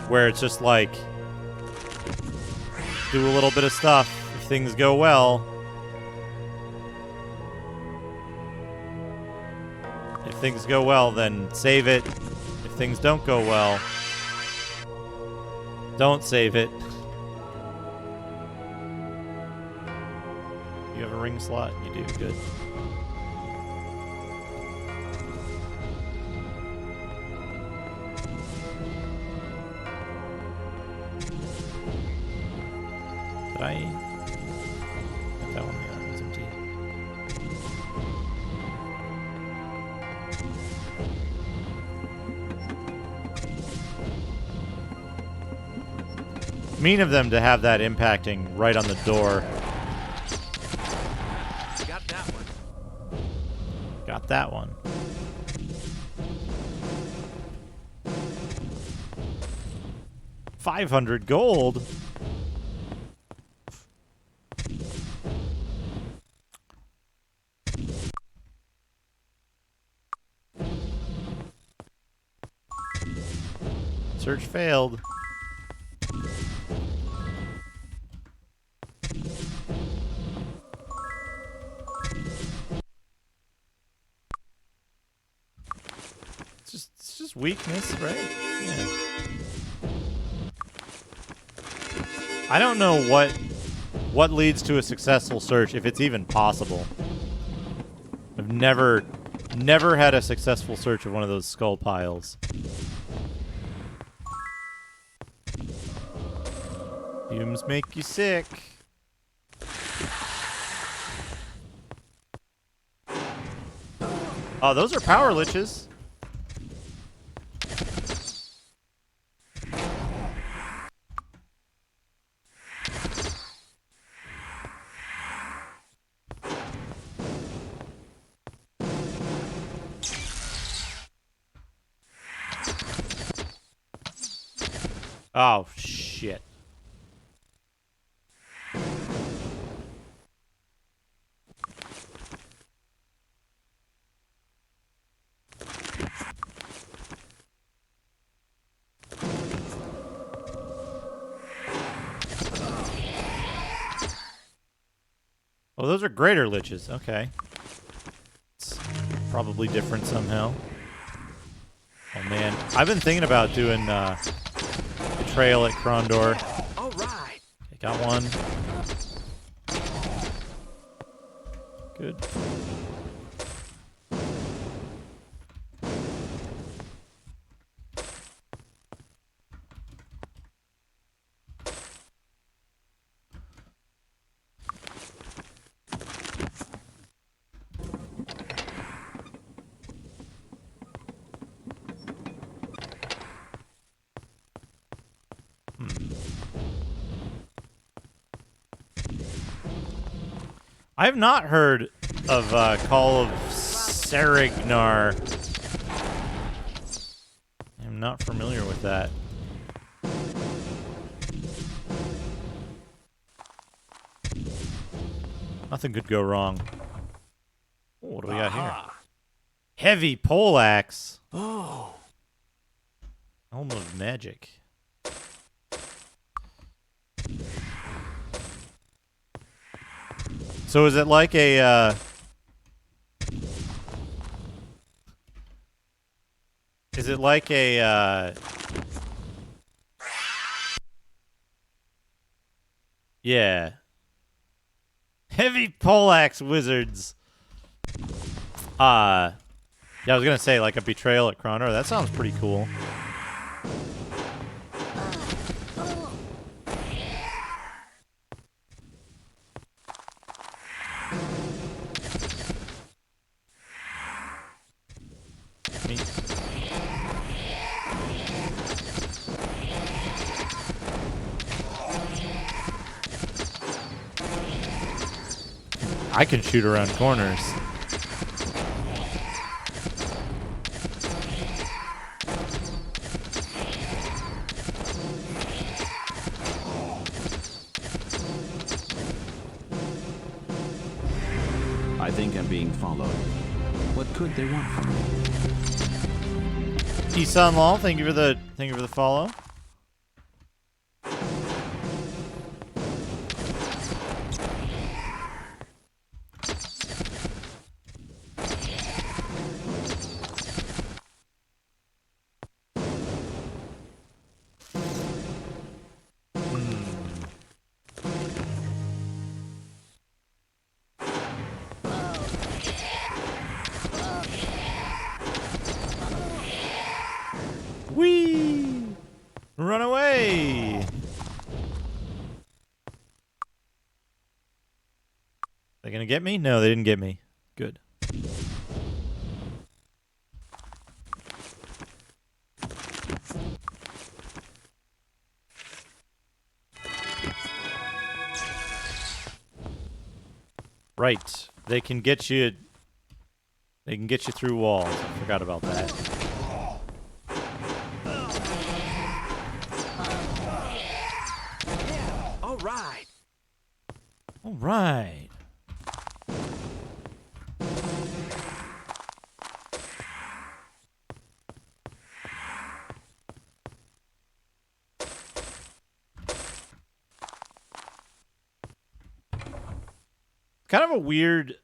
Where it's just like, do a little bit of stuff. If things go well. If things go well, then save it. If things don't go well, don't save it. You have a ring slot? You do, good. Did I? That one, yeah, that one's empty. Mean of them to have that impacting right on the door. Got that one. Got that one. $500 gold. Search failed. It's just weakness, right? Yeah. I don't know what leads to a successful search, if it's even possible. I've never had a successful search of one of those skull piles. Fumes make you sick. Oh, those are power liches. Oh, shit. Oh, those are greater liches. Okay. It's probably different somehow. Oh, man. I've been thinking about doing Betrayal at Krondor. All right. I got one. Good. I have not heard of Call of Serignar. I'm not familiar with that. Nothing could go wrong. Oh, what do we got here? Heavy poleaxe. Oh. Helm of Magic. So is it like a is it like a yeah. Heavy poleaxe wizards. Yeah, I was gonna say like a Betrayal at Krondor. That sounds pretty cool. I can shoot around corners. I think I'm being followed. What could they want from me? Isan Law, thank you for the follow. Whee! Run away! gonna get me? No, they didn't get me. Good. Right. They can get you through walls. I forgot about that. All right. All right. Kind of a weird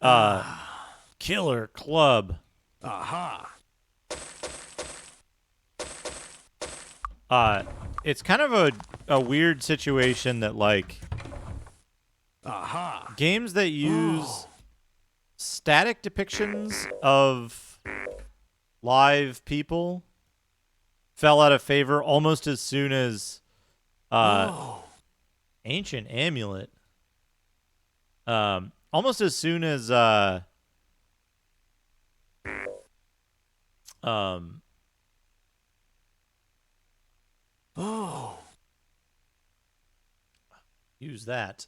killer club. Aha. It's kind of a weird situation that, like, aha, games that use static depictions of live people fell out of favor almost as soon as Ancient Amulet. Almost as soon as use that.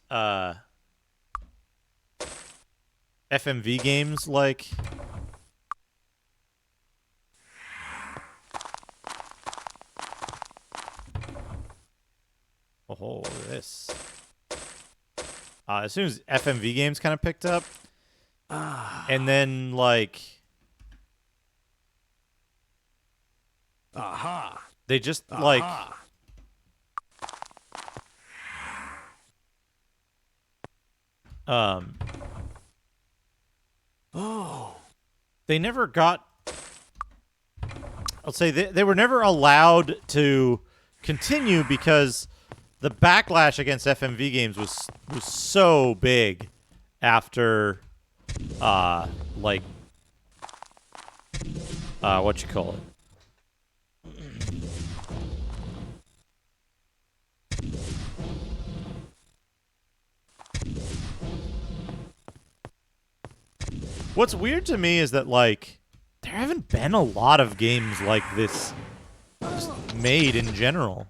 FMV games like oh, this. As soon as FMV games kind of picked up, and then like, aha, they just like, they never got. I'll say they were never allowed to continue because the backlash against FMV games was so big after what you call it. What's weird to me is that, like, there haven't been a lot of games like this just made in general.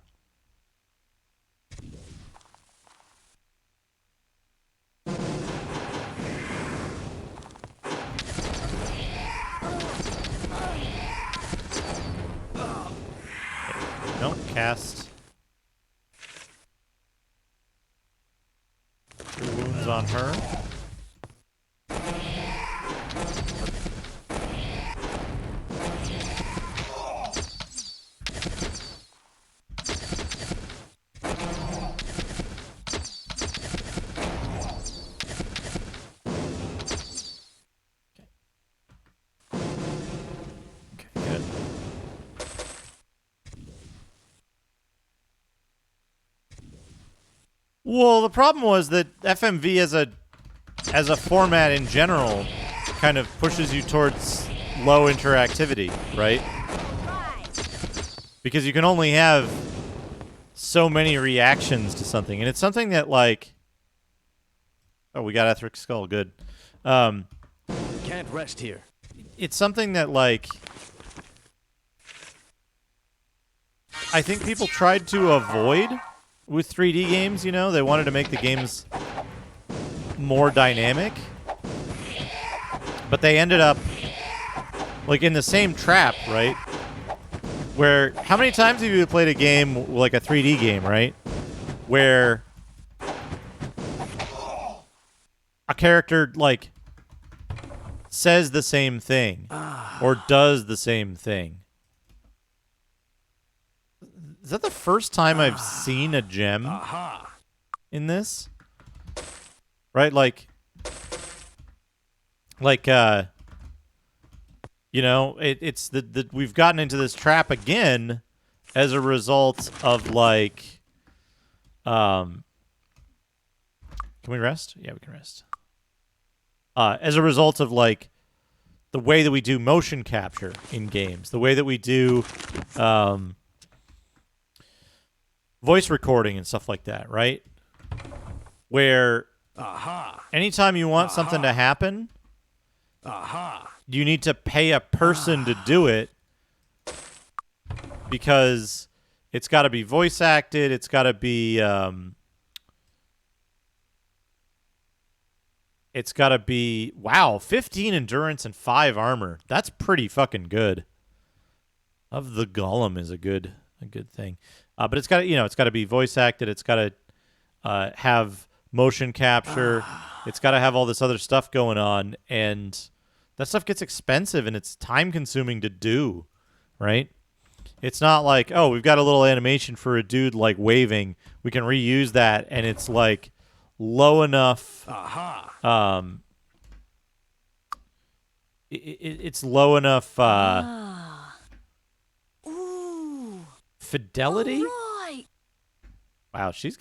Don't cast 2 wounds on her. Well, the problem was that FMV as a format in general kind of pushes you towards low interactivity, right? Because you can only have so many reactions to something, and it's something that, like, oh, we got Etheric Skull, good. Can't rest here. It's something that, like, I think people tried to avoid with 3D games, you know? They wanted to make the games more dynamic. But they ended up, like, in the same trap, right? Where, how many times have you played a game, like a 3D game, right? Where a character, like, says the same thing or does the same thing. Is that the first time I've seen a gem in this? Right, like, you know, it's the we've gotten into this trap again as a result of, like, can we rest? Yeah, we can rest. As a result of, like, the way that we do motion capture in games, the way that we do voice recording and stuff like that, right? Where anytime you want something to happen, you need to pay a person to do it because it's got to be voice acted. It's got to be wow, 15 endurance and 5 armor. That's pretty fucking good. Of the Golem is a good thing. But it's got to, it's got to be voice acted. It's got to have motion capture. It's got to have all this other stuff going on, and that stuff gets expensive and it's time consuming to do, right? It's not like, oh, we've got a little animation for a dude like waving. We can reuse that, and it's like low enough. It's low enough fidelity. Right. Wow, she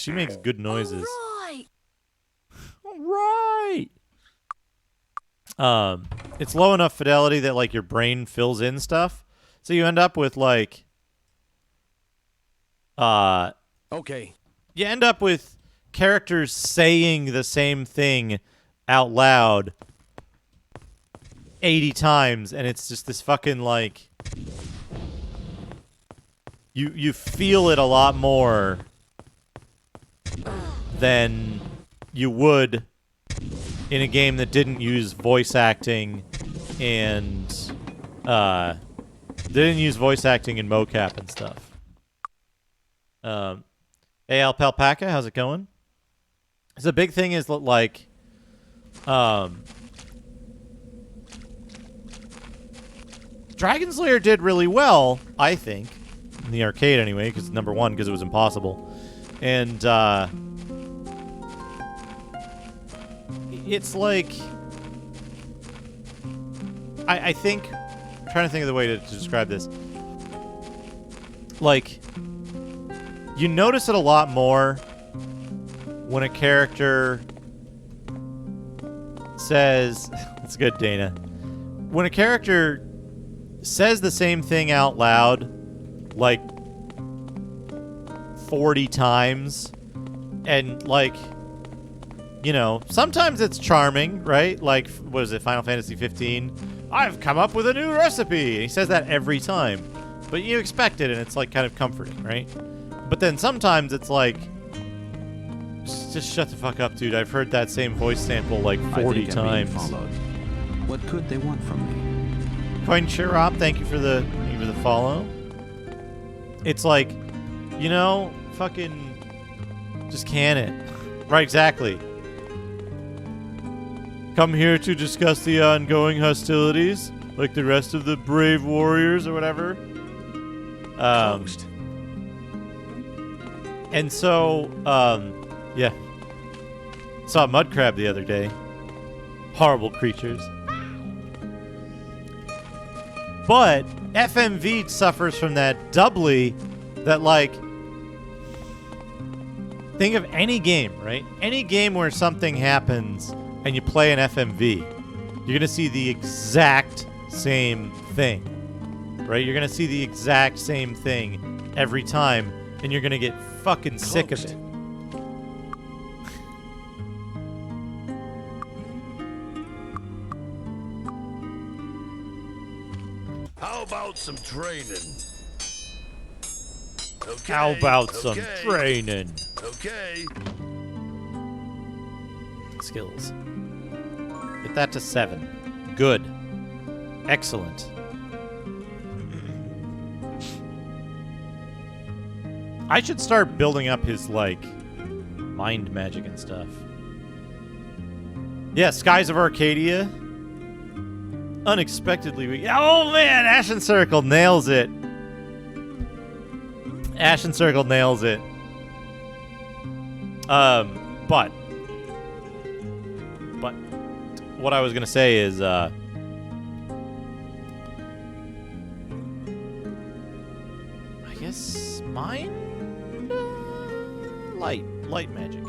makes good noises. All right. It's low enough fidelity that like your brain fills in stuff, so you end up with like, okay. You end up with characters saying the same thing out loud 80 times, and it's just this fucking like. You feel it a lot more than you would in a game that didn't use voice acting and mocap and stuff. Hey, Alpaca, how's it going? So the big thing is that, like, Dragon Slayer did really well, I think. In the arcade anyway, because number one, because it was impossible. And it's like, I think, I'm trying to think of the way to describe this. Like, you notice it a lot more when a character says, that's good, Dana. When a character says the same thing out loud like 40 times, and like, sometimes it's charming, right? Like, what is it, Final Fantasy 15? I've come up with a new recipe. And he says that every time, but you expect it, and it's like kind of comforting, right? But then sometimes it's like, just shut the fuck up, dude. I've heard that same voice sample like 40 times. What could they want from me? Coin Shirop, thank you for the follow. It's like, fucking just can it. Right, exactly. Come here to discuss the ongoing hostilities, like the rest of the brave warriors or whatever. And so, yeah. Saw a mud crab the other day. Horrible creatures. But FMV suffers from that doubly, that like, think of any game, right? Any game where something happens and you play an FMV, you're going to see the exact same thing, right? You're going to see the exact same thing every time, and you're going to get fucking sick of it. How about some training? Okay. How about some training? Okay. Skills. Get that to 7. Good. Excellent. I should start building up his, like, mind magic and stuff. Yeah, Skies of Arcadia. Unexpectedly weak. Oh, man! Ashen Circle nails it. Ashen Circle nails it. But what I was going to say is, I guess mind? Light magic.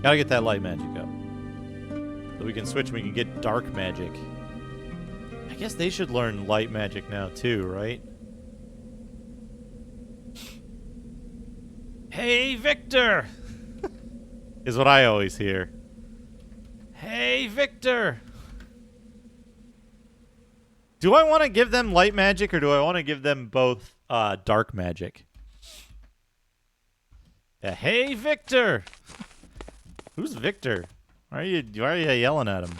Gotta get that light magic up. So we can switch and we can get dark magic. I guess they should learn light magic now too, right? Hey, Victor! Is what I always hear. Hey, Victor! Do I want to give them light magic, or do I want to give them both dark magic? Hey, Victor! Who's Victor? Why are you yelling at him?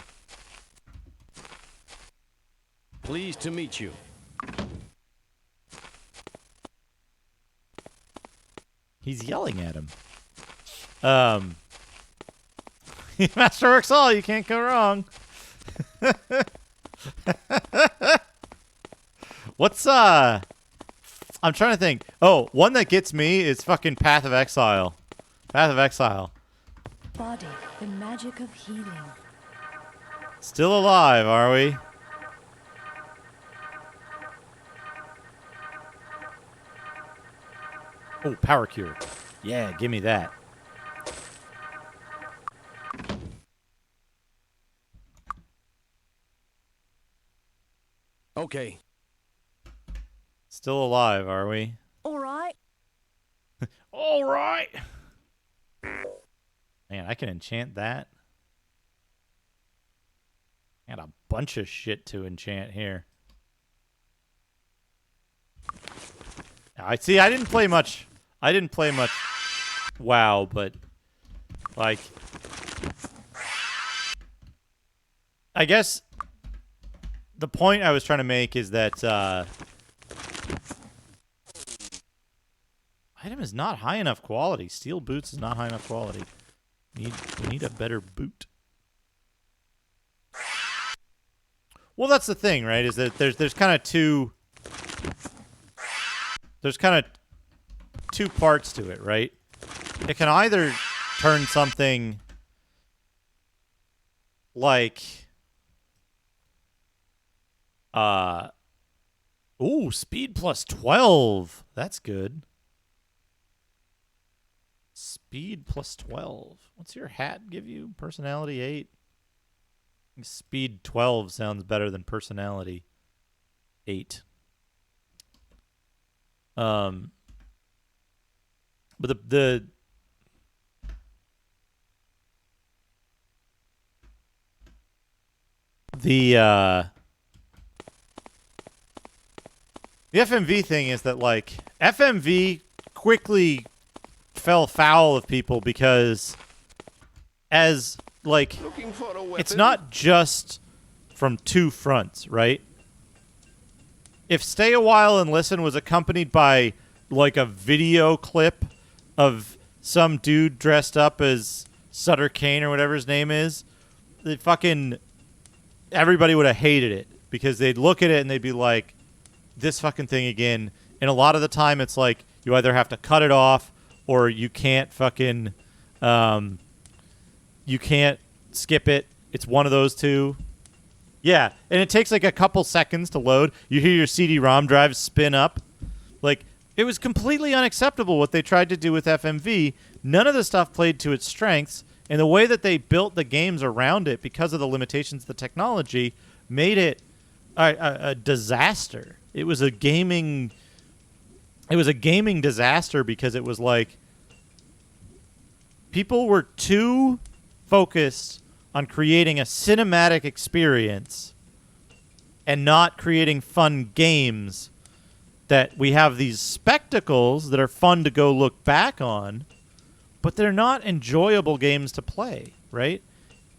Pleased to meet you. He's yelling at him. Masterworks all, you can't go wrong. What's I'm trying to think. Oh, one that gets me is fucking Path of Exile. Path of Exile. Body, the magic of healing. Still alive, are we? Oh, Power Cure. Yeah, give me that. Okay. Still alive, are we? All right. All right. Man, I can enchant that. I got a bunch of shit to enchant here. I see. I didn't play much. WoW, but like, I guess the point I was trying to make is that item is not high enough quality. Steel boots is not high enough quality. We need a better boot. Well, that's the thing, right? Is that there's kind of two parts to it, right? It can either turn something like ooh, speed plus 12. That's good. Speed plus 12. What's your hat give you? Personality 8. Speed 12 sounds better than personality 8. But the FMV thing is that, like, FMV quickly fell foul of people because as, like, it's not just from two fronts, right? If Stay a While and Listen was accompanied by, like, a video clip of some dude dressed up as Sutter Kane or whatever his name is, everybody would have hated it because they'd look at it and they'd be like, this fucking thing again. And a lot of the time it's like you either have to cut it off or you can't fucking you can't skip it. It's one of those two. Yeah, and it takes like a couple seconds to load. You hear your CD-ROM drive spin up. Like, it was completely unacceptable what they tried to do with FMV. None of the stuff played to its strengths, and the way that they built the games around it because of the limitations of the technology made it a disaster. It was a gaming disaster because it was like people were too focused on creating a cinematic experience and not creating fun games, that we have these spectacles that are fun to go look back on, but they're not enjoyable games to play, right?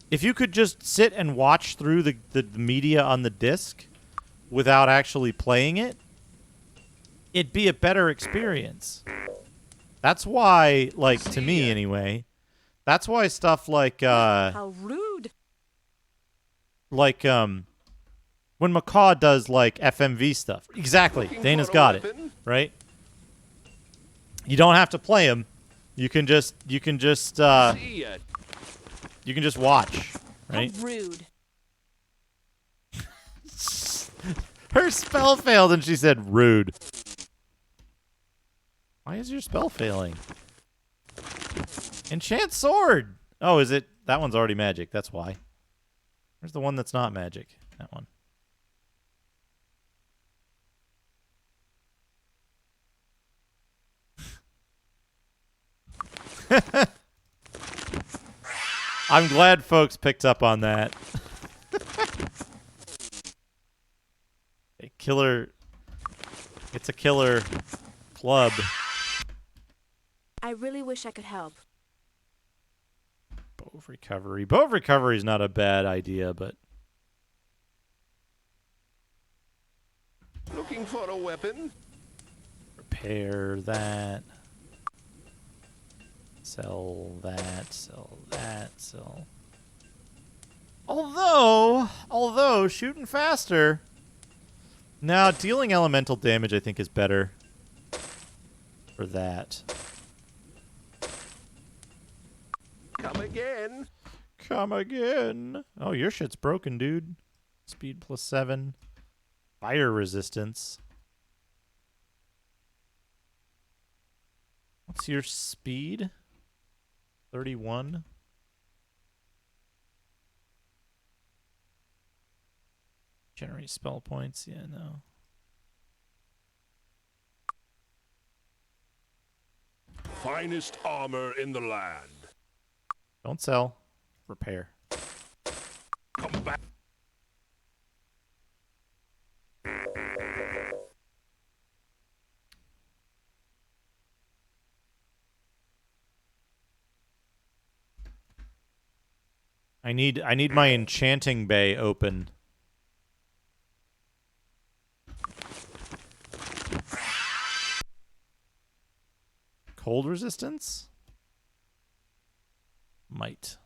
If you could just sit and watch through the media on the disc without actually playing it, it'd be a better experience. That's why, like, to me anyway, that's why stuff like How rude. Like when Macaw does like FMV stuff. Exactly. Dana's got it, right? You don't have to play them. You can just watch, right? How rude. Her spell failed and she said rude. Why is your spell failing? Enchant sword. Oh, is it? That one's already magic. That's why. Where's the one that's not magic? That one. I'm glad folks picked up on that. A killer. It's a killer club. I really wish I could help. Bow of recovery. Bow of recovery is not a bad idea, but... Looking for a weapon? Repair that. Sell that. Sell that. Sell... Although, shooting faster... Now, dealing elemental damage, I think, is better for that. Come again. Come again. Oh, your shit's broken, dude. Speed +7. Fire resistance. What's your speed? 31. Generate spell points. Yeah, no. Finest armor in the land. Don't sell. Repair. Come back. I need my enchanting bay open. Cold resistance? Might.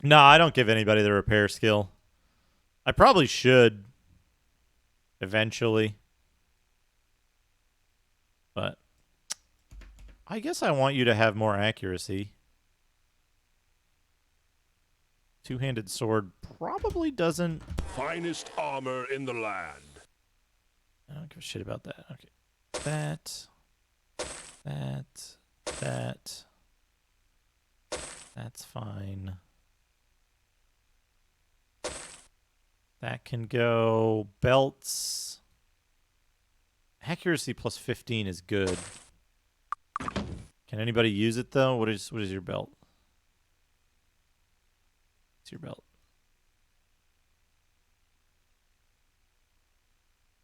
No, I don't give anybody the repair skill. I probably should. Eventually. But I guess I want you to have more accuracy. Two-handed sword probably doesn't... Finest armor in the land. I don't give a shit about that. Okay. That. That's fine. That can go. Belts. Accuracy +15 is good. Can anybody use it though? What is your belt? What's your belt?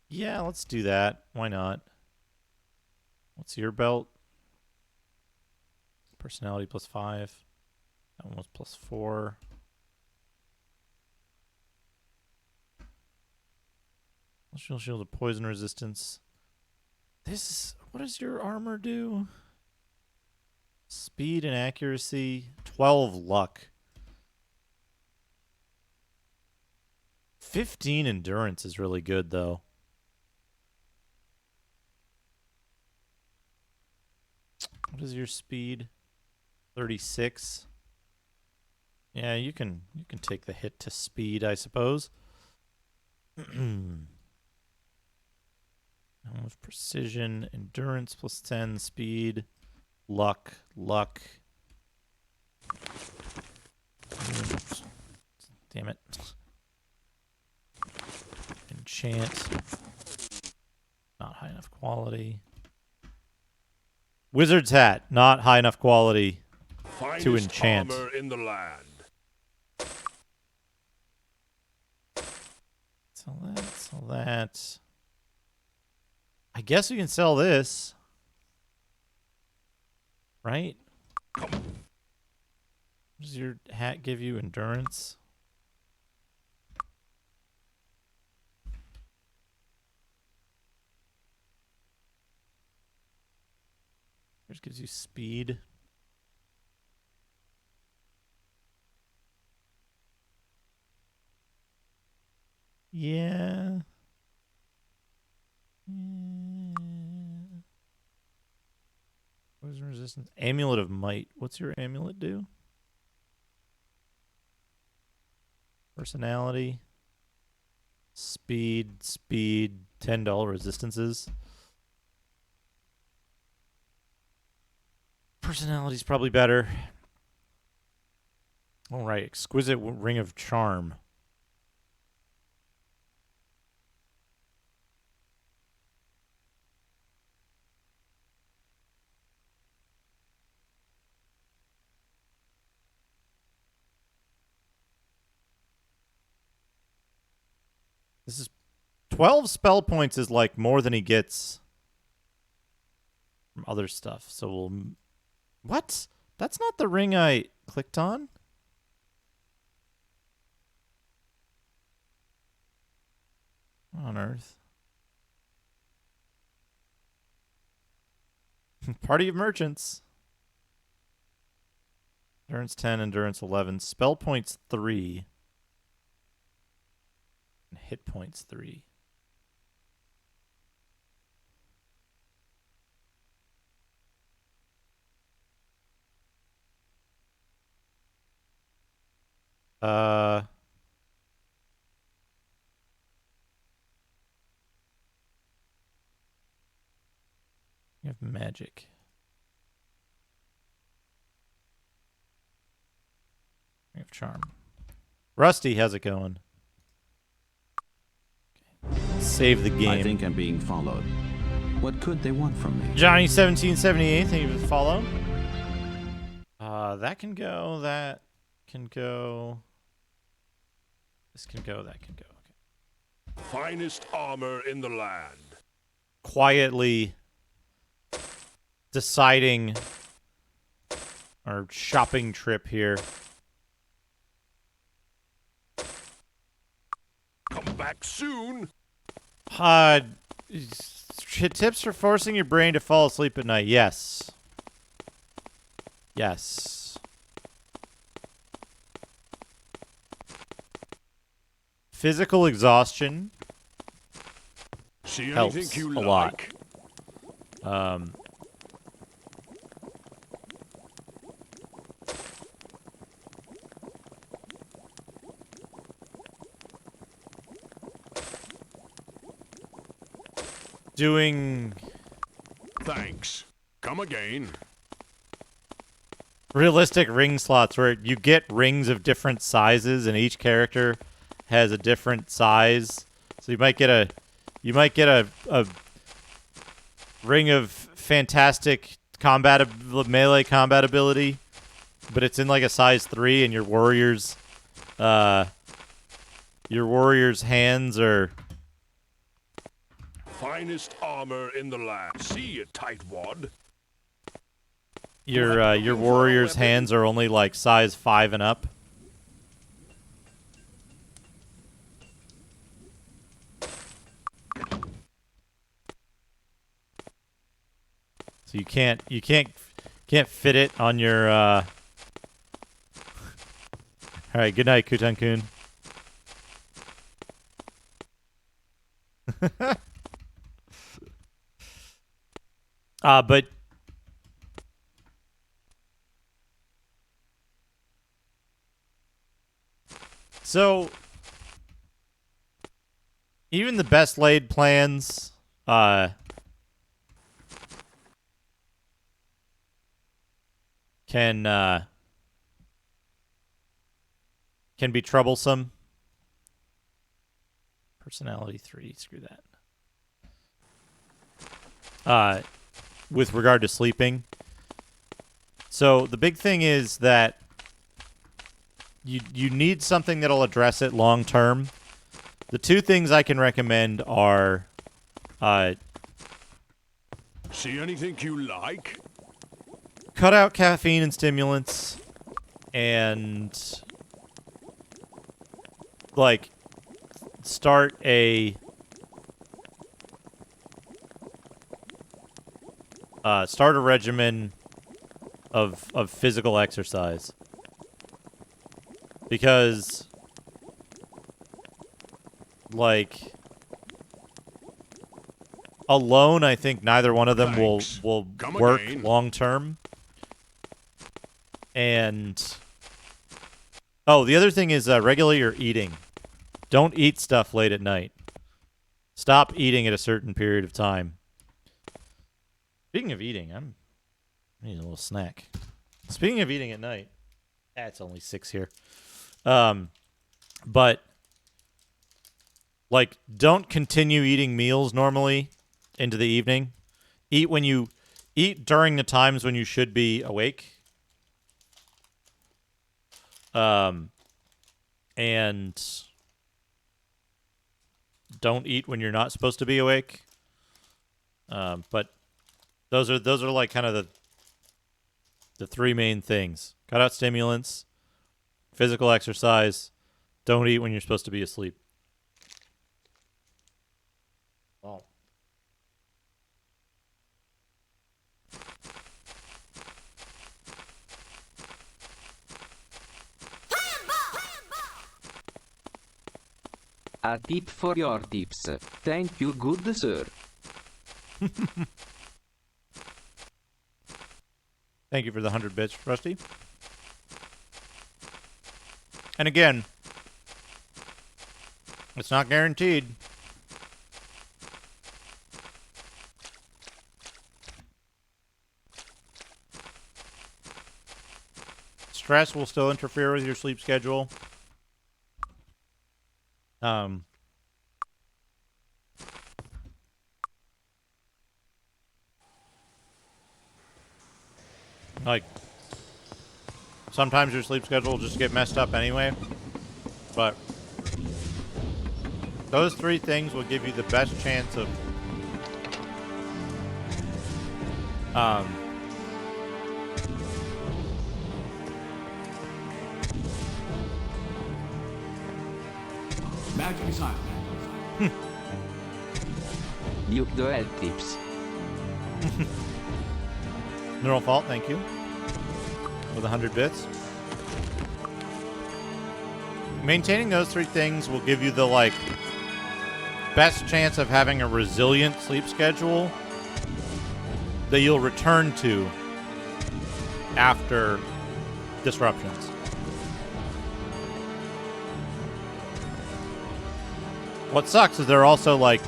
Yeah, let's do that. Why not? What's your belt? Personality +5. That one was +4. Shield of poison resistance. What does your armor do? Speed and accuracy. 12 luck. 15 endurance is really good though. What is your speed? 36. Yeah, you can take the hit to speed, I suppose. With precision, endurance +10, speed, luck. Damn it. Enchant. Not high enough quality. Wizard's hat, not high enough quality to enchant. Armor in the land. Sell that. I guess we can sell this. Right? Does your hat give you endurance? Yours gives you speed. Yeah. Poison resistance. Amulet of Might. What's your amulet do? Personality. Speed. $10 resistances. Personality's probably better. All right. Exquisite Ring of Charm. This is 12 spell points is like more than he gets from other stuff. So we'll... What? That's not the ring I clicked on? What on earth? Party of Merchants. Endurance 10, Endurance 11. Spell points 3. And hit points 3. You have magic. Ring of Charm. Rusty, how's it going? Okay. Save the game. I think I'm being followed. What could they want from me? Johnny1778, thank you for the follow. That can go. That can go. This can go. That can go. Okay. Finest armor in the land. Quietly deciding our shopping trip here. Come back soon. Tips for forcing your brain to fall asleep at night. Yes. Yes. Physical exhaustion See helps anything you a lot. like? Doing Thanks. Come again. realistic ring slots where you get rings of different sizes and each character has a different size. So you might get a ring of fantastic melee combat ability, but it's in like a size 3 and your warrior's hands are Finest armor in the land. See you, tightwad. your warrior's hands are only like size 5 and up. So you can't fit it on your All right, good night, Kutan-kun. But so even the best laid plans can be troublesome. Personality 3, screw that. With regard to sleeping. So the big thing is that you need something that'll address it long term. The two things I can recommend are See anything you like? cut out caffeine and stimulants and like start a regimen of physical exercise, because like alone I think neither one of them will work long term. And oh, the other thing is regulate your eating. Don't eat stuff late at night. Stop eating at a certain period of time. Speaking of eating, I need a little snack. Speaking of eating at night, it's only 6 here. But like, don't continue eating meals normally into the evening. Eat during the times when you should be awake. And don't eat when you're not supposed to be awake. But those are like kind of the three main things. Cut out stimulants, physical exercise, don't eat when you're supposed to be asleep. Oh. A tip for your tips. Thank you, good sir. Thank you for the 100 bits, Rusty. And again, it's not guaranteed. Stress will still interfere with your sleep schedule. Like, sometimes your sleep schedule will just get messed up anyway. But those three things will give you the best chance of Magic is hot. Duke the head tips. Neural Fault, thank you. With 100 bits. Maintaining those three things will give you the, like, best chance of having a resilient sleep schedule that you'll return to after disruptions. What sucks is they're also, like,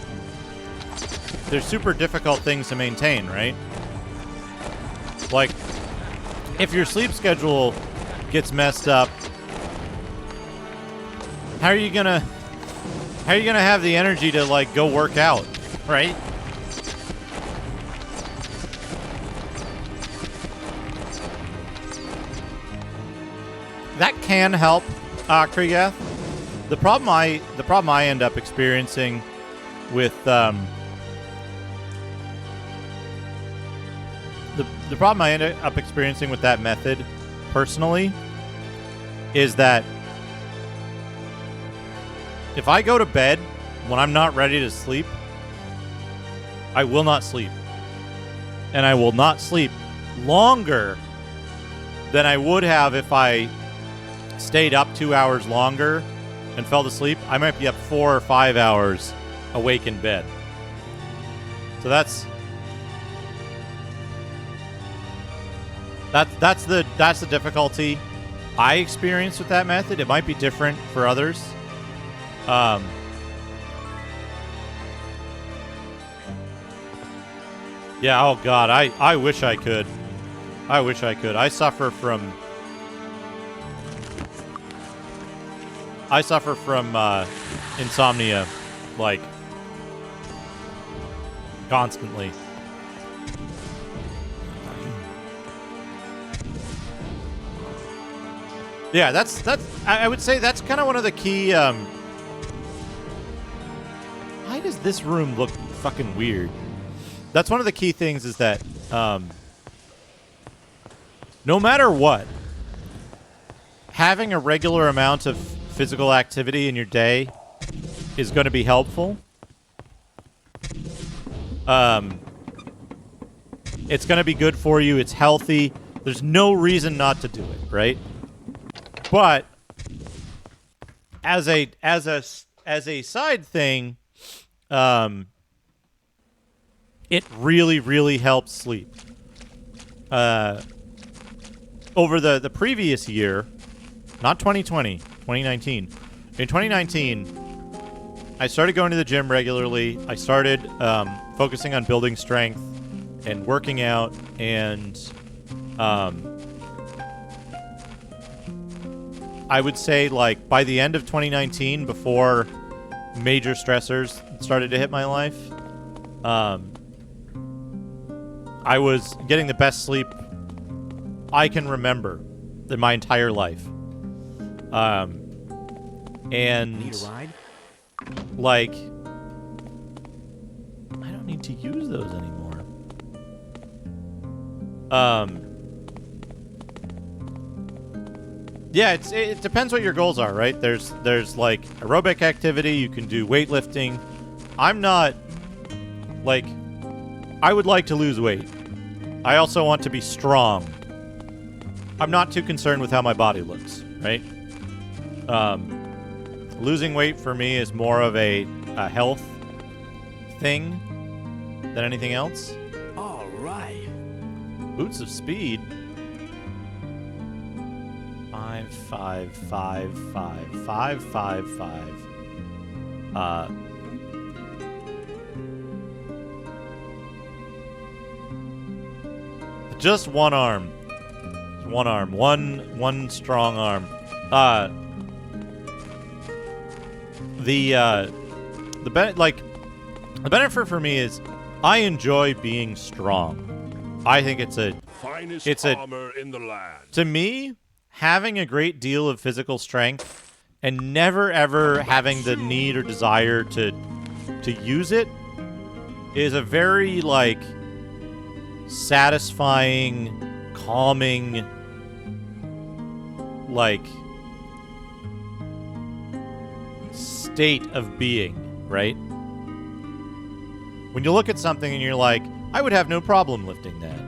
they're super difficult things to maintain, right? Like, if your sleep schedule gets messed up, how are you gonna have the energy to, like, go work out, right? That can help, Krigath. The problem I end up experiencing with the problem I end up experiencing with that method, personally, is that if I go to bed when I'm not ready to sleep, I will not sleep. And I will not sleep longer than I would have if I stayed up 2 hours longer and fell asleep. I might be up 4 or 5 hours awake in bed. So that's the difficulty I experienced with that method. It might be different for others. Yeah, oh god, I wish I could. I wish I could. I suffer from insomnia, like, constantly. Yeah, that's I would say that's kind of one of the key. Why does this room look fucking weird? That's one of the key things, is that no matter what, having a regular amount of physical activity in your day is going to be helpful. It's going to be good for you. It's healthy. There's no reason not to do it, right? But as a side thing, it really, really helps sleep. Over the previous year, not 2020, 2019. In 2019, I started going to the gym regularly. I started focusing on building strength and working out, and I would say, like, by the end of 2019, before major stressors started to hit my life, I was getting the best sleep I can remember in my entire life. And need a ride? Like, need to use those anymore. Yeah, it depends what your goals are, right? There's like aerobic activity, you can do weightlifting. I'm not like I would like to lose weight. I also want to be strong. I'm not too concerned with how my body looks, right? Losing weight for me is more of a health thing than anything else. All right. Boots of Speed. 5, 5, 5, 5, 5, 5, 5. Just one arm. One arm. One strong arm. The benefit for me is I enjoy being strong. I think it's armor in the land. To me, having a great deal of physical strength and never ever having the need or desire to use it is a very satisfying, calming, state of being, right? When you look at something and you're like, I would have no problem lifting that.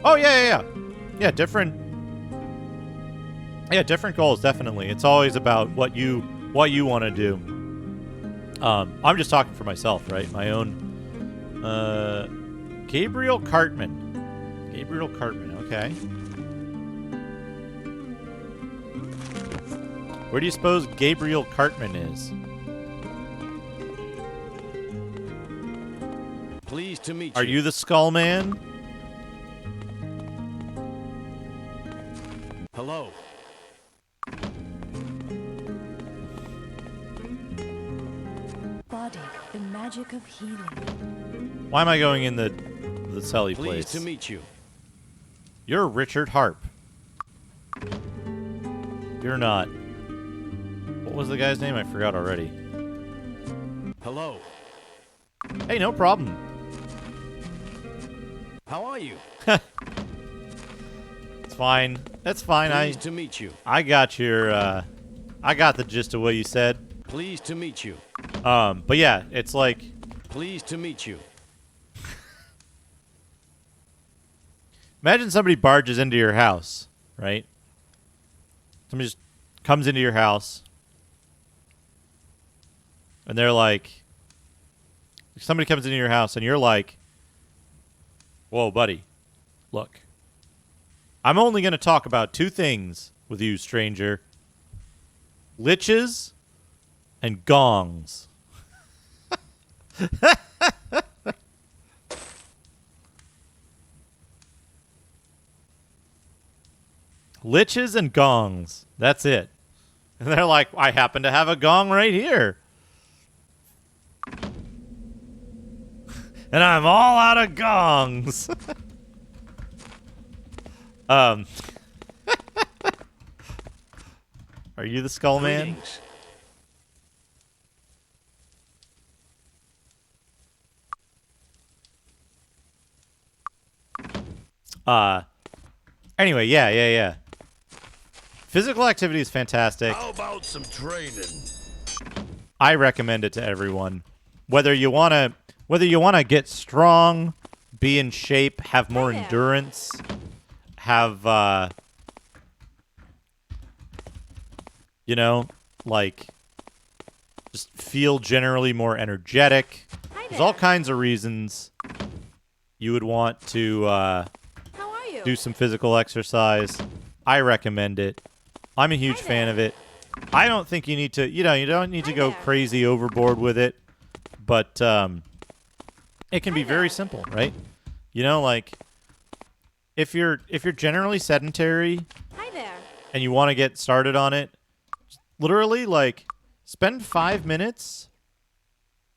Oh, yeah. Yeah, different goals, definitely. It's always about what you want to do. I'm just talking for myself, right? My own. Gabriel Cartman. Okay. Where do you suppose Gabriel Cartman is? Pleased to meet you. Are you the Skull Man? Hello. Body, the magic of healing. Why am I going in the celly place? Pleased to meet you. You're Richard Harp. You're not. What was the guy's name? I forgot already. Hello. Hey, no problem. How are you? It's fine. That's fine. Pleased to meet you. I got your I got the gist of what you said. Pleased to meet you. But yeah, it's like Pleased to meet you. imagine somebody barges into your house, right? Somebody just comes into your house and they're like, somebody comes into your house and you're like, whoa, buddy, look, I'm only going to talk about two things with you, stranger. Liches and gongs. Liches and gongs. That's it. And they're like, I happen to have a gong right here. And I'm all out of gongs. Are you the Skull Man? Greetings. Anyway, yeah. Physical activity is fantastic. How about some training? I recommend it to everyone. Whether you wanna get strong, be in shape, have more endurance, have just feel generally more energetic. There's all kinds of reasons you would want to do some physical exercise. I recommend it. I'm a huge fan of it. I don't think you need to, you don't need to go crazy overboard with it, but it can be very simple, right? If you're generally sedentary and you want to get started on it, literally spend 5 minutes,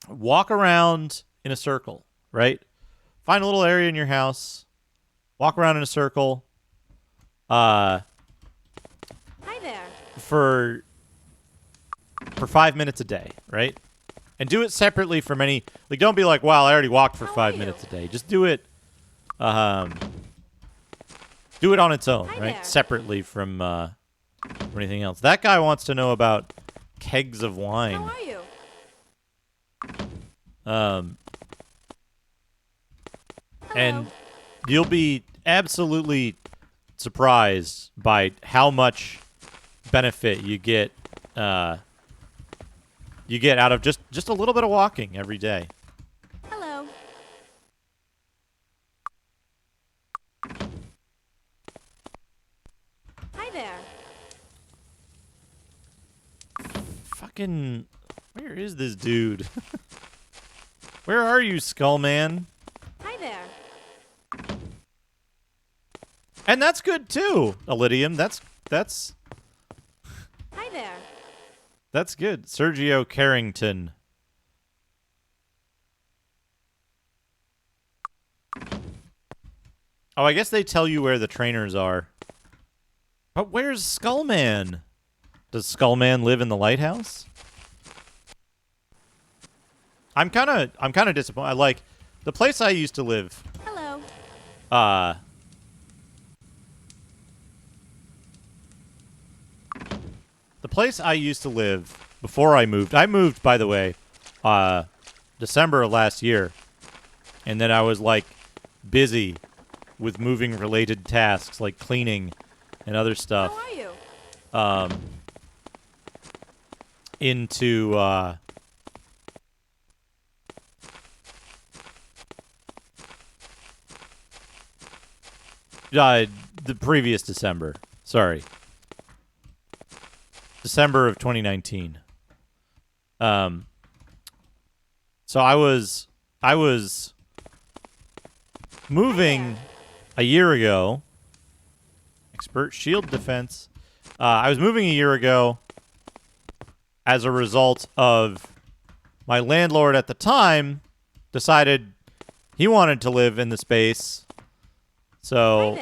walk around in a circle, right? Find a little area in your house, walk around in a circle. For for 5 minutes a day, right? And do it separately from any... Like, don't be like, wow, I already walked for 5 minutes a day. Just do it... do it on its own, right? There. Separately from anything else. That guy wants to know about kegs of wine. How are you? And you'll be absolutely surprised by how much benefit you get out of just a little bit of walking every day. Hello. Hi there. Fucking, where is this dude? Where are you, Skullman? Hi there. And that's good too, Ilidium. That's Hi there. that's good. Sergio Carrington. Oh, I guess they tell you where the trainers are. But where's Skullman? Does Skullman live in the lighthouse? I'm kind of disappointed. I like the place I used to live. Hello. The place I used to live before I moved, by the way, December of last year. And then I was, like, busy with moving-related tasks, like cleaning and other stuff. How are you? Into, the previous December. Sorry. December of 2019. So I was moving a year ago. Expert shield defense. I was moving a year ago as a result of my landlord at the time decided he wanted to live in the space. So,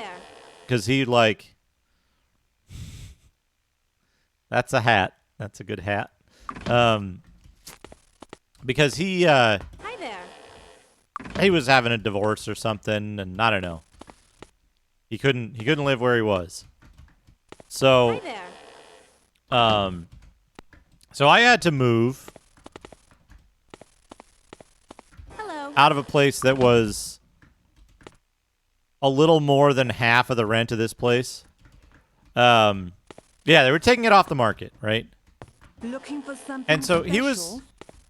because he, like, that's a hat. That's a good hat. Because he, Hi there. he was having a divorce or something, and I don't know. He couldn't live where he was. So, Hi there. So I had to move Hello. out of a place that was a little more than half of the rent of this place. Yeah, they were taking it off the market, right? Looking for something And so he was, special?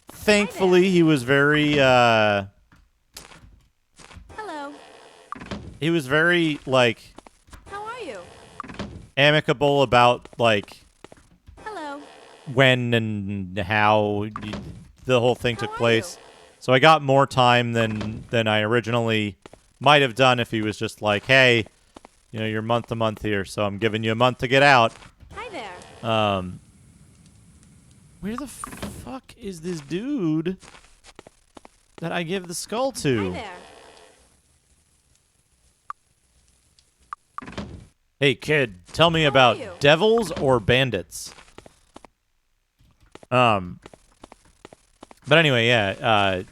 thankfully, he was very, Hello. he was very, like, How are you? amicable about, like, Hello. when and how the whole thing took place. So I got more time than I originally might have done if he was just like, hey, you know, you're month to month here, so I'm giving you a month to get out. Hi there. Where the fuck is this dude that I give the skull to? Hi there. Hey, kid, tell me about devils or bandits. But anyway, yeah,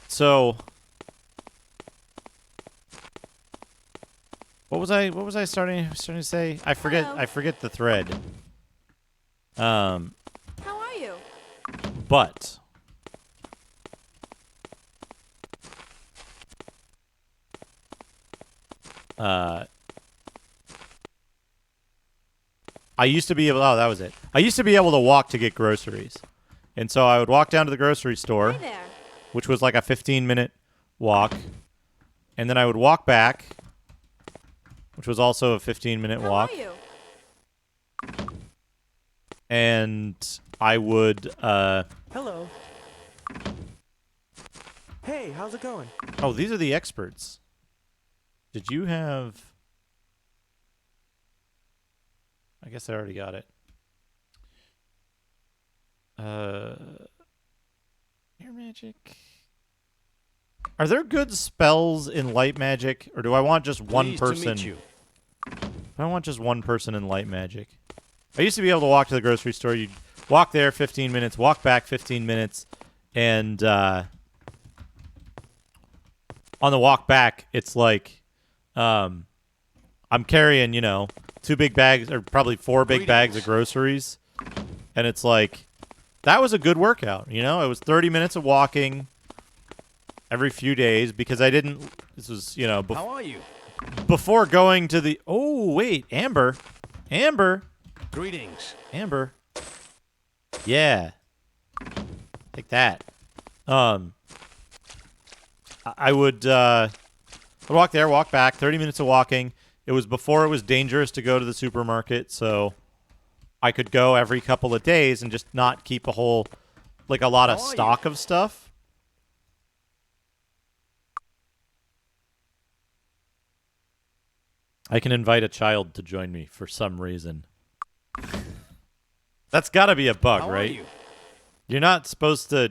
so what was I starting to say? I forget the thread. How are you? But I used to be able, oh, that was it. I used to be able to walk to get groceries. And so I would walk down to the grocery store, Hi there. which was like a 15-minute walk. And then I would walk back, which was also a 15-minute walk. How are you? And I would, Hello. Hey, how's it going? oh, these are the experts. Did you have... I guess I already got it. Air magic. Are there good spells in light magic, or do I want just one Pleased to person? meet you. I want just one person in light magic. I used to be able to walk to the grocery store. You'd walk there 15 minutes, walk back 15 minutes, and on the walk back, it's like I'm carrying, 2 big bags or probably 4 big bags of groceries, and it's like that was a good workout. It was 30 minutes of walking every few days because I didn't. This was, How are you? Before going to the. Oh wait, Amber. Greetings. Amber. Yeah. Like that. I would walk there, walk back, 30 minutes of walking. It was before it was dangerous to go to the supermarket, so I could go every couple of days and just not keep a lot of stock of stuff. I can invite a child to join me for some reason. That's got to be a bug, How right? Are you? You're not supposed to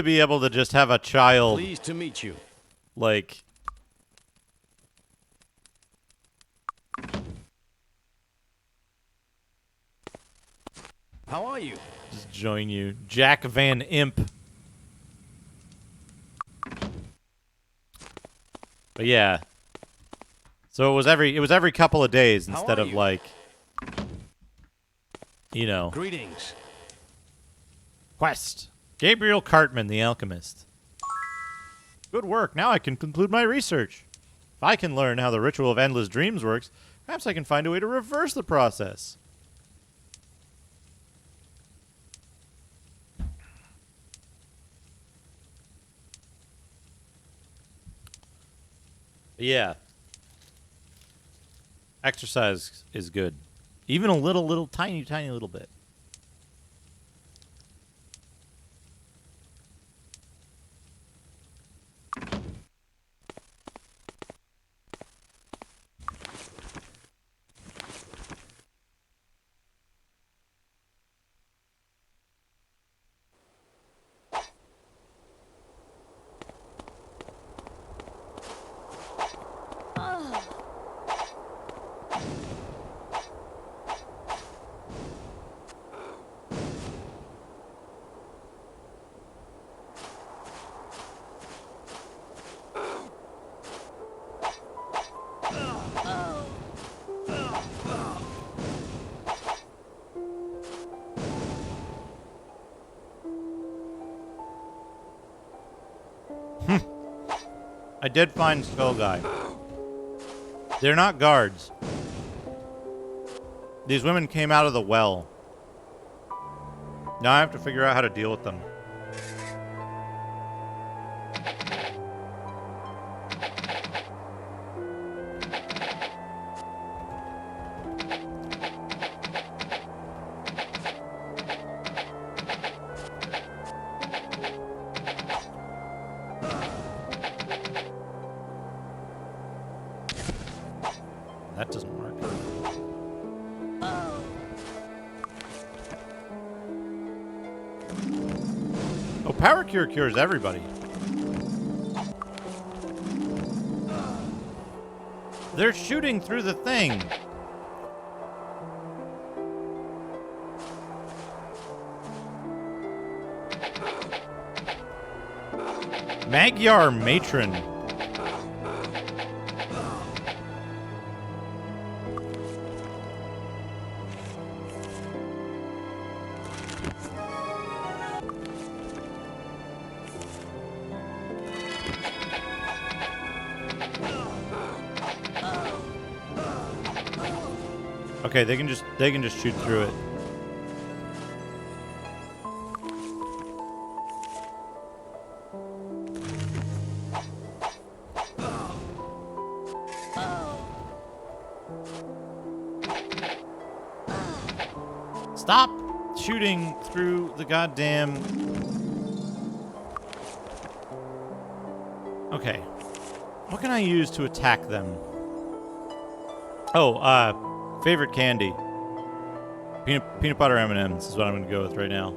be able to just have a child. Pleased to meet you. Like, how are you? Just join you, Jack Van Imp. But yeah. So it was every couple of days instead of like, Greetings. Quest. Gabriel Cartman, the alchemist. Good work. Now I can conclude my research. If I can learn how the ritual of endless dreams works, perhaps I can find a way to reverse the process. Yeah. Exercise is good. Even a little, tiny little bit. I did find Skull Guy. They're not guards. These women came out of the well. Now I have to figure out how to deal with them. That doesn't work. Oh, Power Cure cures everybody. They're shooting through the thing. Magyar Matron. Okay, they can just shoot through it. Stop shooting through the goddamn... Okay. What can I use to attack them? Oh, favorite candy. Peanut butter M&Ms is what I'm going to go with right now.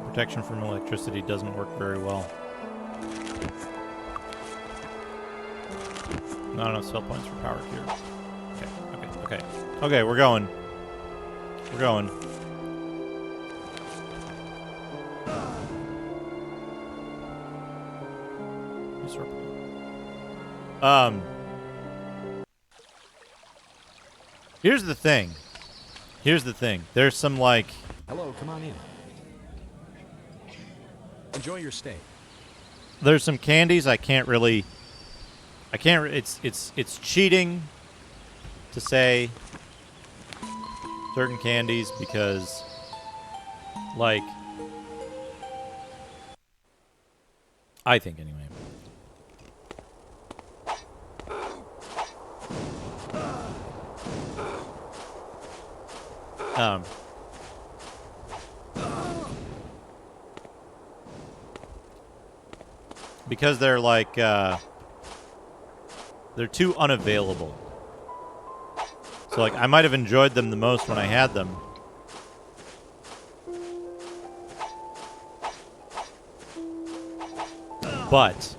Protection from electricity doesn't work very well. Not enough spell points for power cure. Okay. Okay, we're going. We're going. Here's the thing. Here's the thing. There's some, like... Hello, come on in. Enjoy your stay. There's some candies I can't really... It's cheating to say certain candies because, like... I think, anyway. Because they're like, they're too unavailable. So, like, I might have enjoyed them the most when I had them. But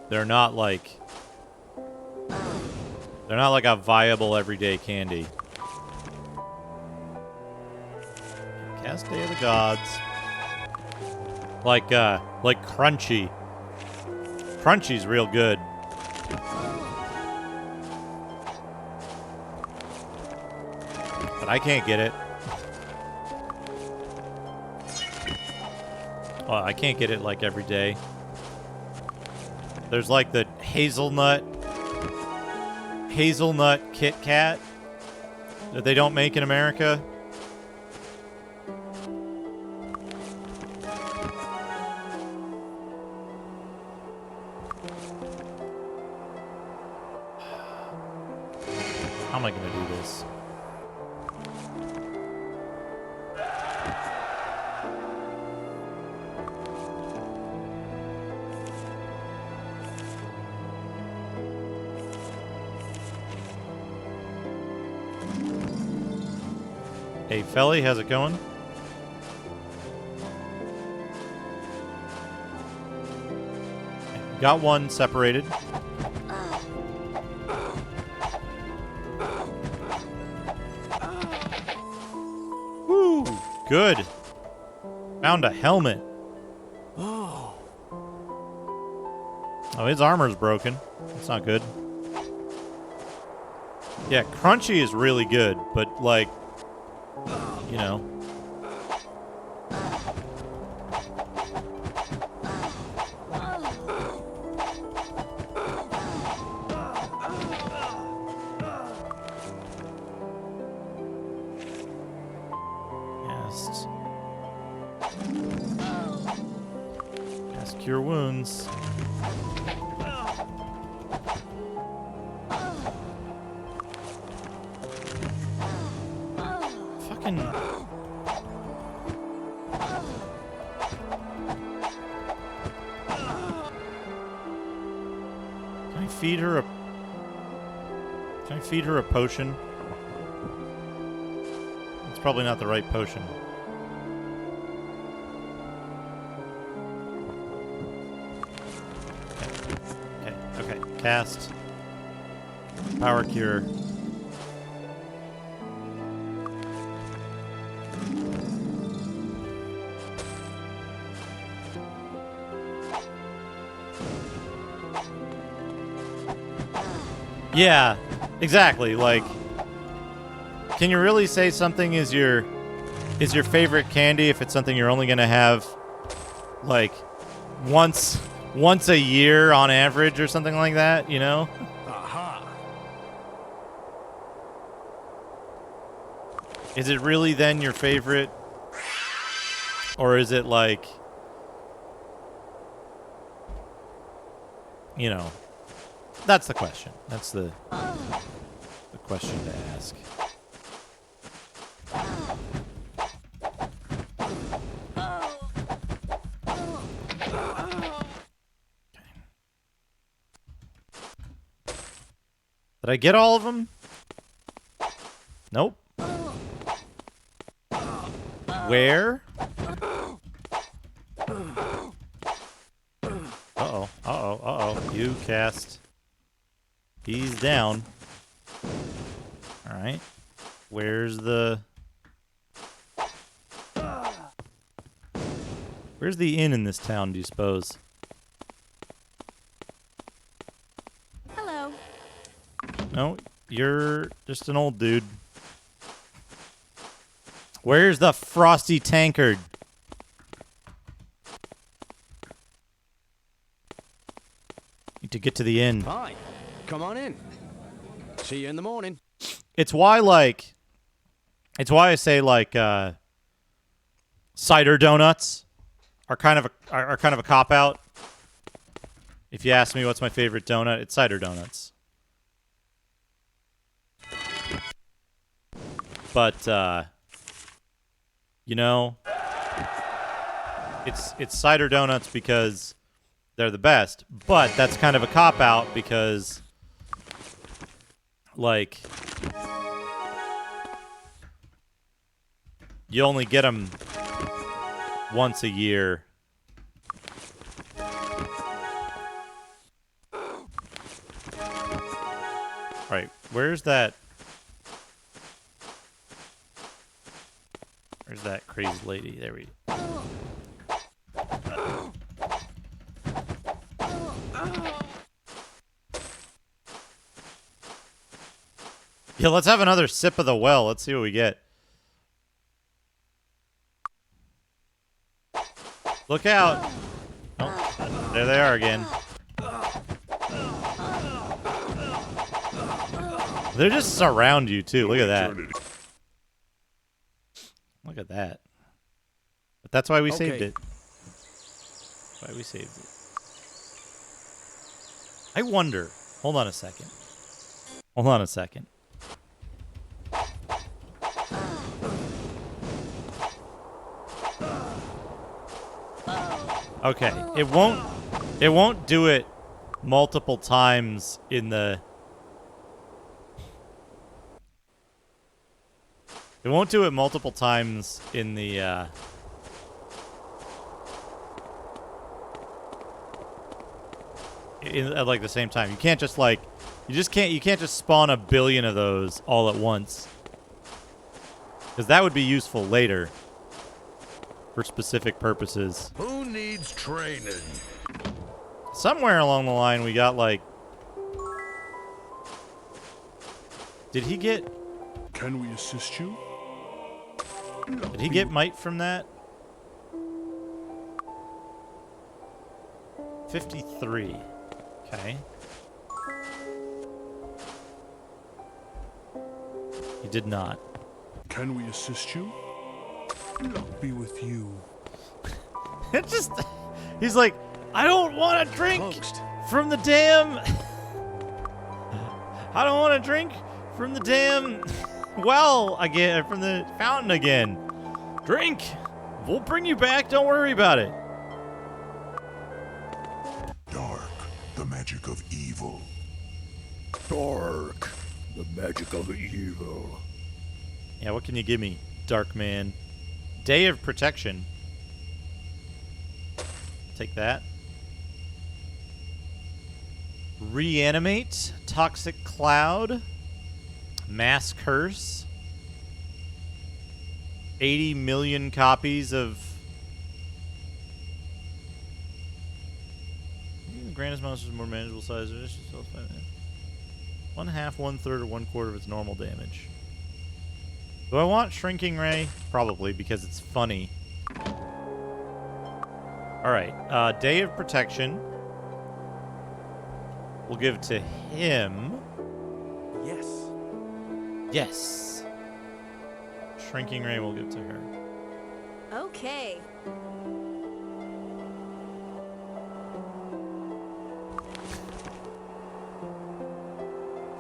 they're not like a viable everyday candy. Cast Day of the Gods. Like Crunchy. Crunchy's real good. But I can't get it. Well, I can't get it like every day. There's like the hazelnut Kit Kat that they don't make in America. How am I going to do this? Hey, Felly, how's it going? Got one separated. Woo! Good. Found a helmet. Oh, his armor's broken. That's not good. Yeah, Crunchy is really good, but like, you know. Cast Cure Wounds. Fucking... Can I feed her a potion? It's probably not the right potion. Okay. Cast. Power Cure. Yeah, exactly. Like, can you really say something is your favorite candy if it's something you're only gonna have like once a year on average or something like that? You know? Aha. Is it really then your favorite, or is it like, you know? That's the question. That's the question to ask. Did I get all of them? Nope. Where? Uh-oh. You cast. He's down. Alright. Where's the inn in this town, do you suppose? Hello. No, you're just an old dude. Where's the frosty tankard? Need to get to the inn. Hi. Come on in. See you in the morning. It's why I say cider donuts are kind of a cop out. If you ask me what's my favorite donut, it's cider donuts. But you know, it's cider donuts because they're the best, but that's kind of a cop out because like you only get them once a year. All right, where's that crazy lady? There we go. Yeah, let's have another sip of the well. Let's see what we get. Look out. Oh, there they are again. They just surround you, too. Look at that. Look at that. But that's why we saved it. That's why we saved it. I wonder. Hold on a second. Hold on a second. Okay, it won't do it multiple times in the... It won't do it multiple times in the, at like the same time. You can't just like, you can't just spawn a billion of those all at once. Because that would be useful later. For specific purposes. Who needs training? Somewhere along the line we got like... Did he get... Can we assist you? Did he get might from that? 53. Okay. He did not. Can we assist you? Be with you. It just... He's like, I don't want to drink from the damn... I don't want to drink from the damn well again, from the fountain again. Drink! We'll bring you back, don't worry about it. Dark, the magic of evil. Dark, the magic of evil. Yeah, what can you give me, Dark Man? Day of Protection. Take that. Reanimate. Toxic Cloud. Mass Curse. 80 million copies of... Grant his monsters more manageable size. 1/2, 1/3, or 1/4 of its normal damage. Do I want Shrinking Ray? Probably, because it's funny. Alright, Day of Protection. We'll give to him. Yes. Yes. Shrinking Ray we'll give to her. Okay.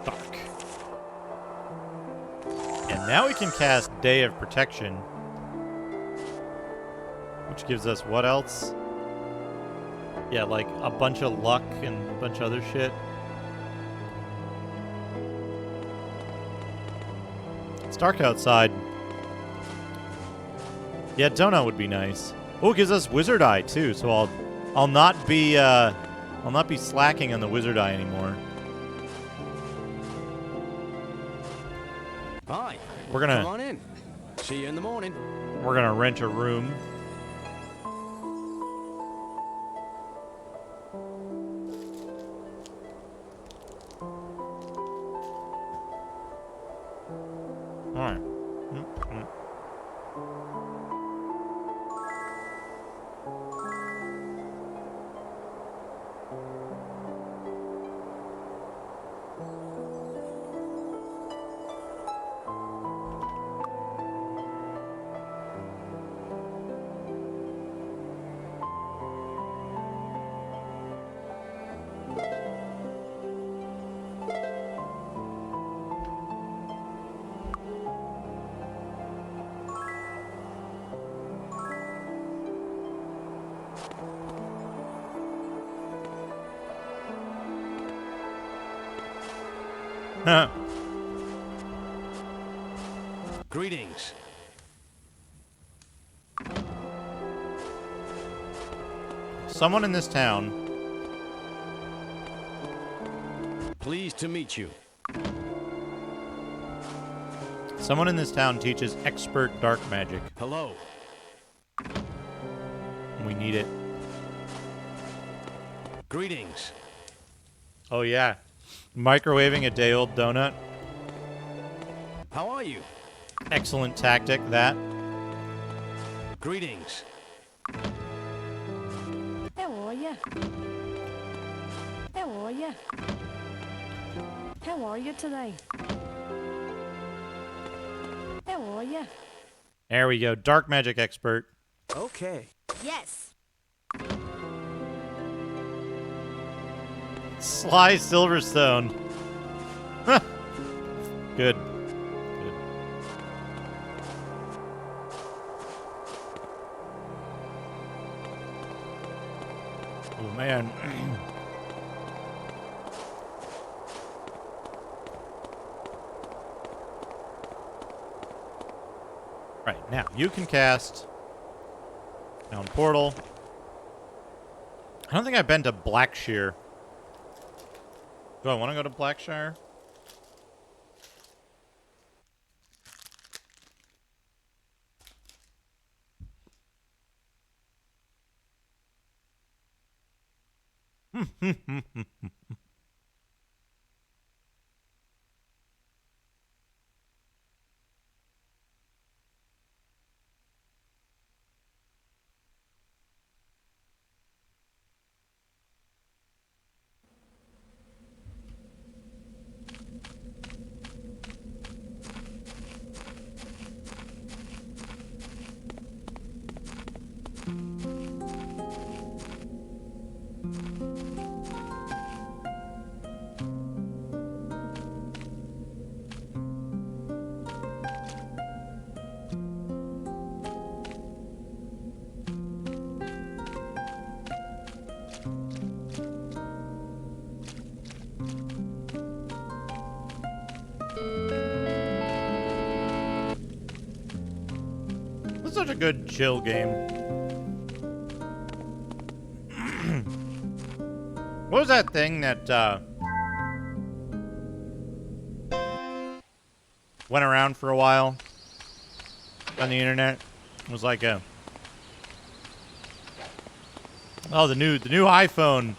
Dark. And now we can cast Day of Protection. Which gives us what else? Yeah, like a bunch of luck and a bunch of other shit. It's dark outside. Yeah, donut would be nice. Oh, it gives us wizard eye too, so I'll not be slacking on the wizard eye anymore. Hi. We're gonna Come on in. See you in the morning. We're gonna rent a room. All right. Greetings. Someone in this town. Pleased to meet you. Someone in this town teaches expert dark magic. Hello. We need it. Greetings. Oh yeah. Microwaving a day-old donut. How are you? Excellent tactic, that. Greetings. How are you? How are you? How are you today? How are you? There we go. Dark magic expert. Okay. Yes. Sly Silverstone. Good. Oh, man. Right, now, you can cast down portal. I don't think I've been to Blackshear. Do I want to go to Blackshire? This is such a good chill game. What was that thing that went around for a while on the internet? It was like a the new iPhone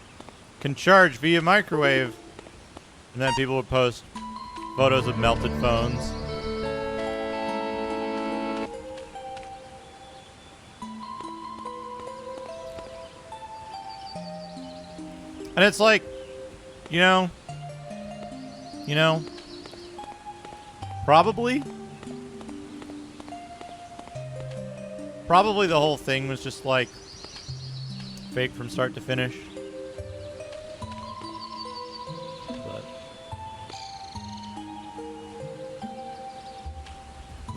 can charge via microwave, and then people would post photos of melted phones. And it's like, you know, probably the whole thing was just like fake from start to finish. But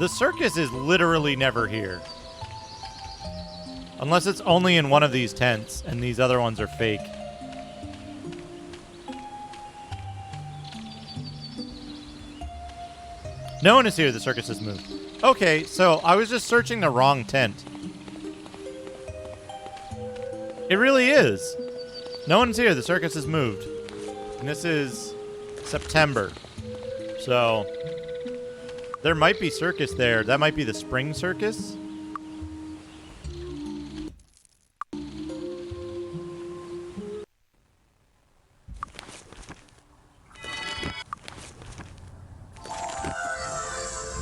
the circus is literally never here. Unless it's only in one of these tents and these other ones are fake. No one is here. The circus has moved. Okay, so I was just searching the wrong tent. It really is. No one's here. The circus has moved. And this is September. So there might be circus there. That might be the spring circus.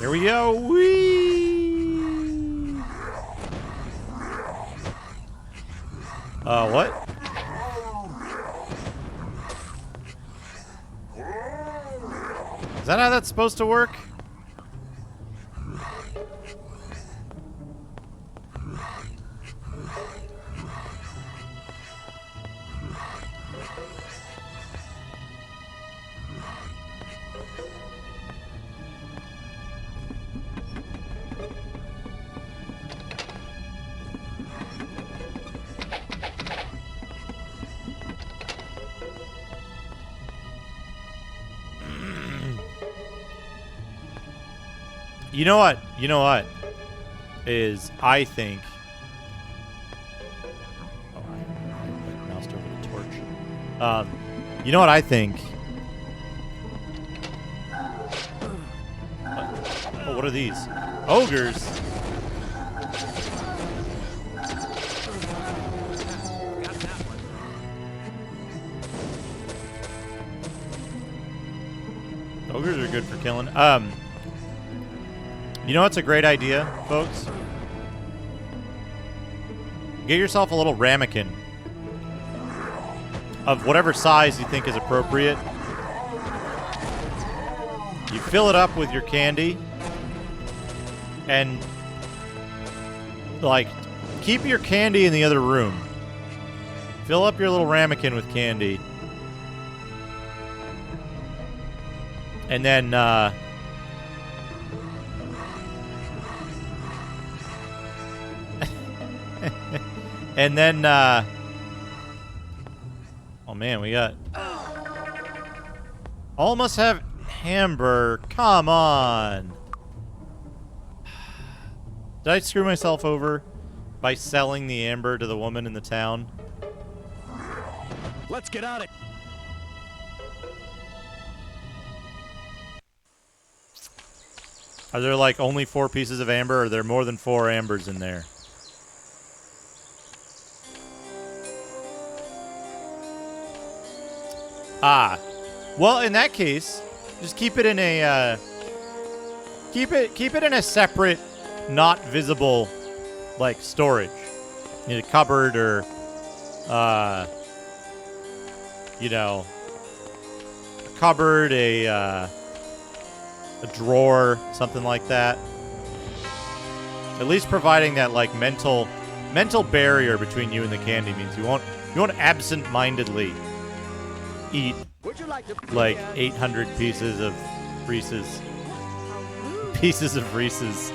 Here we go. Whee! What? Is that how that's supposed to work? You know what? You know what? Is I think. Oh, I moused over the torch. You know what I think? Oh, what are these? Ogres? Ogres are good for killing. You know what's a great idea, folks? Get yourself a little ramekin of whatever size you think is appropriate. You fill it up with your candy and, like, keep your candy in the other room. Fill up your little ramekin with candy. And then, and then, oh man, we got... All must have amber. Come on. Did I screw myself over by selling the amber to the woman in the town? Let's get on it. Are there like only 4 pieces of amber, or are there more than 4 ambers in there? Ah, well, in that case, just keep it in a keep it in a separate, not visible, like storage, in a cupboard or, you know, a cupboard, a drawer, something like that. At least providing that like mental barrier between you and the candy means you won't absent-mindedly eat like 800 pieces of Reese's. Pieces of Reese's.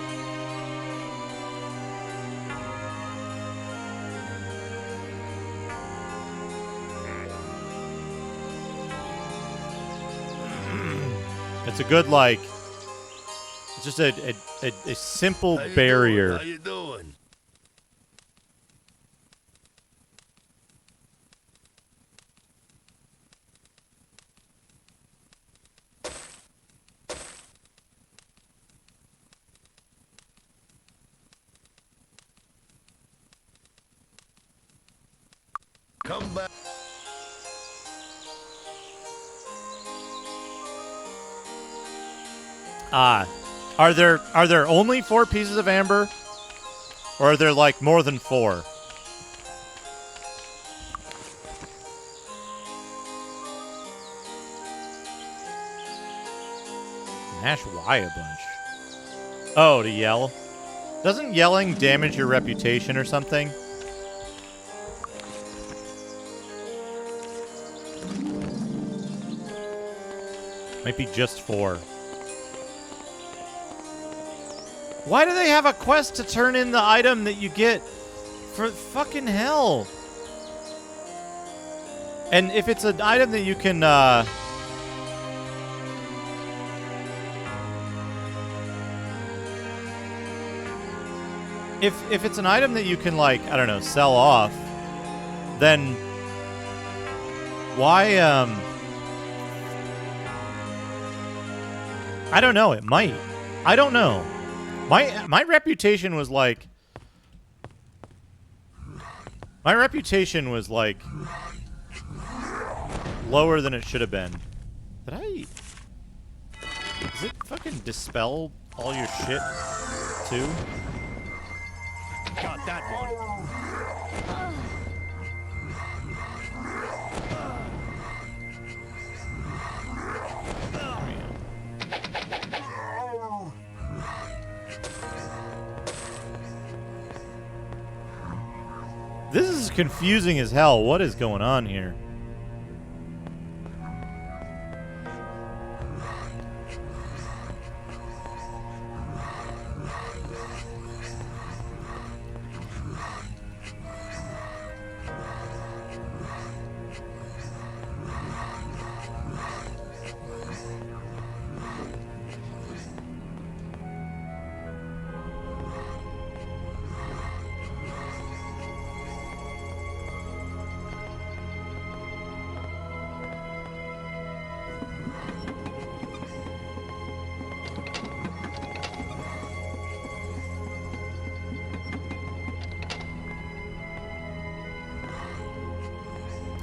It's a good, like, it's just a simple barrier. How you doing? Come back. Are there only 4 pieces of amber? Or are there like more than 4? Mash Y a bunch. Oh, to yell? Doesn't yelling damage your reputation or something? Might be just 4. Why do they have a quest to turn in the item that you get? For fucking hell. And if it's an item that you can, if it's an item that you can, like, I don't know, sell off, then why, I don't know, it might. I don't know. My reputation was like... My reputation was like... lower than it should have been. Did I... Does it fucking dispel all your shit, too? Got that one. This is confusing as hell. What is going on here?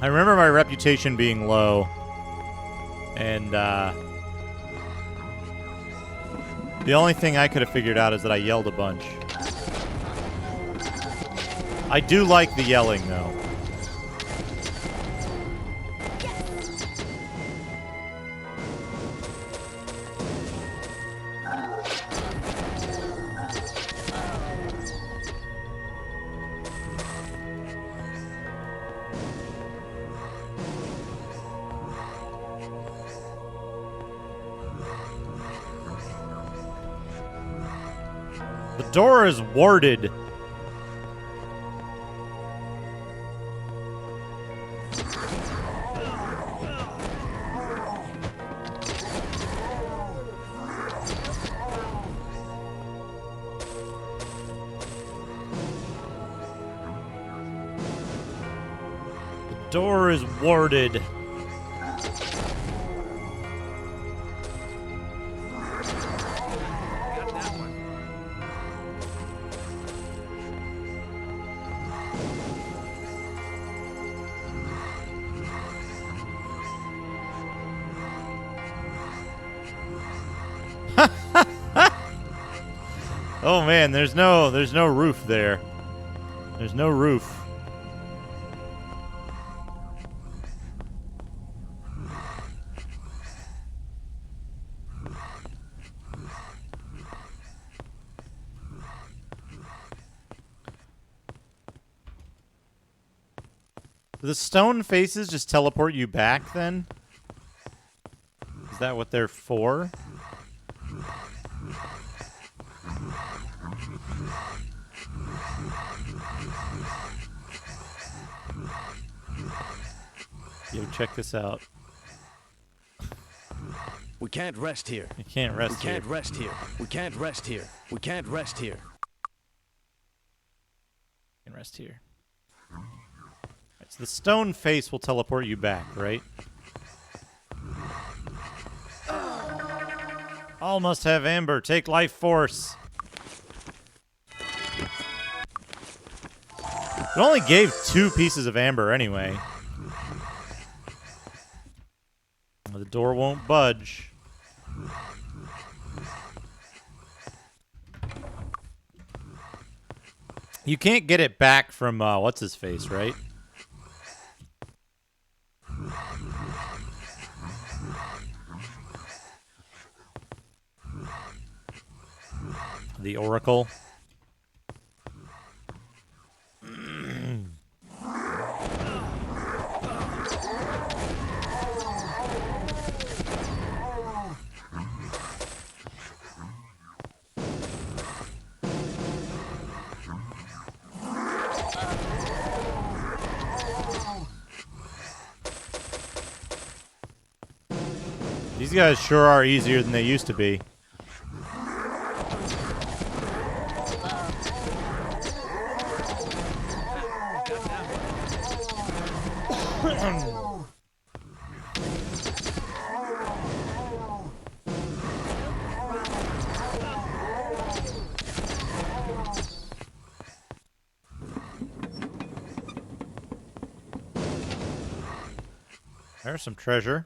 I remember my reputation being low, and the only thing I could have figured out is that I yelled a bunch. I do like the yelling, though. The door is warded. The door is warded. Oh man, there's no roof there. There's no roof. Do the stone faces just teleport you back then? Is that what they're for? Yo, check this out. We can't rest here. You can't rest here. We can't rest here. We can't rest here. We can't rest here. You can rest here. Right, so the stone face will teleport you back, right? All must have amber. Take life force. It only gave 2 pieces of amber anyway. The door won't budge. You can't get it back from, what's his face, right? The Oracle. These guys sure are easier than they used to be. There's some treasure.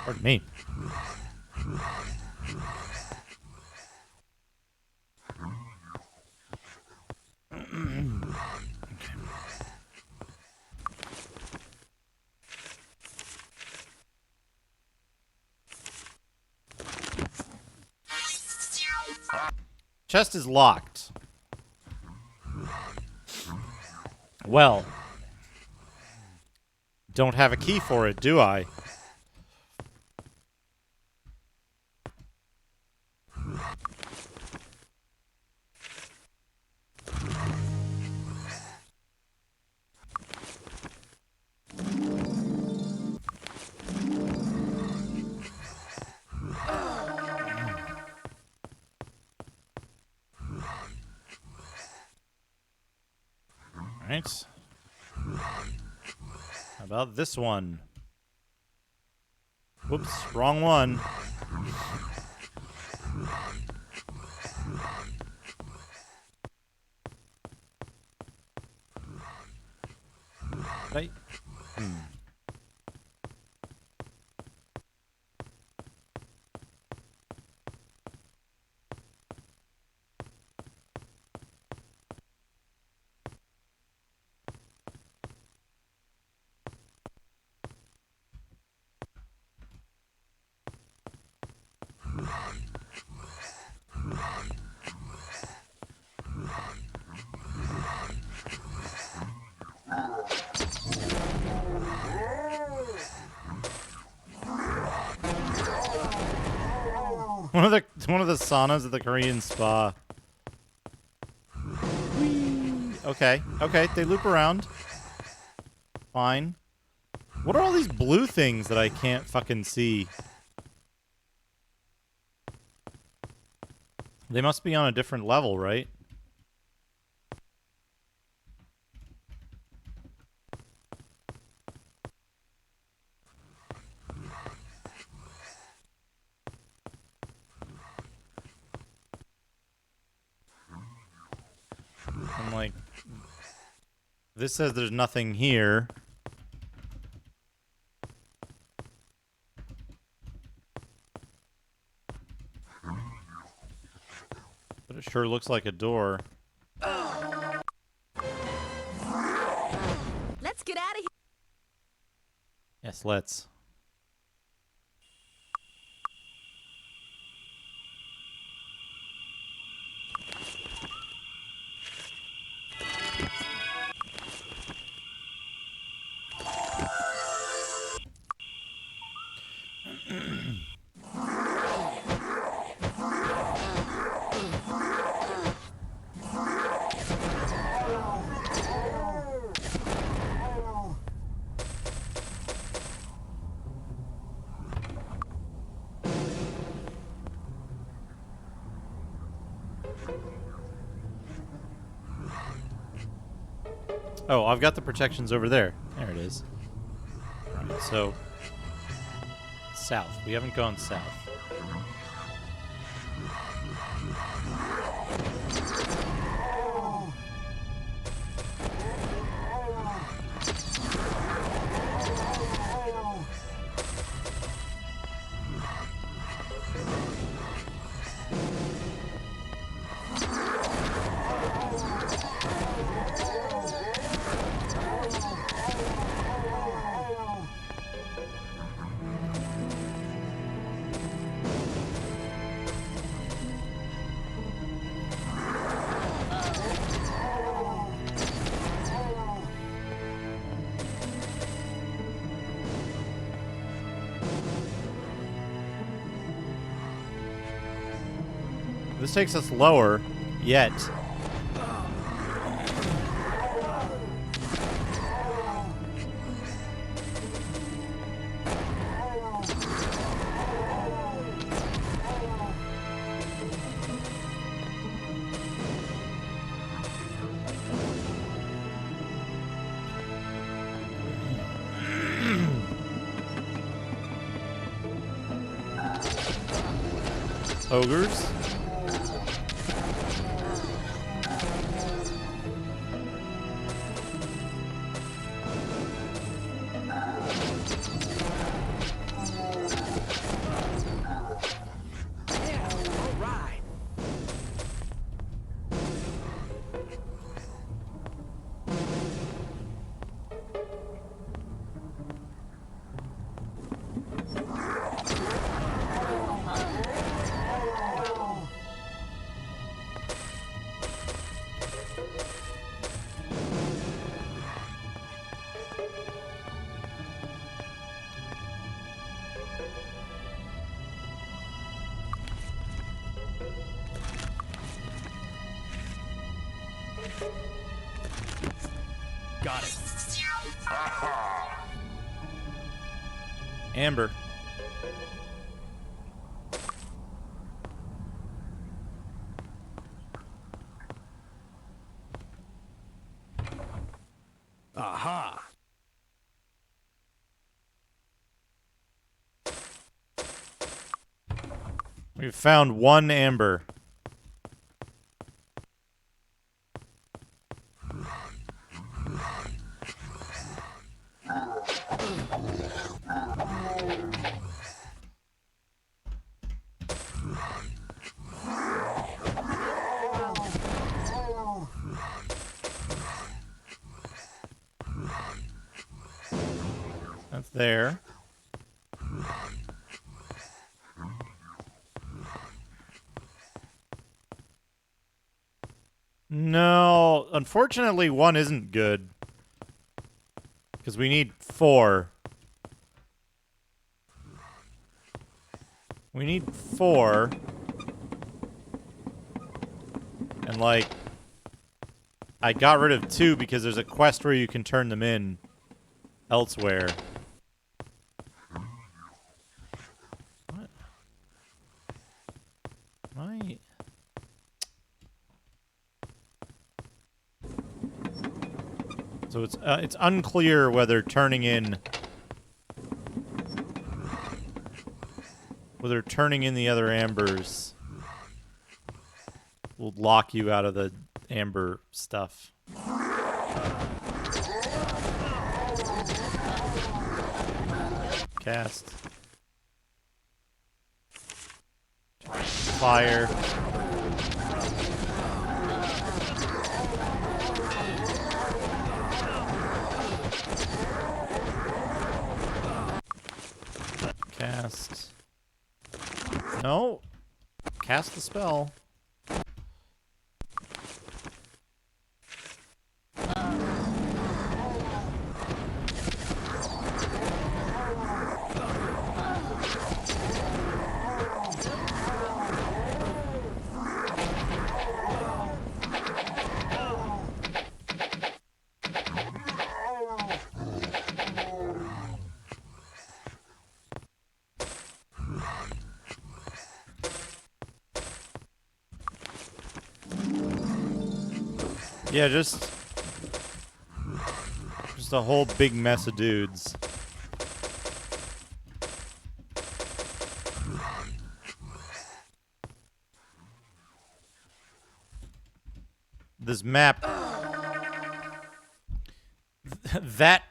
Pardon me. Chest is locked. Well, don't have a key for it, do I? Alright. How about this one? Whoops, wrong one. Right. One of the saunas at the Korean spa. Whee! Okay, they loop around. Fine. What are all these blue things that I can't fucking see? They must be on a different level, right? I'm like, this says there's nothing here. But it sure looks like a door. Let's get out of here. Yes, let's. Oh, I've got the protections over there. There it is. Alright, so south. We haven't gone south. This takes us lower, yet. ogres. Got it. Amber. Aha. We've found one amber. That's there. No, unfortunately, one isn't good. Because we need 4. We need 4. And, like, I got rid of 2 because there's a quest where you can turn them in elsewhere. What? Why? So it's unclear whether turning in the other ambers will lock you out of the amber stuff. Cast. Fire. Cast. No. Cast the spell. Yeah, just a whole big mess of dudes. This map, that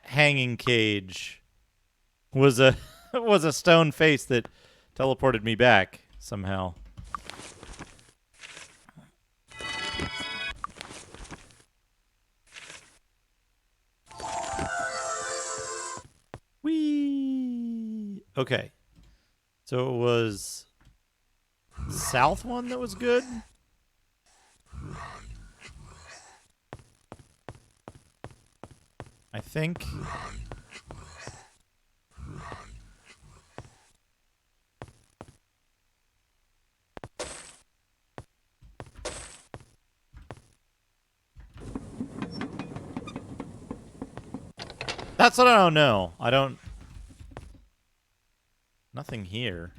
hanging cage was a was a stone face that teleported me back somehow. Whee! Okay. So it was the south one that was good? I think. That's what I don't know. I don't... Nothing here.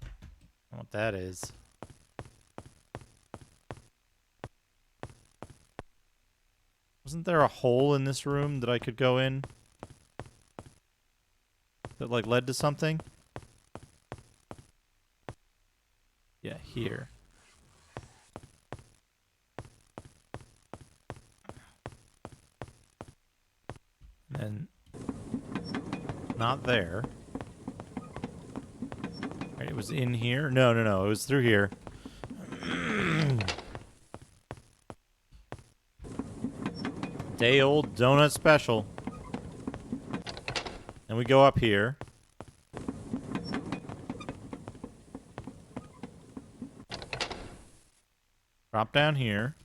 I don't know what that is. Wasn't there a hole in this room that I could go in? that like led to something? Yeah, here. And not there. Right, it was in here? No, it was through here. Day-old donut special. And we go up here. Drop down here.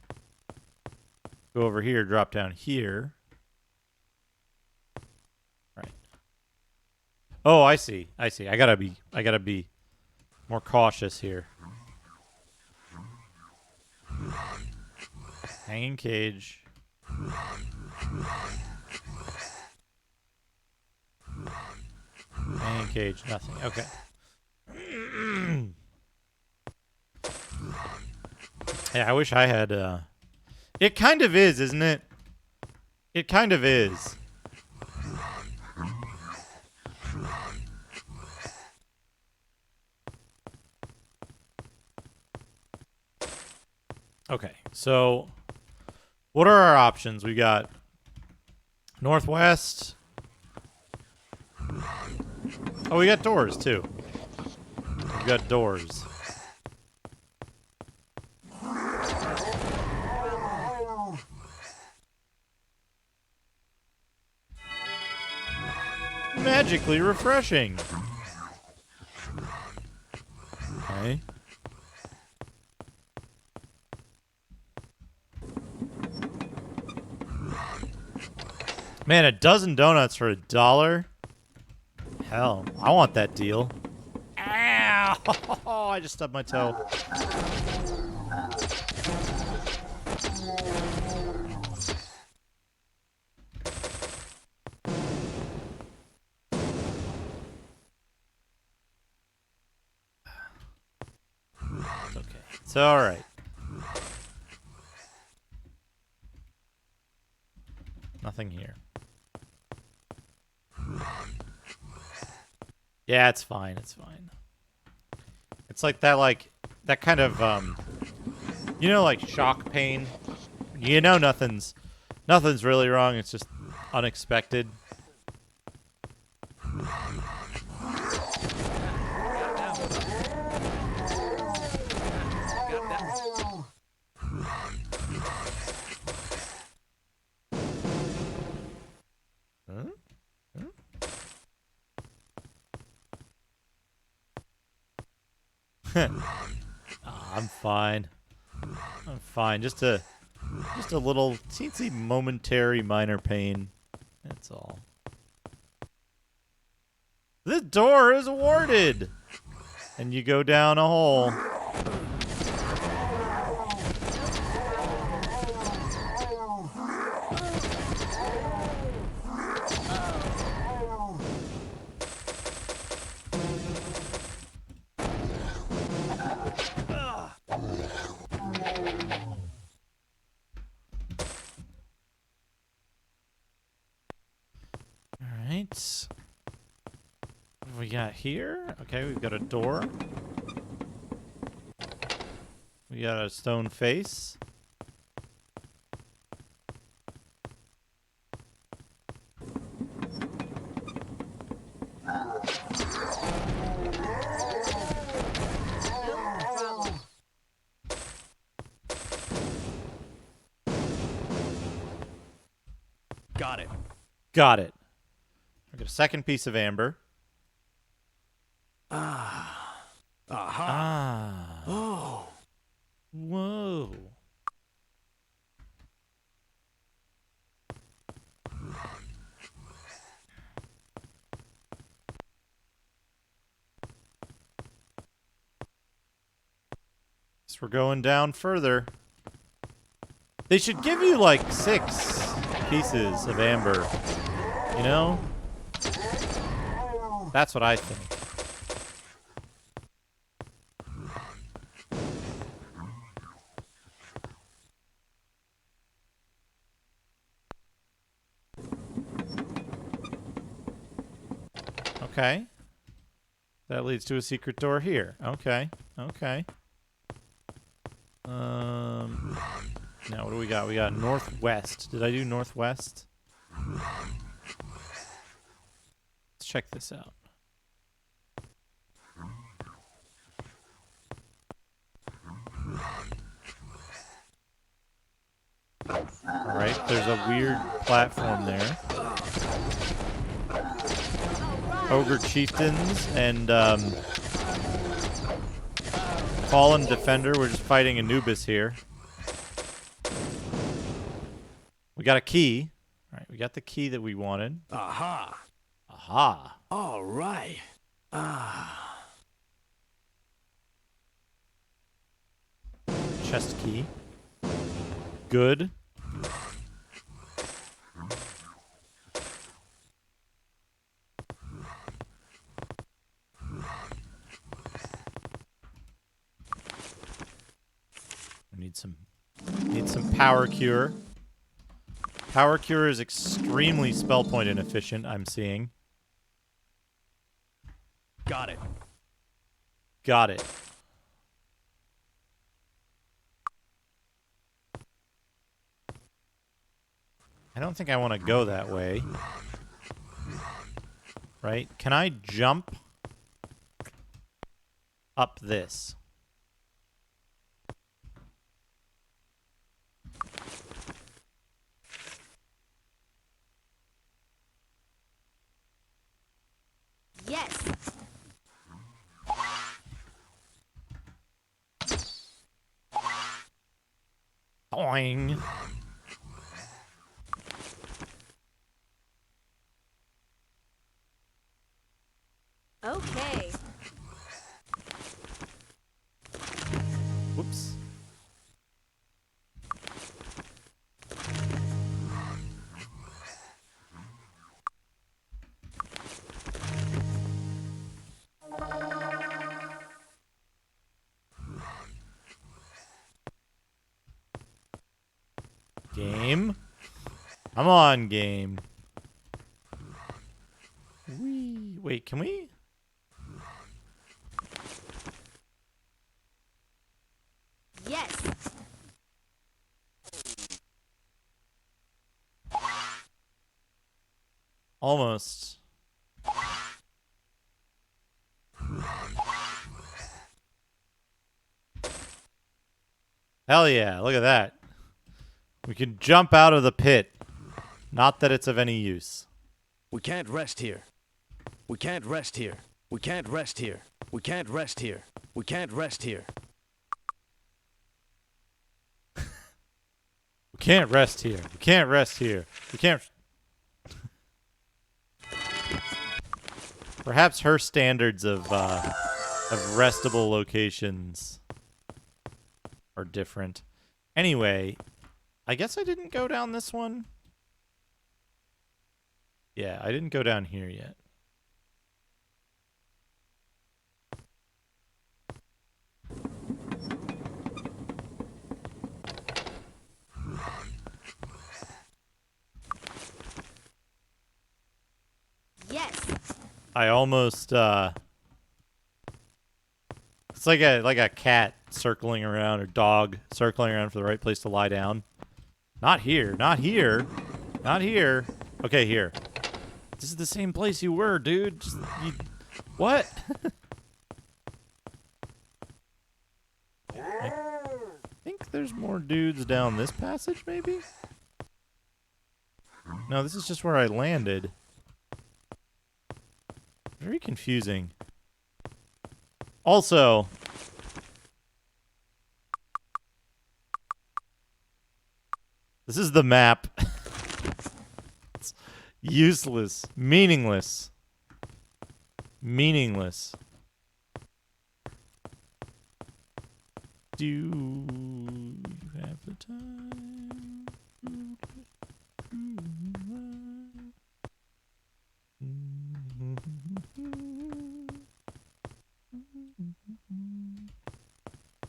Go over here, drop down here. Right. Oh, I see. I gotta be more cautious here. Hanging cage. Hanging cage, nothing. Okay. Yeah, I wish I had, It kind of is, isn't it? It kind of is. Okay, so what are our options? We got northwest. Oh, we got doors, too. We got doors. Magically refreshing. Okay. Man, a dozen donuts for $1? Hell, I want that deal. Ow! I just stubbed my toe. It's okay. It's alright. Nothing here. Yeah, it's fine. It's fine. It's like that kind of, you know, like shock pain. You know, nothing's really wrong. It's just unexpected. I'm fine. I'm fine. Just a little teensy momentary minor pain. That's all. The door is warded! And you go down a hole. Alright. What have we got here? Okay, we've got a door. We got a stone face. Got it. Got it. We got a second piece of amber. Ah. Aha. Ah. Oh. Whoa. Guess we're going down further. They should give you like 6 pieces of amber. You know? That's what I think. Okay. That leads to a secret door here. Okay. Okay. Now what do we got? We got northwest. Did I do northwest? Let's check this out. Alright, there's a weird platform there. Ogre chieftains and fallen defender. We're just fighting Anubis here. We got a key. Alright, we got the key that we wanted. Aha. Aha. All right. Ah. Chest key. Good. We need some power cure. Power cure is extremely spell point inefficient, I'm seeing. Got it. Got it. I don't think I want to go that way. Right? Can I jump up this? Yes. Boing. Okay. Whoops. Game. Come on, game. Wait, can we? Yes. Almost. Hell yeah, look at that. We can jump out of the pit. Not that it's of any use. We can't rest here. We can't rest here. We can't rest here. We can't rest here. We can't rest here. We can't rest here. We can't rest here. We can't... Perhaps her standards of restable locations are different. Anyway, I guess I didn't go down this one. Yeah, I didn't go down here yet. Yes. I almost it's like a cat circling around or dog circling around for the right place to lie down. Not here, not here. Not here. Okay, here. This is the same place you were, dude. Just, what? I think there's more dudes down this passage, maybe? No, this is just where I landed. Very confusing. Also, this is the map. It's useless. Meaningless. Meaningless. Do you have the time?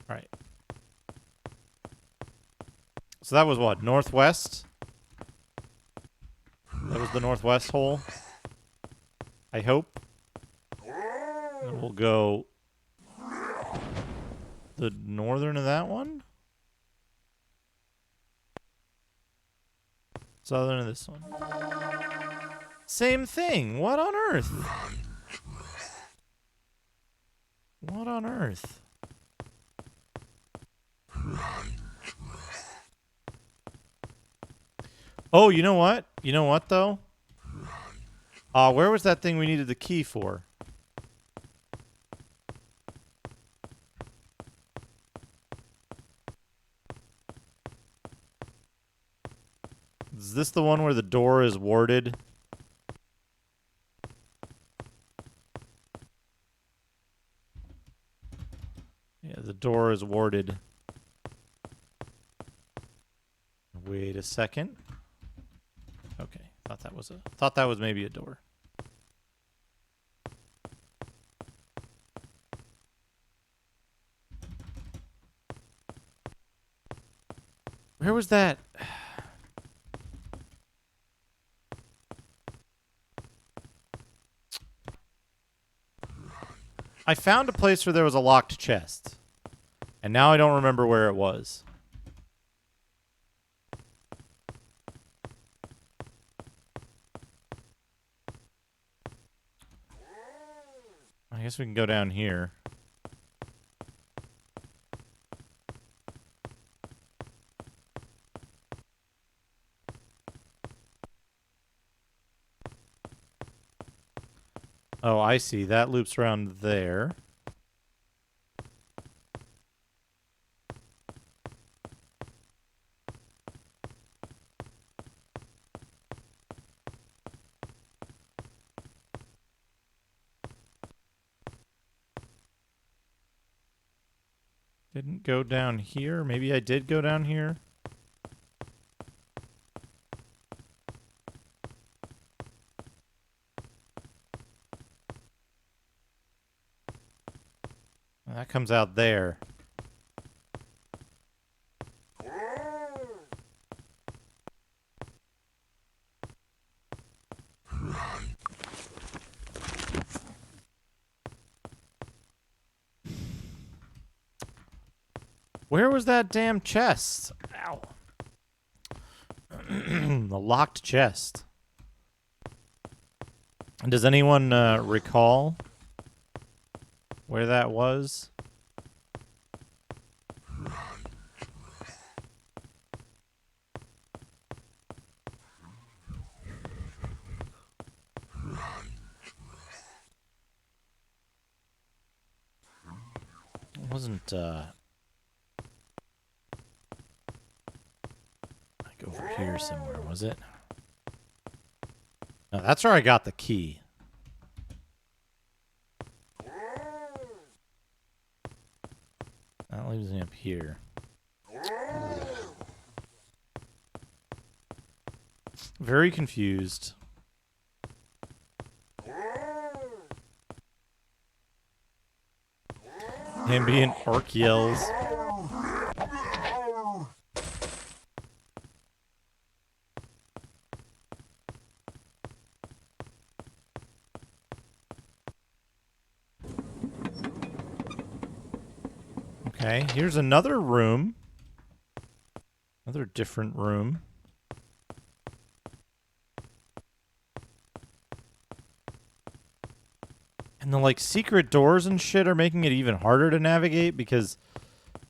All right. So that was what? Northwest? That was the northwest hole? I hope. And we'll go the northern of that one. Southern of this one. Same thing. What on earth? What on earth? Oh, you know what? You know what, though? Where was that thing we needed the key for? Is this the one where the door is warded? Yeah, the door is warded. Wait a second. Okay, thought that was maybe a door. Where was that? I found a place where there was a locked chest. And now I don't remember where it was. I guess we can go down here. Oh, I see. That loops around there. Didn't go down here. Maybe I did go down here. That comes out there. Where was that damn chest? Ow. The locked chest. Does anyone recall where that was? It wasn't like over here somewhere, was it? No, that's where I got the key. That leaves me up here. Very confused. Ambient orc yells. Okay, here's another room. Another different room. And the, like, secret doors and shit are making it even harder to navigate because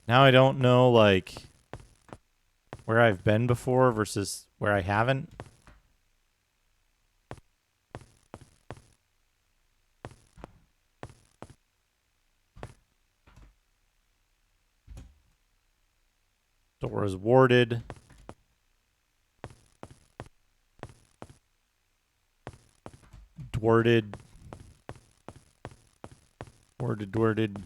now I don't know, like, where I've been before versus where I haven't. Door is warded. Dwarded. Worded.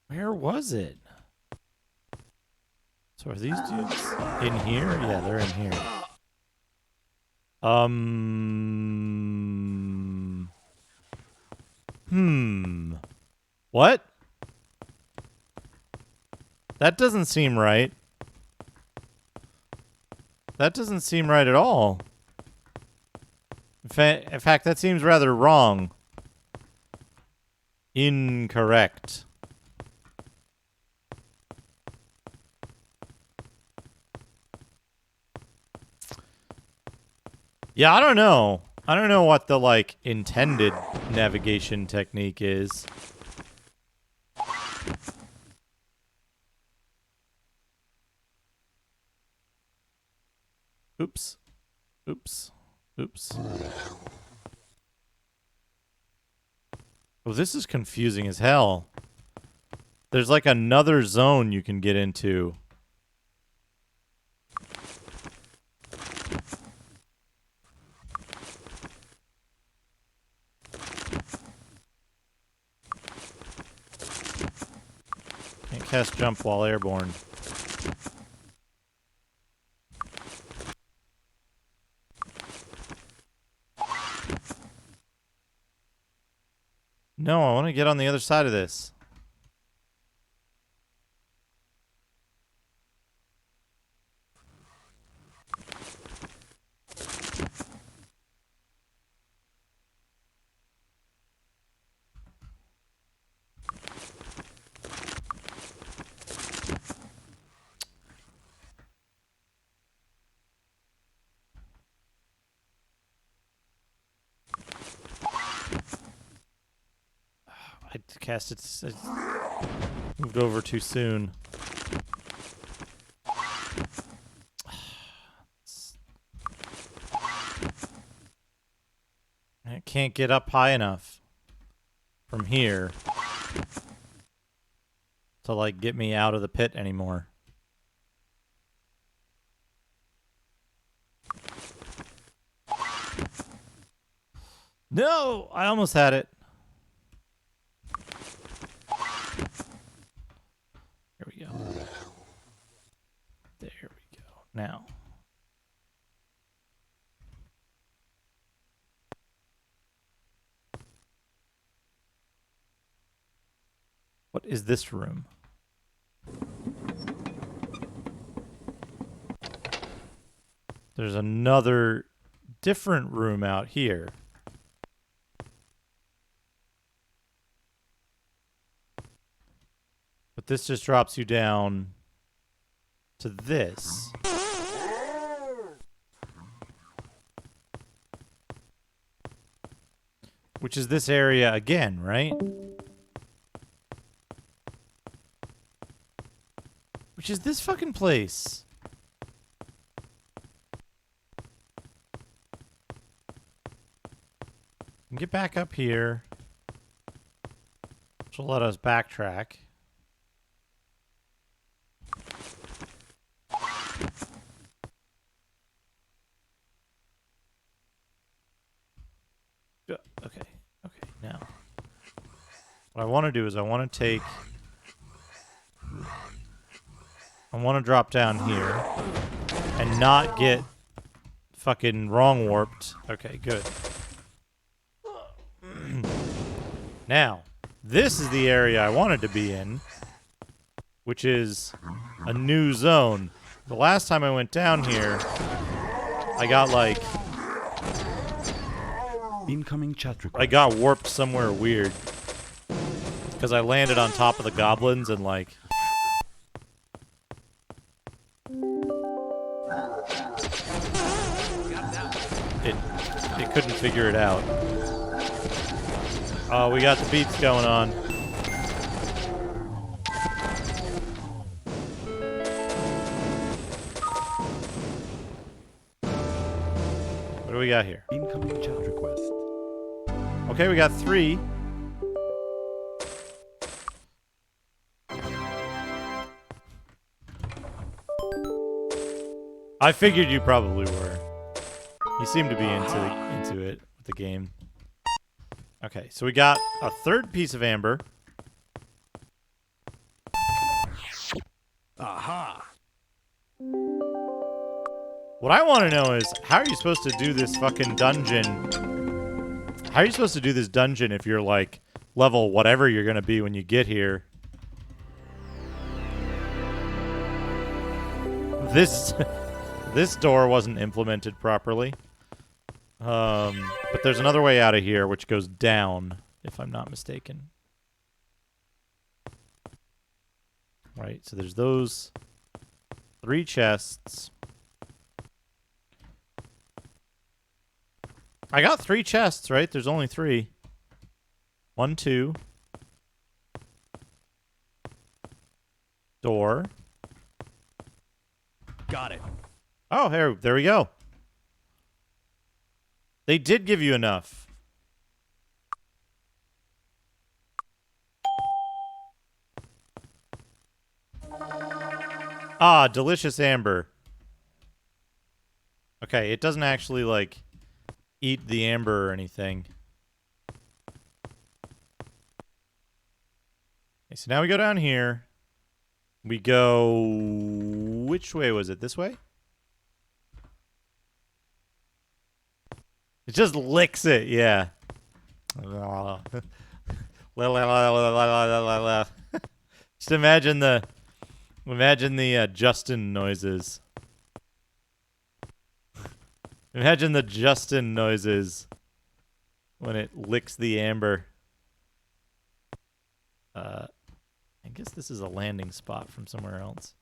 Where was it? So are these dudes in here? Yeah, they're in here. What? That doesn't seem right. That doesn't seem right at all. In fact, that seems rather wrong. Incorrect. Yeah, I don't know. I don't know what the, like, intended navigation technique is. Oops. Oops. Oops. Oh, this is confusing as hell. There's like another zone you can get into. Can't cast jump while airborne. No, I want to get on the other side of this. I cast it. I moved over too soon. I can't get up high enough from here to, like, get me out of the pit anymore. No! I almost had it. Here we go. There we go. Now. What is this room? There's another different room out here. But this just drops you down to this. Which is this area again, right? Which is this fucking place. Get back up here. Which will let us backtrack. Okay. Okay, now. What I want to do is I want to take... I want to drop down here and not get fucking wrong warped. Okay, good. Now, this is the area I wanted to be in, which is a new zone. The last time I went down here, I got like... Incoming chat request. I got warped somewhere weird. Because I landed on top of the goblins and like... It couldn't figure it out. Oh, we got the beats going on. What do we got here? Incoming chat request. Okay, we got 3. I figured you probably were. You seem to be into it with the game. Okay, so we got a 3rd piece of amber. Aha! What I want to know is, how are you supposed to do this fucking dungeon? How are you supposed to do this dungeon if you're, like, level whatever you're going to be when you get here. This door wasn't implemented properly. But there's another way out of here which goes down, if I'm not mistaken. Right, so there's those 3 chests. I got 3 chests, right? There's only 3. 1, 2. Door. Got it. Oh, there we go. They did give you enough. Ah, delicious amber. Okay, it doesn't actually, like, eat the amber or anything. Okay, so now we go down here. We go... Which way was it? This way? It just licks it, yeah. Just imagine the Justin noises. Imagine the Justin noises when it licks the amber. I guess this is a landing spot from somewhere else.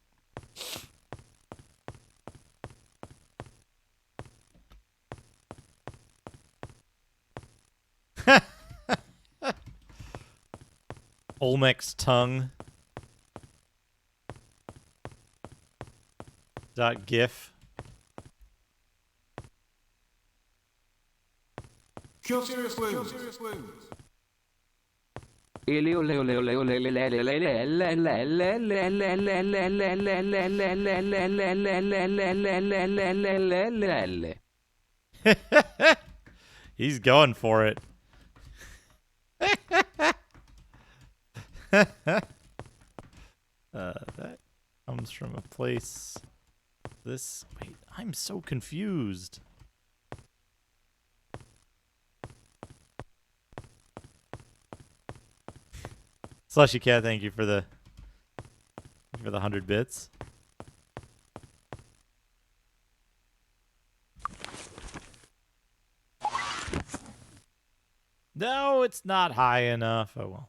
Olmec's tongue. .gif. Kill serious wounds. He's going for it. That comes from a place. Wait, I'm so confused. Slushy Cat, thank you for the 100 bits. No, it's not high enough. Oh well.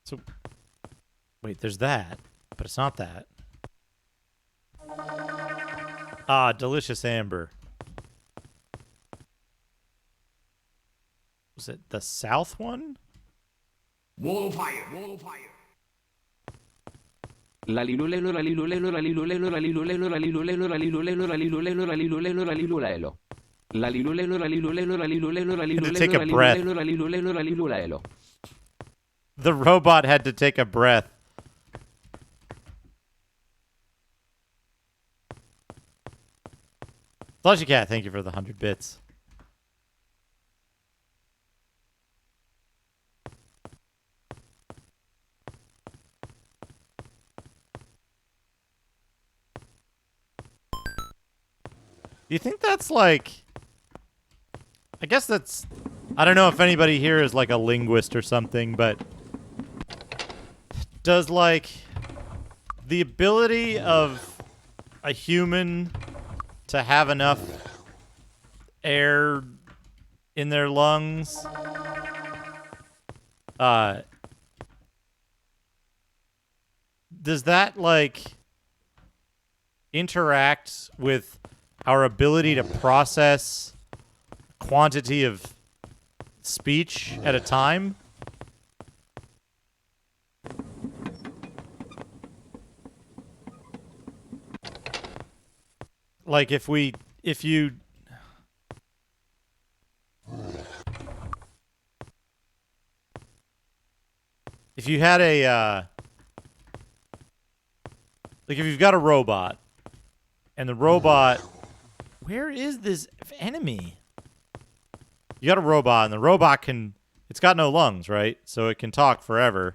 So, wait, there's that, but it's not that. Ah, delicious amber. Was it the south one? Wall of fire. Wall of fire. Take a breath. The robot had to take a breath. Slushy Cat, thank you for the 100 bits. Do you think that's like... I guess that's... I don't know if anybody here is like a linguist or something, but... Does like... the ability of a human to have enough air in their lungs... does that like... interact with our ability to process quantity of speech at a time? Like if you had a like if you've got a robot and the robot... Where is this enemy? You got a robot, and the robot can... It's got no lungs, right? So it can talk forever.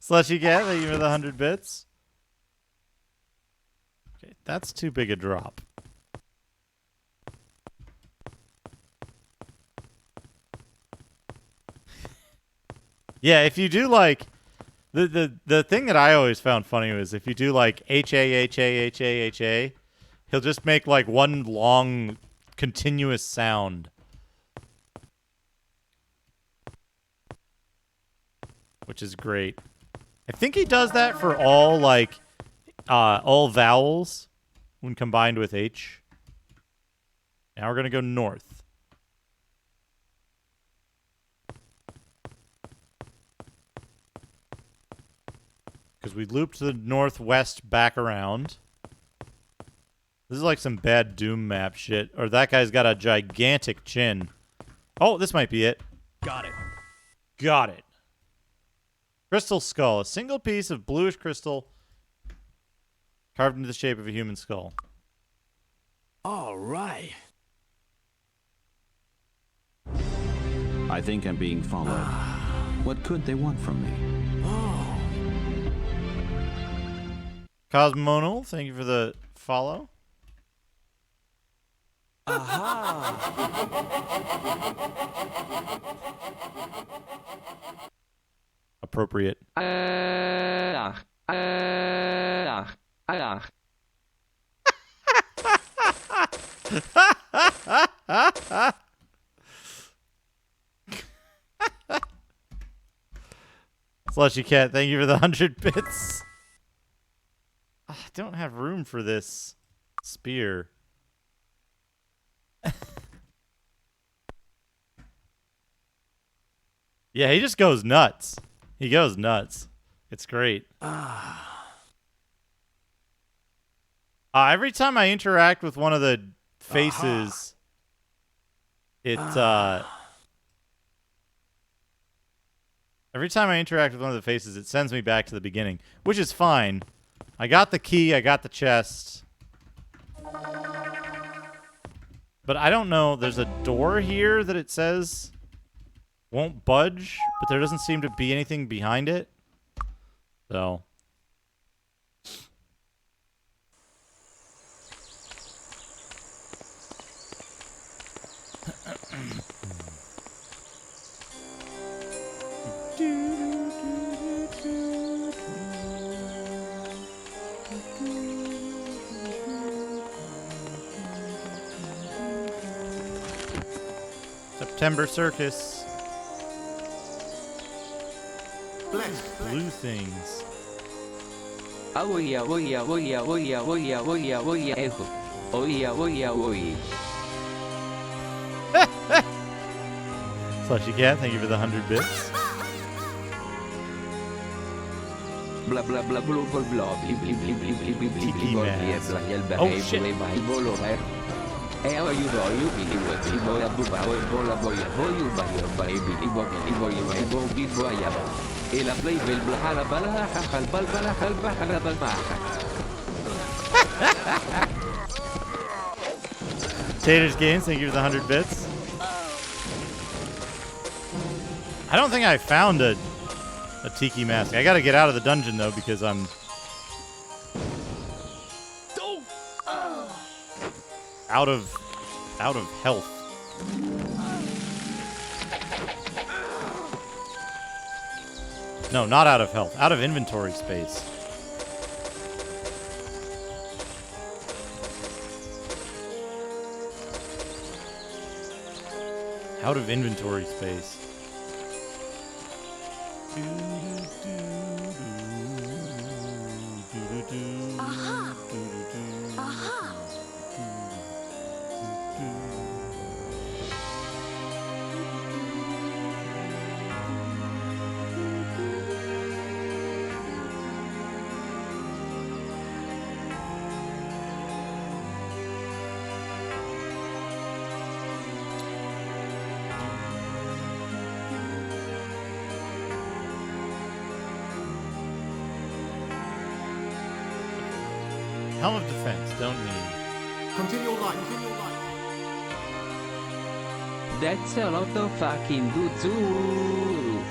Slushy Cat, thank you for the 100 bits. Okay, that's too big a drop. Yeah, if you do like the thing that I always found funny was if you do like H-A, he'll just make like one long continuous sound. Which is great. I think he does that for all like all vowels when combined with H. Now we're gonna go north. Because we looped the northwest back around. This is like some bad Doom map shit. Or that guy's got a gigantic chin. Oh, this might be it. Got it. Got it. Crystal skull. A single piece of bluish crystal carved into the shape of a human skull. All right. I think I'm being followed. What could they want from me? Cosmonal, thank you for the follow. Appropriate. Slushy Cat, thank you for the 100 bits. I don't have room for this spear. Yeah, he just goes nuts. He goes nuts. It's great. Every time I interact with one of the faces, every time I interact with one of the faces, it sends me back to the beginning, which is fine. I got the key, I got the chest. But I don't know, there's a door here that it says won't budge, but there doesn't seem to be anything behind it. So. September Circus. Blue things. Oia, oia, oia, oia, oia, oia, oia, echo. Oia, oia, oia. Slushy Cat, thank you for the 100 bits. Blah blah blah blah blah blah blah blah blah Oh shit. Taters Games, thank you for the 100 bits. I don't think I found a tiki mask. I gotta get out of the dungeon though because I'm out of health. No, not out of health. Out of inventory space. Out of inventory space. Helm of Defense, don't need. Continue life. That's a lot of fucking duzuru.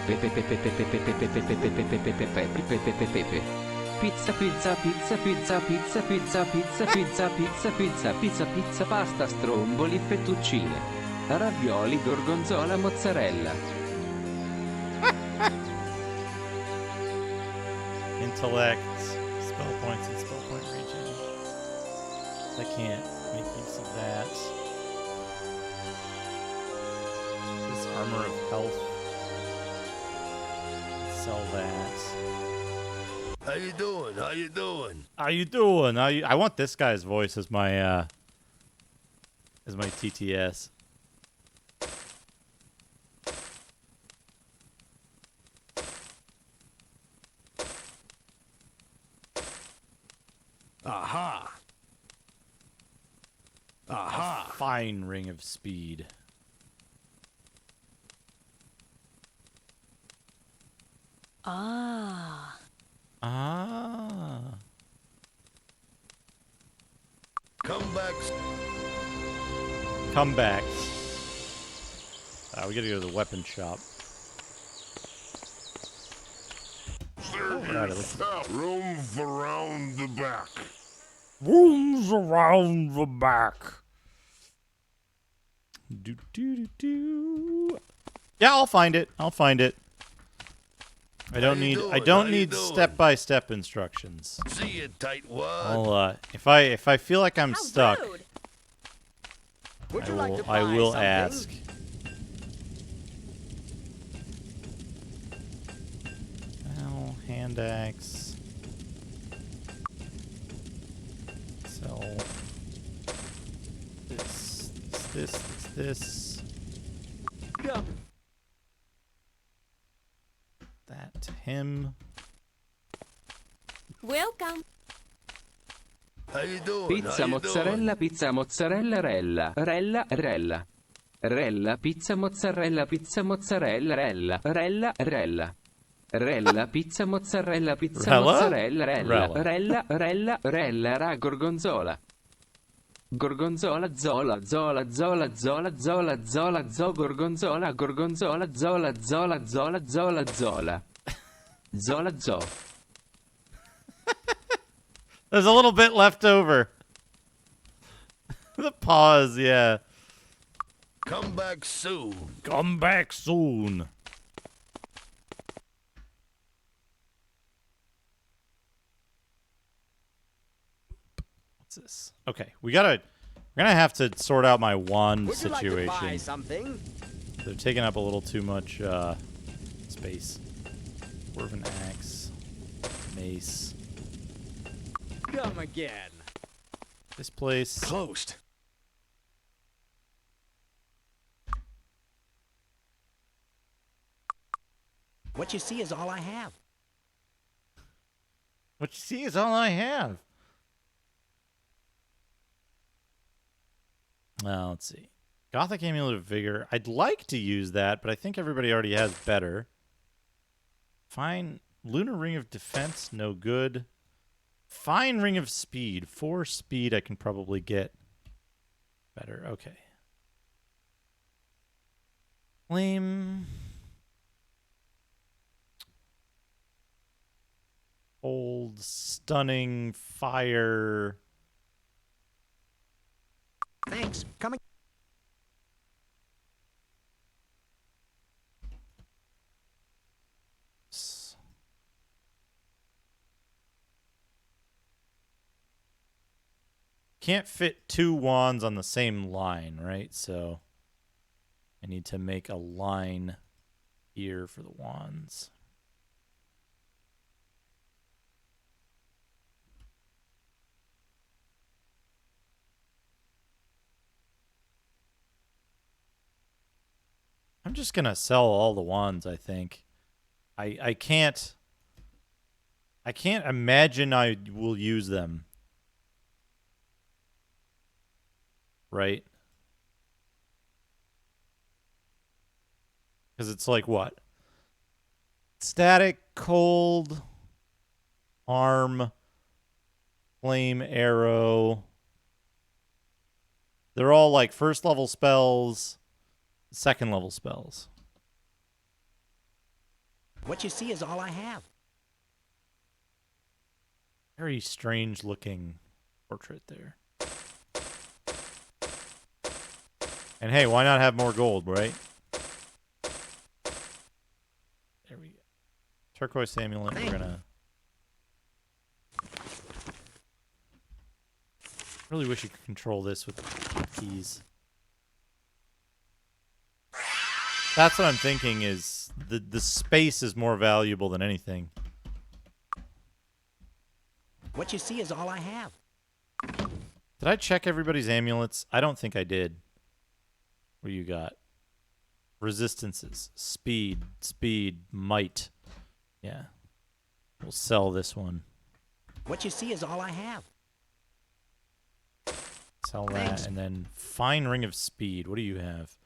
Pizza, pizza, pizza, pizza, pizza, pizza, pizza, pizza, pizza, pizza, pizza, pizza, pasta, stromboli, fettuccine, ravioli, gorgonzola, mozzarella. Intellect, spell points, and spell point region. I can't make use of that. This armor of health. Sell that. How you doing? How you doing? How you doing? I want this guy's voice as my TTS. Aha! Aha! A fine ring of speed. Ah. Ah. Comebacks. Comebacks. We gotta go to the weapon shop. Rooms around the back. Rooms around the back. Do do do do. Yeah, I'll find it. I'll find it. I don't need step-by-step instructions. See you, tightwad. I'll if I feel like I'm stuck, I will ask. Well, hand axe. Sell this. Yeah. That to him. Welcome. How you doing? Pizza mozzarella, pizza mozzarella, rella, rella, rella. Rella, pizza mozzarella, rella, rella, rella. Rella, pizza mozzarella, mozzarella, rella, gorgonzola. Gorgonzola, zola, zola, zola, zola, zola, zola, gorgonzola, gorgonzola, zola, zola, zola, zola, zola. Zola, zo. There's a little bit left over. The pause, yeah. Come back soon. Come back soon. What's this? Okay, we're gonna have to sort out my wand situation. Like to buy something? They're taking up a little too much space. Dwarven axe, mace. Come again. This place closed. What you see is all I have. What you see is all I have. Let's see. Gothic Amulet of Vigor. I'd like to use that, but I think everybody already has better. Fine. Lunar Ring of Defense, no good. Fine Ring of Speed. 4 speed I can probably get better. Okay. Flame. Old, stunning, fire. Thanks. Coming. Can't fit 2 wands on the same line, right? So I need to make a line here for the wands. I'm just gonna sell all the wands, I think. I can't imagine I will use them. Right? Because it's like what? Static, cold, arm, flame arrow. They're all like first level spells, second level spells. What you see is all I have. Very strange looking portrait there. And hey, why not have more gold, right? There we go. Turquoise amulet, we're gonna... Really wish you could control this with keys. That's what I'm thinking is the space is more valuable than anything. What you see is all I have. Did I check everybody's amulets? I don't think I did. What do you got? Resistances. Speed. Speed. Might. Yeah. We'll sell this one. What you see is all I have. Sell that. And then fine ring of speed. What do you have?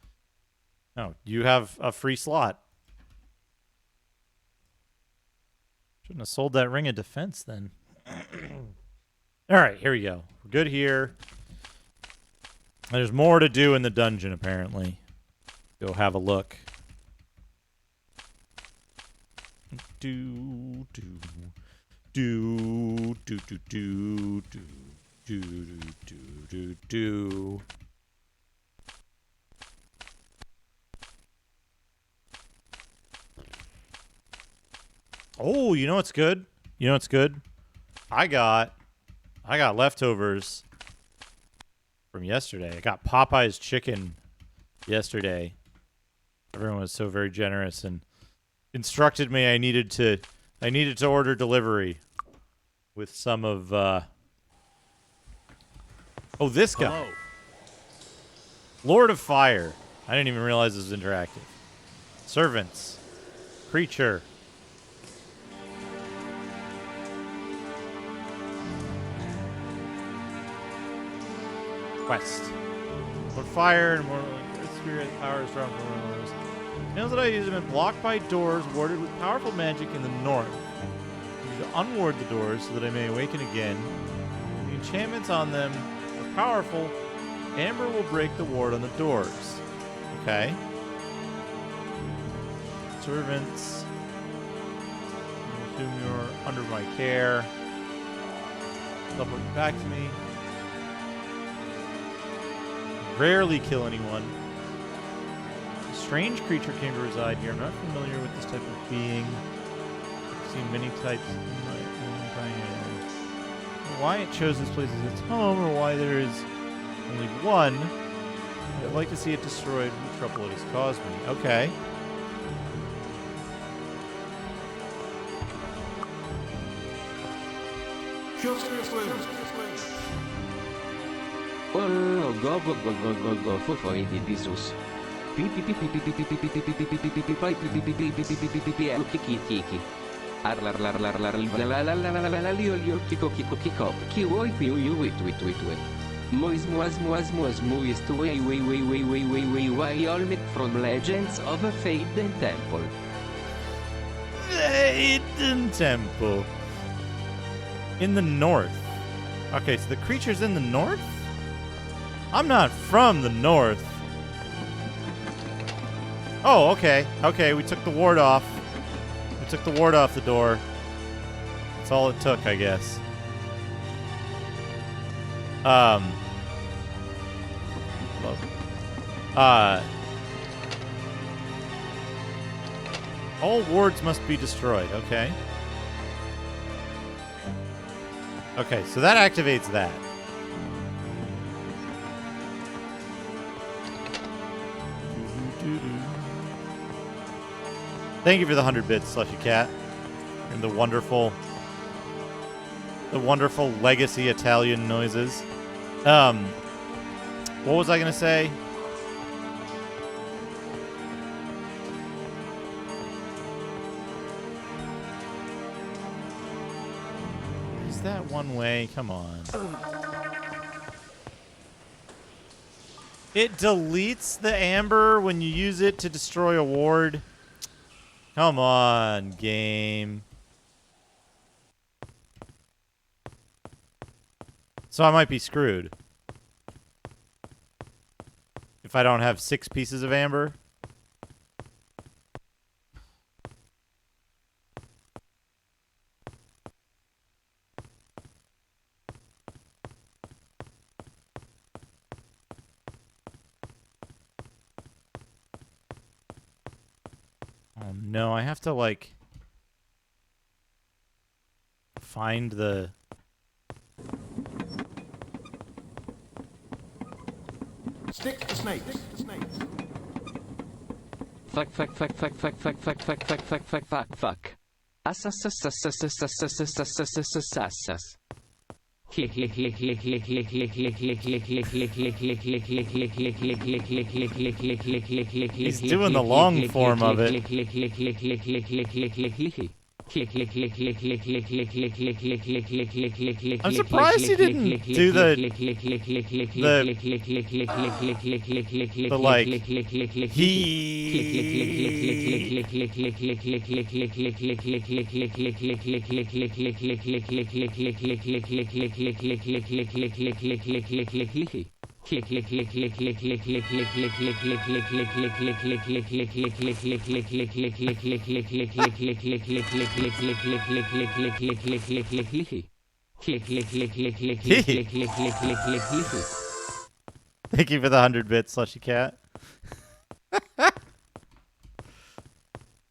Oh, you have a free slot. Shouldn't have sold that ring of defense then. All right, here we go. We're good here. There's more to do in the dungeon, apparently. Go have a look. Do do do do do do do do do do do. Oh, you know what's good? You know what's good? I got leftovers from yesterday. I got Popeye's chicken yesterday. Everyone was so very generous and instructed me I needed to order delivery with some of oh, this guy. Hello. Lord of Fire. I didn't even realize this was interactive. Servants. Creature. Quest. Lord Fire and more like spirit power is drawn from one of those. Nails that I use have been blocked by doors warded with powerful magic in the north. You should unward the doors so that I may awaken again. The enchantments on them are powerful. Amber will break the ward on the doors. Okay. Servants. I assume you're under my care. Teleport back to me. Rarely kill anyone. A strange creature came to reside here. I'm not familiar with this type of being. I've seen many types in my own time. Why it chose this place as its home, or why there is only one, I'd like to see it destroyed for the trouble it has caused me. Okay. Oh, go, go, go, go, go, go, for Jesus. From Legends of Faden Temple. Faden Temple. In the north. Okay, so the creature's in the north? I'm not from the north. Oh, okay. Okay, we took the ward off. We took the ward off the door. That's all it took, I guess. All wards must be destroyed. Okay. Okay, so that activates that. Thank you for the 100 bits, Slushy Cat. And the wonderful legacy Italian noises. What was I going to say? Is that one way? Come on. It deletes the amber when you use it to destroy a ward. Come on, game. So I might be screwed. If I don't have 6 pieces of amber. Oh no, I have to like find the Stick to snake. Stick to snake. Fuck. He's doing the long form of it. I'm surprised he didn't do the like Thank you for the 100 bits, Slushy Cat.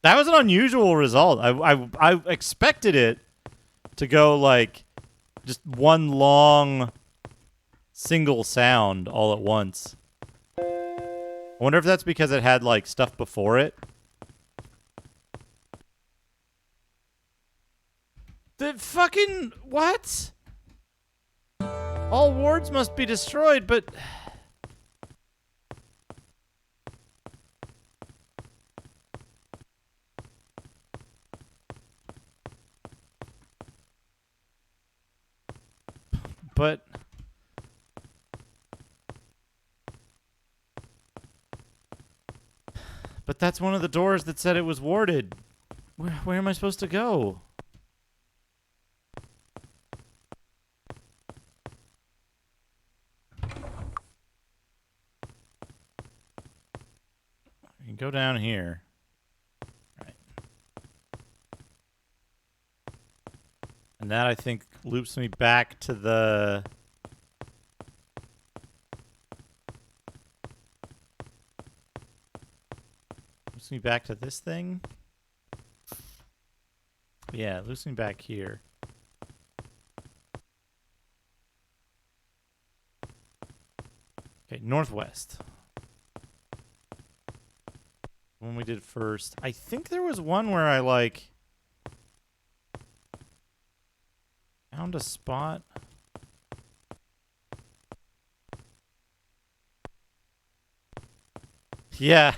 That was an unusual result. I expected it to go like just one long single sound all at once. I wonder if that's because it had like stuff before it. The fucking what? All wards must be destroyed, but But that's one of the doors that said it was warded. Where am I supposed to go? You can go down here. Right. And that, I think, loops me back to the... Loops me back to this thing? Yeah, it loops me back here. Okay, northwest. One we did first. I think there was one where I, like, found a spot. Yeah.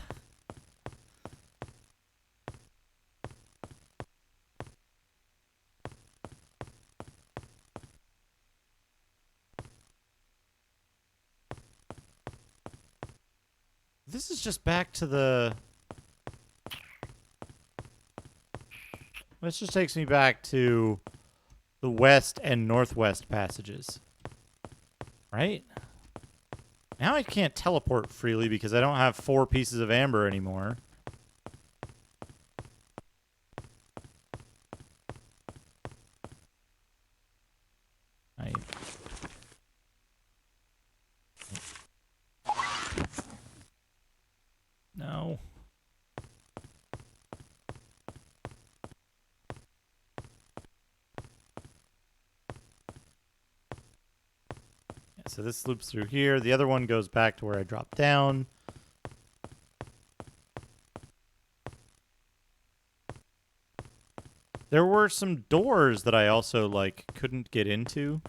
This is just back to the... This just takes me back to the west and northwest passages. Right? Now I can't teleport freely because I don't have 4 pieces of amber anymore. No. Yeah, so this loops through here. The other one goes back to where I dropped down. There were some doors that I also, like, couldn't get into.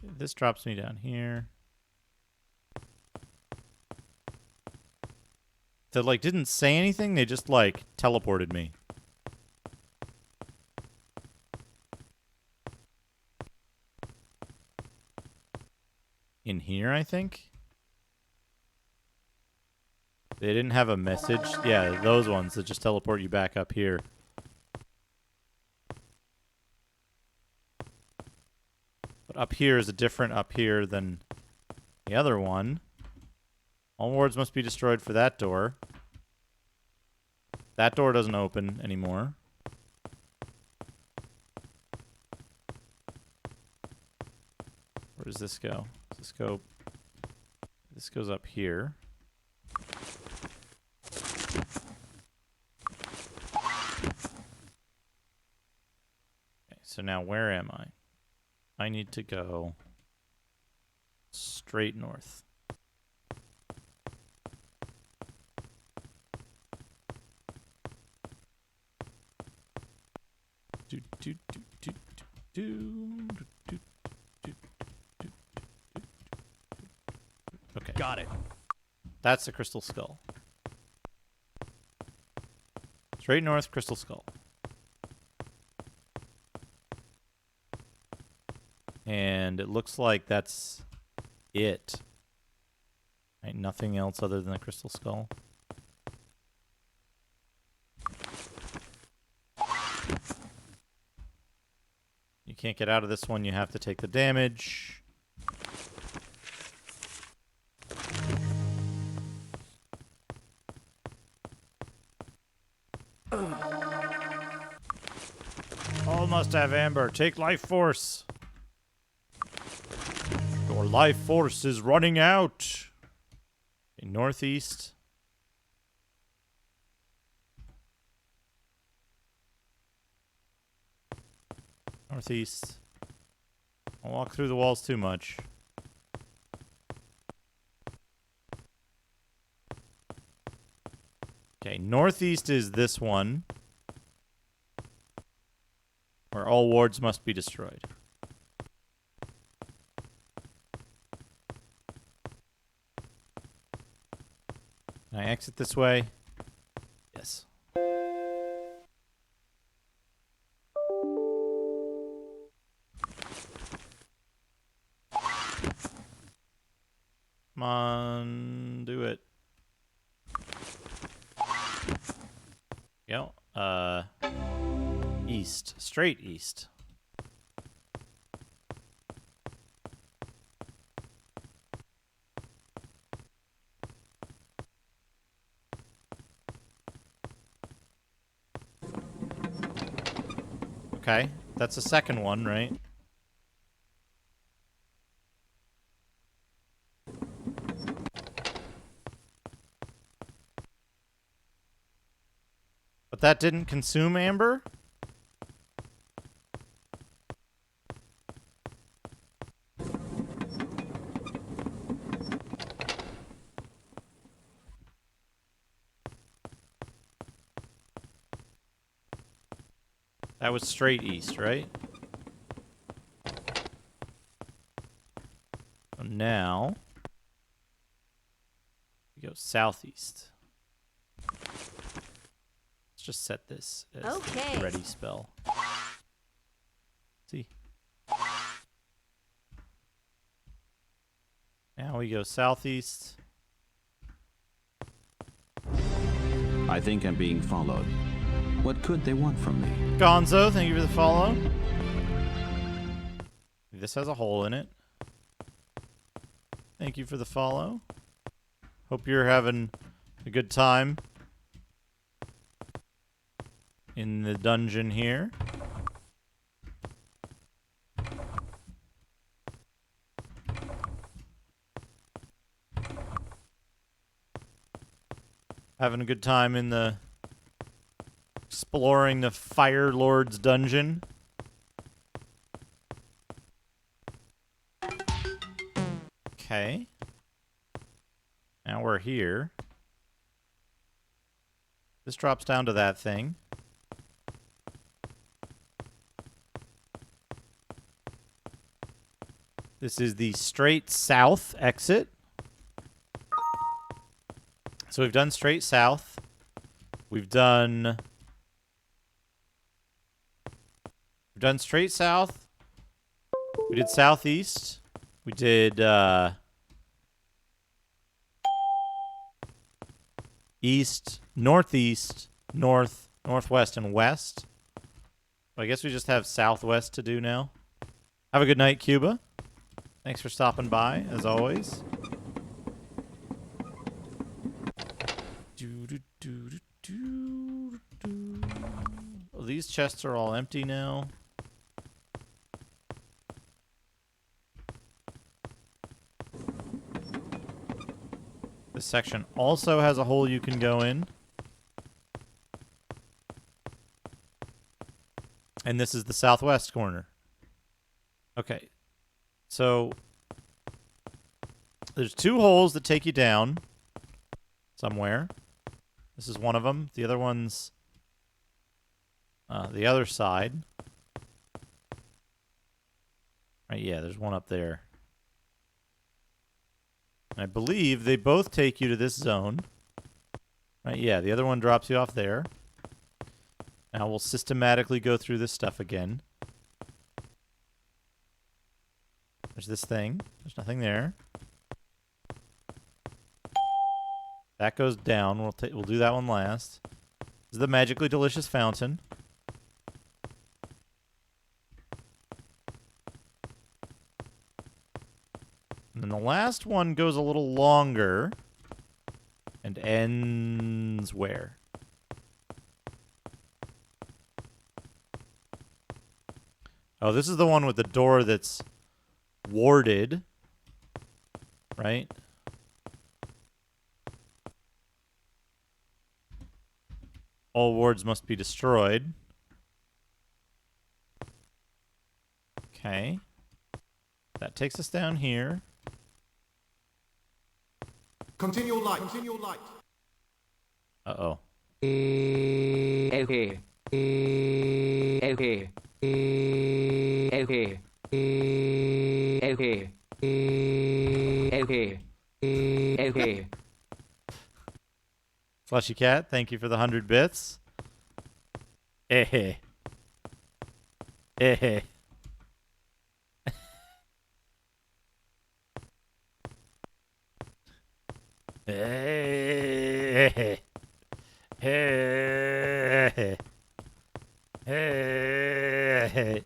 This drops me down here. That, like, didn't say anything. They just, like, teleported me. In here, I think? They didn't have a message. Yeah, those ones that just teleport you back up here. But up here is a different up here than the other one. All wards must be destroyed for that door. That door doesn't open anymore. Where does this go? Does this go? This goes up here. so now where am I? I need to go straight north. Okay. Got it. That's the Crystal Skull. Straight north, Crystal Skull. And it looks like that's it. Right, nothing else other than the Crystal Skull. You can't get out of this one, you have to take the damage. All must have amber. Take life force. Your life force is running out. Okay, northeast. Northeast. Don't walk through the walls too much. Okay, northeast is this one, where all wards must be destroyed. Can I exit this way? Yes. Come on, do it. Yo, east, straight east. Okay, that's the second one, right? But that didn't consume amber? That was straight east, right? So now we go southeast. Let's just set this as the ready spell. See? Now we go southeast. I think I'm being followed. What could they want from me? Gonzo, thank you for the follow. This has a hole in it. Thank you for the follow. Hope you're having a good time in the dungeon here. Having a good time in the exploring the Fire Lord's dungeon. Okay. Now we're here. This drops down to that thing. This is the straight south exit. So we've done straight south. We've done straight south. We did southeast. We did east, northeast, north, northwest, and west. So I guess we just have southwest to do now. Have a good night, Cuba. Thanks for stopping by, as always. Well, these chests are all empty now. This section also has a hole you can go in. And this is the southwest corner. Okay. So there's 2 holes that take you down somewhere. This is one of them. The other one's the other side. Right, yeah, there's one up there. I believe they both take you to this zone. Right, yeah, the other one drops you off there. Now we'll systematically go through this stuff again. There's this thing. There's nothing there. That goes down. We'll do that one last. This is the magically delicious fountain. And then the last one goes a little longer and ends where? Oh, this is the one with the door that's warded, right? All wards must be destroyed. Okay. That takes us down here. Continue light. Continue light. Uh-oh. Okay. Okay. Okay. Okay. Okay. Okay. Fleshy Cat, thank you for the 100 bits. Eh. Eh. Hey. Hey. Hey.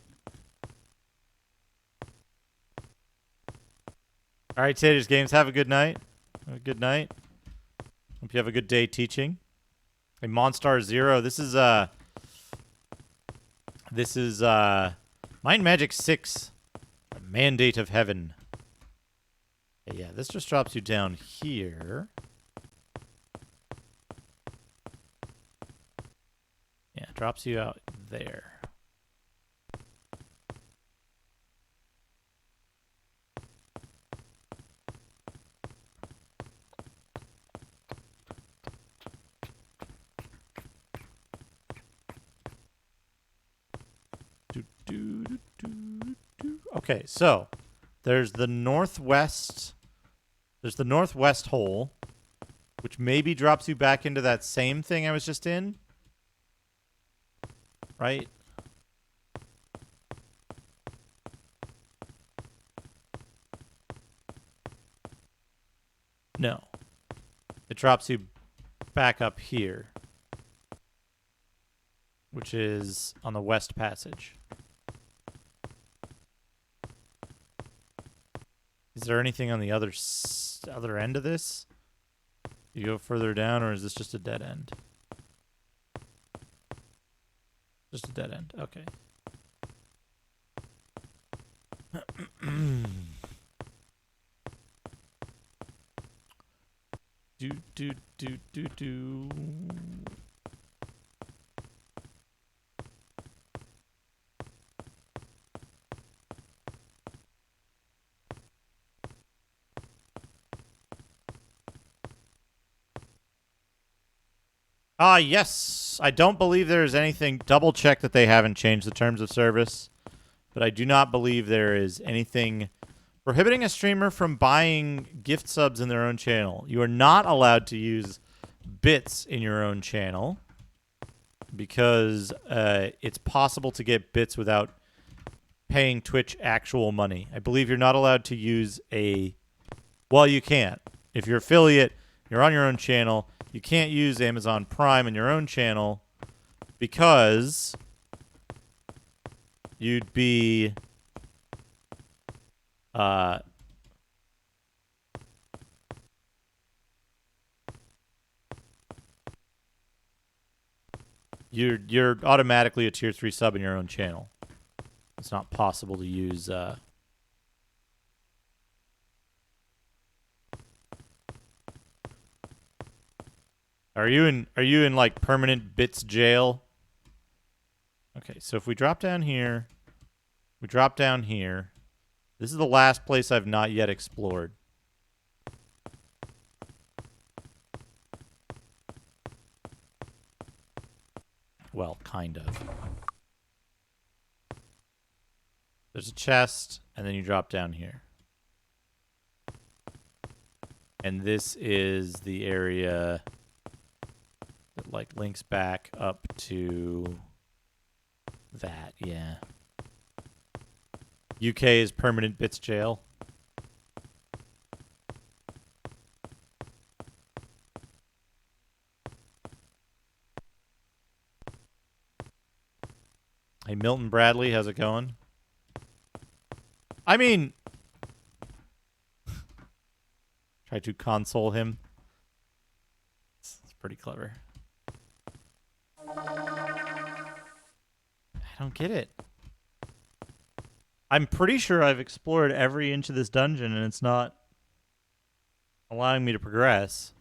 All right, Taters Games, have a good night. Have a good night. Hope you have a good day teaching. Hey, Monstar Zero, this is Mind Magic 6, Mandate of Heaven. Yeah, this just drops you down here. Yeah, drops you out there. Okay, so there's the northwest. There's the northwest hole, which maybe drops you back into that same thing I was just in. Right? No. It drops you back up here, which is on the west passage. Is there anything on the other end of this? You go further down, or is this just a dead end? Just a dead end. Okay. do. Yes. I don't believe there is anything. Double check that they haven't changed the terms of service. But I do not believe there is anything prohibiting a streamer from buying gift subs in their own channel. You are not allowed to use bits in your own channel because it's possible to get bits without paying Twitch actual money. I believe you're not allowed to use a... Well, you can't. If you're affiliate, you're on your own channel. You can't use Amazon Prime in your own channel because you'd be you're automatically a tier 3 sub in your own channel. It's not possible to use Are you in like permanent bits jail? Okay, so if we drop down here, we drop down here. This is the last place I've not yet explored. Well, kind of. There's a chest, and then you drop down here. And this is the area that, like, links back up to that, yeah. UK is permanent bits jail. Hey, Milton Bradley, how's it going? I mean, try to console him. It's pretty clever. I don't get it. I'm pretty sure I've explored every inch of this dungeon and it's not allowing me to progress.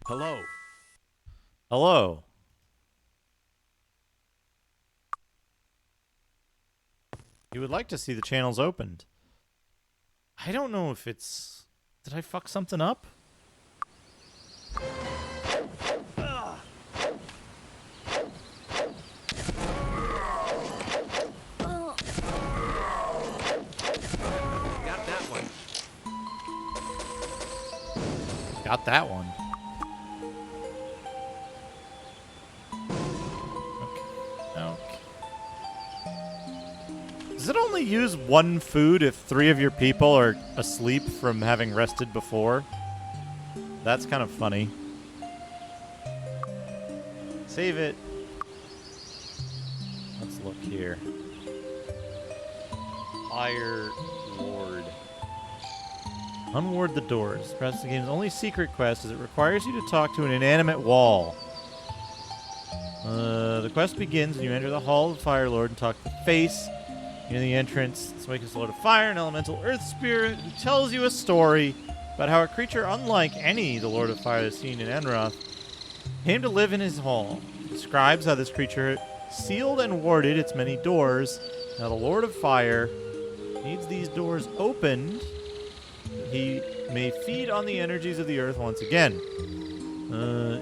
Hello. Hello. You would like to see the channels opened. I don't know if it's... Did I fuck something up? Got that one. Got that one. Okay. Does it only use one food if 3 of your people are asleep from having rested before? That's kind of funny. Save it. Let's look here. Fire Lord. Unward the doors. Press the game's only secret quest as it requires you to talk to an inanimate wall. The quest begins when you enter the Hall of the Fire Lord and talk to the face. Near the entrance, this wakens the Lord of Fire, an elemental earth spirit, who tells you a story about how a creature unlike any the Lord of Fire has seen in Enroth came to live in his hall. It describes how this creature sealed and warded its many doors. Now the Lord of Fire needs these doors opened that he may feed on the energies of the earth once again.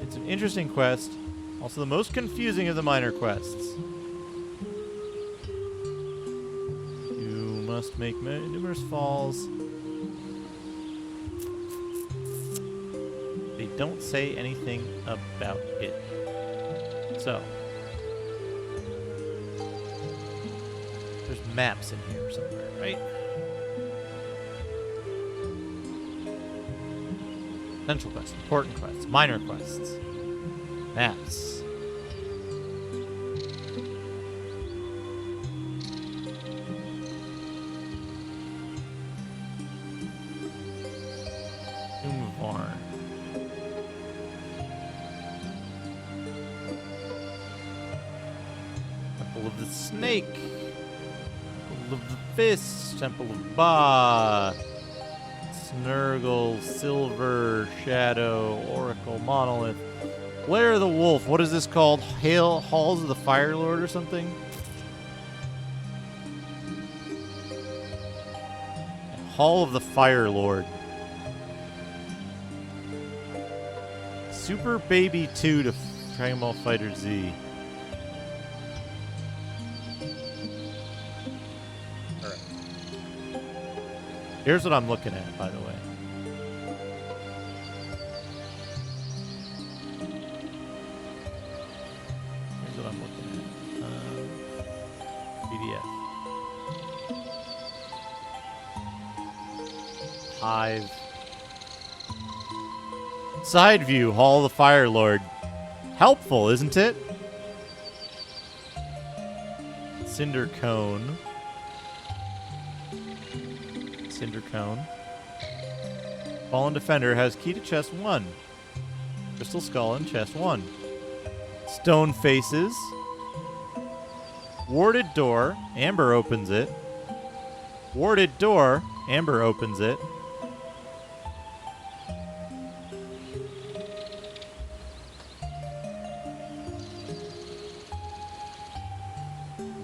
It's an interesting quest, also the most confusing of the minor quests. Must make numerous falls. They don't say anything about it. So, there's maps in here somewhere, right? Essential quests, important quests, minor quests, maps. Temple of the Snake, Temple of the Fist, Temple of Ba, Snurgle, Silver, Shadow, Oracle, Monolith, Lair of the Wolf. What is this called? Halls of the Fire Lord or something? Hall of the Fire Lord. Super Baby 2 to Dragon Ball Fighter Z. Alright. Here's what I'm looking at, by the way. Here's what I'm looking at. PDF. Hive. Side view, Hall of the Fire Lord. Helpful, isn't it? Cinder Cone. Cinder Cone. Fallen Defender has key to chest 1. Crystal Skull in chest 1. Stone faces. Warded door. Amber opens it. Warded door. Amber opens it.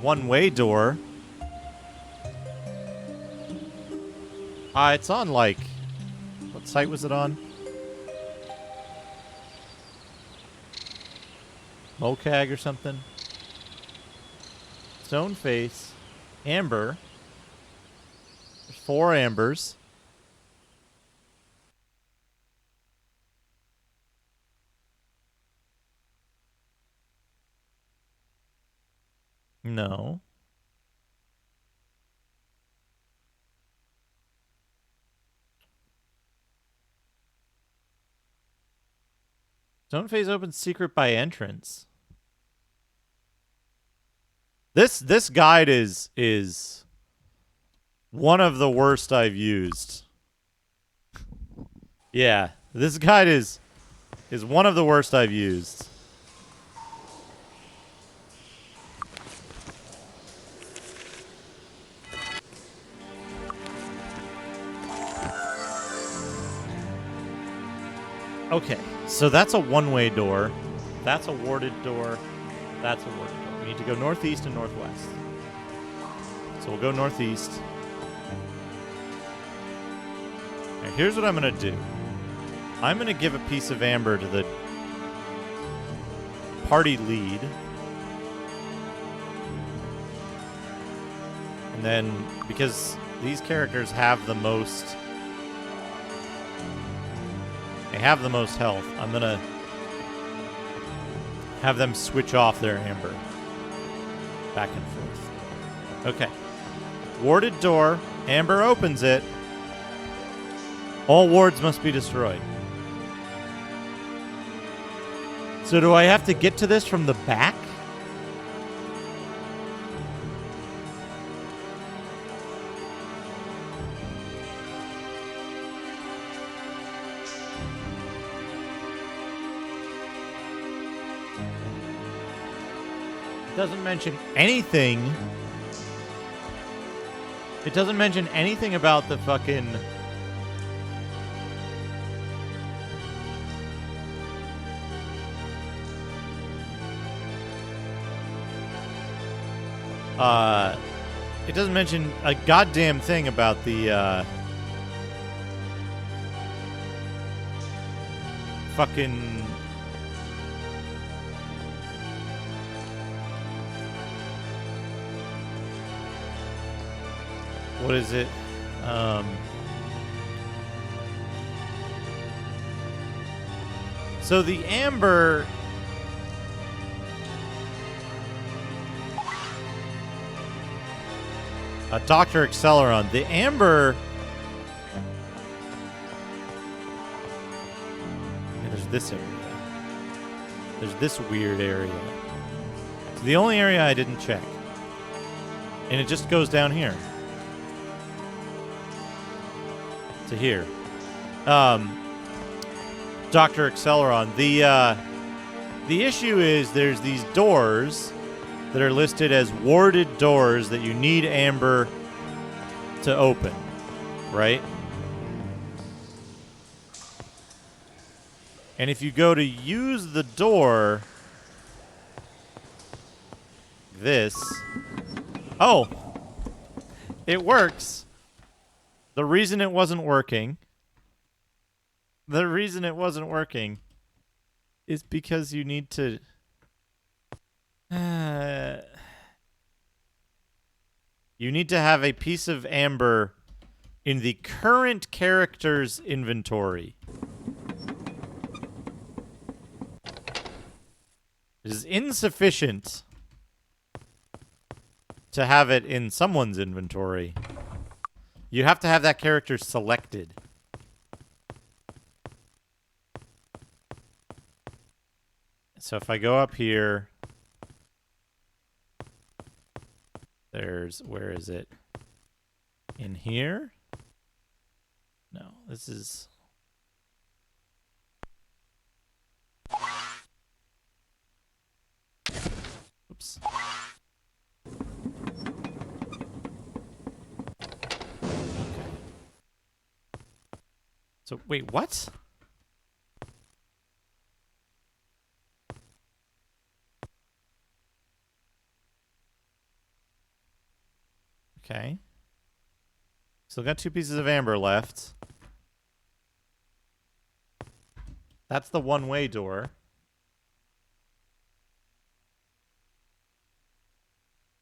One-way door. It's on, like... What site was it on? Mocag or something? Stone face. Amber. There's 4 ambers. No. Stone phase opens secret by entrance. This guide is one of the worst I've used. Yeah, this guide is one of the worst I've used. Okay, so that's a one-way door. That's a warded door. That's a warded door. We need to go northeast and northwest. So we'll go northeast. Now here's what I'm going to do. I'm going to give a piece of amber to the party lead. And then, because these characters have the most... They have the most health. I'm going to have them switch off their amber. Back and forth. Okay. Warded door. Amber opens it. All wards must be destroyed. So do I have to get to this from the back? It doesn't mention anything. It doesn't mention anything about the fucking... It doesn't mention a goddamn thing about the, fucking... What is it? So the amber... Dr. Acceleron. The amber... Yeah, there's this area. There's this weird area. It's the only area I didn't check. And it just goes down here. To here. Dr. Acceleron. The issue is there's these doors that are listed as warded doors that you need amber to open, right? And if you go to use the door, this, oh, it works. The reason it wasn't working is because you need to... you need to have a piece of amber in the current character's inventory. It is insufficient to have it in someone's inventory. You have to have that character selected. So if I go up here, there's, where is it? In here? No, this is... Oops. Okay. So, wait, what? Okay. Still got 2 pieces of amber left. That's the one-way door.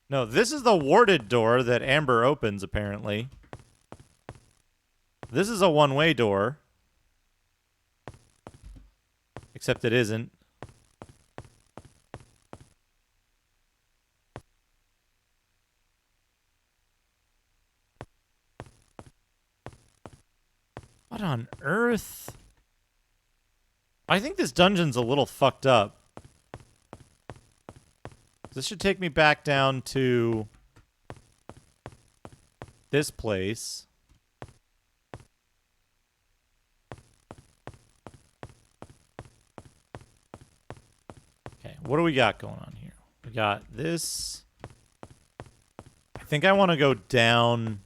No, this is the warded door that amber opens, apparently. This is a one-way door. Except it isn't. What on earth? I think this dungeon's a little fucked up. This should take me back down to this place. Okay, what do we got going on here? We got this. I think I want to go down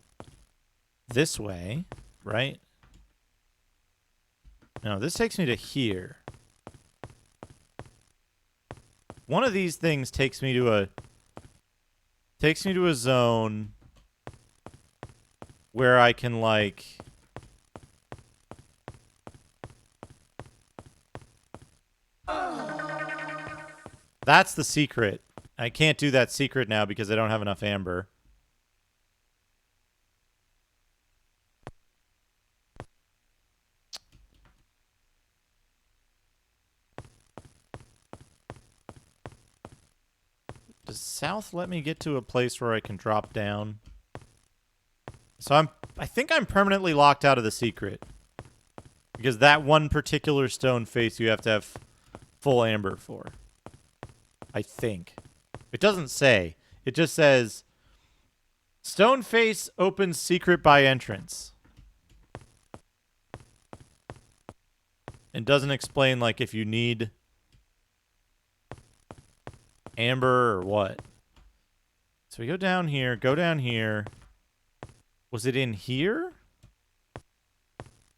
this way, right? No, this takes me to here. One of these things takes me to a zone where I can, like, that's the secret. I can't do that secret now because I don't have enough amber. Does south let me get to a place where I can drop down? So I think I'm permanently locked out of the secret. Because that one particular stone face you have to have full amber for. I think. It doesn't say. It just says, stone face opens secret by entrance. It doesn't explain, like, if you need amber or what. So we go down here, go down here. Was it in here?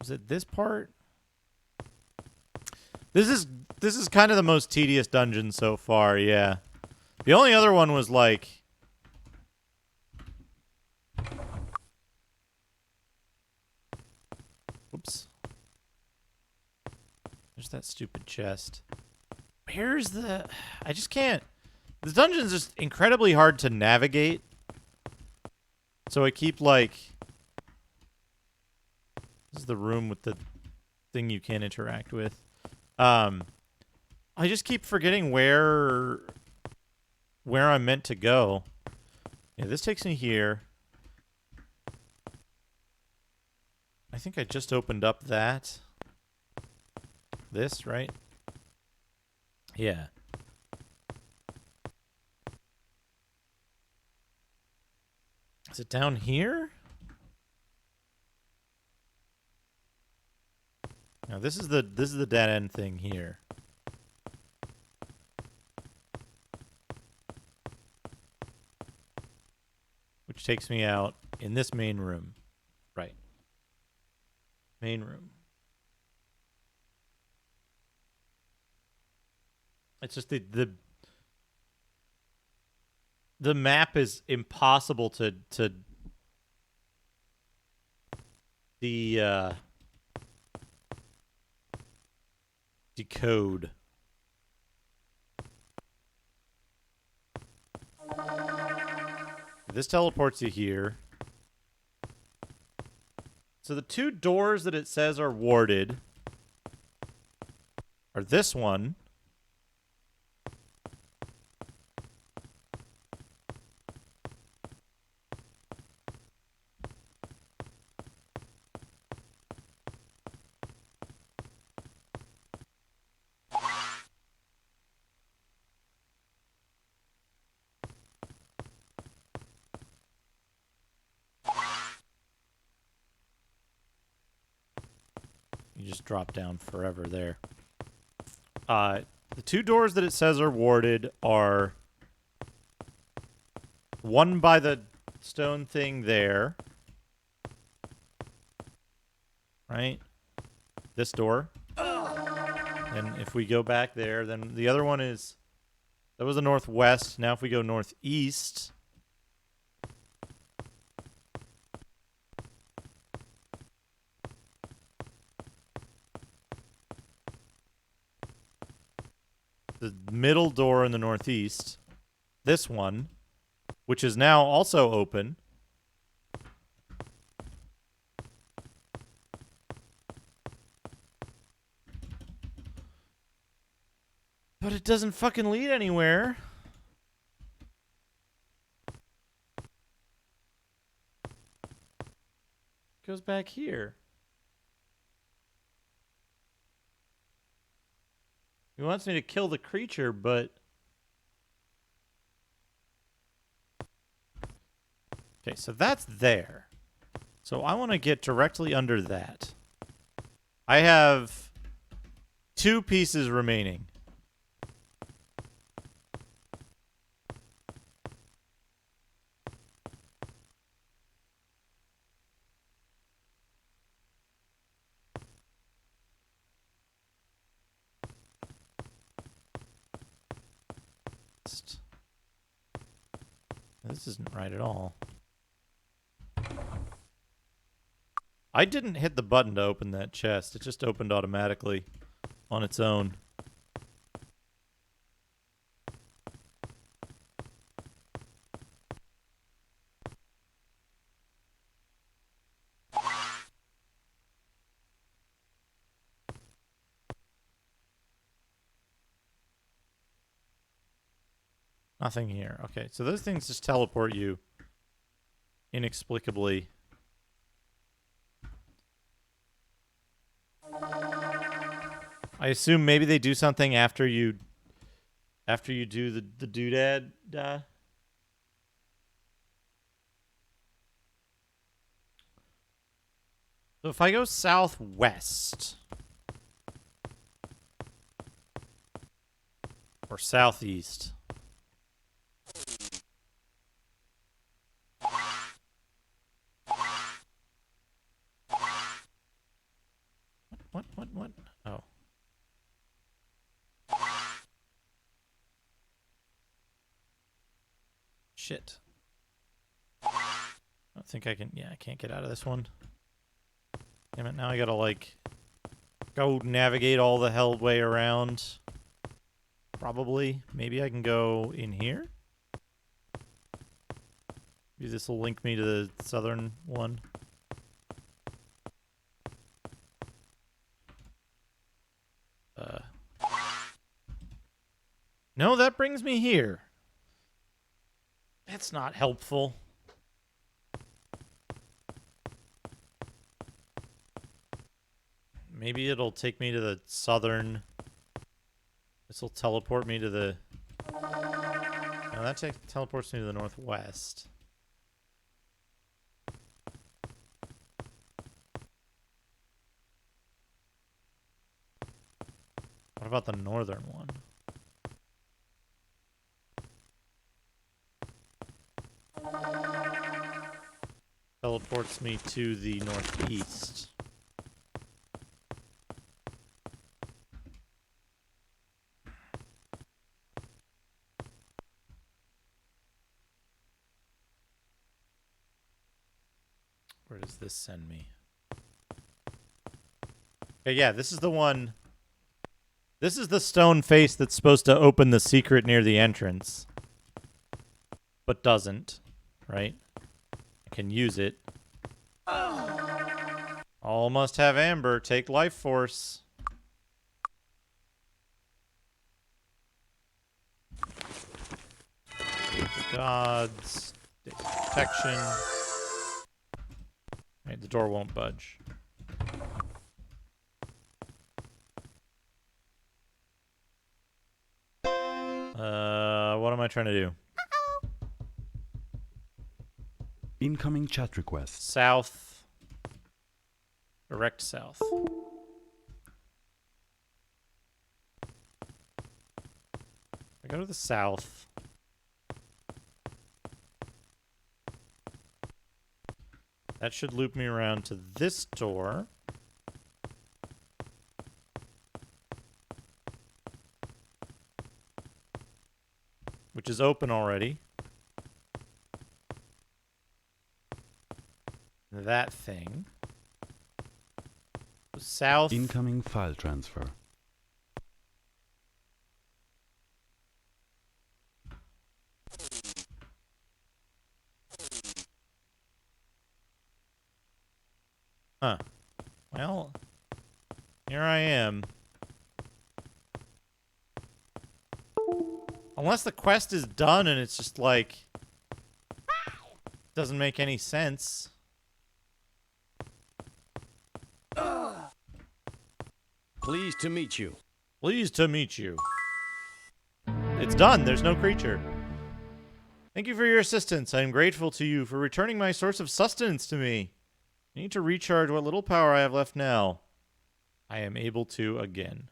Was it this part? This is kind of the most tedious dungeon so far, yeah. The only other one was like, whoops. There's that stupid chest. Where's the... I just can't... This dungeon's just incredibly hard to navigate. So I keep, like... This is the room with the thing you can't interact with. I just keep forgetting where I'm meant to go. Yeah, this takes me here. I think I just opened up that. This, right? Yeah. Is it down here? Now this is the dead end thing here. Which takes me out in this main room. Right. Main room. It's just the map is impossible to decode. This teleports you here. So the 2 doors that it says are warded are this one. Drop down forever there. The 2 doors that it says are warded are one by the stone thing there. Right? This door. And if we go back there, then the other one is... That was the northwest. Now if we go northeast... The middle door in the northeast. This one, which is now also open. But it doesn't fucking lead anywhere. It goes back here. He wants me to kill the creature, but... Okay, so that's there. So I want to get directly under that. I have 2 pieces remaining. This isn't right at all. I didn't hit the button to open that chest. It just opened automatically on its own. Nothing here. Okay, so those things just teleport you inexplicably. I assume maybe they do something after you do the doodad. So if I go southwest or southeast. What? Oh. Shit. I don't think I can... Yeah, I can't get out of this one. Damn it, now I gotta, like, go navigate all the hell way around. Probably. Maybe I can go in here? Maybe this will link me to the southern one. No, that brings me here. That's not helpful. Maybe it'll take me to the southern... This will teleport me to the... No, that teleports me to the northwest. What about the northern one? Teleports me to the northeast. Where does this send me? Okay, yeah, this is the one. This is the stone face that's supposed to open the secret near the entrance. But doesn't, right? I can use it. All must have amber. Take life force. Gods. Protection. Right, the door won't budge. What am I trying to do? Incoming chat request. South. Direct south. I go to the south. That should loop me around to this door. Which is open already. That thing. South. Incoming file transfer. Huh. Well, here I am. Unless the quest is done and it's just like... doesn't make any sense. Pleased to meet you. Pleased to meet you. It's done. There's no creature. Thank you for your assistance. I am grateful to you for returning my source of sustenance to me. I need to recharge what little power I have left now. I am able to again.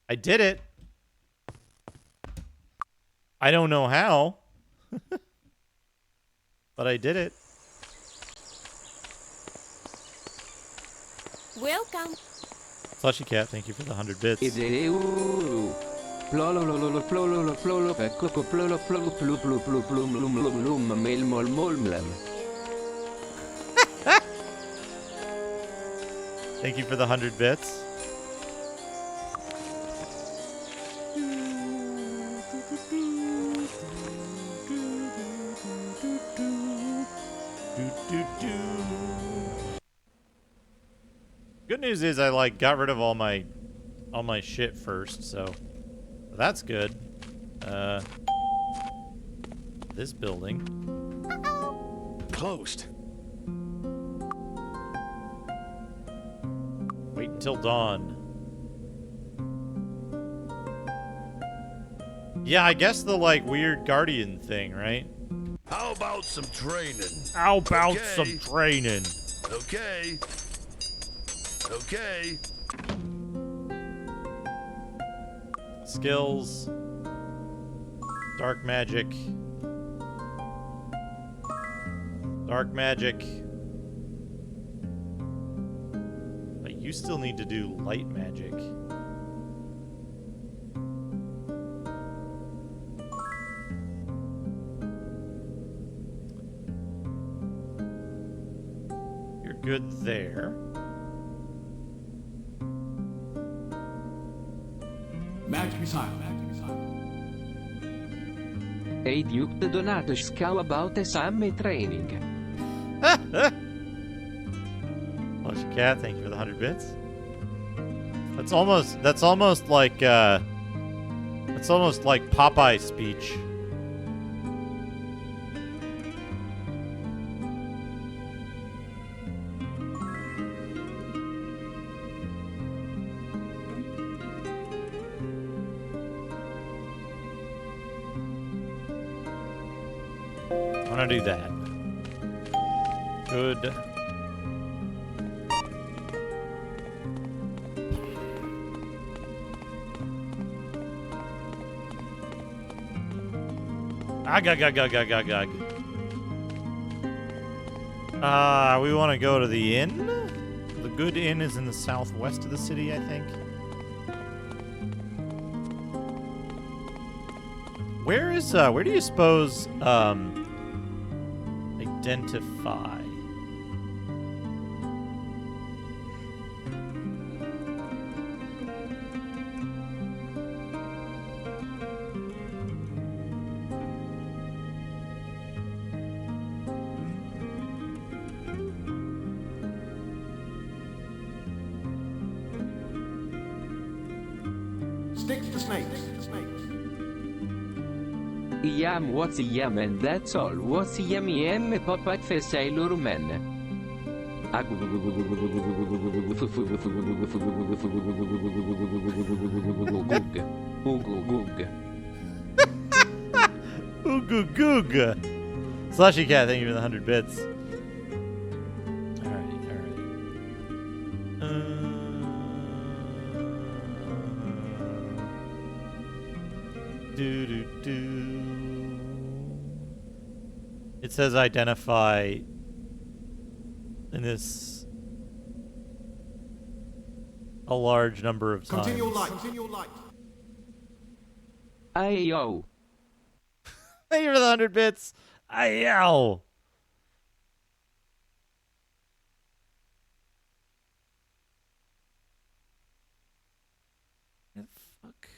I did it. I don't know how. But I did it. Welcome. Slushy Cat, thank you for the 100 bits. Thank you for the 100 bits. Good news is I got rid of all my shit first, so that's good. This building closed. Wait until dawn. Yeah, I guess the weird guardian thing, right? How about some training? How about some training? Okay. Okay. Skills. Dark magic. Dark magic. But you still need to do light magic. You're good there. Magic missile. Hey Duke the Donato scowl about some training. Lush Cat, thank you for the 100 bits. That's almost like Popeye speech. I'm gonna do that. Good. Agag. We want to go to the inn? The good inn is in the southwest of the city, I think. Where do you suppose, identify? Sticks to snakes. Yam what's yam and that's all. What's yummy pop at for Sailor Man. Goog. Slushy Cat, thank you for the 100 bits. Alright. It says identify in this a large number of times. Continue light. Continue light. Ayo. Thank you for the 100 bits. Ayo. Fuck.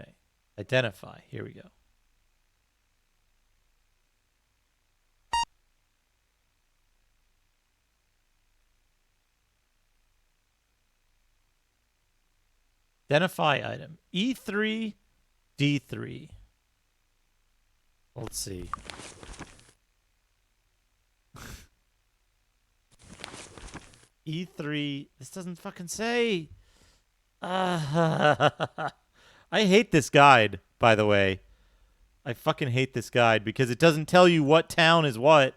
Okay. Identify. Here we go. Identify item. E3, D3. Let's see. E3. This doesn't fucking say. I hate this guide, by the way. I fucking hate this guide because it doesn't tell you what town is what.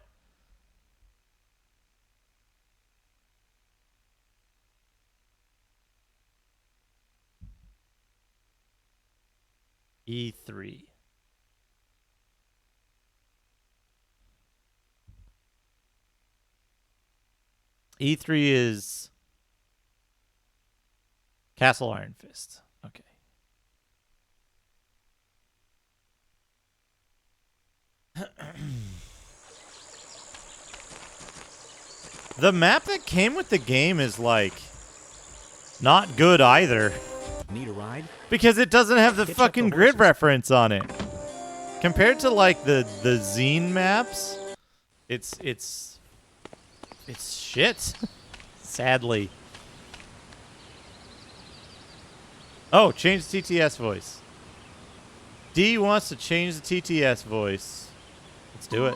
E3. E3 is Castle Iron Fist. Okay. The map that came with the game is like not good either. Need a ride? Because it doesn't have the Hitch up fucking the grid horses. reference on it. Compared to like the zine maps, it's shit. Sadly. Oh, change the TTS voice. D wants to change the TTS voice. Let's do it.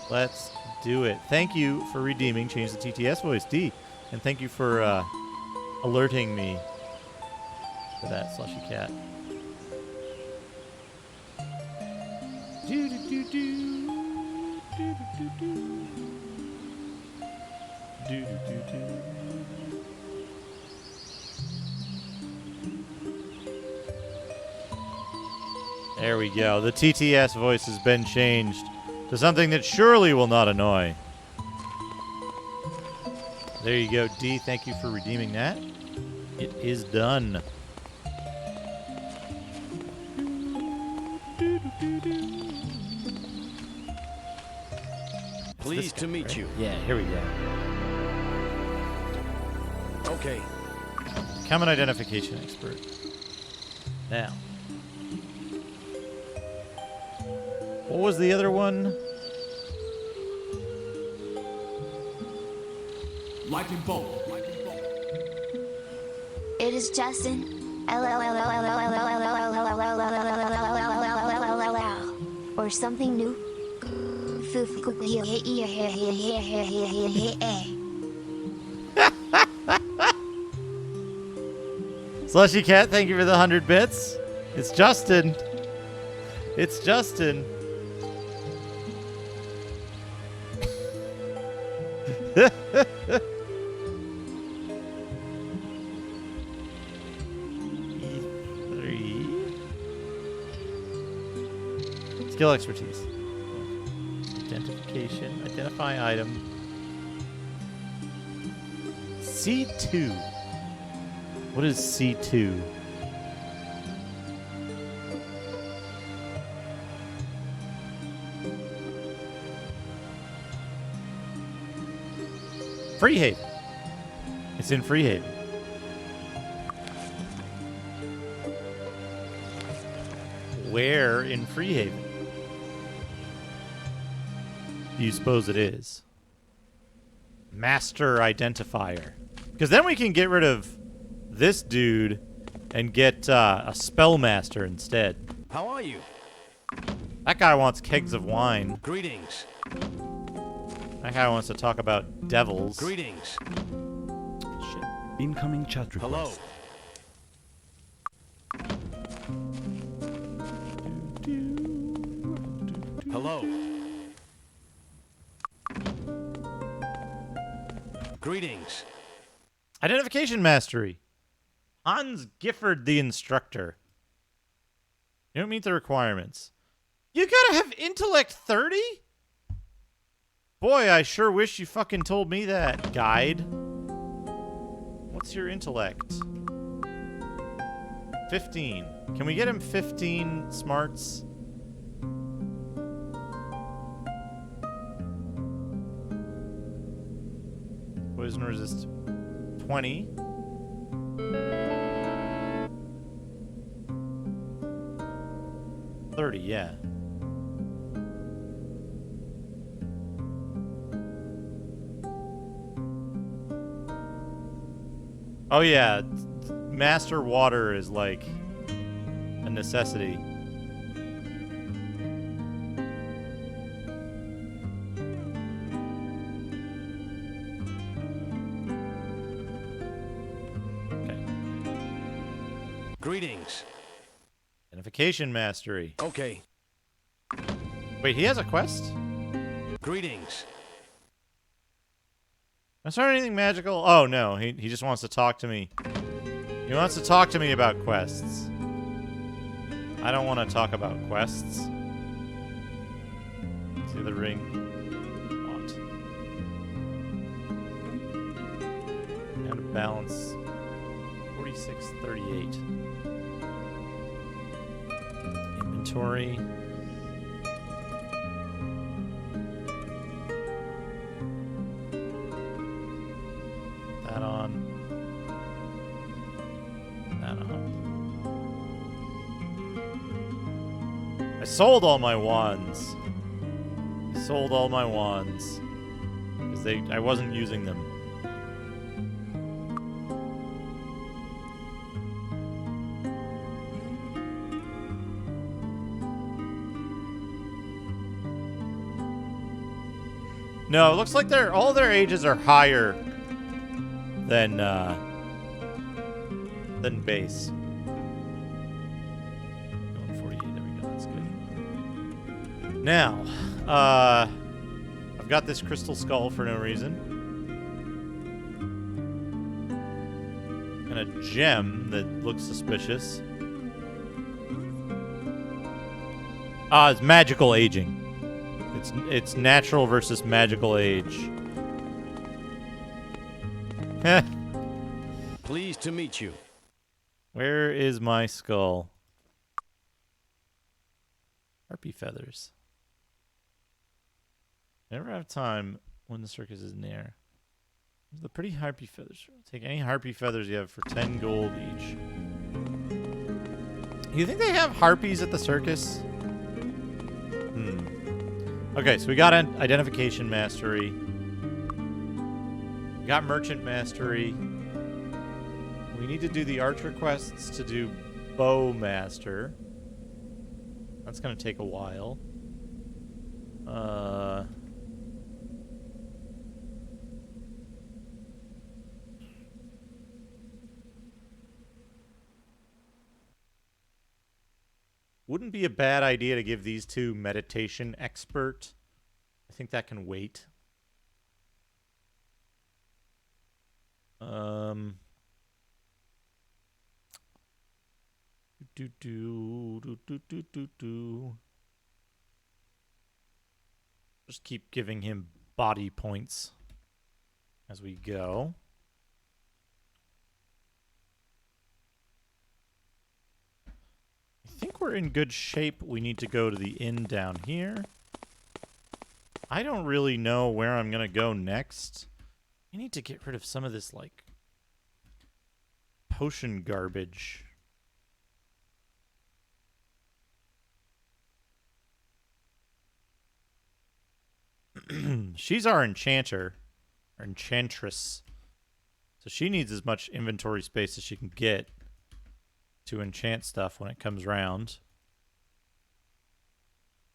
Let's do it. Thank you for redeeming change the TTS voice, D. And thank you for alerting me for that, Slushy Cat. Do do do do do do do do do do do. There we go. The TTS voice has been changed to something that surely will not annoy. There you go, D. Thank you for redeeming that. It is done. Pleased to meet you. Yeah, here we go. Okay. Become an identification expert. Now. What was the other one? Lightning bolt. Lightning bolt. It is Justin. Or something new. Slushy Cat, thank you for the 100 bits. It's Justin. It's Justin. E3. Skill expertise. Identification. Identify item. C2. What is C2? Freehaven. It's in Freehaven. Where in Freehaven do you suppose it is? Master Identifier. Because then we can get rid of this dude and get a Spellmaster instead. How are you? That guy wants kegs of wine. Greetings. That guy wants to talk about devils. Greetings. Shit. Incoming chat request. Hello. Hello. Greetings. Identification mastery. Hans Gifford, the instructor. You don't meet the requirements. You gotta have intellect 30? Boy, I sure wish you fucking told me that, guide. What's your intellect? 15. Can we get him 15 smarts? Poison resist 20. $30, yeah. Oh yeah, Master Water is like a necessity. Okay. Greetings. Identification mastery. Okay. Wait, he has a quest? Greetings. Is there anything magical? Oh no, he just wants to talk to me. He wants to talk to me about quests. I don't want to talk about quests. See the ring. Want. How to balance 4638. Inventory. That on. That on. I sold all my wands. I sold all my wands. Because I wasn't using them. No, it looks like all their ages are higher than base. 48, there we go, that's good. Now, I've got this crystal skull for no reason. And a gem that looks suspicious. It's magical aging. It's natural versus magical age. Heh. Pleased to meet you. Where is my skull? Harpy feathers. Never have time when the circus is near. The pretty harpy feathers. Take any harpy feathers you have for 10 gold each. You think they have harpies at the circus? Okay, so we got an identification mastery. We got merchant mastery. We need to do the archer quests to do bow master. That's going to take a while. Wouldn't be a bad idea to give these two meditation expert. I think that can wait. Just keep giving him body points as we go. I think we're in good shape. We need to go to the inn down here. I don't really know where I'm going to go next. I need to get rid of some of this, like, potion garbage. She's our enchanter. Our enchantress. So she needs as much inventory space as she can get to enchant stuff when it comes round.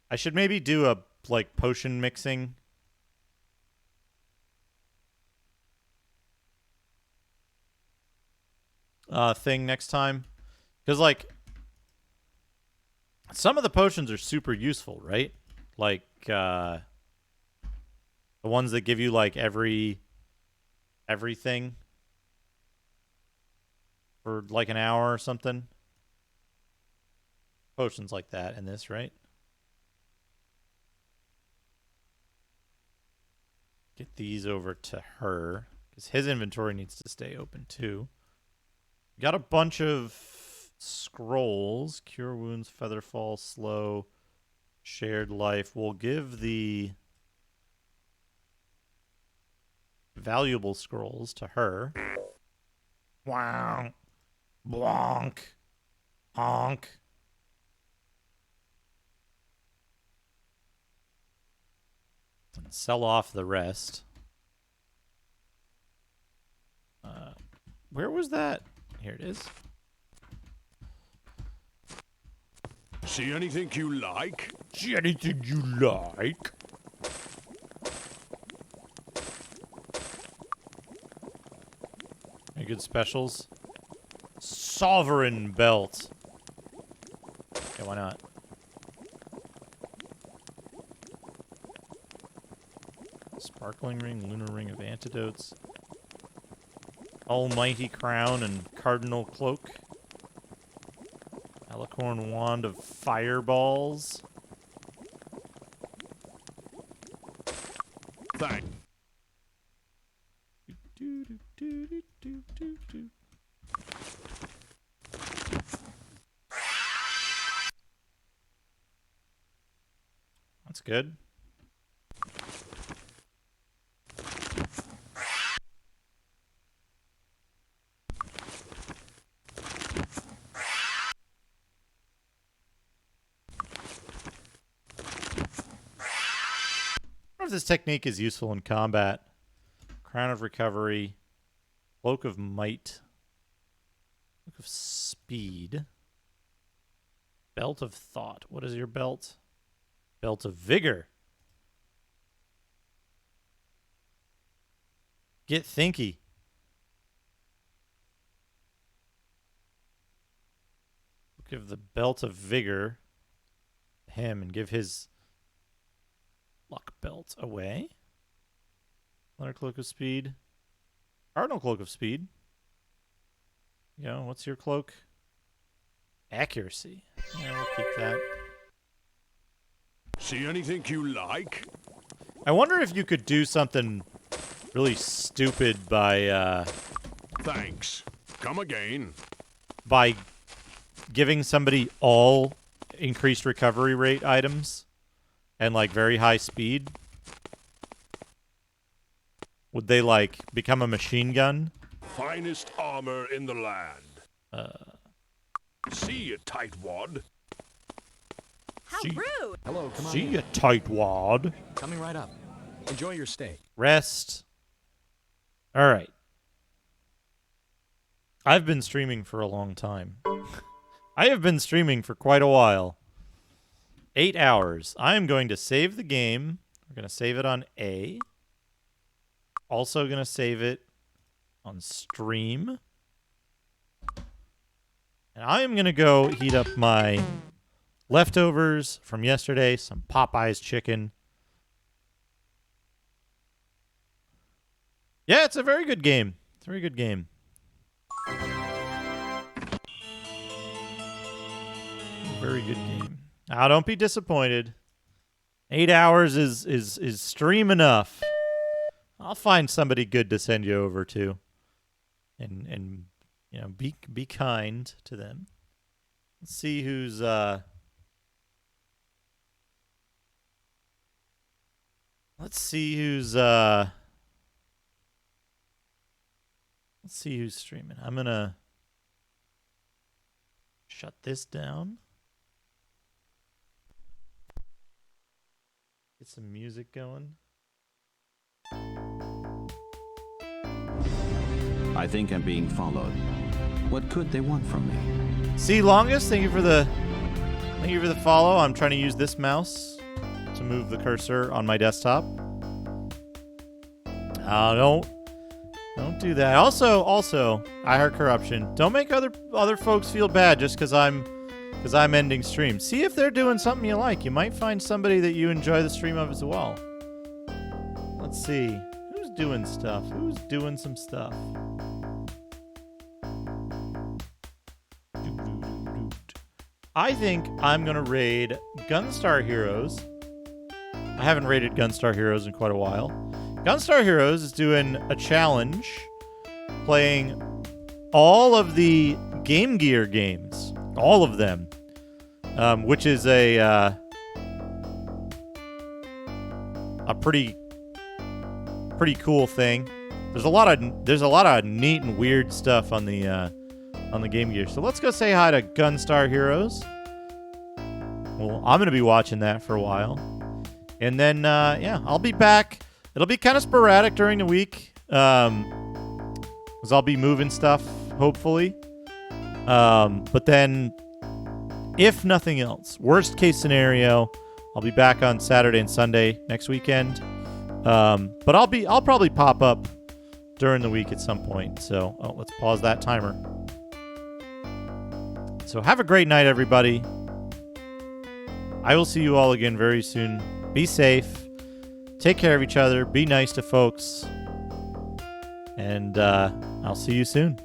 I should maybe do a, like, potion mixing. Thing next time. Because, like, some of the potions are super useful, right? Like, the ones that give you, like, everything. for like an hour or something. Potions like that in this, right? Get these over to her, because his inventory needs to stay open too. Got a bunch of scrolls. Cure wounds, feather fall, slow, shared life. We'll give the valuable scrolls to her. Wow. Blonk. Honk. And sell off the rest. Where was that? Here it is. See anything you like? See anything you like? Any good specials? Sovereign belt. Okay, why not? Sparkling ring, lunar ring of antidotes. Almighty crown and cardinal cloak. Alicorn wand of fireballs. Thank. That's good. If this technique is useful in combat. Crown of recovery, cloak of might, cloak of speed, belt of thought. What is your belt? Belt of vigor. Get thinky. Give the belt of vigor to him and give his luck belt away. Another cloak of speed. Cardinal cloak of speed. You know, what's your cloak? Accuracy. Yeah, we'll keep that. See anything you like? I wonder if you could do something really stupid by Thanks. Come again. By giving somebody all increased recovery rate items and like very high speed. Would they like become a machine gun? Finest armor in the land. See you, tightwad. How rude! Hello, come on See in. ya, tightwad. Coming right up. Enjoy your stay. Rest. All right. I've been streaming for a long time. I have been streaming for quite a while. 8 hours. I am going to save the game. We're going to save it on A. Also going to save it on stream. And I am going to go heat up my leftovers from yesterday. Some Popeye's chicken. Yeah, it's a very good game. It's a very good game. Very good game. Now, don't be disappointed. 8 hours is stream enough. I'll find somebody good to send you over to, and you know, be kind to them. Let's see who's let's see who's streaming. I'm gonna shut this down. Get some music going. I think I'm being followed. What could they want from me? See, Longest, thank you for the follow. I'm trying to use this mouse to move the cursor on my desktop. Don't do that. Also, I heard corruption. Don't make other folks feel bad just because I'm ending stream. See if they're doing something you like. You might find somebody that you enjoy the stream of as well. Let's see. Who's doing stuff? Who's doing some stuff? I think I'm going to raid Gunstar Heroes. I haven't raided Gunstar Heroes in quite a while. Gunstar Heroes is doing a challenge playing all of the Game Gear games. All of them. Which is a pretty cool thing. There's a lot of neat and weird stuff on the Game Gear. So let's go say hi to Gunstar Heroes. Well, I'm going to be watching that for a while. And then, yeah, I'll be back. It'll be kind of sporadic during the week. Because I'll be moving stuff, hopefully. But then, if nothing else, worst case scenario, I'll be back on Saturday and Sunday next weekend. But I'll probably pop up during the week at some point. So let's pause that timer. So have a great night, everybody. I will see you all again very soon. Be safe. Take care of each other. Be nice to folks. And I'll see you soon.